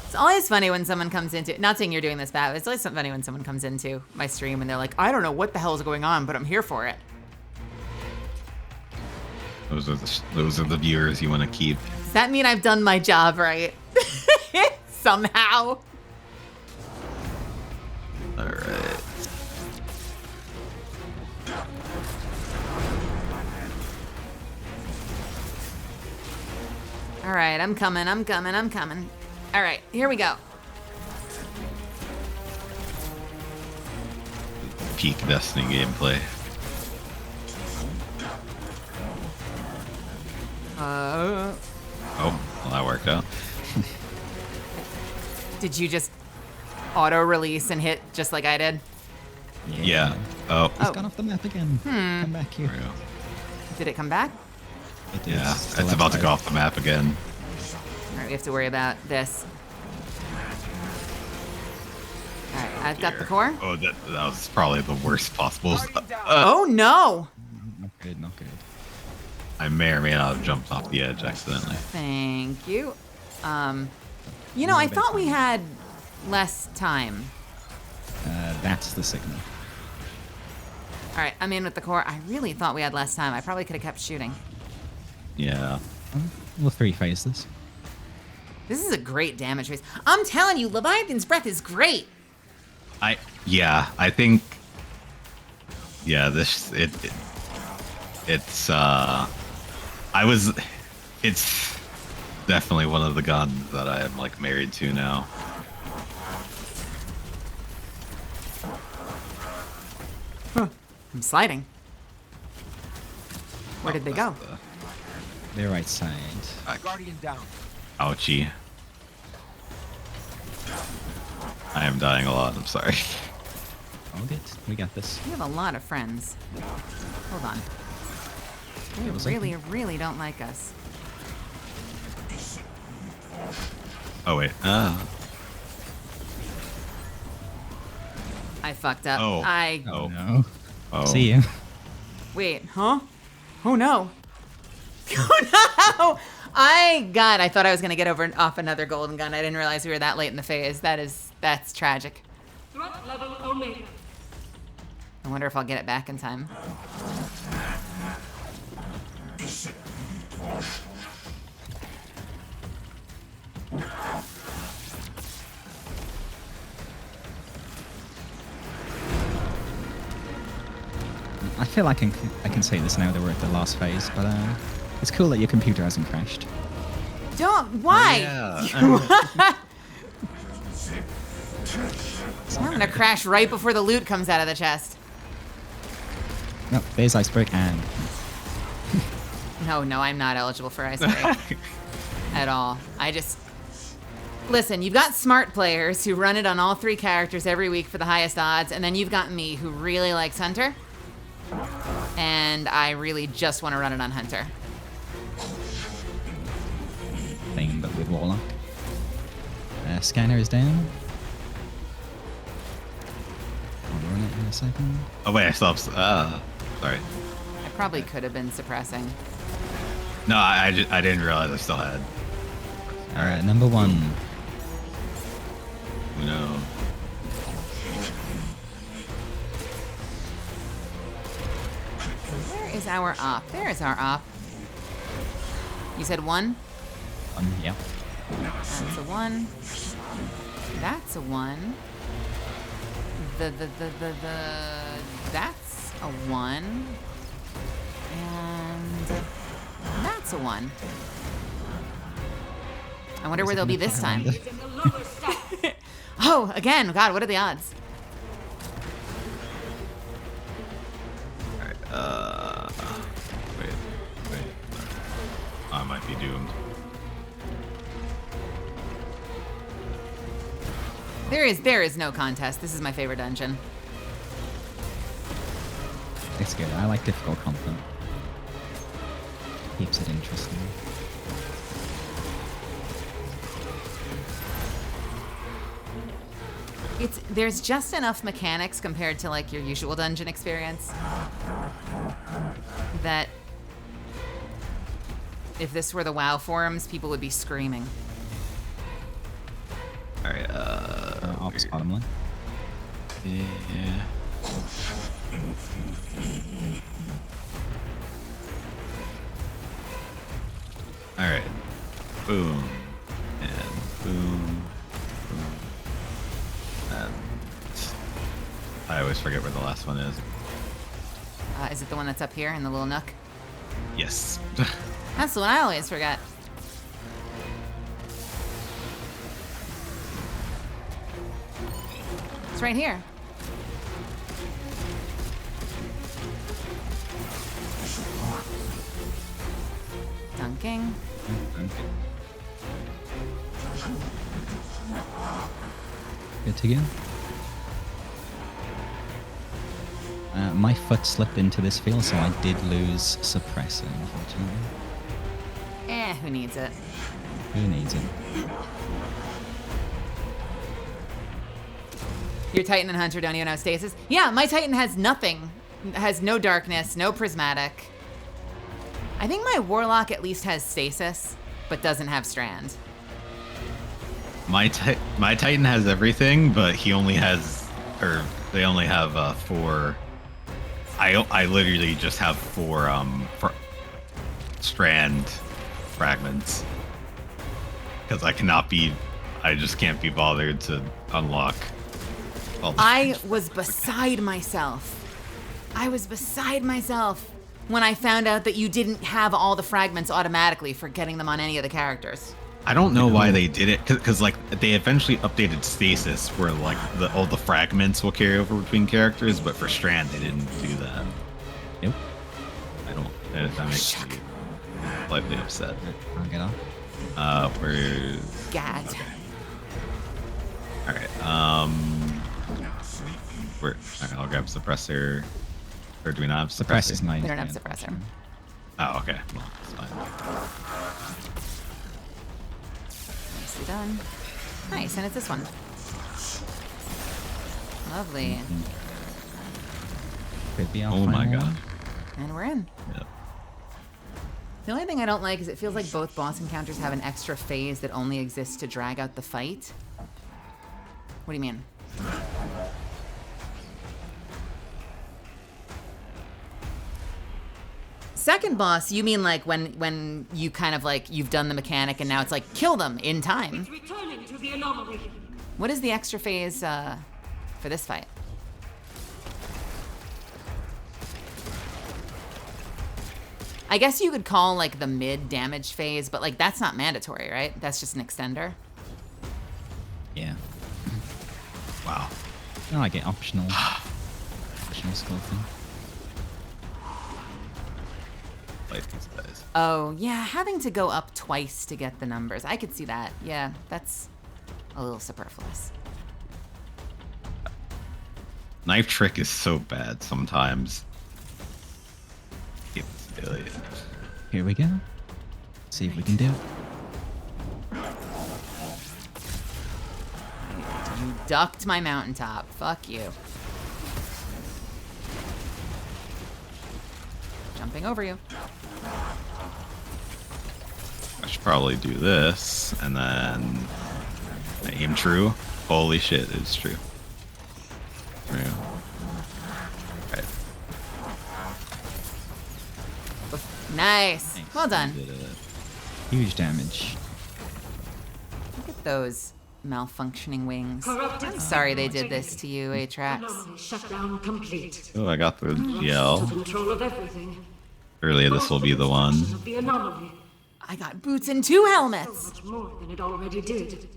It's always funny when someone comes into, not saying you're doing this bad, but it's always funny when someone comes into my stream and they're like, I don't know what the hell is going on, but I'm here for it. Those are the viewers you want to keep. Does that mean I've done my job right? Somehow. All right. All right, I'm coming. All right, here we go. Peak Destiny gameplay. Uh, Oh, well, that worked out. Did you just auto-release and hit just like I did? Yeah. Oh. It's gone off the map again. Come back here. There we go. Did it come back? It is. Yeah, Still it's about to outside. go off the map again. All right, we have to worry about this. All right, I've got the core. Oh, that was probably the worst possible. Oh no! Not good, not good. I may or may not have jumped off the edge accidentally. Thank you. You know, I thought we had less time. That's the signal. All right, I'm in with the core. I really thought we had less time. I probably could have kept shooting. Yeah. We'll three phase this. This is a great damage phase. I'm telling you, Leviathan's Breath is great. I think it's definitely one of the guns that I am like married to now. I'm sliding. Where did they go? The right side. Guardian down. Ouchie. I am dying a lot, I'm sorry. Oh, good. We got this. You have a lot of friends. Hold on. They was really, really don't like us. Oh wait. I fucked up. Oh. Oh no. Oh. See you. Wait, huh? Oh no. Oh no! I thought I was gonna get off another golden gun. I didn't realize we were that late in the phase. That's tragic. Threat level Omega. I wonder if I'll get it back in time. I feel like I can say this now that we're at the last phase, but it's cool that your computer hasn't crashed. Don't. Why? Yeah. I'm gonna crash right before the loot comes out of the chest. No, there's iceberg and No, I'm not eligible for ice break at all. Listen, you've got smart players who run it on all three characters every week for the highest odds, and then you've got me who really likes Hunter, and I really just want to run it on Hunter. thing, but with Warlock. Scanner is down. I'll run it in a second. Oh wait, I still have. Sorry. I probably could have been suppressing. No, I didn't realize I still had. Alright, number one. No. Where is our op? There is our op. You said one? Yeah. That's a one. That's a one. That's a one. And that's a one. I wonder where they'll be this time. Oh, again. God, what are the odds? Alright, wait. I might be doomed. There is no contest. This is my favorite dungeon. It's good. I like difficult content. Keeps it interesting. There's just enough mechanics compared to like your usual dungeon experience that if this were the WoW forums, people would be screaming. Alright, Ops bottom line. yeah. Alright. Boom. And boom. Boom. And I always forget where the last one is. Is it the one that's up here in the little nook? Yes. That's the one I always forget. It's right here. Dunking. Good to go. My foot slipped into this field, so I did lose suppressor, unfortunately. Who needs it? Who needs it? Your Titan and Hunter don't even have stasis? Yeah, my Titan has nothing. Has no darkness, no prismatic. I think my Warlock at least has stasis, but doesn't have strand. My Titan has everything, but he only has, or they only have 4. I literally just have 4 strand fragments. Because I just can't be bothered to unlock all the I was beside myself. I was beside myself when I found out that you didn't have all the fragments automatically for getting them on any of the characters. I don't know why they did it, because like they eventually updated stasis where like all the fragments will carry over between characters, but for Strand they didn't do that. Nope. That makes me slightly upset. I'll get off. Where's Gad. Okay. All right. All right, I'll grab suppressor. Or do we not have suppressor? Suppressor's mine. We don't have suppressor. Oh, okay. Well, it's fine. Nicely done. Nice, and it's this one. Lovely. Could be our Oh my final god. one. And we're in. Yep. The only thing I don't like is it feels like both boss encounters have an extra phase that only exists to drag out the fight. What do you mean? Second boss, you mean like when you kind of like you've done the mechanic and now it's like kill them in time. Returning to the anomaly. What is the extra phase for this fight? I guess you could call like the mid damage phase, but like that's not mandatory, right? That's just an extender. Yeah. Wow. No, I get optional. Optional skill thing. Fight these guys. Oh, yeah, having to go up twice to get the numbers. I could see that. Yeah, that's a little superfluous. Knife trick is so bad sometimes. It's silly. Here we go. See if we can do it. You ducked my mountaintop. Fuck you. Jumping over you. I should probably do this and then aim true. Holy shit, it's true. True. Right. Nice. Well done. Did it. Huge damage. Look at those malfunctioning wings. Corrupted. I'm sorry they did this to you, Atrax. Anomaly shutdown complete. Oh, I got the To yell. control of everything. Surely this will be the one. Of the anomaly. I got boots and 2 helmets. Much more than it already did.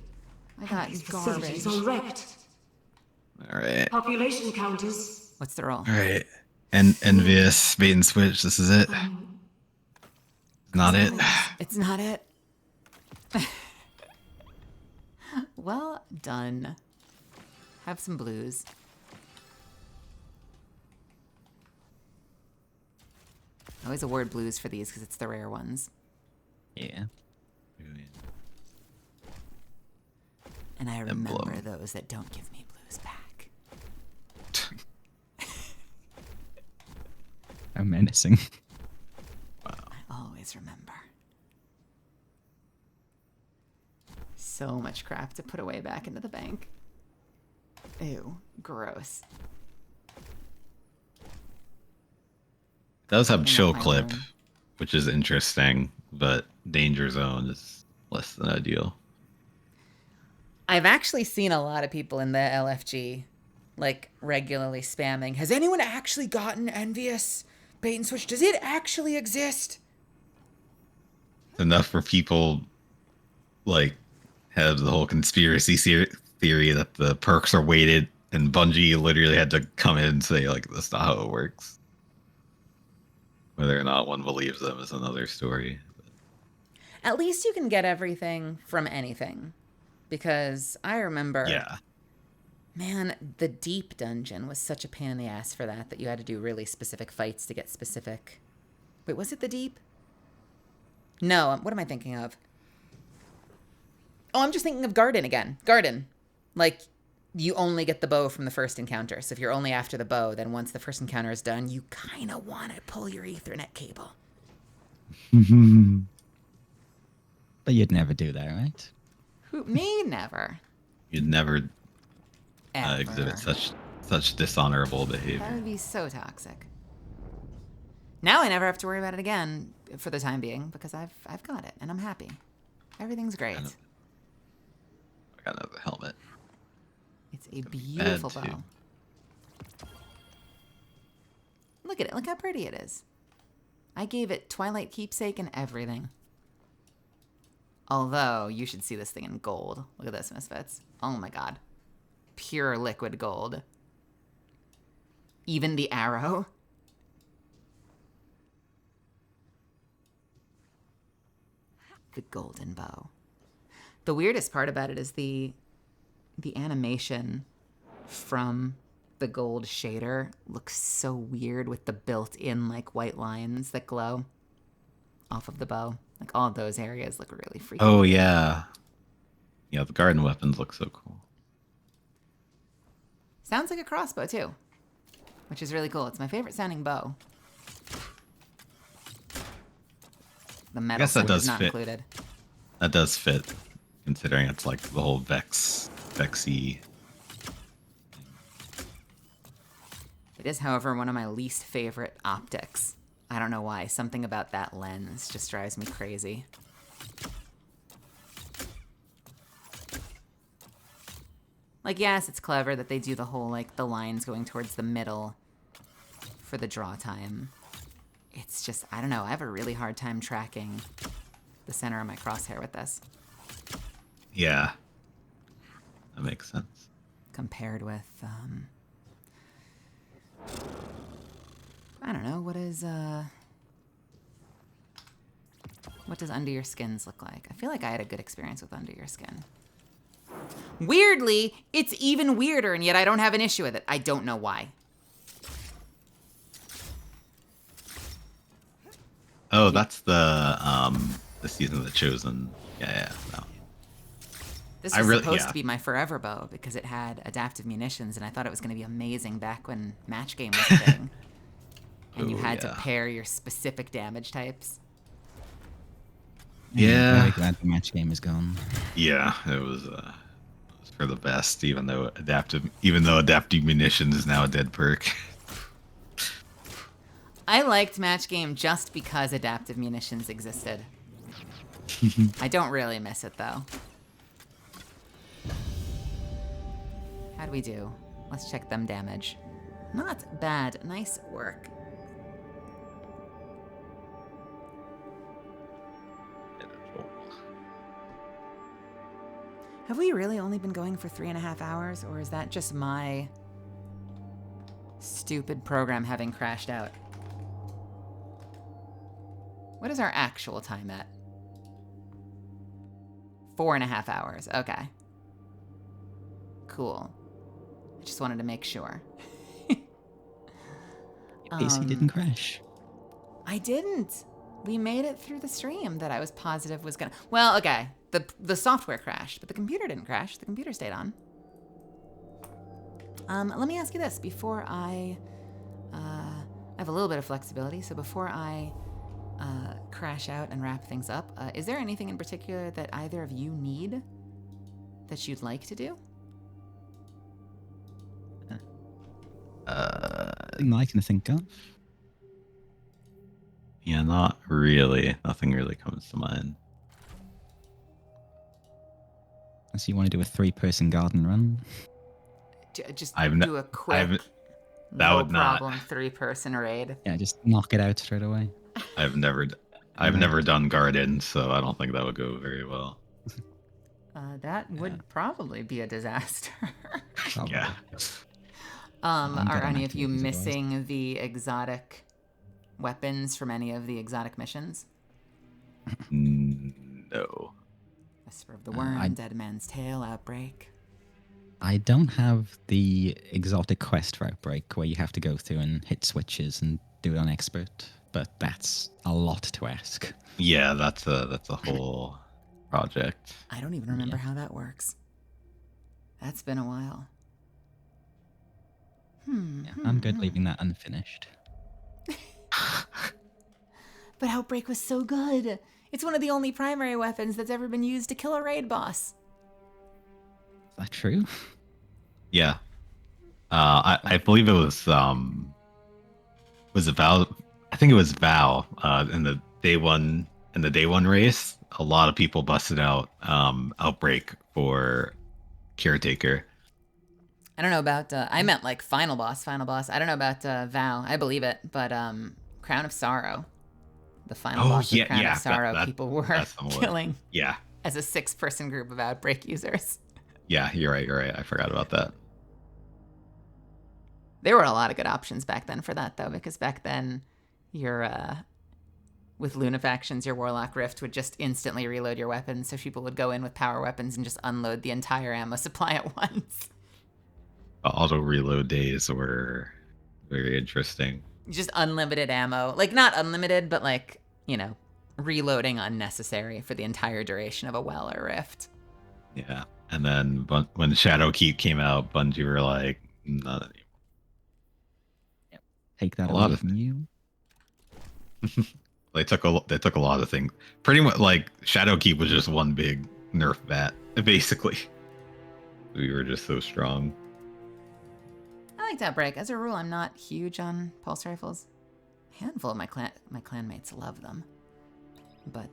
I got These garbage. facilities are wrecked. Alright. Population counters. What's the roll? Alright. And envious bait and switch, this is it. Not it. It's not it. Well done. Have some blues. I always award blues for these because it's the rare ones. Yeah. And I remember Emblem. those that don't give me blues back. How menacing. I always remember. So much crap to put away back into the bank. Ew, gross. It does have Clean up chill my clip, room. which is interesting, but danger zone is less than ideal. I've actually seen a lot of people in the LFG like regularly spamming. Has anyone actually gotten envious bait and switch? Does it actually exist? Enough for people like have the whole conspiracy theory that the perks are weighted, and Bungie literally had to come in and say like that's not how it works. Whether or not one believes them is another story. At least you can get everything from anything. Because I remember, Yeah. man, the deep dungeon was such a pain in the ass for that you had to do really specific fights to get specific. Wait, was it the deep? No, what am I thinking of? Oh, I'm just thinking of Garden again. Garden. Like, you only get the bow from the first encounter. So if you're only after the bow, then once the first encounter is done, you kind of want to pull your Ethernet cable. But you'd never do that, right? Who? Me? Never. You'd never Ever. exhibit such dishonorable behavior. That would be so toxic. Now I never have to worry about it again for the time being because I've got it and I'm happy. Everything's great. I got another helmet. It's a beautiful bad, bow. Look at it. Look how pretty it is. I gave it Twilight keepsake and everything. Although, you should see this thing in gold. Look at this, Misfits. Oh my god. Pure liquid gold. Even the arrow. The golden bow. The weirdest part about it is the animation from the gold shader looks so weird with the built-in like white lines that glow off of the bow. Like all of those areas look really freaky. Oh yeah. Yeah, the garden weapons look so cool. Sounds like a crossbow too, which is really cool. It's my favorite sounding bow. The metal guess that sword does is not fit. included. That does fit, considering it's like the whole Vexy. It is, however, one of my least favorite optics. I don't know why. Something about that lens just drives me crazy. Like, yes, it's clever that they do the whole, like, the lines going towards the middle for the draw time. It's just, I don't know. I have a really hard time tracking the center of my crosshair with this. Yeah. That makes sense. Compared with, I don't know, what does Under Your Skins look like? I feel like I had a good experience with Under Your Skin. Weirdly, it's even weirder, and yet I don't have an issue with it. I don't know why. Oh, that's the season of the Chosen. Yeah. No. This was supposed to be my forever bow because it had adaptive munitions, and I thought it was going to be amazing back when match game was a thing. And you had to pair your specific damage types. Yeah. I'm very glad the match game is gone. Yeah, it was for the best, even though adaptive munitions is now a dead perk. I liked match game just because adaptive munitions existed. I don't really miss it though. How do we do? Let's check them damage. Not bad. Nice work. Have we really only been going for 3.5 hours, or is that just my stupid program having crashed out? What is our actual time at? 4.5 hours. Okay. Cool. I just wanted to make sure. PC didn't crash. I didn't. We made it through the stream that I was positive was gonna. Well, okay. The software crashed, but the computer didn't crash. The computer stayed on. Let me ask you this before I have a little bit of flexibility. So before I crash out and wrap things up, is there anything in particular that either of you need that you'd like to do? Nothing I can think of. Yeah, not really. Nothing really comes to mind. So you want to do a 3-person garden run? Just I've do a quick, that no would not. problem 3-person raid. Yeah, just knock it out straight away. I've never done garden, so I don't think that would go very well. That would probably be a disaster. Yeah. Are any of you missing the exotic weapons from any of the exotic missions? No. Whisper of the Worm, Dead Man's Tale, Outbreak. I don't have the exotic quest for Outbreak where you have to go through and hit switches and do it on expert, but that's a lot to ask. Yeah, that's a whole project. I don't even remember how that works. That's been a while. I'm good leaving that unfinished. But Outbreak was so good. It's one of the only primary weapons that's ever been used to kill a raid boss. Is that true? Yeah. I believe it was it I think it was Val in the day one race. A lot of people busted out Outbreak for Caretaker. I don't know about, I meant like final boss. I don't know about Vow. I believe it, but Crown of Sorrow. The final boss of Crown of Sorrow, people were killing Yeah. as a 6-person group of Outbreak users. Yeah, you're right. I forgot about that. There were a lot of good options back then for that, though, because back then your with Lunafactions, your Warlock Rift would just instantly reload your weapons, so people would go in with power weapons and just unload the entire ammo supply at once. Auto reload days were very interesting. Just unlimited ammo. Like, not unlimited, but like, you know, reloading unnecessary for the entire duration of a well or rift. Yeah. And then when Shadowkeep came out, Bungie were like, not anymore. Take that A lot away of from you. They took a lot of things. Pretty much like Shadowkeep was just one big nerf bat, basically. We were just so strong. I liked Outbreak. As a rule, I'm not huge on pulse rifles. A handful of my clanmates love them. But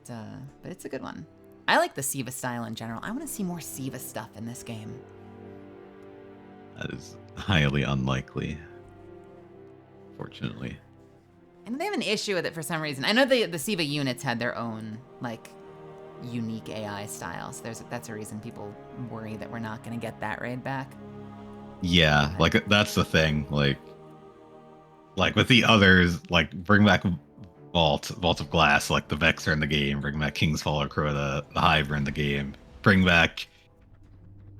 it's a good one. I like the Siva style in general. I want to see more Siva stuff in this game. That is highly unlikely, fortunately. And they have an issue with it for some reason. I know the Siva units had their own, like, unique AI style. So that's a reason people worry that we're not going to get that raid back. Yeah, like that's the thing. Like with the others, like bring back Vault of Glass, like the Vex are in the game. Bring back King's Fall or Crota, the Hive are in the game. Bring back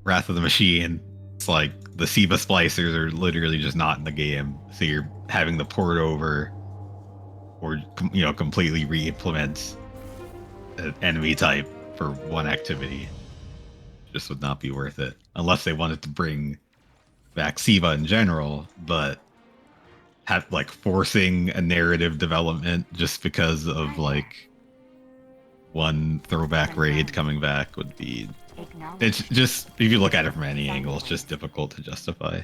Wrath of the Machine. It's like the Siva splicers are literally just not in the game. So you're having to port over or, you know, completely re-implement an enemy type for one activity. Just would not be worth it. Unless they wanted to bring back Siva in general, but have like forcing a narrative development just because of like one throwback raid coming back would be, it's just, if you look at it from any angle, it's just difficult to justify.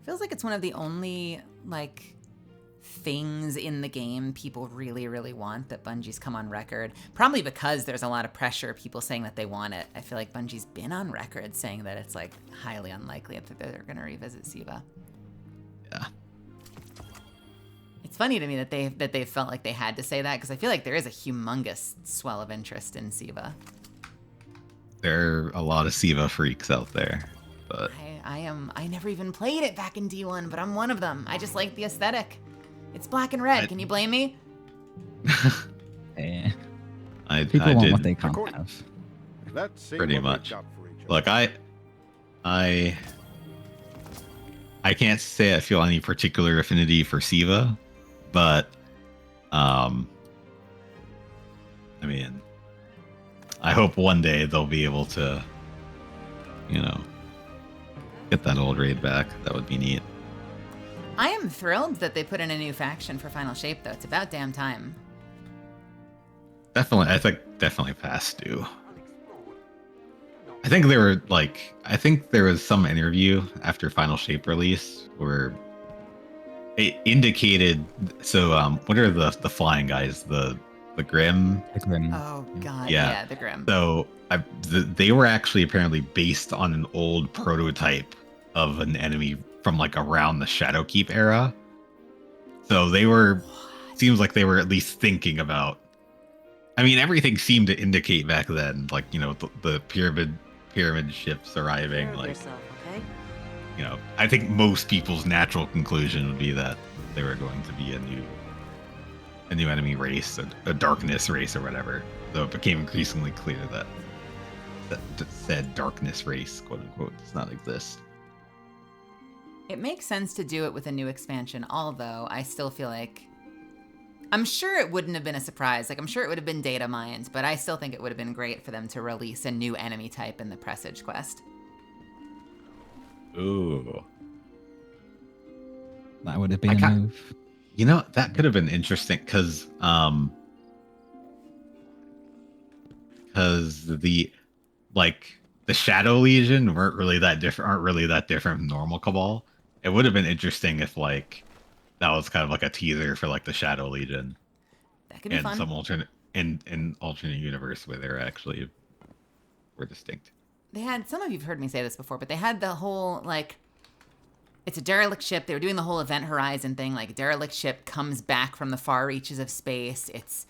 Feels like it's one of the only like things in the game people really, really want that Bungie's come on record. Probably because there's a lot of pressure, people saying that they want it. I feel like Bungie's been on record saying that it's like highly unlikely that they're going to revisit Siva. Yeah. It's funny to me that they felt like they had to say that, because I feel like there is a humongous swell of interest in Siva. There are a lot of Siva freaks out there, but I never even played it back in D1, but I'm one of them. I just like the aesthetic. It's black and red. Can you blame me? Yeah. People want did what they can't have. Let's see pretty what much. we've got for each other. Look, I can't say I feel any particular affinity for Siva, but I mean, I hope one day they'll be able to, you know, get that old raid back. That would be neat. I am thrilled that they put in a new faction for Final Shape, though. It's about damn time. Definitely, I think definitely past due. I think there was some interview after Final Shape release where it indicated. So, what are the flying guys? The Grim. The Grim. Oh god, Yeah. yeah the Grim. So they were actually apparently based on an old prototype of an enemy from like around the Shadowkeep era. So they were, seems like they were at least thinking about. I mean, everything seemed to indicate back then, like, you know, the pyramid ships arriving, like, you know, I think most people's natural conclusion would be that they were going to be a new enemy race, a darkness race or whatever. Though it became increasingly clear that said darkness race, quote unquote, does not exist. It makes sense to do it with a new expansion, although I still feel like, I'm sure it wouldn't have been a surprise. Like, I'm sure it would have been data mined, but I still think it would have been great for them to release a new enemy type in the Presage quest. Ooh. That would have been a move. You know, that could have been interesting because the Shadow Legion aren't really that different from normal Cabal. It would have been interesting if like that was kind of like a teaser for like the Shadow Legion That could be and fun. some alternate in alternate universe where they're actually were distinct. They had, some of you've heard me say this before, but they had the whole, like, it's a derelict ship. They were doing the whole Event Horizon thing. Like, a derelict ship comes back from the far reaches of space. It's,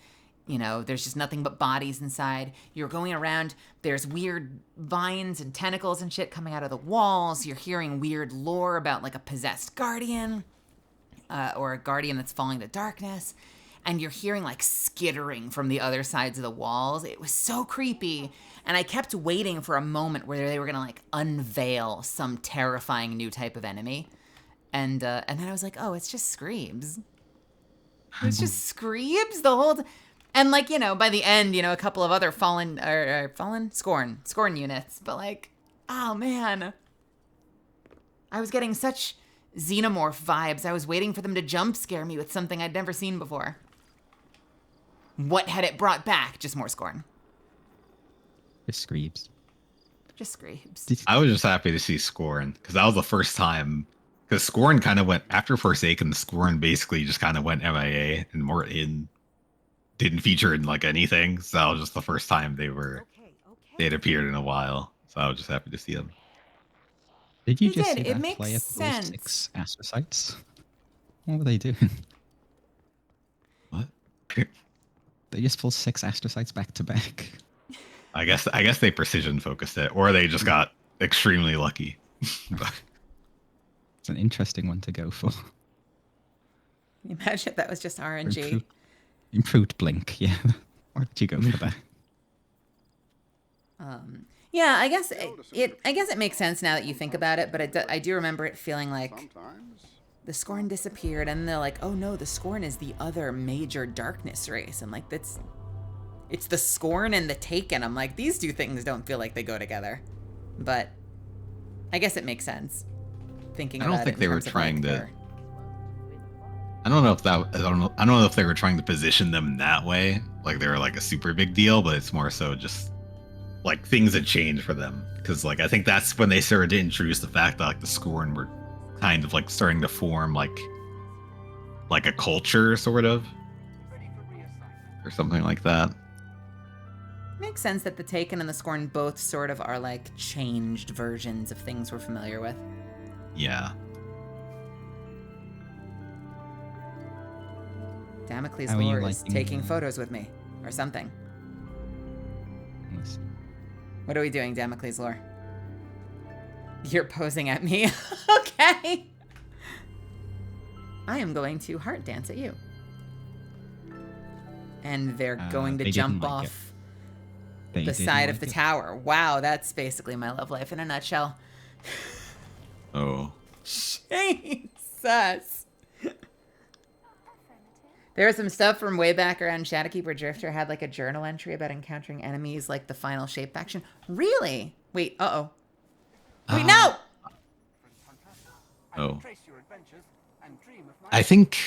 you know, there's just nothing but bodies inside. You're going around. There's weird vines and tentacles and shit coming out of the walls. You're hearing weird lore about, like, a possessed guardian or a guardian that's falling to darkness. And you're hearing, like, skittering from the other sides of the walls. It was so creepy. And I kept waiting for a moment where they were going to, like, unveil some terrifying new type of enemy. And then I was like, oh, it's just Screams. It's just Screams the whole And, like, you know, by the end, you know, a couple of other Scorn units. But, like, oh, man. I was getting such Xenomorph vibes. I was waiting for them to jump scare me with something I'd never seen before. What had it brought back? Just more Scorn. Just Screams. Just Screams. I was just happy to see Scorn because that was the first time. Because Scorn kind of went after Forsaken. Scorn basically just kind of went MIA and didn't feature in like anything. So that was just the first time they'd appeared in a while. So I was just happy to see them. Did you They just did. see It that makes player sense. pull 6 astrocytes? What were they doing? What? They just pulled 6 astrocytes back to back. I guess they precision focused it, or they just got extremely lucky. It's an interesting one to go for. Imagine if that was just RNG. Improved blink, yeah. Why did you go for that? Yeah, I guess it makes sense now that you think about it, but I do remember it feeling like the Scorn disappeared, and they're like, oh no, the Scorn is the other major darkness race. I'm like, it's the Scorn and the Taken. I'm like, these two things don't feel like they go together. But I guess it makes sense. Thinking about it. I don't think they were trying to. I don't know if they were trying to position them that way, like they were like a super big deal, but it's more so just like things had changed for them. Because like I think that's when they started to introduce the fact that like the Scorn were kind of like starting to form like a culture sort of, or something like that. Makes sense that the Taken and the Scorn both sort of are like changed versions of things we're familiar with. Yeah. Damocles How are you Lore is liking taking the- photos with me, or something. What are we doing, Damocles Lore? You're posing at me. Okay. I am going to heart dance at you. And they're going to they jump didn't like off They the didn't side of like the it. tower. Wow, that's basically my love life in a nutshell. Oh. Jesus. There was some stuff from way back around Shadowkeeper Drifter had like a journal entry about encountering enemies like the final shape faction. Really? Wait, uh-oh. Wait, no! Oh. I think,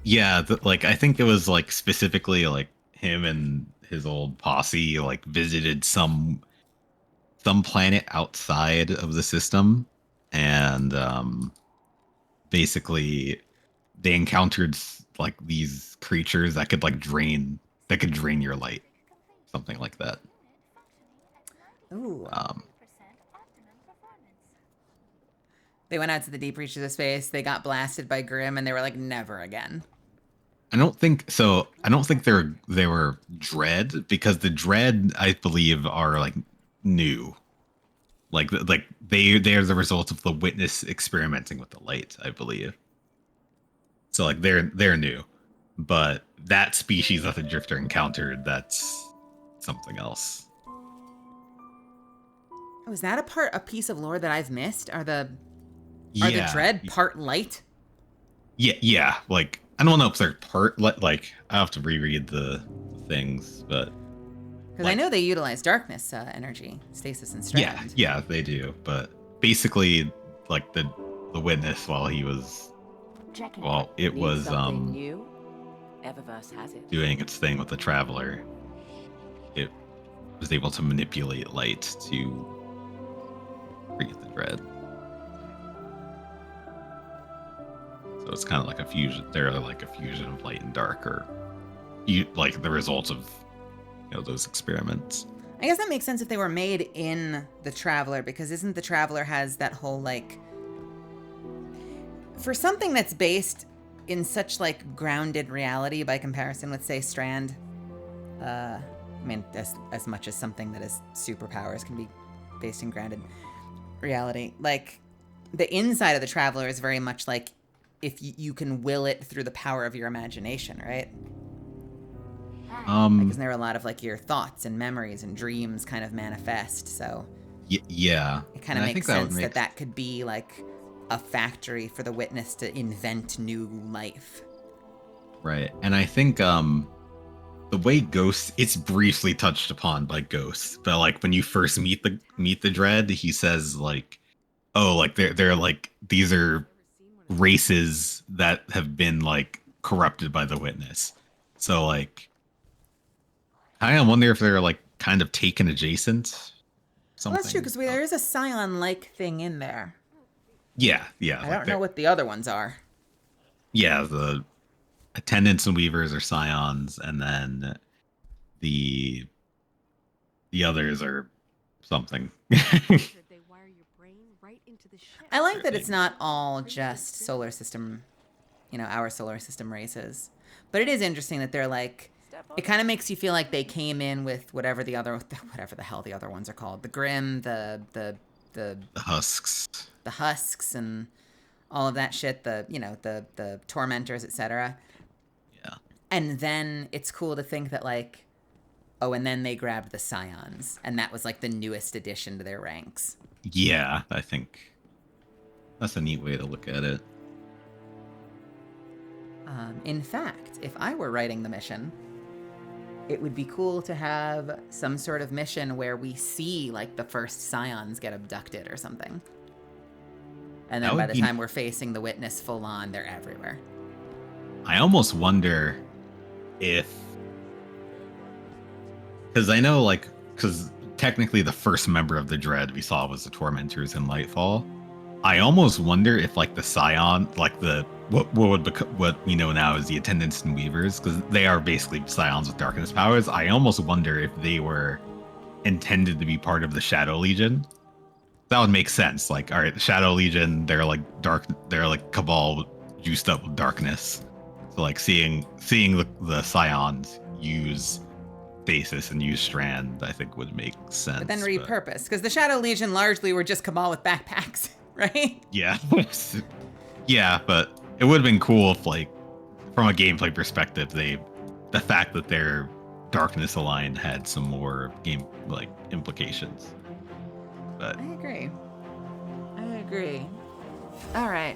yeah, I think it was like specifically like him and his old posse like visited some planet outside of the system, and basically they encountered like these creatures that could drain your light, something like that. Ooh. They went out to the deep reaches of space. They got blasted by Grimm, and they were like, never again. I don't think so. I don't think they were Dread, because the Dread, I believe, are like new. Like they're the result of the Witness experimenting with the light, I believe. So like they're new, but that species that the Drifter encountered, that's something else. Oh, is that a piece of lore that I've missed? Are the Dread part light? Yeah. Like I don't know if they're part like I have to reread the things, but Because I know they utilize darkness energy, stasis and strand. Yeah, they do. But basically, like the Witness, while he was, it was new? Eververse has it. doing its thing with the Traveler, it was able to manipulate light to create the Dread. So it's kind of like a fusion. They're like a fusion of light and dark, or like the results of those experiments. I guess that makes sense if they were made in the Traveler, because isn't the Traveler has that whole like, for something that's based in such like grounded reality by comparison with say Strand, I mean as much as something that is superpowers can be based in grounded reality, like the inside of the Traveler is very much like if you can will it through the power of your imagination, right? Like, isn't there a lot of like your thoughts and memories and dreams kind of manifest? So yeah, it kind of makes sense that could be like a factory for the Witness to invent new life. Right. And I think the way Ghost, it's briefly touched upon by Ghost, but like when you first meet the Dread, he says like, oh, like they're like, these are races that have been like corrupted by the Witness. So like I wonder if they're like kind of taken adjacent. Something. Well, that's true, because there is a Scion-like thing in there. Yeah. I don't know what the other ones are. Yeah, the Attendants and Weavers are Scions, and then the others are something. I like that it's not all just solar system, our solar system races. But it is interesting that they're like, it kind of makes you feel like they came in with whatever the hell the other ones are called. The Grim, the Husks. The Husks and all of that shit, the Tormentors, etc. Yeah. And then it's cool to think that like, oh, and then they grabbed the Scions, and that was like the newest addition to their ranks. Yeah, I think that's a neat way to look at it. In fact, if I were writing the mission, it would be cool to have some sort of mission where we see like the first Scions get abducted or something. And then by the time we're facing the Witness full on, they're everywhere. I almost wonder if, because I know because technically the first member of the Dread we saw was the Tormentors in Lightfall. I almost wonder if like the Scion, like the what we know now as the Attendants and Weavers, because they are basically Scions with darkness powers. I almost wonder if they were intended to be part of the Shadow Legion. That would make sense. Like, all right, the Shadow Legion, they're like Cabal juiced up with darkness. So like seeing the Scions use Stasis and use Strand, I think would make sense. But then repurpose, because the Shadow Legion largely were just Cabal with backpacks, right? Yeah. Yeah, but it would have been cool if, like, from a gameplay perspective, the fact that they're darkness aligned had some more game like implications. But I agree. All right.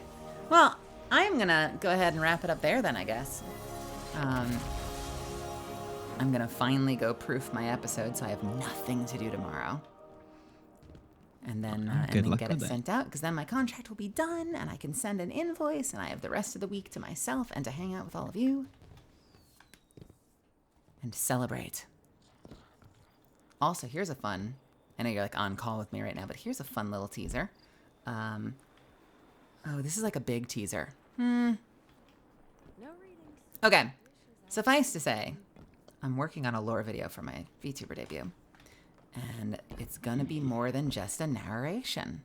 Well, I'm gonna go ahead and wrap it up there then, I guess. I'm gonna finally go proof my episode, so I have nothing to do tomorrow. And then, get it sent out, because then my contract will be done, and I can send an invoice, and I have the rest of the week to myself and to hang out with all of you and to celebrate. Also, here's a fun, I know you're like on call with me right now, but here's a fun little teaser. Oh, this is like a big teaser. Okay, suffice to say, I'm working on a lore video for my VTuber debut. And it's gonna be more than just a narration.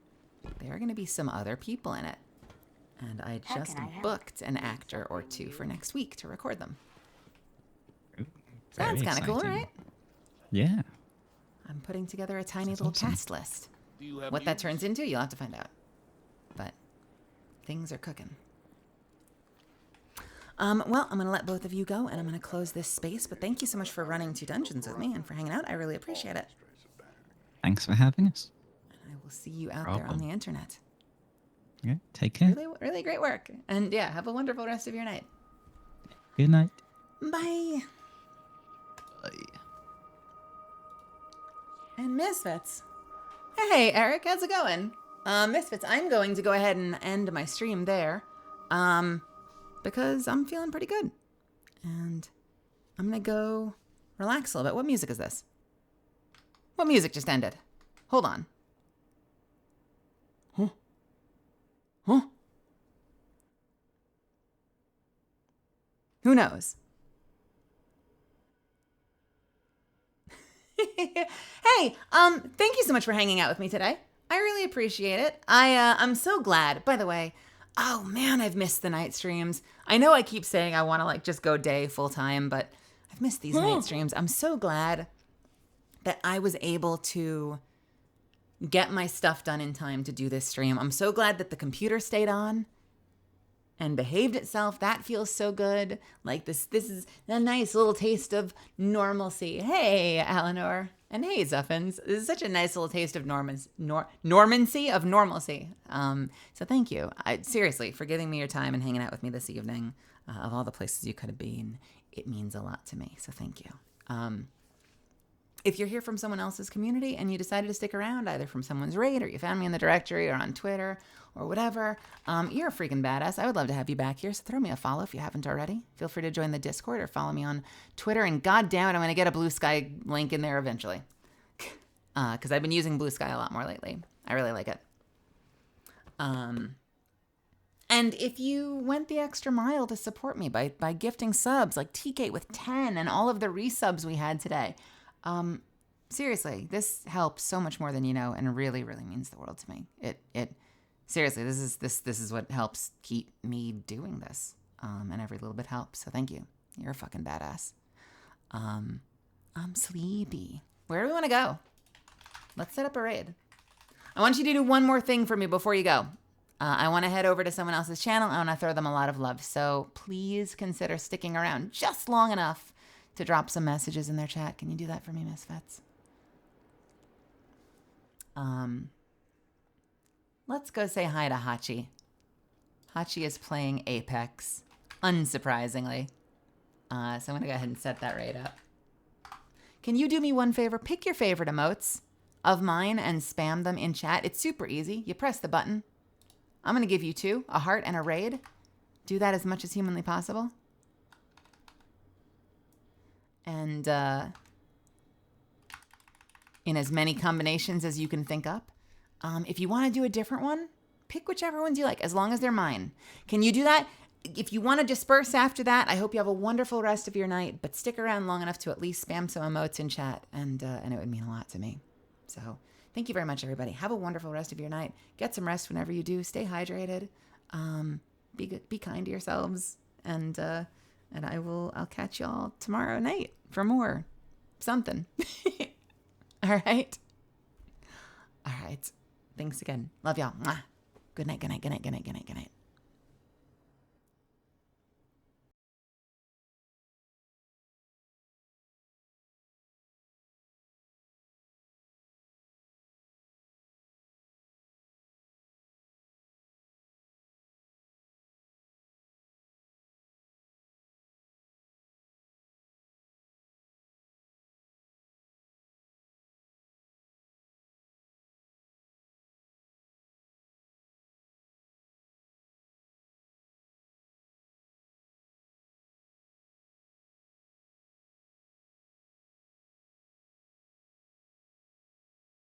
There are gonna be some other people in it. And I just booked an actor or two for next week to record them. Sounds kind of cool, right? Yeah. I'm putting together a tiny little cast list. What that turns into, you'll have to find out. But things are cooking. Well, I'm going to let both of you go, and I'm going to close this space. But thank you so much for running 2 dungeons with me and for hanging out. I really appreciate it. Thanks for having us. And I will see you out there on the internet. Yeah, take care. Really, really great work. And yeah, have a wonderful rest of your night. Good night. Bye. Bye. And Misfits. Hey, Eric, how's it going? Misfits, I'm going to go ahead and end my stream there. Because I'm feeling pretty good. And I'm going to go relax a little bit. What music is this? What music just ended? Hold on. Huh? Who knows? Hey, thank you so much for hanging out with me today. I really appreciate it. I'm so glad. By the way, oh man, I've missed the night streams. I know I keep saying I want to like just go day full time, but I've missed these night streams. I'm so glad that I was able to get my stuff done in time to do this stream. I'm so glad that the computer stayed on and behaved itself. That feels so good. Like this is a nice little taste of normalcy. Hey, Eleanor. And hey, Zuffins. This is such a nice little taste of normalcy. So thank you. Seriously, for giving me your time and hanging out with me this evening. Of all the places you could have been, it means a lot to me. So thank you. If you're here from someone else's community and you decided to stick around, either from someone's raid or you found me in the directory or on Twitter or whatever, you're a freaking badass. I would love to have you back here, so throw me a follow if you haven't already. Feel free to join the Discord or follow me on Twitter, and god damn it, I'm going to get a Blue Sky link in there eventually. Because I've been using Blue Sky a lot more lately. I really like it. And if you went the extra mile to support me by gifting subs, like TK with 10 and all of the resubs we had today, seriously, this helps so much more than you know, and really, really means the world to me. It seriously, this is what helps keep me doing this. And every little bit helps. So thank you. You're a fucking badass. I'm sleepy. Where do we want to go? Let's set up a raid. I want you to do one more thing for me before you go. I want to head over to someone else's channel. I want to throw them a lot of love. So please consider sticking around just long enough to drop some messages in their chat. Can you do that for me, Misfits? Let's go say hi to Hachi. Hachi is playing Apex, unsurprisingly. So I'm going to go ahead and set that raid up. Can you do me one favor? Pick your favorite emotes of mine and spam them in chat. It's super easy. You press the button. I'm going to give you two, a heart and a raid. Do that as much as humanly possible. And in as many combinations as you can think up. If you want to do a different one, pick whichever ones you like, as long as they're mine. Can you do that? If you want to disperse after that, I hope you have a wonderful rest of your night, but stick around long enough to at least spam some emotes in chat, and it would mean a lot to me. So thank you very much, everybody. Have a wonderful rest of your night. Get some rest whenever you do. Stay hydrated. Be good. Be kind to yourselves, and I'll catch y'all tomorrow night for more something. All right. All right. Thanks again. Love y'all. Mwah. Good night. Good night. Good night. Good night. Good night. Good night.